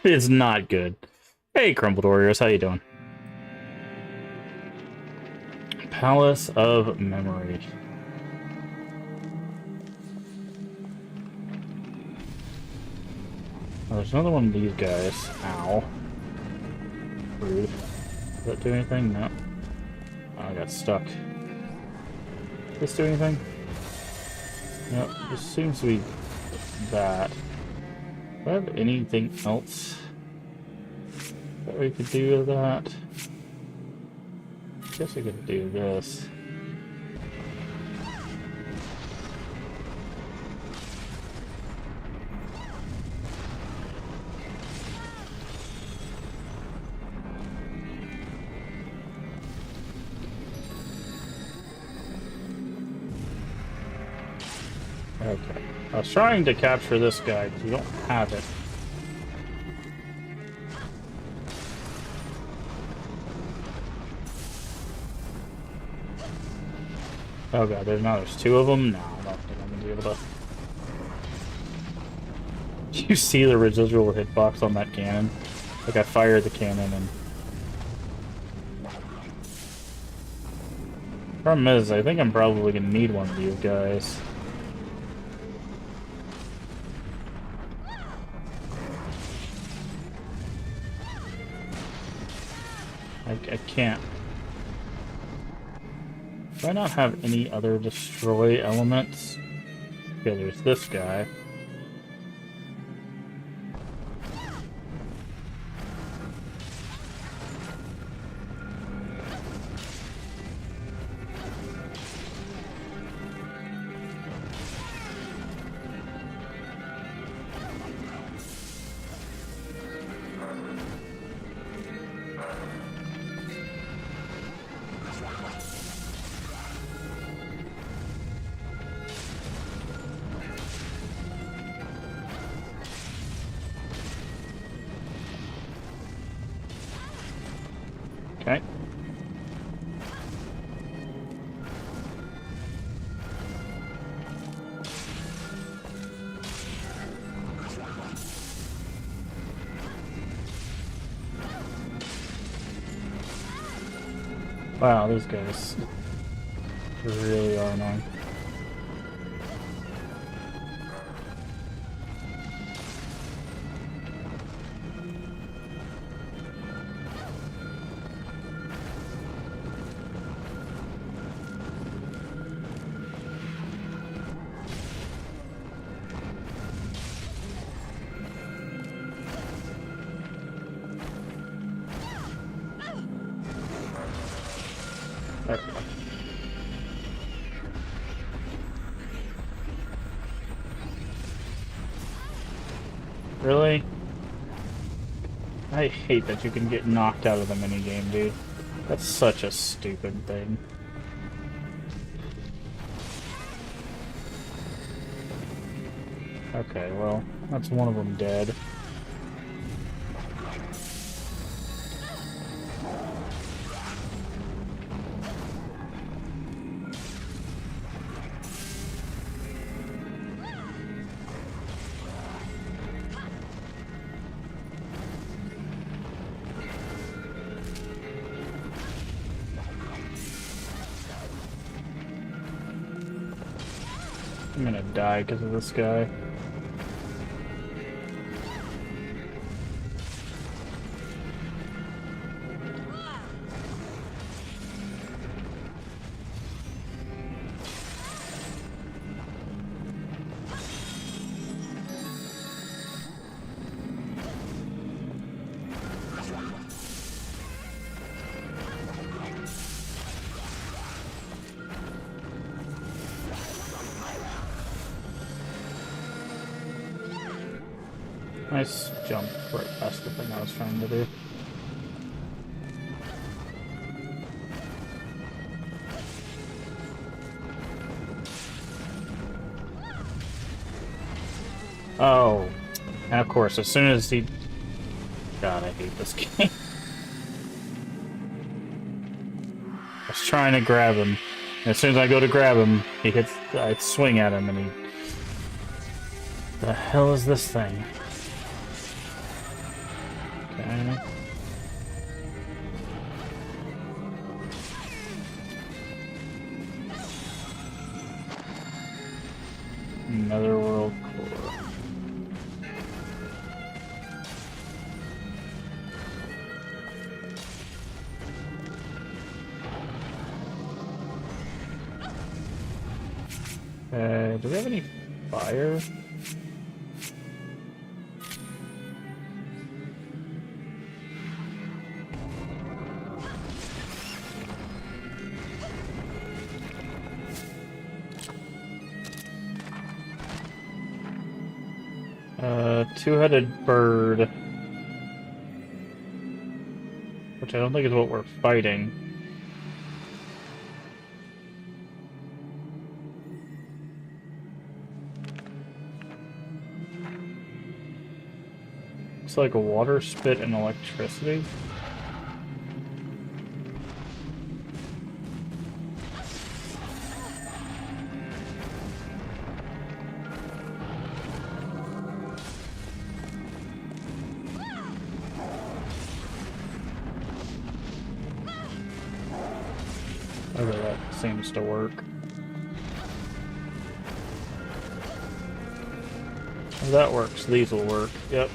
[SPEAKER 1] It's not good. Hey, Crumbled Warriors, how you doing? Palace of Memory. Oh, there's another one of these guys. Ow. Rude. Does that do anything? No. Oh, I got stuck. Does this do anything? Nope. This seems to be that. Do I have anything else that we could do with that? I guess I could do this. Okay. I was trying to capture this guy, but you don't have it. Oh god, there's two of them? No, I don't think I'm gonna be able to. Do you see the residual hitbox on that cannon? Like, I fired the cannon and... Problem is, I think I'm probably gonna need one of these guys. I can't. Do I not have any other destroy elements? Okay, there's this guy. Okay. Wow, these guys really are annoying. Okay. Really? I hate that you can get knocked out of the minigame, dude. That's such a stupid thing. Okay, well, that's one of them dead. gonna die because of this guy. Nice jump right past the thing I was trying to do. Oh, and of course, as soon as he... God, I hate this game. I was trying to grab him. And as soon as I go to grab him, he hits... I swing at him and he... The hell is this thing? Okay. Another world core. Do we have any fire? Two-headed bird. Which I don't think is what we're fighting. Looks like a water spit and electricity. Okay, that seems to work. If that works, these will work. Yep.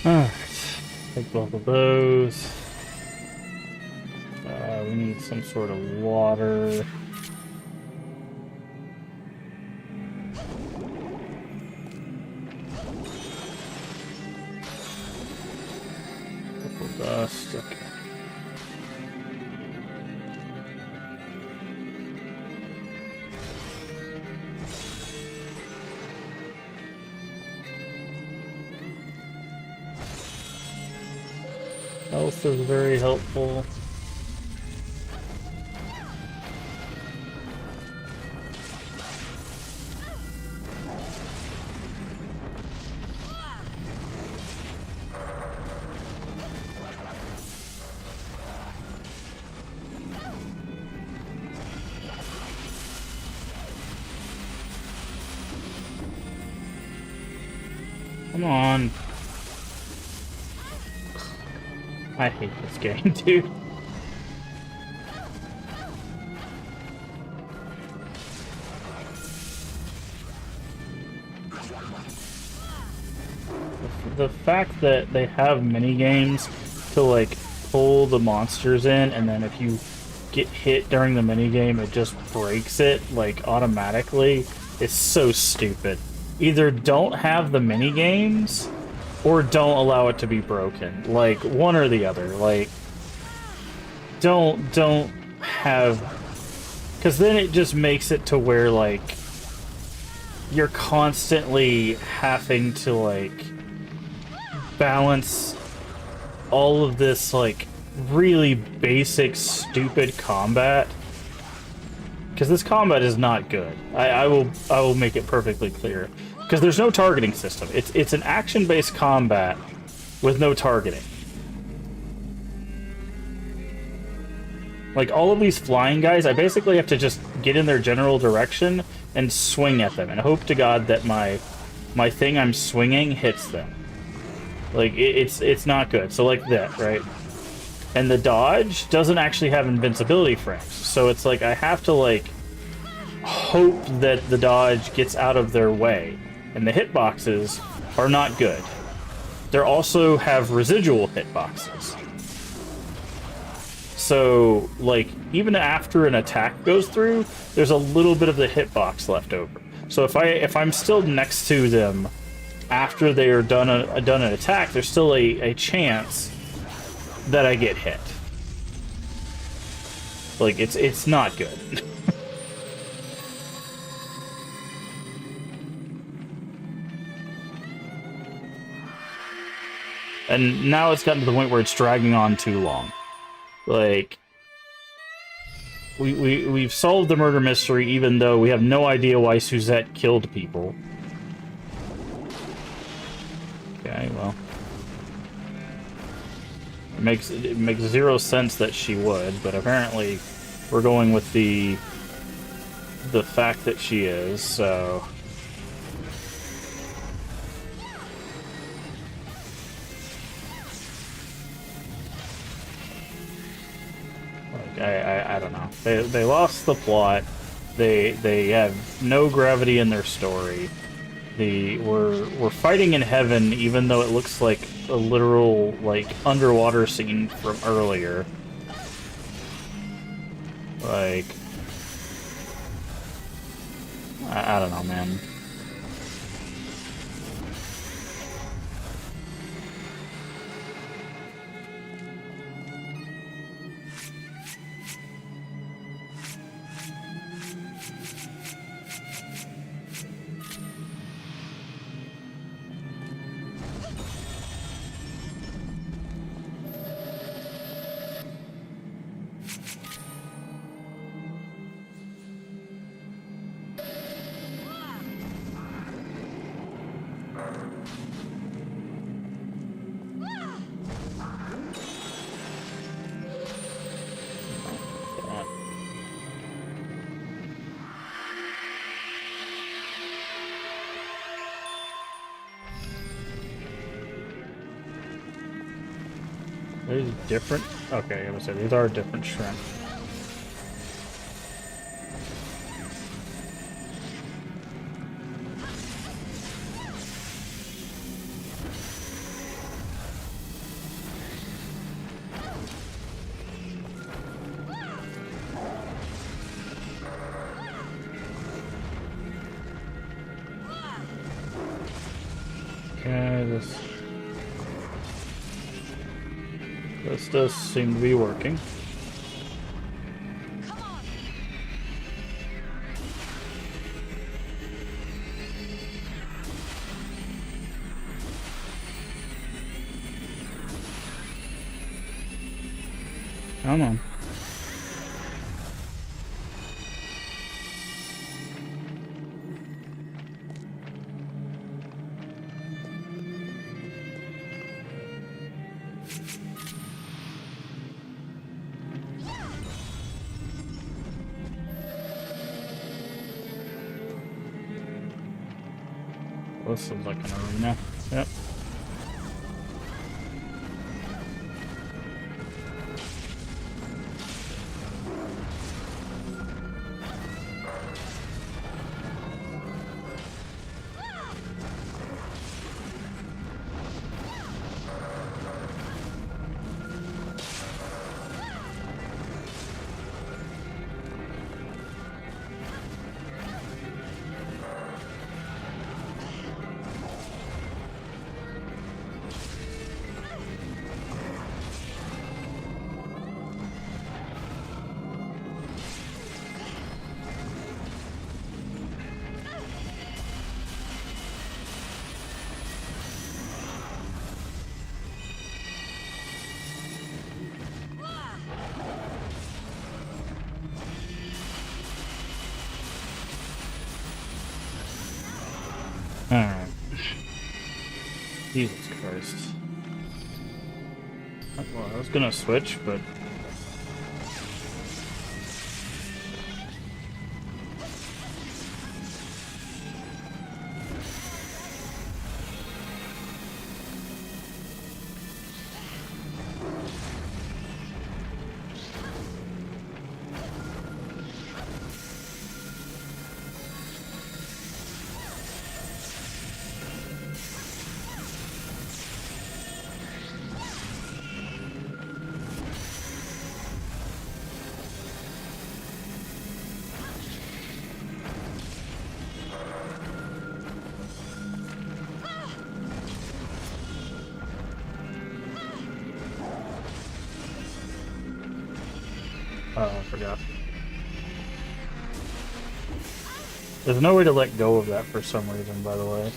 [SPEAKER 1] Alright, take both of those. We need some sort of water. Purple dust, okay. Health is very helpful. Come on. I hate this game, dude. The fact that they have mini games to like pull the monsters in, and then if you get hit during the mini game, it just breaks it like automatically. It's so stupid. Either don't have the mini games, or don't allow it to be broken. Like one or the other. Like don't have, because then it just makes it to where like you're constantly having to like balance all of this like really basic stupid combat, because this combat is not good. I will make it perfectly clear, because there's no targeting system. It's an action-based combat with no targeting. Like all of these flying guys, I basically have to just get in their general direction and swing at them and hope to God that my thing I'm swinging hits them. Like it's not good. So like that, right? And the dodge doesn't actually have invincibility frames. So it's like I have to like hope that the dodge gets out of their way. And the hitboxes are not good. They also have residual hitboxes. So, like, even after an attack goes through, there's a little bit of the hitbox left over. So if I'm still next to them after they are done an attack, there's still a chance that I get hit. Like, it's not good. And now it's gotten to the point where it's dragging on too long. Like, we've solved the murder mystery, even though we have no idea why Suzette killed people. Okay, well, it makes zero sense that she would, but apparently we're going with the fact that she is. So. I don't know. They lost the plot. They have no gravity in their story. We're fighting in heaven, even though it looks like a literal like underwater scene from earlier. Like I don't know, man. These different? Okay, I was saying these are different shrimp. Okay, this does seem to be working. Come on. This is like an arena. Yep. Jesus Christ. Well, I was gonna switch, but... Oh, I forgot. There's no way to let go of that for some reason, by the way.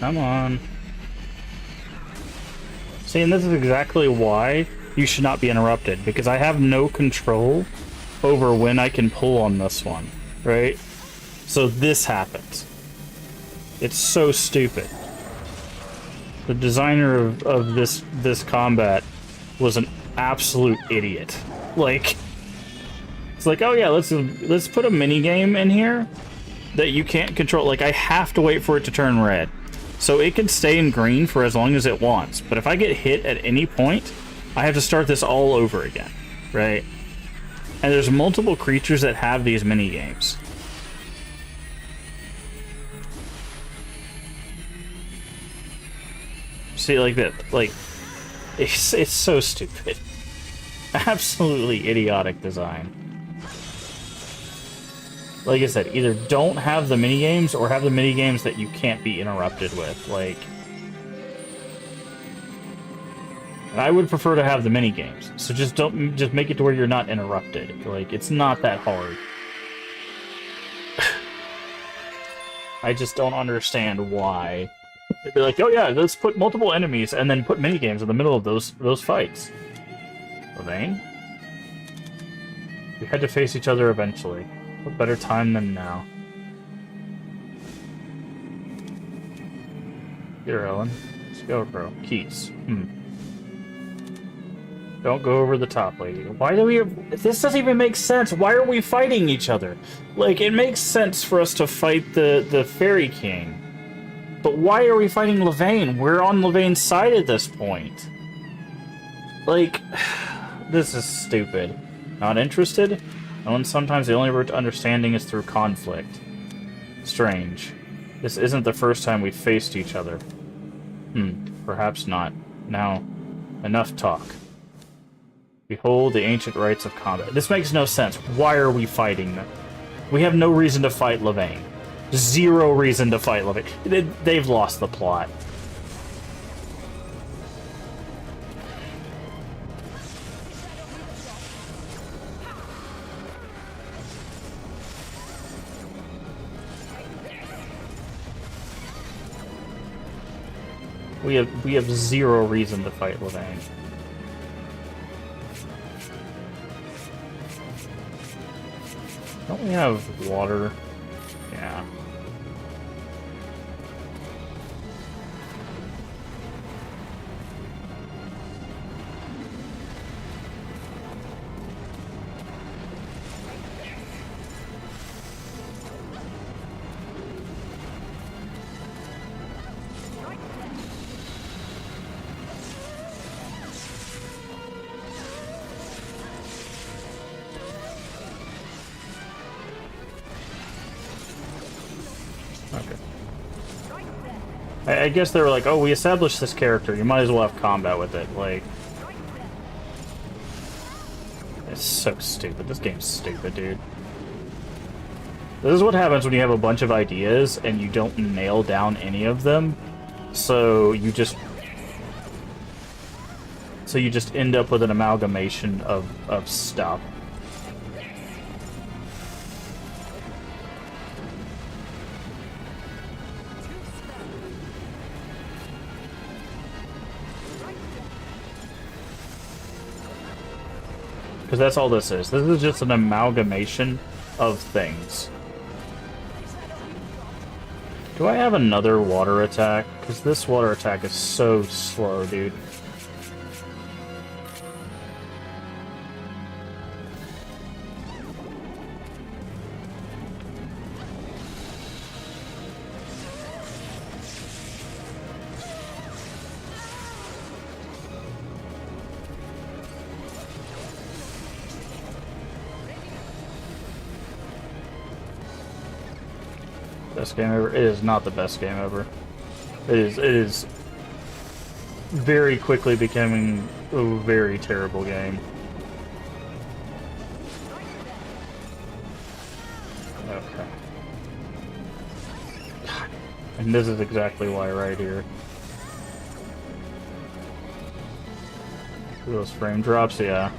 [SPEAKER 1] Come on. See, and this is exactly why you should not be interrupted, because I have no control over when I can pull on this one, right? So this happens. It's so stupid. The designer of this combat was an absolute idiot. Like, it's like, oh yeah, let's put a mini game in here that you can't control. Like, I have to wait for it to turn red. So it can stay in green for as long as it wants. But if I get hit at any point, I have to start this all over again, right? And there's multiple creatures that have these mini games. See, like that, like, it's so stupid. Absolutely idiotic design. Like I said, either don't have the minigames or have the minigames that you can't be interrupted with. Like, I would prefer to have the minigames. So just make it to where you're not interrupted. Like, it's not that hard. I just don't understand why. They'd be like, oh yeah, let's put multiple enemies and then put minigames in the middle of those fights. Levane? We had to face each other eventually. What better time than now? Here, Ellen. Let's go, bro. Keys. Don't go over the top, lady. Why do we have... This doesn't even make sense. Why are we fighting each other? Like, it makes sense for us to fight the Fairy King. But why are we fighting Levane? We're on Levane's side at this point. Like, this is stupid. Not interested? And sometimes the only route to understanding is through conflict. Strange. This isn't the first time we've faced each other. Perhaps not. Now, enough talk. Behold the ancient rites of combat. This makes no sense. Why are we fighting them? We have no reason to fight Levane. Zero reason to fight Levane. They've lost the plot. We have zero reason to fight Levane. Don't we have water? Yeah. I guess they were like, oh, we established this character, you might as well have combat with it. Like, it's so stupid. This game's stupid, dude. This is what happens when you have a bunch of ideas and you don't nail down any of them. So you just so you just end up with an amalgamation of stuff. Because that's all this is. This is just an amalgamation of things. Do I have another water attack? Because this water attack is so slow, dude. Best game ever? It is not the best game ever. It is very quickly becoming a very terrible game. Okay. God. And this is exactly why right here. Those frame drops, yeah.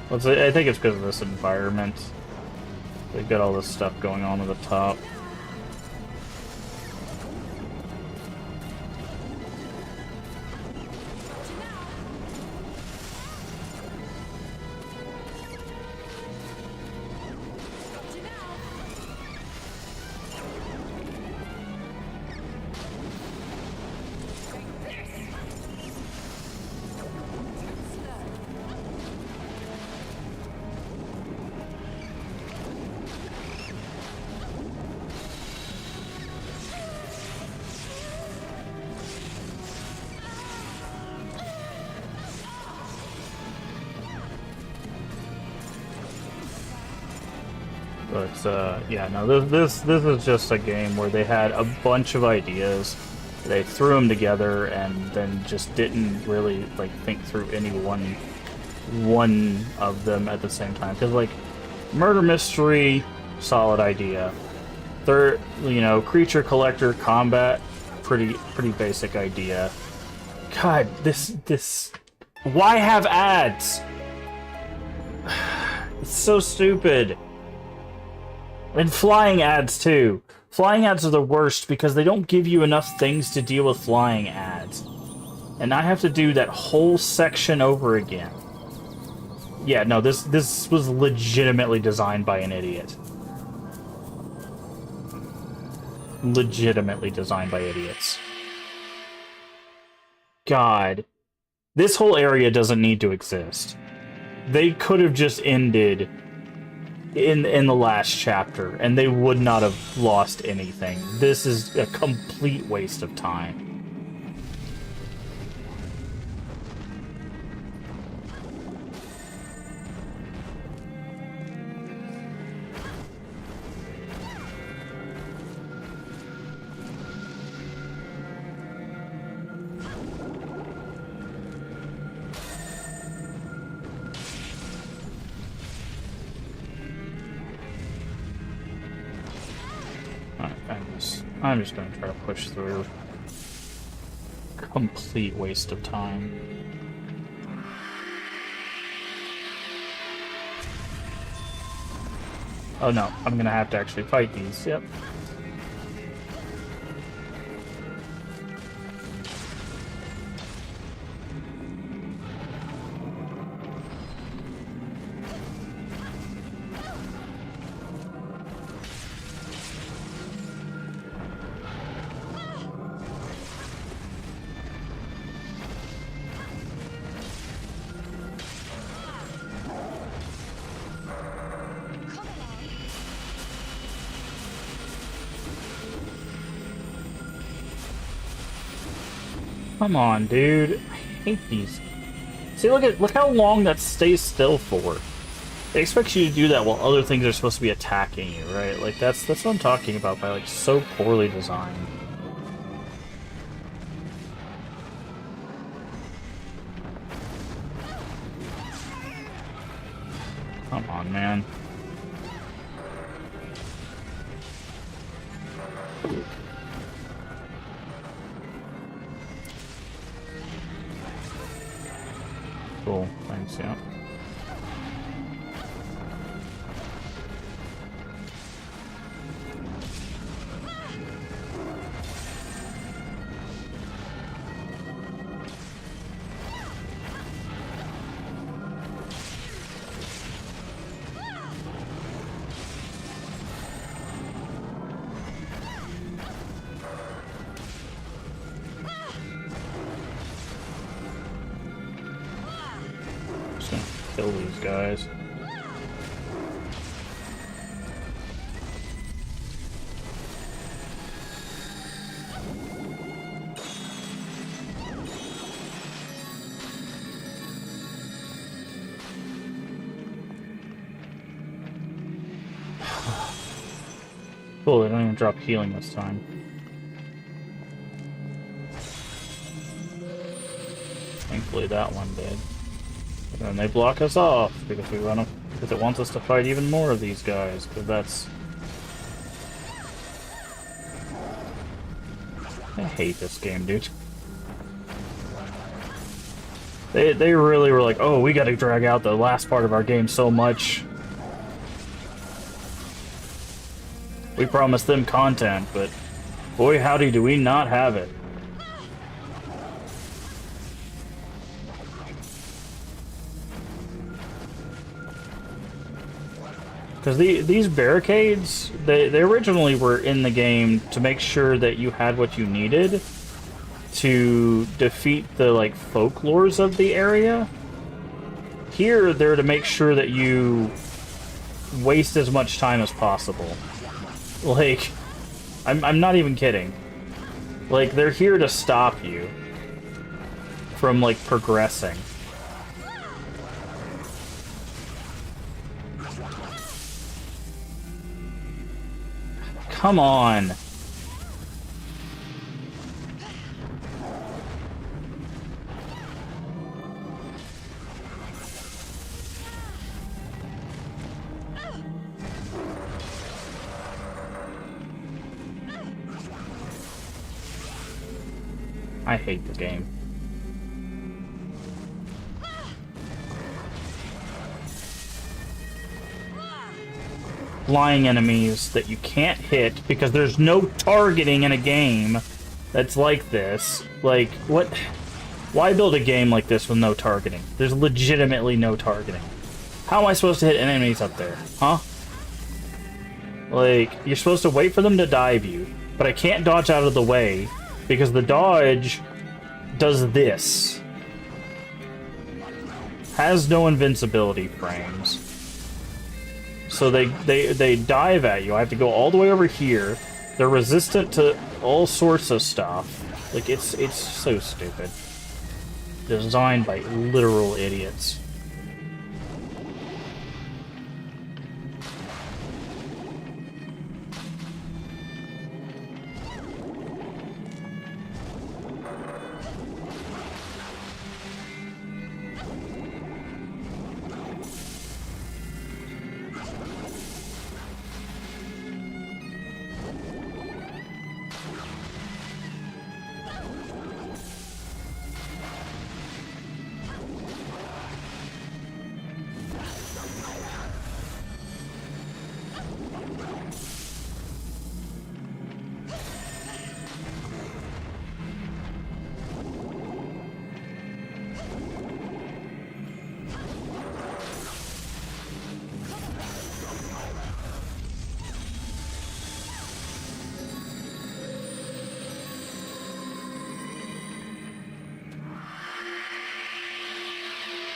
[SPEAKER 1] I think it's because of this environment. They've got all this stuff going on at the top. But yeah, no, this is just a game where they had a bunch of ideas, they threw them together, and then just didn't really like think through any one of them at the same time. Because like, murder mystery, solid idea. Third, you know, creature collector combat, pretty basic idea. God, this, why have ads? It's so stupid. And flying ads, too. Flying ads are the worst because they don't give you enough things to deal with flying ads. And I have to do that whole section over again. Yeah, no, this was legitimately designed by an idiot. Legitimately designed by idiots. God. This whole area doesn't need to exist. They could have just ended in the last chapter, and they would not have lost anything. This is a complete waste of time. I'm just gonna try to push through. Complete waste of time. Oh no, I'm gonna have to actually fight these, yep. Come on, dude. I hate these. See, look how long that stays still for. They expect you to do that while other things are supposed to be attacking you, right? Like that's what I'm talking about by like so poorly designed. Come on, man. Kill these guys. Cool, they don't even drop healing this time. Thankfully that one did. And then they block us off because we run up because it wants us to fight even more of these guys, because that's... I hate this game, dude. They really were like, oh, we gotta drag out the last part of our game so much. We promised them content, but boy howdy do we not have it. Because these barricades, they originally were in the game to make sure that you had what you needed to defeat the, like, folklores of the area. Here, they're to make sure that you waste as much time as possible. Like, I'm not even kidding. Like, they're here to stop you from, like, progressing. Come on. I hate the game. Flying enemies that you can't hit because there's no targeting in a game that's like this. Like, what? Why build a game like this with no targeting? There's legitimately no targeting. How am I supposed to hit enemies up there? Huh? Like, you're supposed to wait for them to dive you, but I can't dodge out of the way because the dodge does this. Has no invincibility frames. So they dive at you. I have to go all the way over here. They're resistant to all sorts of stuff. Like, it's so stupid. Designed by literal idiots.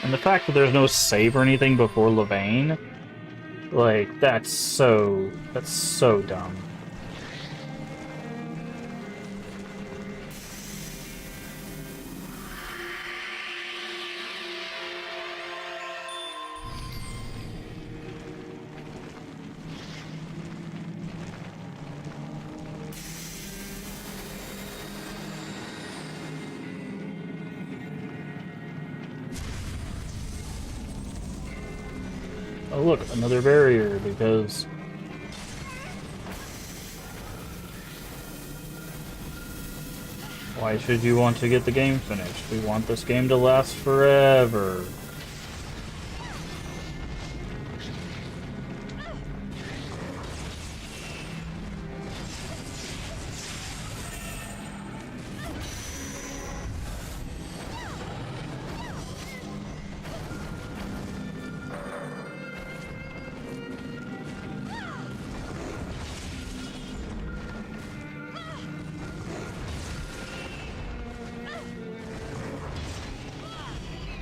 [SPEAKER 1] And the fact that there's no save or anything before Levain, like, that's so dumb. Oh look, another barrier, because... Why should you want to get the game finished? We want this game to last forever.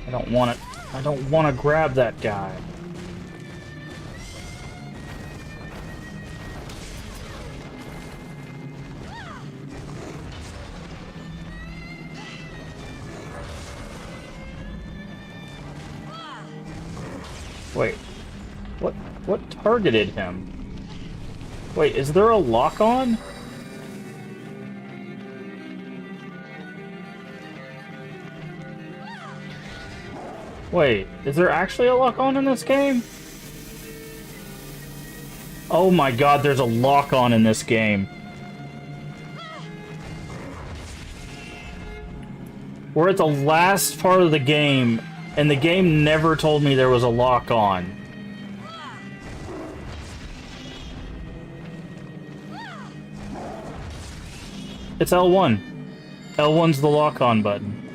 [SPEAKER 1] I don't want it. I don't want to grab that guy. Wait. What targeted him? Wait, is there a lock-on? Wait, is there actually a lock-on in this game? Oh my god, there's a lock-on in this game. We're at the last part of the game, and the game never told me there was a lock-on. It's L1. L1's the lock-on button.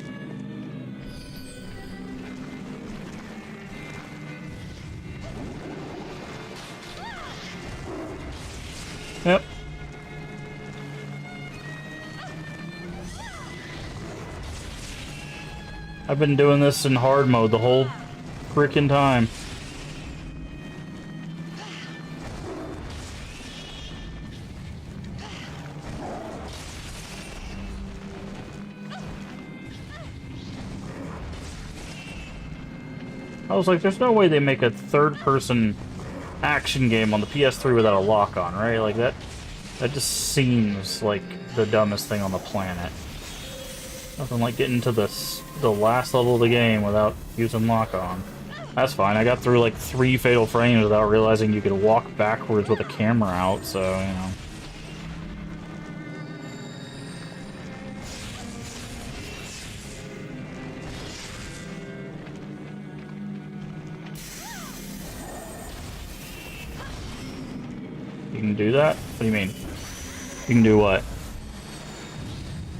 [SPEAKER 1] Yep. I've been doing this in hard mode the whole frickin' time. I was like, there's no way they make a third-person action game on the PS3 without a lock-on, right? Like, that just seems like the dumbest thing on the planet. Nothing like getting to the last level of the game without using lock-on. That's fine. I got through like 3 fatal frames without realizing you could walk backwards with the camera out, so, you know. You can do that? What do you mean? You can do what?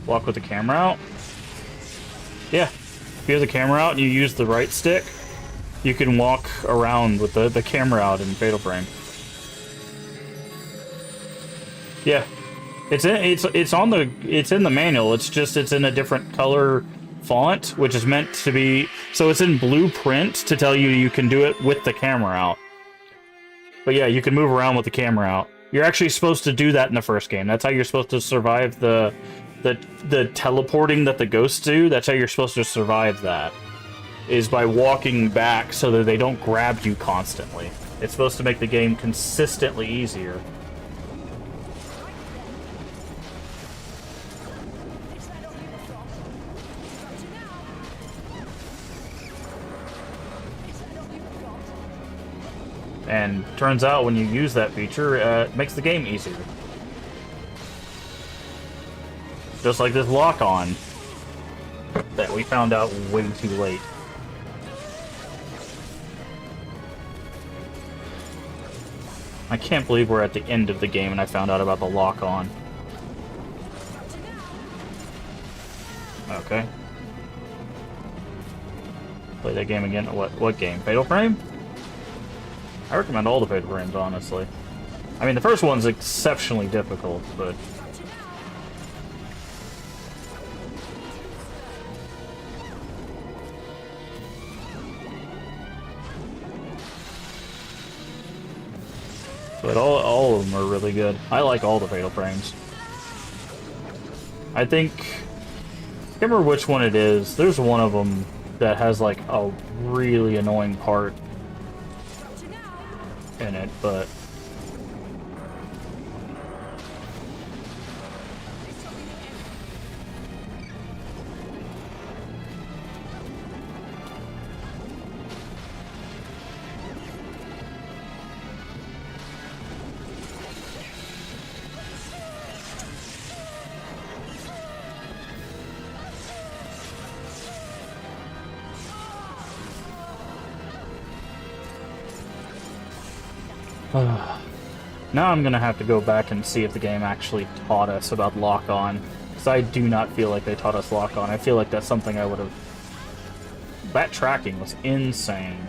[SPEAKER 1] Walk with the camera out? Yeah. If you have the camera out and you use the right stick, you can walk around with the camera out in Fatal Frame. Yeah. It's in the manual. It's just it's in a different color font, which is meant to be, so it's in blueprint to tell you you can do it with the camera out. But yeah, you can move around with the camera out. You're actually supposed to do that in the first game. That's how you're supposed to survive the teleporting that the ghosts do. That's how you're supposed to survive that. Is by walking back so that they don't grab you constantly. It's supposed to make the game consistently easier. And turns out when you use that feature, it makes the game easier. Just like this lock-on that we found out way too late. I can't believe we're at the end of the game and I found out about the lock-on. Okay. Play that game again. What game? Fatal Frame? I recommend all the Fatal Frames, honestly. I mean, the first one's exceptionally difficult, but... But all of them are really good. I like all the Fatal Frames. I think... I can't remember which one it is. There's one of them that has, like, a really annoying part in it, but... Now I'm gonna have to go back and see if the game actually taught us about lock-on, because I do not feel like they taught us lock-on. I feel like that's something I would have... That tracking was insane.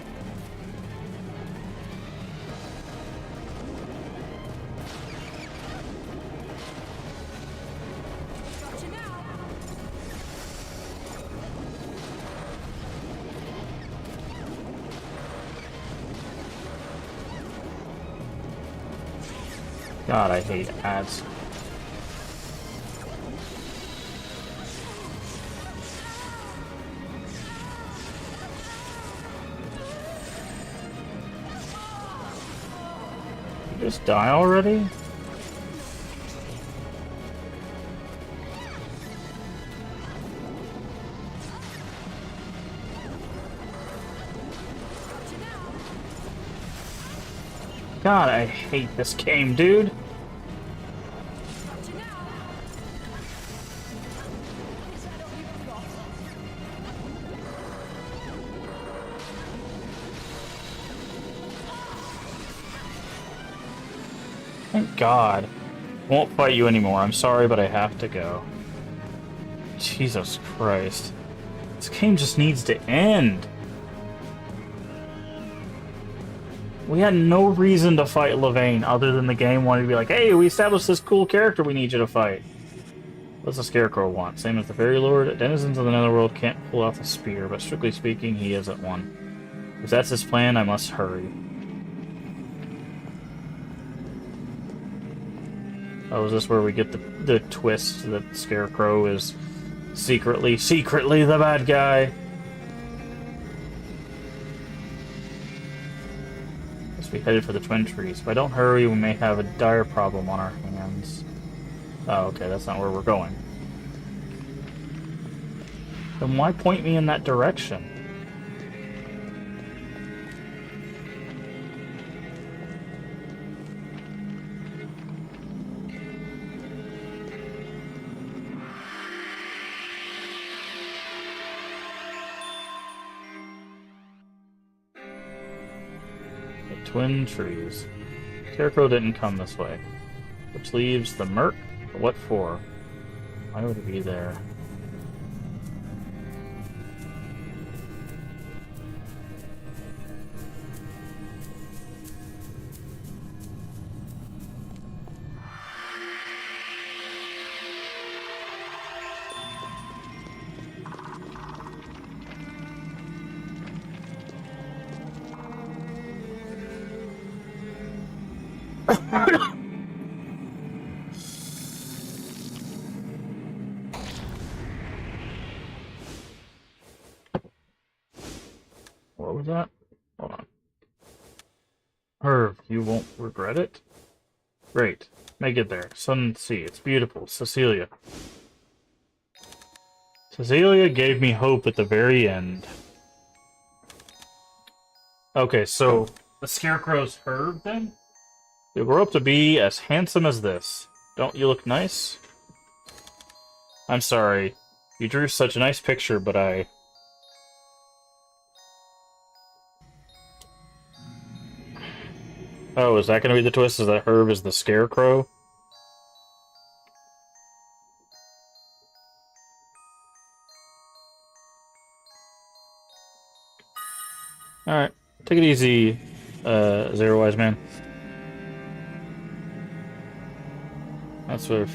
[SPEAKER 1] God, I hate ads. You just die already? God, I hate this game, dude. Thank God. Won't fight you anymore. I'm sorry, but I have to go. Jesus Christ. This game just needs to end. We had no reason to fight Levane other than the game wanted to be like, hey, we established this cool character we need you to fight. What's the Scarecrow want? Same as the Fairy Lord? Denizens of the Netherworld can't pull off a spear, but strictly speaking, he isn't one. If that's his plan, I must hurry. Oh, is this where we get the twist that Scarecrow is secretly the bad guy? Guess we headed for the Twin Trees. If I don't hurry, we may have a dire problem on our hands. Oh, okay, that's not where we're going. Then why point me in that direction? Twin Trees. Scarecrow didn't come this way. Which leaves the Merc. But what for? Why would it be there? What was that? Hold on. Herb, you won't regret it? Great. Make it there. Sun and sea. It's beautiful. Cecilia. Cecilia gave me hope at the very end. Okay, so the Scarecrow's Herb, then? You grow up to be as handsome as this. Don't you look nice? I'm sorry. You drew such a nice picture, but I... Oh, is that going to be the twist? Is that Herb is the Scarecrow? Alright. Take it easy, Zero Wise Man. That's where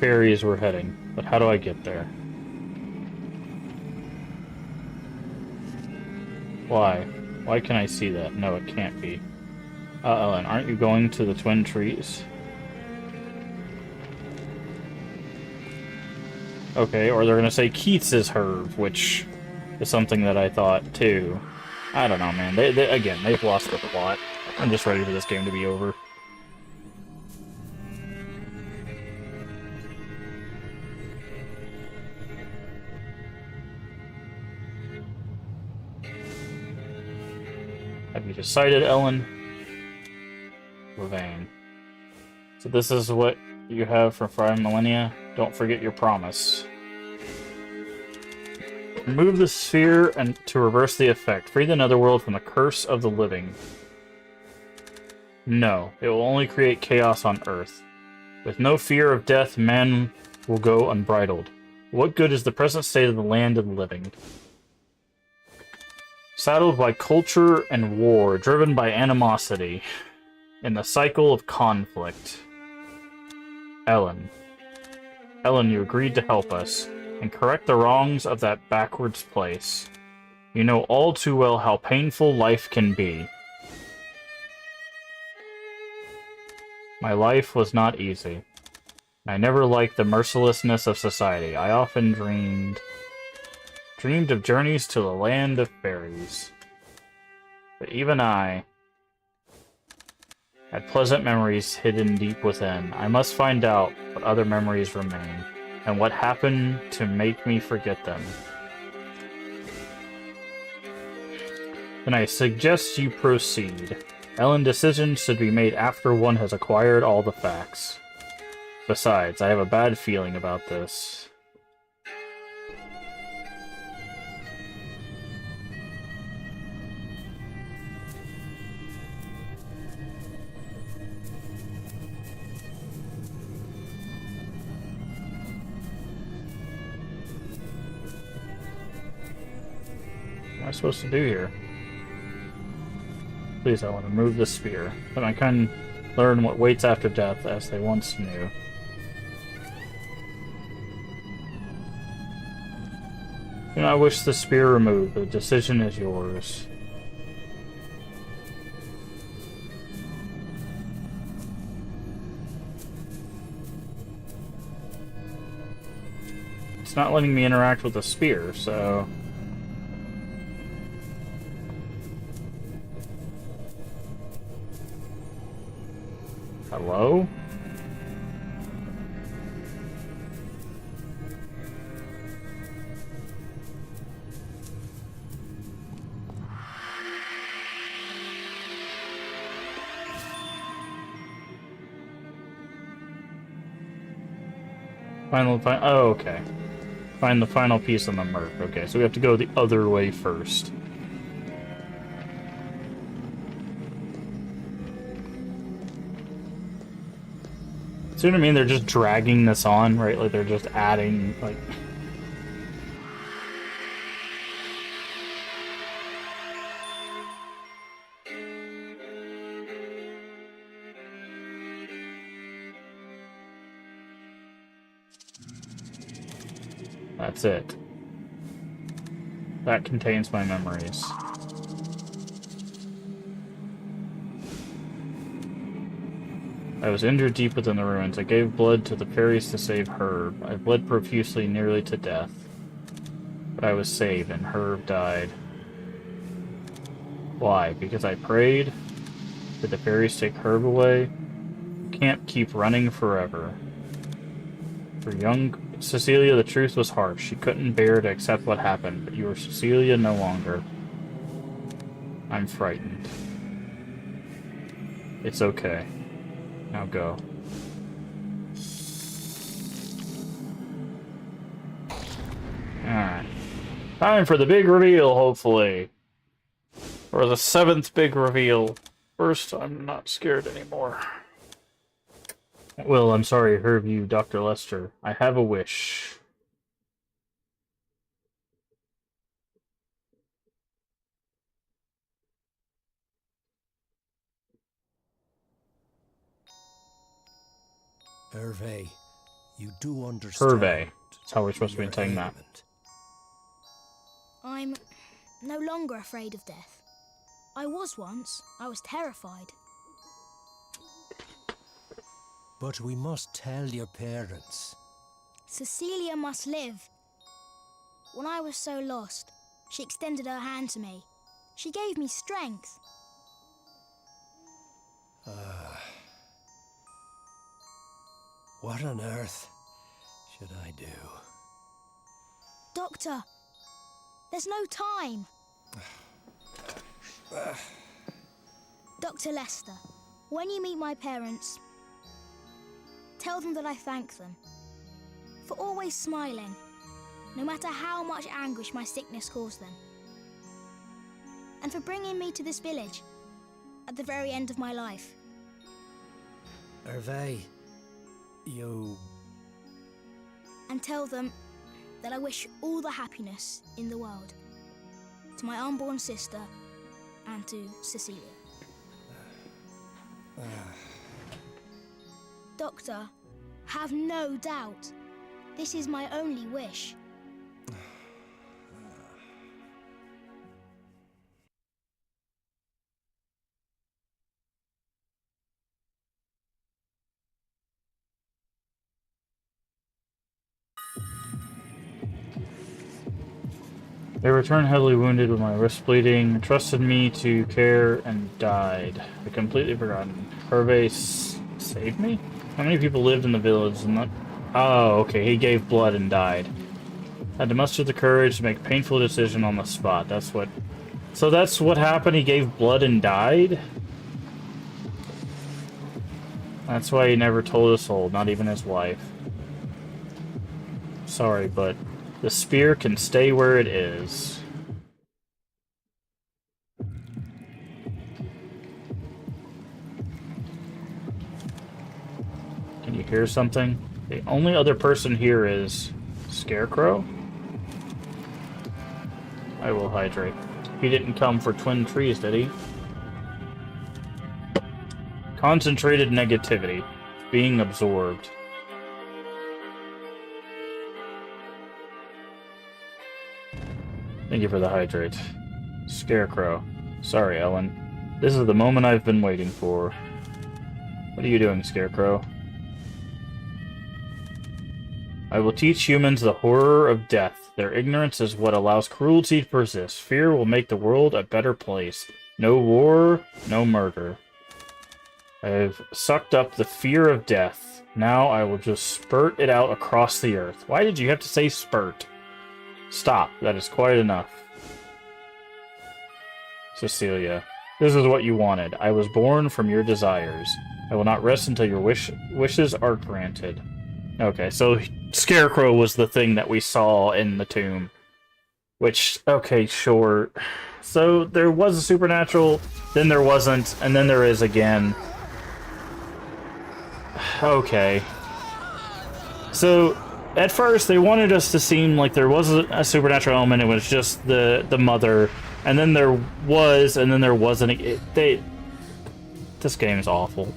[SPEAKER 1] fairies were heading. But how do I get there? Why? Why can I see that? No, it can't be. Ellen, aren't you going to the Twin Trees? Okay, or they're gonna say Keats is Herb, which is something that I thought too. I don't know, man. Again, they've lost the plot. I'm just ready for this game to be over. Have you decided, Ellen? Levane. So this is what you have for 5 millennia? Don't forget your promise. Remove the sphere and to reverse the effect. Free the Netherworld from the curse of the living. No, it will only create chaos on Earth. With no fear of death, man will go unbridled. What good is the present state of the land of the living? Saddled by culture and war, driven by animosity, in the cycle of conflict. Ellen. Ellen, you agreed to help us, and correct the wrongs of that backwards place. You know all too well how painful life can be. My life was not easy. I never liked the mercilessness of society. I often dreamed of journeys to the land of fairies. But even I had pleasant memories hidden deep within. I must find out what other memories remain, and what happened to make me forget them. Then I suggest you proceed. Ellen, decisions should be made after one has acquired all the facts. Besides, I have a bad feeling about this. What am I supposed to do here? Please, I want to remove the spear. Then I can learn what waits after death, as they once knew. Do not wish the spear removed. The decision is yours. It's not letting me interact with the spear, so... Hello? Oh, okay. Find the final piece on the Merc. Okay, so we have to go the other way first. See what I mean? They're just dragging this on, right? Like, they're just adding, like... That's it. That contains my memories. I was injured deep within the ruins. I gave blood to the fairies to save Herb. I bled profusely, nearly to death. But I was saved, and Herb died. Why? Because I prayed? Did the fairies take Herb away? You can't keep running forever. For young Cecilia, the truth was harsh. She couldn't bear to accept what happened, but you are Cecilia no longer. I'm frightened. It's okay. Now go. Alright. Time for the big reveal, hopefully. Or the 7th big reveal. First, I'm not scared anymore. Well, I'm sorry to hurt you, Dr. Lester. I have a wish.
[SPEAKER 8] Hervé, you do understand.
[SPEAKER 1] Hervé. That's how we're supposed to be saying that.
[SPEAKER 9] I'm no longer afraid of death. I was once. I was terrified.
[SPEAKER 8] But we must tell your parents.
[SPEAKER 9] Cecilia must live. When I was so lost, she extended her hand to me. She gave me strength.
[SPEAKER 8] What on earth should I do?
[SPEAKER 9] Doctor, there's no time. Dr. Lester, when you meet my parents, tell them that I thank them for always smiling, no matter how much anguish my sickness caused them, and for bringing me to this village at the very end of my life.
[SPEAKER 8] Hervé, you...
[SPEAKER 9] And tell them that I wish all the happiness in the world to my unborn sister and to Cecilia. Doctor, have no doubt. This is my only wish.
[SPEAKER 1] They returned heavily wounded with my wrist bleeding, trusted me to care, and died. I completely forgotten. Hervé saved me? How many people lived in the village and not... Oh, okay, he gave blood and died. Had to muster the courage to make a painful decision on the spot. That's what... So that's what happened? He gave blood and died? That's why he never told a soul, not even his wife. Sorry, but the spear can stay where it is. Can you hear something? The only other person here is Scarecrow? I will hydrate. He didn't come for twin trees, did he? Concentrated negativity. Being absorbed. Thank you for the hydrate. Scarecrow. Sorry, Ellen. This is the moment I've been waiting for. What are you doing, Scarecrow? I will teach humans the horror of death. Their ignorance is what allows cruelty to persist. Fear will make the world a better place. No war, no murder. I have sucked up the fear of death. Now I will just spurt it out across the earth. Why did you have to say spurt? Stop. That is quite enough. Cecilia. This is what you wanted. I was born from your desires. I will not rest until your wishes are granted. Okay, so Scarecrow was the thing that we saw in the tomb. Which, okay, sure. So there was a supernatural, then there wasn't, and then there is again. Okay. So, at first, they wanted us to seem like there was a supernatural element, it was just the mother, and then there was, and then there wasn't. This game is awful.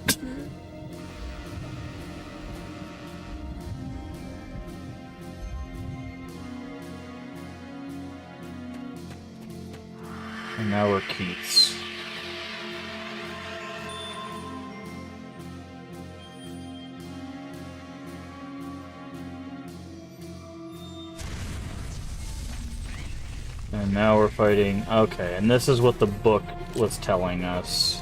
[SPEAKER 1] And now we're Keith's. And now we're fighting... Okay, and this is what the book was telling us.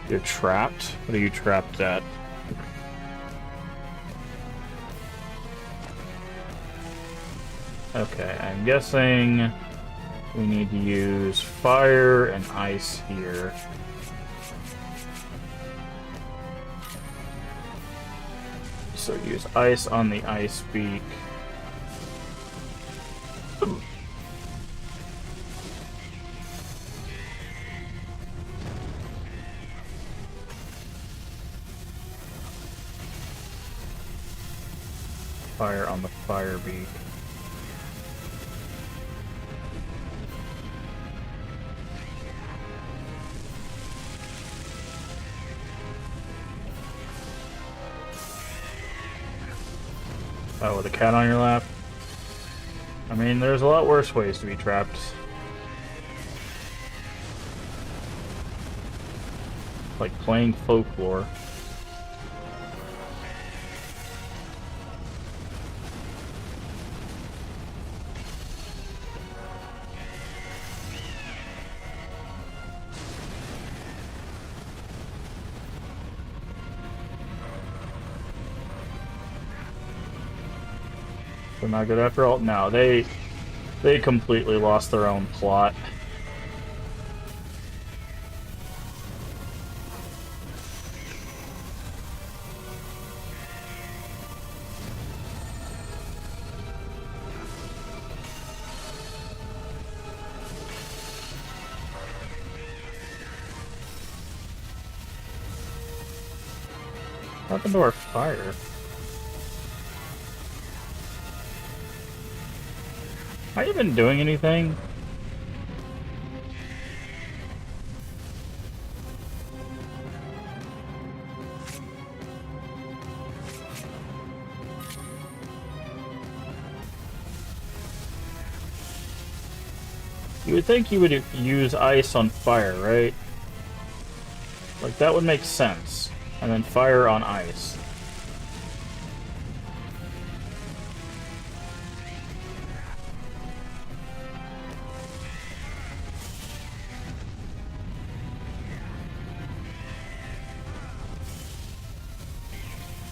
[SPEAKER 1] You're trapped? What are you trapped at? Okay, I'm guessing we need to use fire and ice here. So use ice on the ice beak. Fire on the fire beak. Oh, with a cat on your lap? I mean, there's a lot worse ways to be trapped. Like playing Folklore. They're not good after all? No, they completely lost their own plot. What happened to our fire? Have I even doing anything? You would think you would use ice on fire, right? Like, that would make sense. And then fire on ice.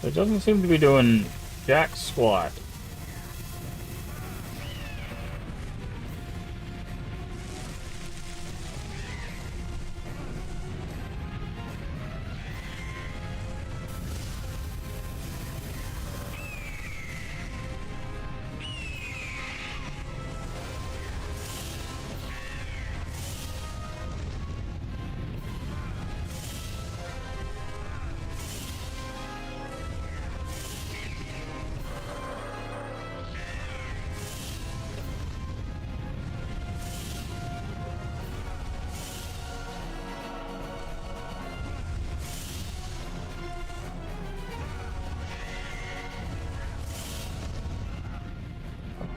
[SPEAKER 1] It doesn't seem to be doing jack squat.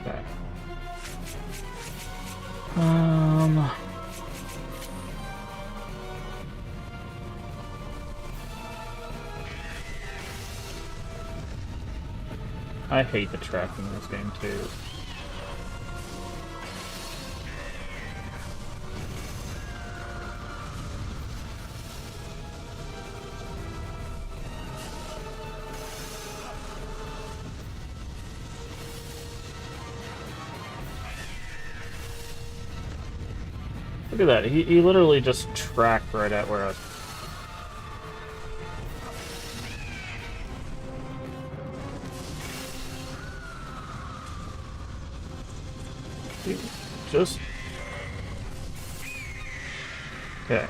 [SPEAKER 1] Okay. I hate the tracking in this game too. Look at that, he literally just tracked right at where I was. Just... Okay.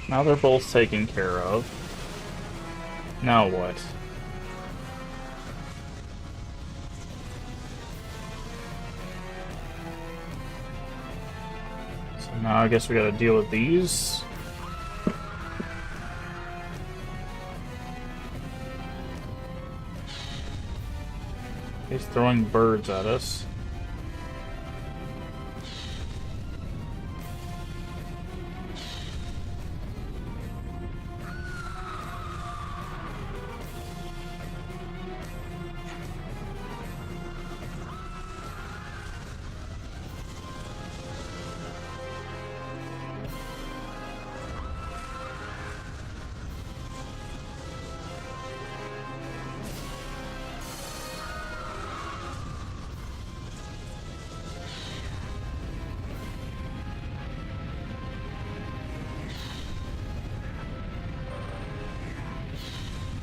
[SPEAKER 1] Now they're both taken care of. Now what? So now I guess we gotta deal with these. He's throwing birds at us.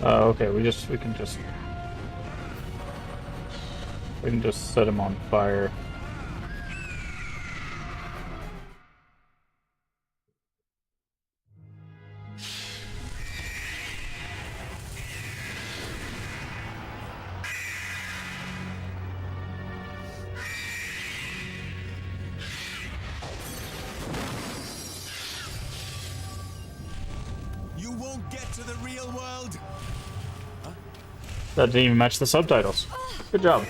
[SPEAKER 1] Okay, we can just set him on fire.
[SPEAKER 3] You won't get to the real world.
[SPEAKER 1] That didn't even match the subtitles. Good job.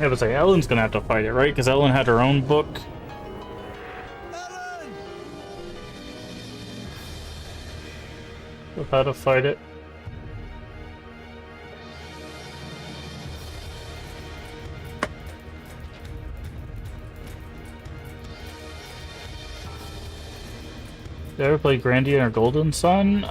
[SPEAKER 1] Yeah, but say Ellen's gonna have to fight it, right? Because Ellen had her own book.
[SPEAKER 3] Ellen!
[SPEAKER 1] Of how to fight it. Did I ever play Grandia or Golden Sun?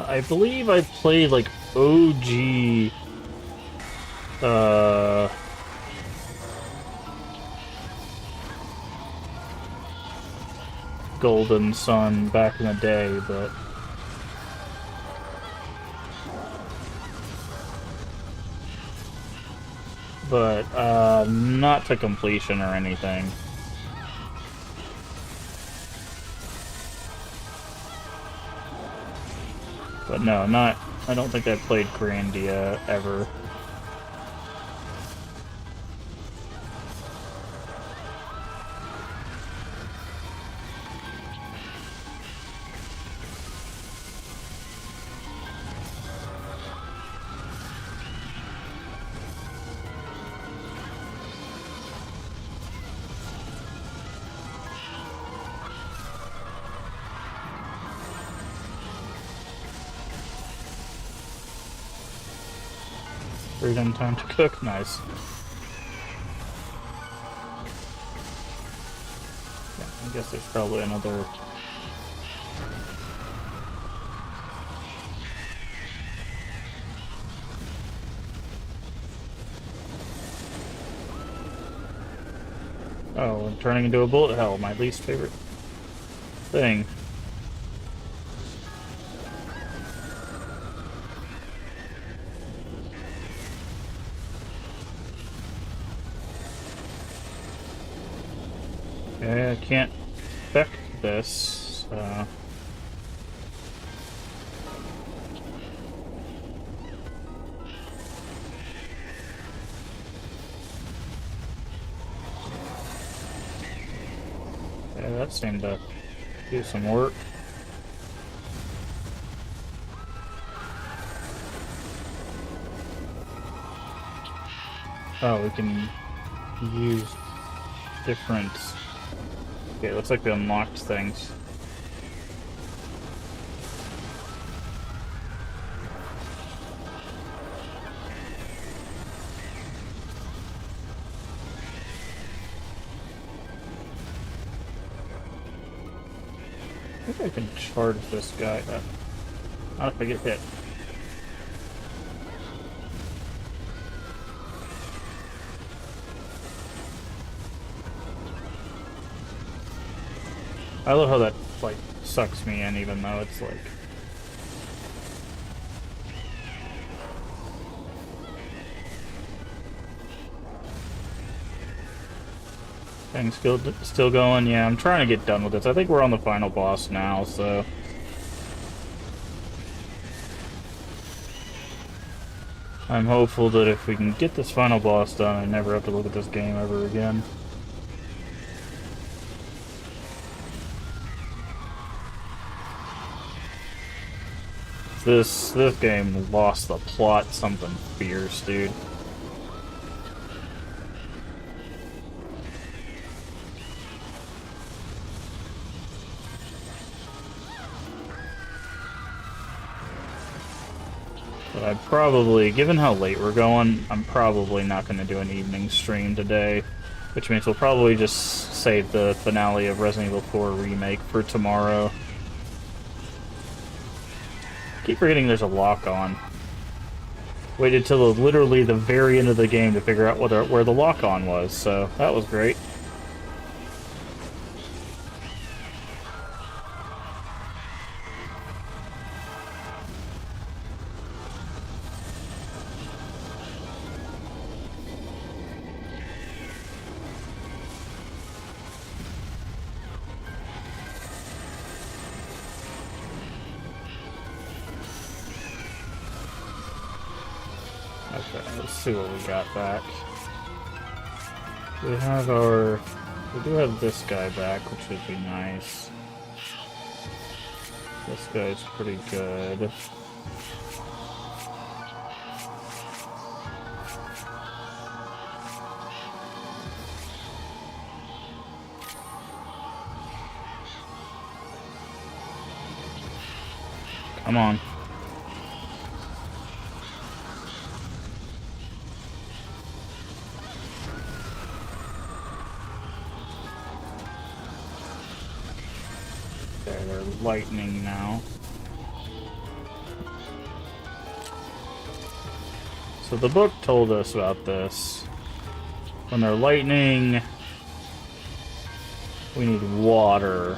[SPEAKER 1] I believe I played like OG Golden Sun back in the day, but not to completion or anything. But no, I don't think I played Grandia ever. Freedom time to cook. Nice. Yeah, I guess there's probably another... Oh, I'm turning into a bullet hell, my least favorite thing. Okay, I can't affect this. Yeah, that seemed to do some work. Oh, we can use different... Okay, it looks like we unlocked things. I think I can charge this guy. Not if I get hit. I love how that, like, sucks me in, even though it's like... Things still going? Yeah, I'm trying to get done with this. I think we're on the final boss now, so... I'm hopeful that if we can get this final boss done, I never have to look at this game ever again. This game lost the plot something fierce, dude. But I probably, given how late we're going, I'm probably not going to do an evening stream today. Which means we'll probably just save the finale of Resident Evil 4 Remake for tomorrow. Keep forgetting there's a lock on. Waited till literally the very end of the game to figure out where the lock on was, so that was great. Okay, let's see what we got back. We do have this guy back, which would be nice. This guy's pretty good. Come on. Okay, they're lightning now. So the book told us about this. When they're lightning, we need water.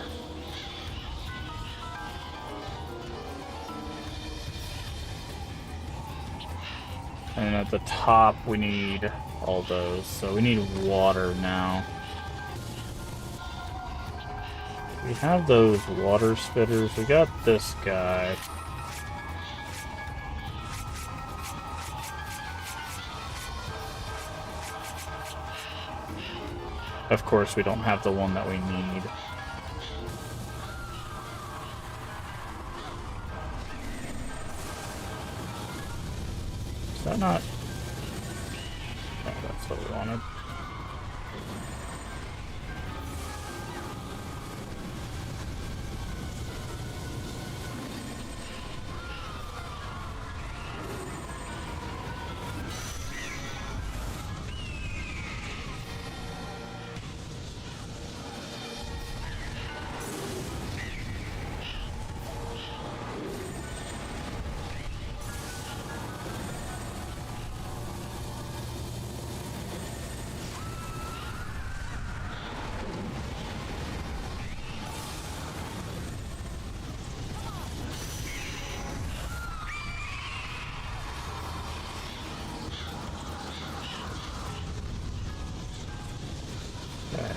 [SPEAKER 1] And at the top, we need all those. So we need water now. We have those water spitters. We got this guy. Of course, we don't have the one that we need. Is that not... Oh, that's what we wanted.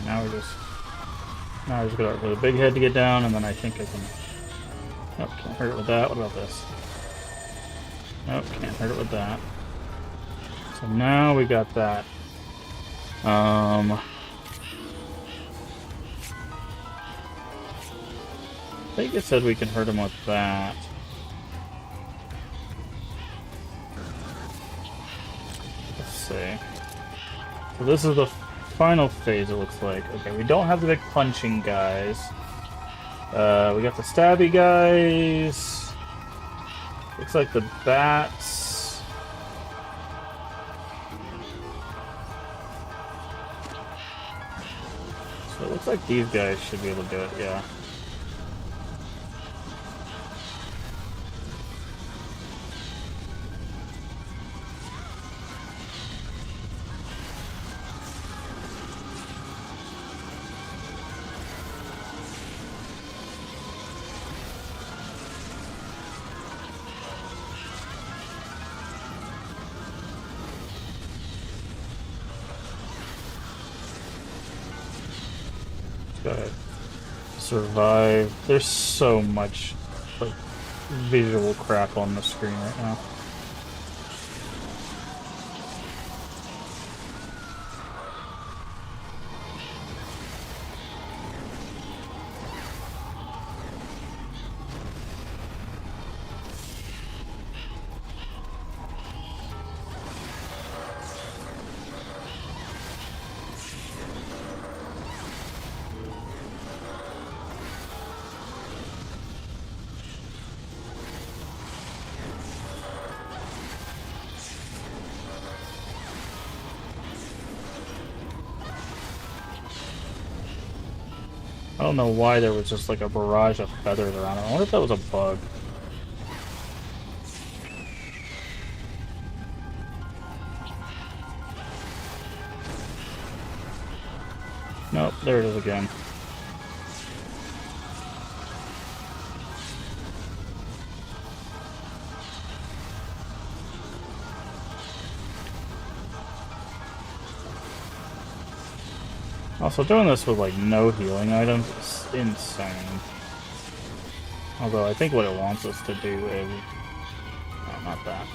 [SPEAKER 1] now we're just... Now I just gotta wait for the big head to get down, and then I think I can... Nope, can't hurt it with that. What about this? Nope, can't hurt it with that. So now we got that. I think it said we can hurt him with that. Let's see. So this is the final phase, it looks like. Okay, we don't have the big punching guys. We got the stabby guys. Looks like the bats. So it looks like these guys should be able to do it, yeah. Gotta survive. There's so much like visual crap on the screen right now. I don't know why there was just like a barrage of feathers around it. I wonder if that was a bug. Nope, there it is again. Also, doing this with like no healing items is insane. Although I think what it wants us to do is... No, not that.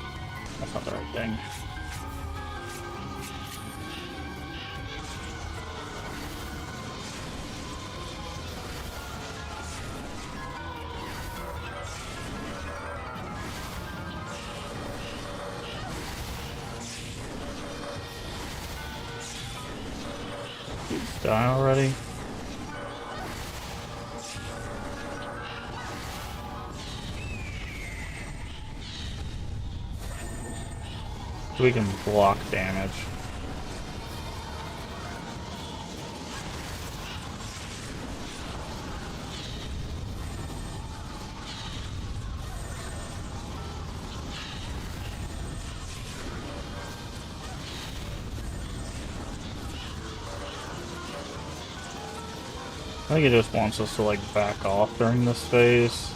[SPEAKER 1] That's not the right thing. Die already? We can block damage. I think it just wants us to like back off during this phase.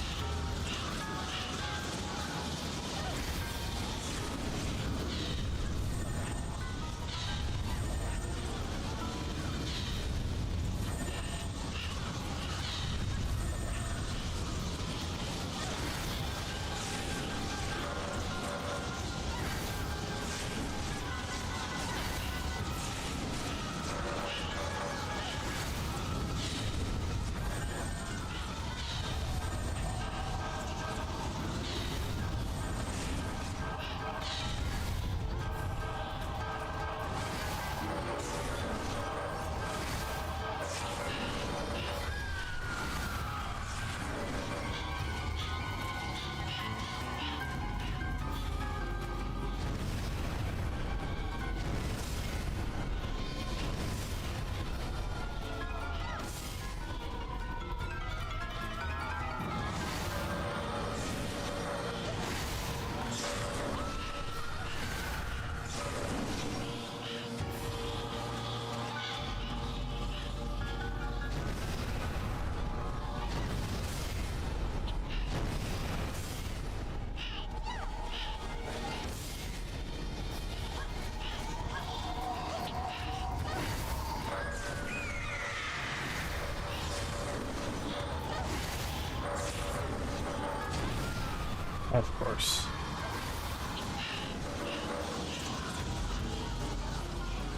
[SPEAKER 1] Of course.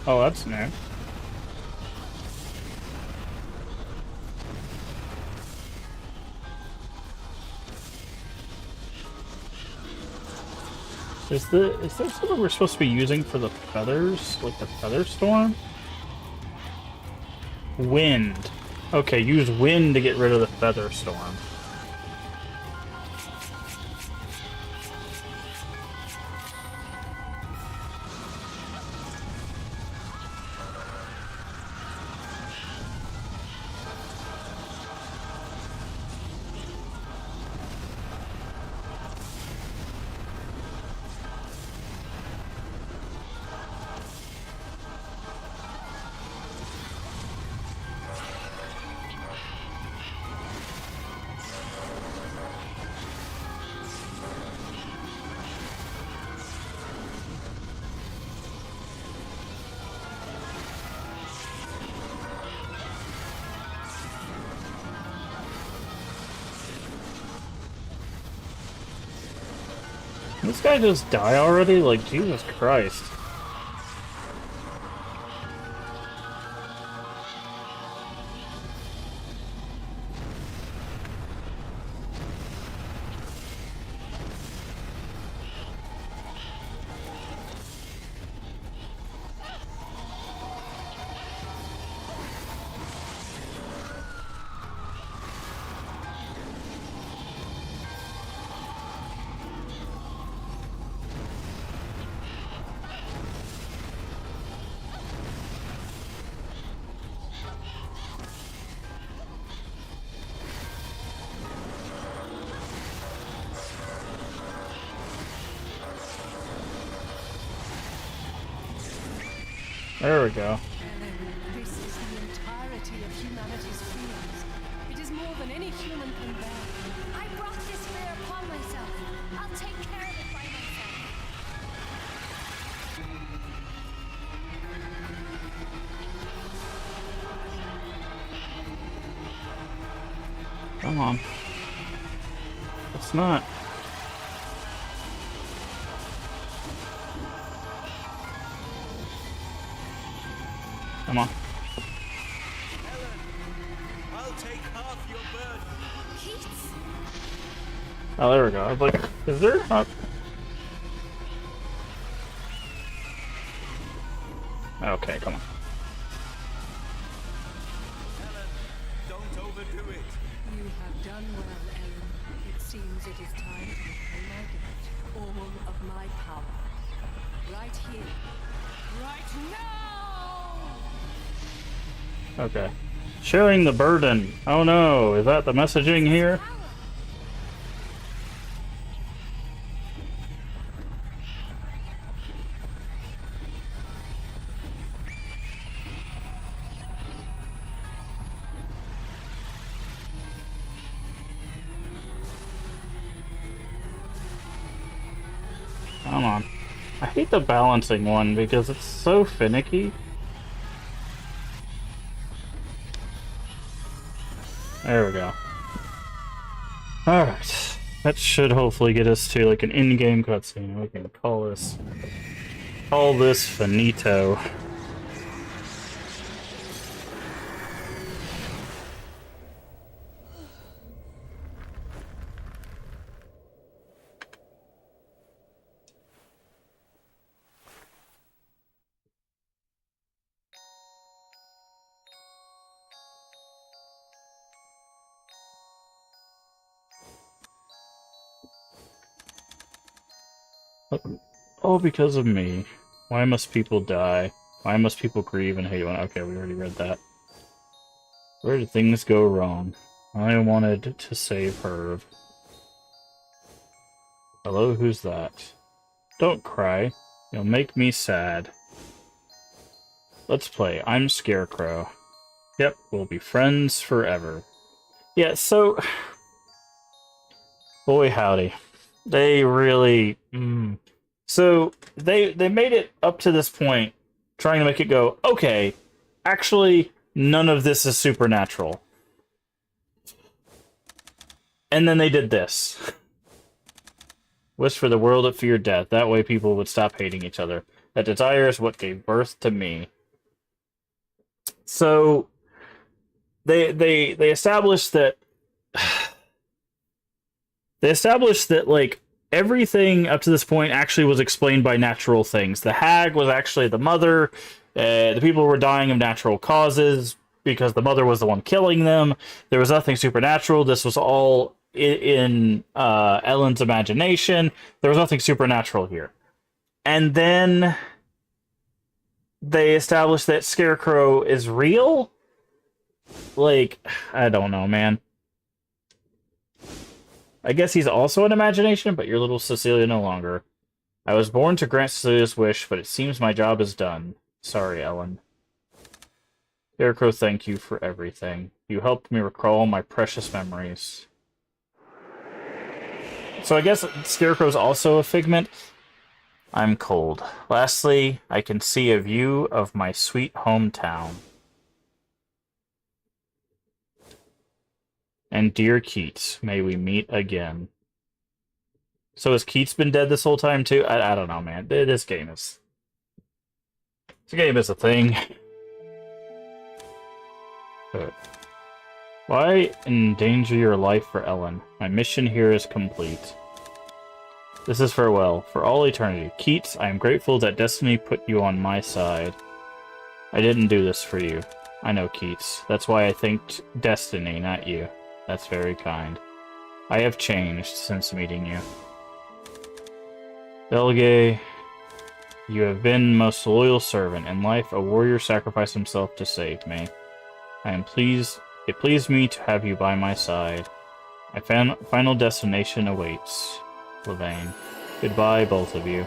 [SPEAKER 1] Oh, that's new. Is there something we're supposed to be using for the feathers? Like the feather storm? Wind. Okay, use wind to get rid of the feather storm. This guy just die already? Like, Jesus Christ. There we go.
[SPEAKER 7] This is the entirety of humanity's feelings. It is more than any human can bear.
[SPEAKER 9] I brought this fear upon myself. I'll take care of it by myself.
[SPEAKER 1] Come on. It's not. Come on.
[SPEAKER 7] I'll take half your burden.
[SPEAKER 9] Keats?
[SPEAKER 1] Oh, there we go. I was like, is there not... Okay, come on.
[SPEAKER 7] Don't overdo it. You have done well, Ellen. It seems it is time to repay my debt. All of my power. Right here. Right now!
[SPEAKER 1] Okay. Sharing the burden. Oh no, is that the messaging here? Come on. I hate the balancing one because it's so finicky. There we go. Alright. That should hopefully get us to like an in-game cutscene. We can call this finito. All because of me. Why must people die? Why must people grieve and hate one? Okay, we already read that. Where did things go wrong? I wanted to save Herb. Hello, who's that? Don't cry. You'll make me sad. Let's play. I'm Scarecrow. Yep, we'll be friends forever. Yeah, so... Boy howdy. They really... So, they made it up to this point, trying to make it go, okay, actually, none of this is supernatural. And then they did this. Wish for the world that feared death. That way people would stop hating each other. That desire is what gave birth to me. So they established that like everything up to this point actually was explained by natural things. The hag was actually the mother. The people were dying of natural causes because the mother was the one killing them. There was nothing supernatural. This was all in Ellen's imagination. There was nothing supernatural here. And then they established that Scarecrow is real? Like, I don't know, man. I guess he's also an imagination, but your little Cecilia no longer. I was born to grant Cecilia's wish, but it seems my job is done. Sorry, Ellen. Scarecrow, thank you for everything. You helped me recall my precious memories. So I guess Scarecrow's also a figment. I'm cold. Lastly, I can see a view of my sweet hometown. And dear Keats, may we meet again. So has Keats been dead this whole time too? I don't know, man. This game is a thing. But why endanger your life for Ellen? My mission here is complete. This is farewell, for all eternity. Keats, I am grateful that destiny put you on my side. I didn't do this for you. I know, Keats. That's why I thanked destiny, not you. That's very kind. I have changed since meeting you. Belgay, you have been most loyal servant. In life, a warrior sacrificed himself to save me. It pleased me to have you by my side. My final destination awaits. Levane. Goodbye, both of you.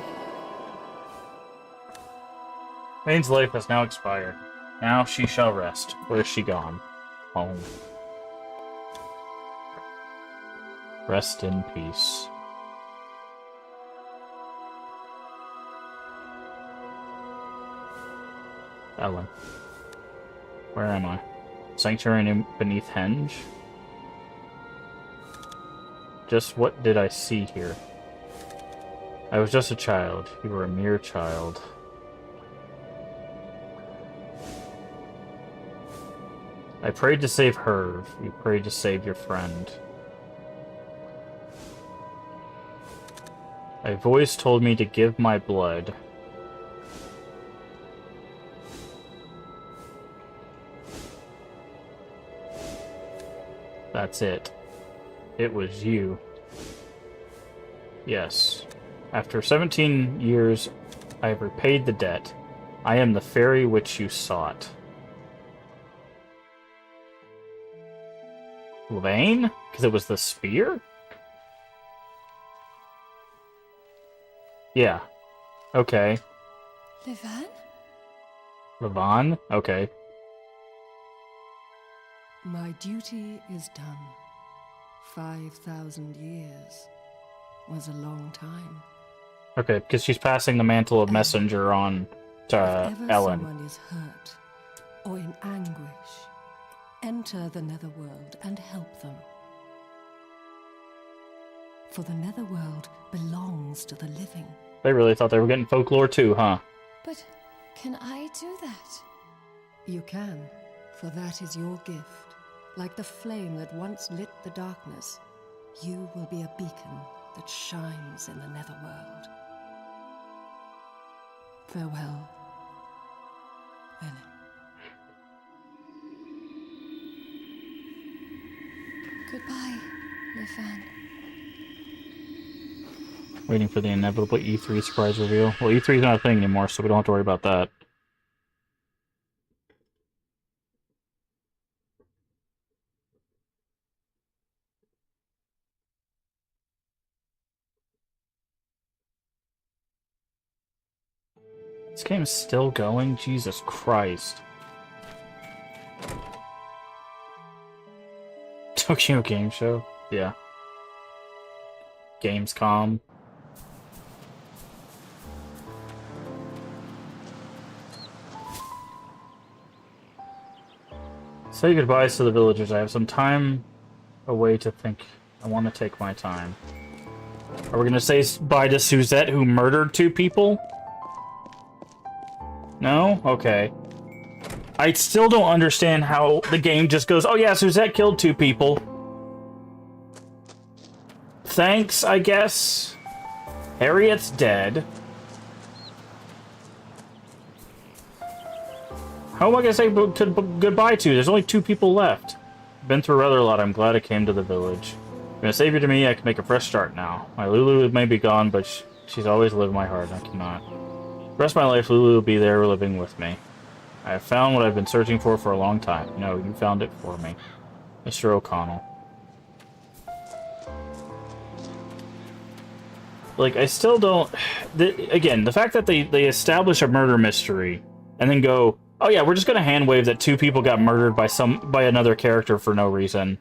[SPEAKER 1] Lane's life has now expired. Now she shall rest. Where is she gone? Home. Rest in peace. Ellen. Where am I? Sanctuary beneath Henge? Just what did I see here? I was just a child. You were a mere child. I prayed to save her. You prayed to save your friend. A voice told me to give my blood. That's it. It was you. Yes. After 17 years, I have repaid the debt. I am the fairy which you sought. Levane? Because it was the spear? Yeah. Okay.
[SPEAKER 5] Levan?
[SPEAKER 1] Levon? Okay.
[SPEAKER 7] My duty is done. 5,000 years was a long time.
[SPEAKER 1] Okay, because she's passing the mantle of messenger on to
[SPEAKER 7] If ever
[SPEAKER 1] Ellen.
[SPEAKER 7] someone is hurt or in anguish, enter the Netherworld and help them. For the Netherworld belongs to the living.
[SPEAKER 1] They really thought they were getting folklore too, huh?
[SPEAKER 5] But can I do that?
[SPEAKER 7] You can, for that is your gift. Like the flame that once lit the darkness, you will be a beacon that shines in the Netherworld. Farewell, Ellen.
[SPEAKER 5] Goodbye, Levan.
[SPEAKER 1] Waiting for the inevitable E3 surprise reveal. Well, E3 is not a thing anymore, so we don't have to worry about that. This game is still going? Jesus Christ. Tokyo Game Show? Yeah. Gamescom. Say goodbyes to the villagers. I have some time away to think. I want to take my time. Are we gonna say bye to Suzette, who murdered 2 people? No? Okay. I still don't understand how the game just goes, oh yeah, Suzette killed 2 people. Thanks, I guess. Harriet's dead. How am I gonna say goodbye to? There's only 2 people left. Been through rather a lot. I'm glad I came to the village. You're gonna save her to me. I can make a fresh start now. My Lulu may be gone, but she's always lived in my heart. I cannot. The rest of my life, Lulu will be there living with me. I have found what I've been searching for a long time. No, you found it for me. Mr. O'Connell. Like, I still don't... Again, the fact that they establish a murder mystery and then go, oh yeah, we're just gonna hand wave that 2 people got murdered by another character for no reason.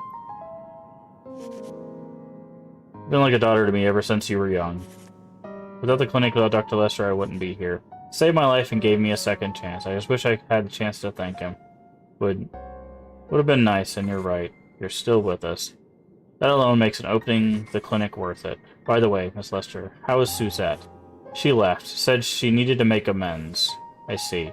[SPEAKER 1] You've been like a daughter to me ever since you were young. Without the clinic, without Dr. Lester, I wouldn't be here. Saved my life and gave me a second chance. I just wish I had the chance to thank him. Would have been nice, and you're right. You're still with us. That alone makes an opening the clinic worth it. By the way, Miss Lester, how is Suzette? She left. Said she needed to make amends. I see.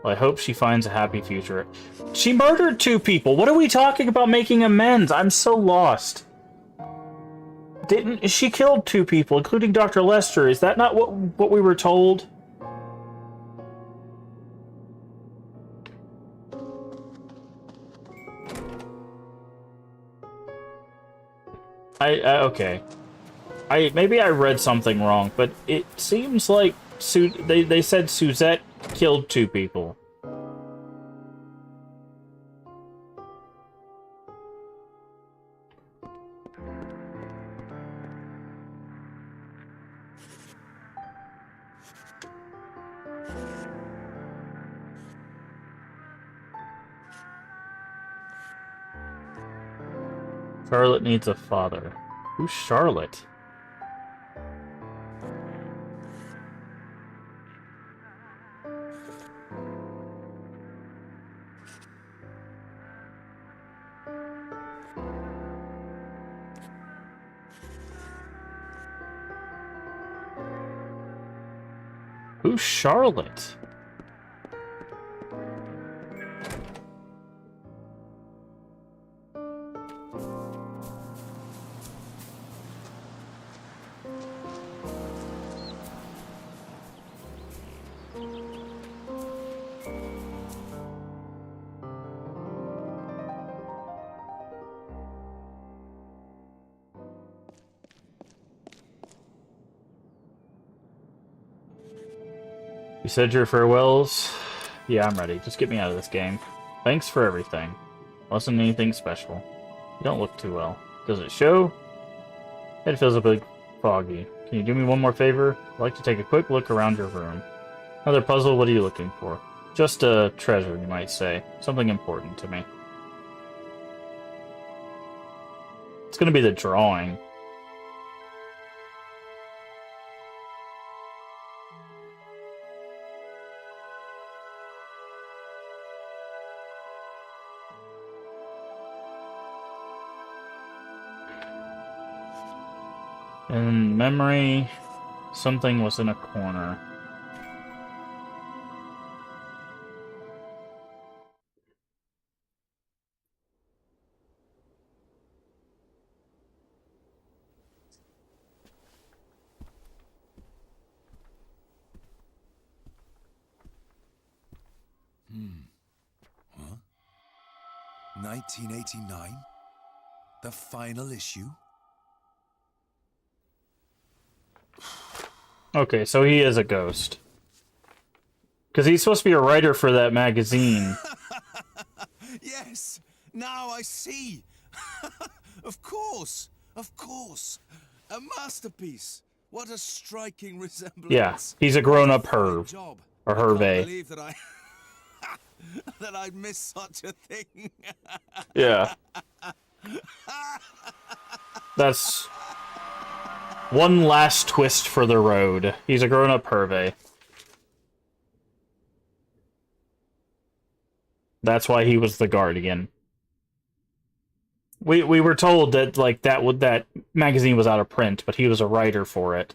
[SPEAKER 1] Well, I hope she finds a happy future. She murdered 2 people! What are we talking about making amends? I'm so lost. She killed 2 people, including Dr. Lester. Is that not what we were told? Okay. Maybe I read something wrong, but it seems like they said Suzette killed 2 people. Charlotte needs a father. Who's Charlotte? Who's Charlotte? You said your farewells? Yeah, I'm ready. Just get me out of this game. Thanks for everything. Wasn't anything special. You don't look too well. Does it show? Head feels a bit foggy. Can you do me one more favor? I'd like to take a quick look around your room. Another puzzle? What are you looking for? Just a treasure, you might say. Something important to me. It's gonna be the drawing. In memory, something was in a corner.
[SPEAKER 3] Huh? 1989? The final issue?
[SPEAKER 1] Okay, so he is a ghost. Because he's supposed to be a writer for that magazine.
[SPEAKER 3] Yes! Now I see! Of course! Of course! A masterpiece! What a striking resemblance!
[SPEAKER 1] Yeah, he's a grown-up Herb.
[SPEAKER 3] Job.
[SPEAKER 1] Or
[SPEAKER 3] I can't
[SPEAKER 1] Hervé.
[SPEAKER 3] believe that that I'd miss such a thing.
[SPEAKER 1] Yeah. That's one last twist for the road. He's a grown-up Hervé. That's why he was the Guardian. We were told that like that magazine was out of print, but he was a writer for it.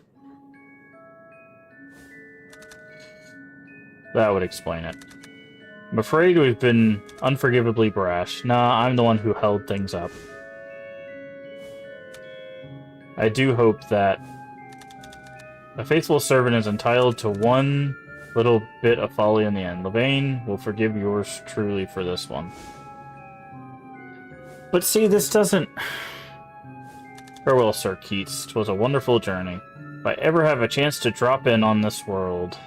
[SPEAKER 1] That would explain it. I'm afraid we've been unforgivably brash. Nah, I'm the one who held things up. I do hope that a faithful servant is entitled to one little bit of folly in the end. Levain will forgive yours truly for this one. But see, this doesn't... Farewell, Sir Keats. 'Twas a wonderful journey. If I ever have a chance to drop in on this world,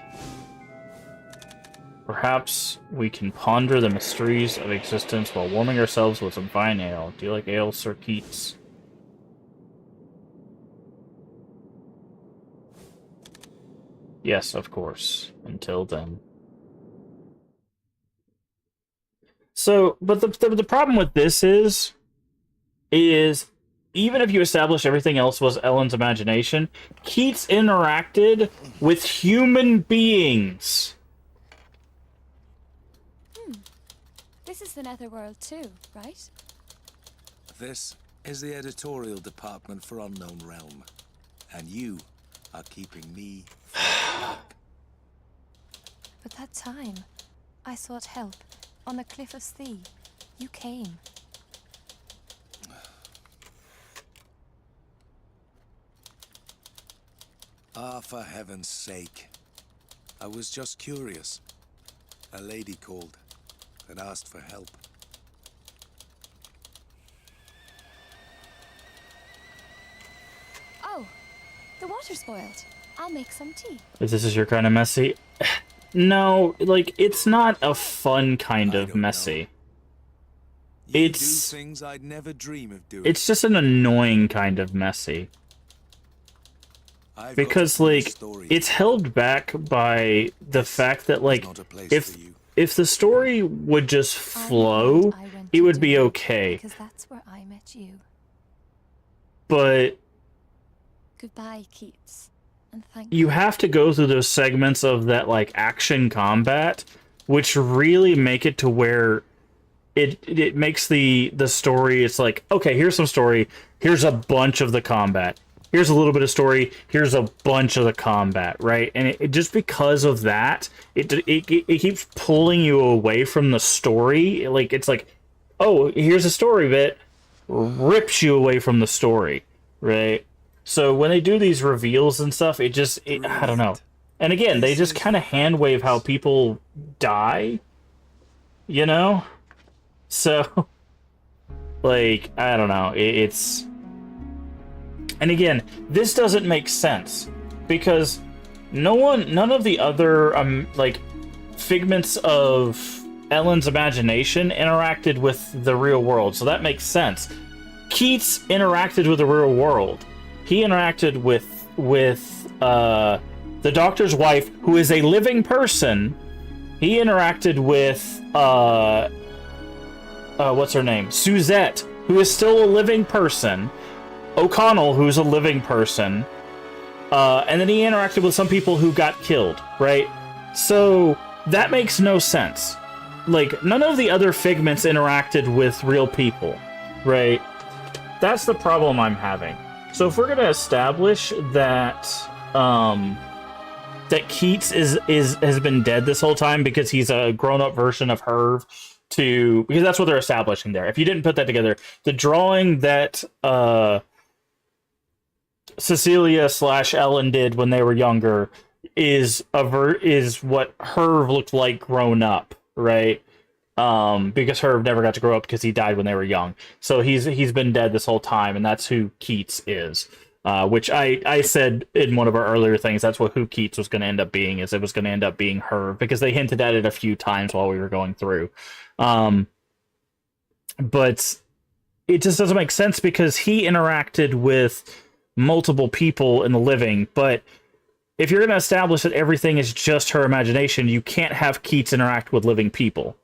[SPEAKER 1] perhaps we can ponder the mysteries of existence while warming ourselves with some fine ale. Do you like ale, Sir Keats? Yes, of course. Until then. So, but the problem with this is even if you establish everything else was Ellen's imagination, Keats interacted with human beings.
[SPEAKER 5] This is the Netherworld too, right?
[SPEAKER 3] This is the editorial department for Unknown Realm. And you are keeping me back.
[SPEAKER 5] But that time, I sought help on the Cliff of Sthy. You came.
[SPEAKER 3] Ah, for heaven's sake. I was just curious. A lady called and asked for help.
[SPEAKER 5] Oh, the water's boiled. I'll make some tea.
[SPEAKER 1] If this is your kind of messy... No, like, it's not a fun kind of messy. It's...
[SPEAKER 3] do things I'd never dream of doing.
[SPEAKER 1] It's just an annoying kind of messy. Because, like, it's held back by the fact that, like, if the story would just flow, it would be okay.
[SPEAKER 5] Because that's where I met you.
[SPEAKER 1] But
[SPEAKER 5] Goodbye, Keats. And thank
[SPEAKER 1] you have to go through those segments of that, like, action combat, which really make it to where it makes the story, it's like, okay, here's some story, here's a bunch of the combat. Here's a little bit of story, here's a bunch of the combat, right? And it just because of that, it keeps pulling you away from the story. Like, it's like, oh, here's a story bit, rips you away from the story, right? So when they do these reveals and stuff, I don't know. And again, they just kind of hand wave how people die, you know? So, like, I don't know, it's... And again, this doesn't make sense, because none of the other, like, figments of Ellen's imagination interacted with the real world, so that makes sense. Keats interacted with the real world. He interacted with the doctor's wife, who is a living person. He interacted with, what's her name? Suzette, who is still a living person. O'Connell, who's a living person, and then he interacted with some people who got killed, right? So that makes no sense. Like, none of the other figments interacted with real people, right? That's the problem I'm having. So if we're gonna establish that that Keats has been dead this whole time because he's a grown-up version of Herve, because that's what they're establishing there. If you didn't put that together, the drawing that Cecilia / Ellen did when they were younger is what Herve looked like grown up, right? Because Herve never got to grow up because he died when they were young. So he's been dead this whole time, and that's who Keats is. Which I said in one of our earlier things, that's who Keats was going to end up being, is it was going to end up being Herve, because they hinted at it a few times while we were going through. But it just doesn't make sense, because he interacted with multiple people in the living, but if you're going to establish that everything is just her imagination, you can't have Keats interact with living people.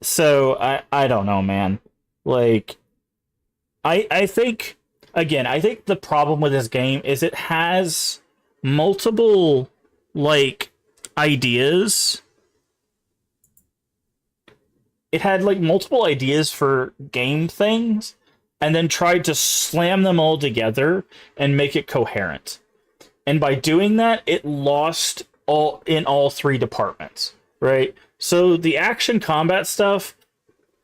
[SPEAKER 1] So, I don't know, man. Like, I think, again, I think the problem with this game is it has multiple, like, ideas it had like multiple ideas for game things and then tried to slam them all together and make it coherent. And by doing that, it lost all three departments, right? So the action combat stuff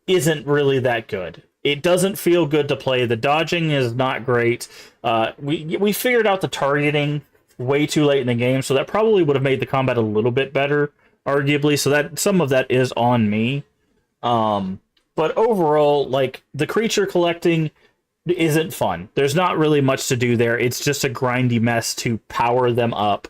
[SPEAKER 1] isn't really that good. It doesn't feel good to play. The dodging is not great. We figured out the targeting way too late in the game, so that probably would have made the combat a little bit better, arguably. So that some of that is on me. But overall, like, the creature collecting isn't fun. There's not really much to do there. It's just a grindy mess to power them up.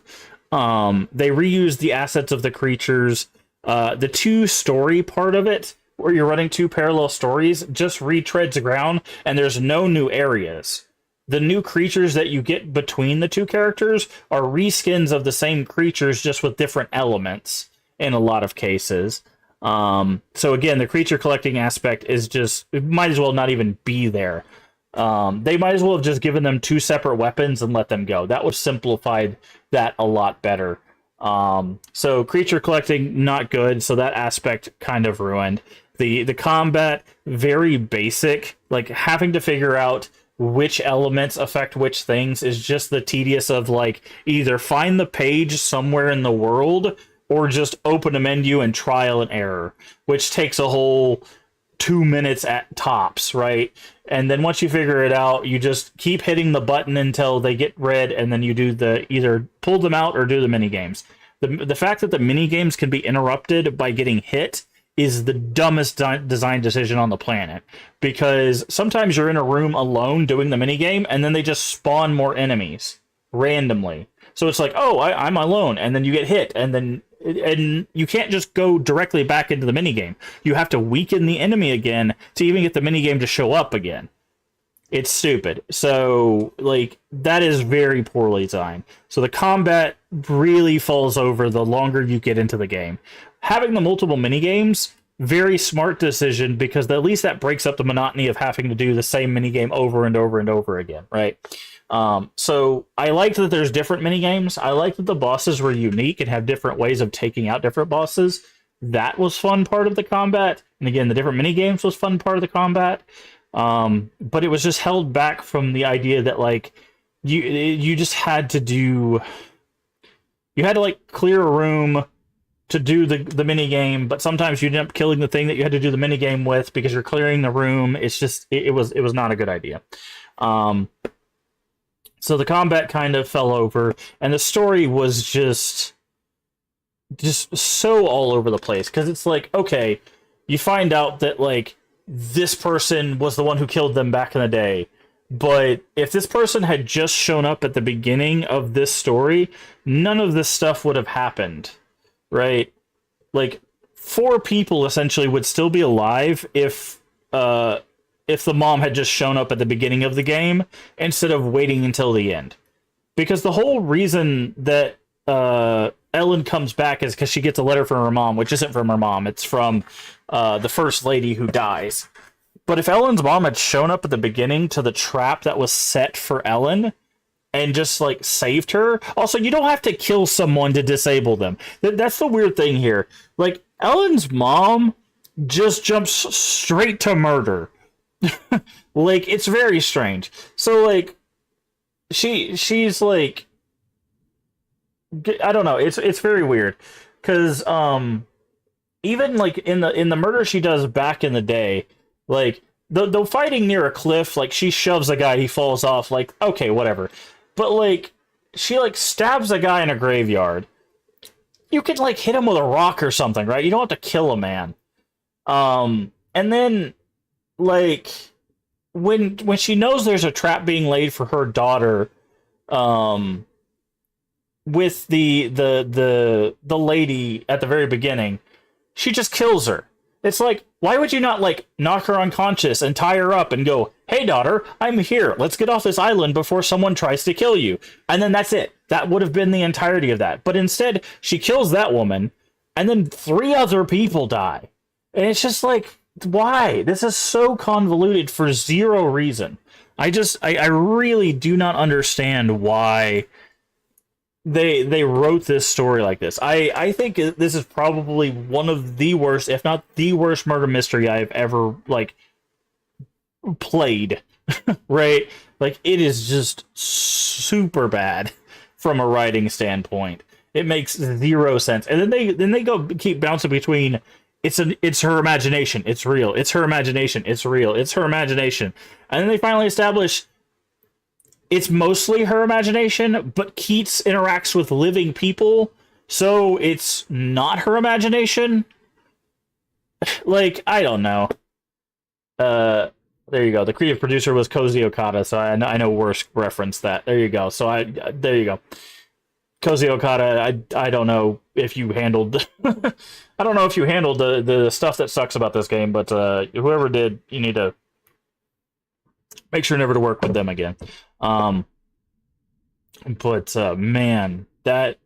[SPEAKER 1] They reuse the assets of the creatures. The two-story part of it, where you're running two parallel stories, just retreads the ground, and there's no new areas. The new creatures that you get between the two characters are reskins of the same creatures, just with different elements in a lot of cases. So again, the creature collecting aspect is just, it might as well not even be there. They might as well have just given them two separate weapons and let them go. That would have simplified that a lot better. So creature collecting, not good. So that aspect kind of ruined. The combat, very basic. Like, having to figure out which elements affect which things is just the tedious of, like, either find the page somewhere in the world or just open a menu and trial and error, which takes a whole 2 minutes at tops, right? And then once you figure it out, you just keep hitting the button until they get red, and then you do the either pull them out or do the mini games. The fact that the mini games can be interrupted by getting hit is the dumbest design decision on the planet, because sometimes you're in a room alone doing the mini game, and then they just spawn more enemies randomly. So it's like, oh, I'm alone, and then you get hit, and you can't just go directly back into the minigame. You have to weaken the enemy again to even get the minigame to show up again. It's stupid. So, like, that is very poorly designed. So the combat really falls over the longer you get into the game. Having the multiple minigames, very smart decision, because at least that breaks up the monotony of having to do the same minigame over and over and over again, right? So I liked that there's different minigames. I liked that the bosses were unique and have different ways of taking out different bosses. That was fun part of the combat. And again, the different minigames was fun part of the combat. But it was just held back from the idea that, like, you just had to do... You had to, like, clear a room to do the minigame, but sometimes you end up killing the thing that you had to do the minigame with because you're clearing the room. It's just... It was not a good idea. So the combat kind of fell over, and the story was just so all over the place. Because it's like, okay, you find out that, like, this person was the one who killed them back in the day. But if this person had just shown up at the beginning of this story, none of this stuff would have happened, right? Like, 4 people essentially would still be alive if the mom had just shown up at the beginning of the game instead of waiting until the end. Because the whole reason that Ellen comes back is because she gets a letter from her mom, which isn't from her mom. It's from the first lady who dies. But if Ellen's mom had shown up at the beginning to the trap that was set for Ellen and just, like, saved her... Also, you don't have to kill someone to disable them. That's the weird thing here. Like, Ellen's mom just jumps straight to murder. Like, it's very strange. So, like, she's like, I don't know, it's very weird, because even, like, in the murder she does back in the day, like, the fighting near a cliff, like, she shoves a guy, he falls off, like, okay, whatever. But, like, she, like, stabs a guy in a graveyard. You could, like, hit him with a rock or something, right? You don't have to kill a man. And then, like, when she knows there's a trap being laid for her daughter, with the lady at the very beginning, she just kills her. It's like, why would you not, like, knock her unconscious and tie her up and go, hey, daughter, I'm here. Let's get off this island before someone tries to kill you. And then that's it. That would have been the entirety of that. But instead, she kills that woman, and then 3 other people die. And it's just like, why? This is so convoluted for zero reason. I really do not understand why they wrote this story like this. I think this is probably one of the worst, if not the worst, murder mystery I've ever like played. Right? Like, it is just super bad from a writing standpoint. It makes zero sense. And then they go keep bouncing between it's her imagination, it's real. It's her imagination, it's real. It's her imagination. And then they finally establish it's mostly her imagination, but Keats interacts with living people, so it's not her imagination. Like, I don't know. There you go. The creative producer was Koji Okada, so I know Worst referenced that. There you go. So there you go. Koji Okada, I don't know if you handled I don't know if you handled the stuff that sucks about this game, but whoever did, you need to make sure never to work with them again. But man, that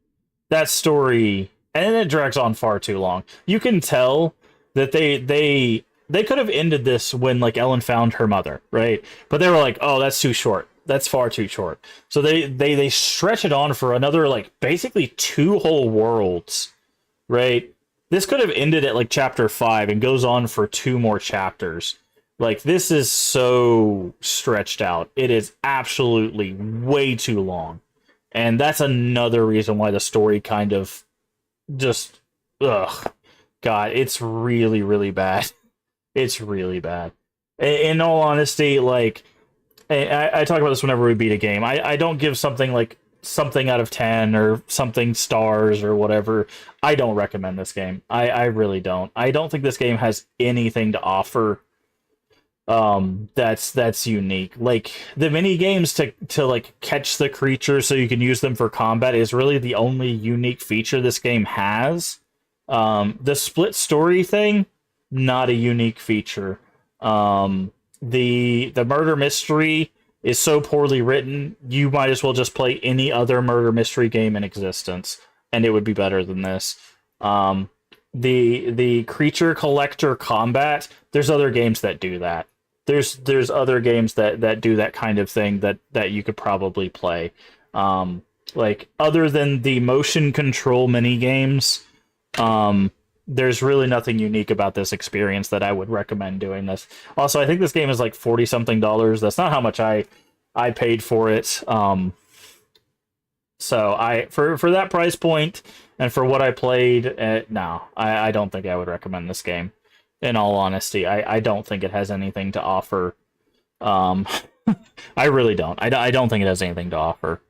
[SPEAKER 1] story, and it drags on far too long. You can tell that they could have ended this when like Ellen found her mother, right? But they were like, oh, that's too short. That's far too short. So they stretch it on for another like basically 2 whole worlds, right? This could have ended at like chapter 5 and goes on for 2 more chapters. Like, this is so stretched out. It is absolutely way too long. And that's another reason why the story kind of just, ugh. God, it's really, really bad. It's really bad. In all honesty, like, I talk about this whenever we beat a game. I don't give something like something out of 10 or something stars or whatever. I don't recommend this game. I really don't. I don't think this game has anything to offer that's unique. Like, the mini games to like catch the creatures so you can use them for combat is really the only unique feature this game has. The split story thing, not a unique feature. The murder mystery is so poorly written, you might as well just play any other murder mystery game in existence, and it would be better than this. The creature collector combat, there's other games that do that. There's other games that do that kind of thing that you could probably play. Like, other than the motion control mini games, there's really nothing unique about this experience that I would recommend doing this. Also, I think this game is like $40-something. That's not how much I paid for it. So for that price point and for what I played, no, I don't think I would recommend this game. In all honesty, I don't think it has anything to offer. I really don't. I don't think it has anything to offer.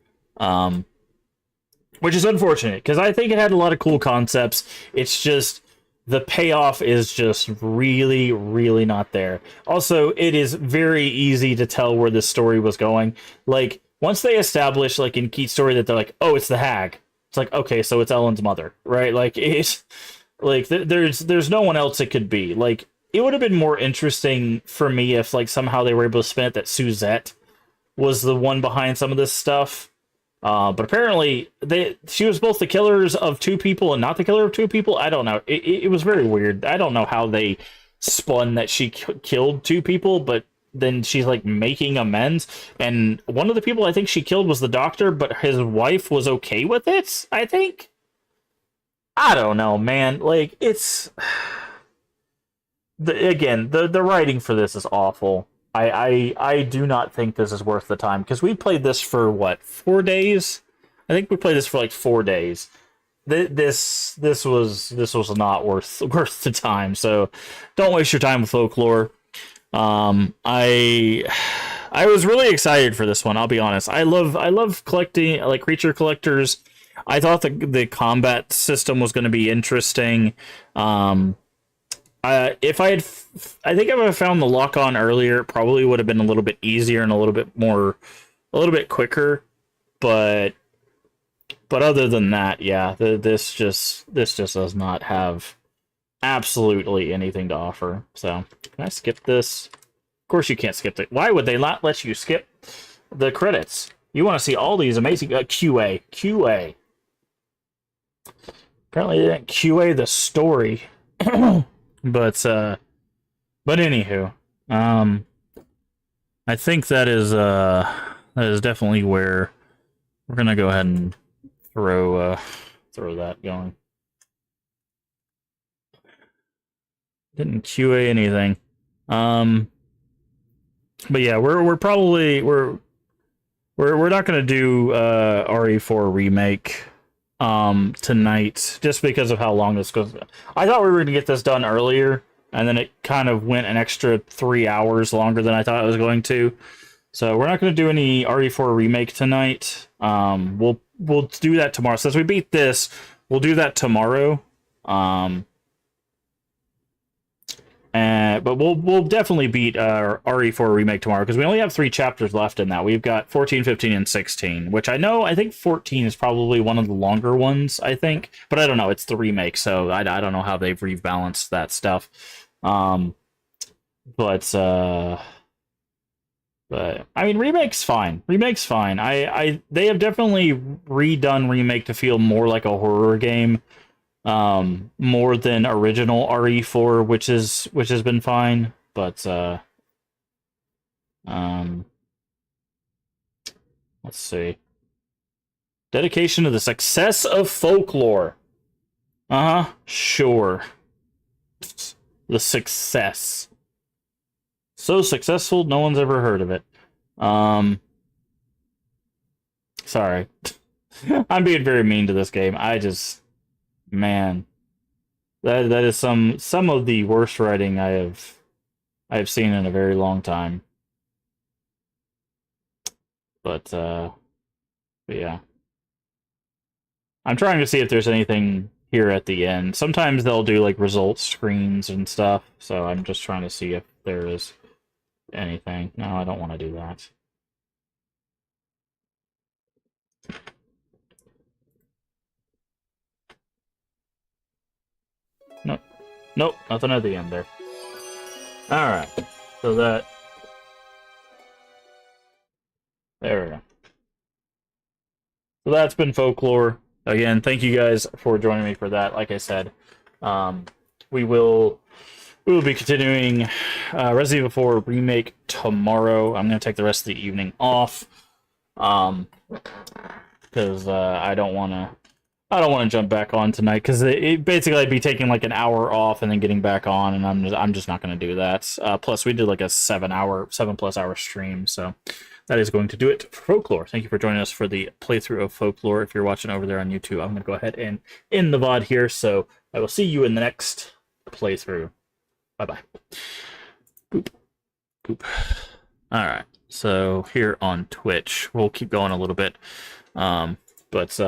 [SPEAKER 1] Which is unfortunate, because I think it had a lot of cool concepts. It's just, the payoff is just really, really not there. Also, it is very easy to tell where this story was going. Like, once they establish, like, in Keith's story that they're like, oh, it's the hag. It's like, okay, so it's Ellen's mother, right? Like, it's... Like, there's no one else it could be. Like, it would have been more interesting for me if, like, somehow they were able to spin it that Suzette was the one behind some of this stuff. But apparently, she was both the killers of 2 people and not the killer of 2 people. I don't know. It was very weird. I don't know how they spun that she killed 2 people, but then she's, like, making amends. And one of the people I think she killed was the doctor, but his wife was okay with it, I think. I don't know, man. Like, it's... The writing for this is awful. I do not think this is worth the time, because we played this for, what, 4 days? I think we played this for, like, 4 days. This was not worth the time, so don't waste your time with Folklore. I was really excited for this one, I'll be honest. I love collecting, like, creature collectors. I thought the combat system was going to be interesting. I think if I had found the lock on earlier, it probably would have been a little bit easier and a little bit quicker. But other than that, yeah, this just does not have absolutely anything to offer. So, can I skip this? Of course you can't skip it. Why would they not let you skip the credits? You want to see all these amazing QA. Apparently they didn't QA the story. But anywho, I think that is definitely where we're gonna go ahead and throw that going. Didn't QA anything. But yeah, we're probably we're not gonna do RE4 remake tonight just because of how long this goes. I thought we were gonna get this done earlier, and then it kind of went an extra 3 hours longer than I thought it was going to. So we're not gonna do any RE4 remake tonight. We'll do that tomorrow. Since we beat this, we'll do that tomorrow. But we'll definitely beat RE4 remake tomorrow because we only have 3 chapters left in that. We've got 14, 15, and 16, which I think 14 is probably one of the longer ones, I think. But I don't know. It's the remake, so I don't know how they've rebalanced that stuff. But I mean, remake's fine. Remake's fine. They have definitely redone remake to feel more like a horror game. More than original RE4, which has been fine, but let's see. Dedication to the success of Folklore. Sure. The success. So successful, no one's ever heard of it. Sorry. I'm being very mean to this game. Man, that is some of the worst writing I have seen in a very long time. But yeah, I'm trying to see if there's anything here at the end. Sometimes they'll do like results screens and stuff, so I'm just trying to see if there is anything. No, I don't want to do that. Nope, nothing at the end there. Alright, so there we go. So that's been Folklore. Again, thank you guys for joining me for that. Like I said, we will be continuing Resident Evil 4 Remake tomorrow. I'm going to take the rest of the evening off, because I don't want to jump back on tonight, because it basically I'd be taking like an hour off and then getting back on, and I'm just not going to do that. Plus, we did like a 7+ hour stream, so that is going to do it for Folklore. Thank you for joining us for the playthrough of Folklore. If you're watching over there on YouTube, I'm going to go ahead and end the VOD here, so I will see you in the next playthrough. Bye-bye. Boop. Boop. Alright, so here on Twitch, we'll keep going a little bit, but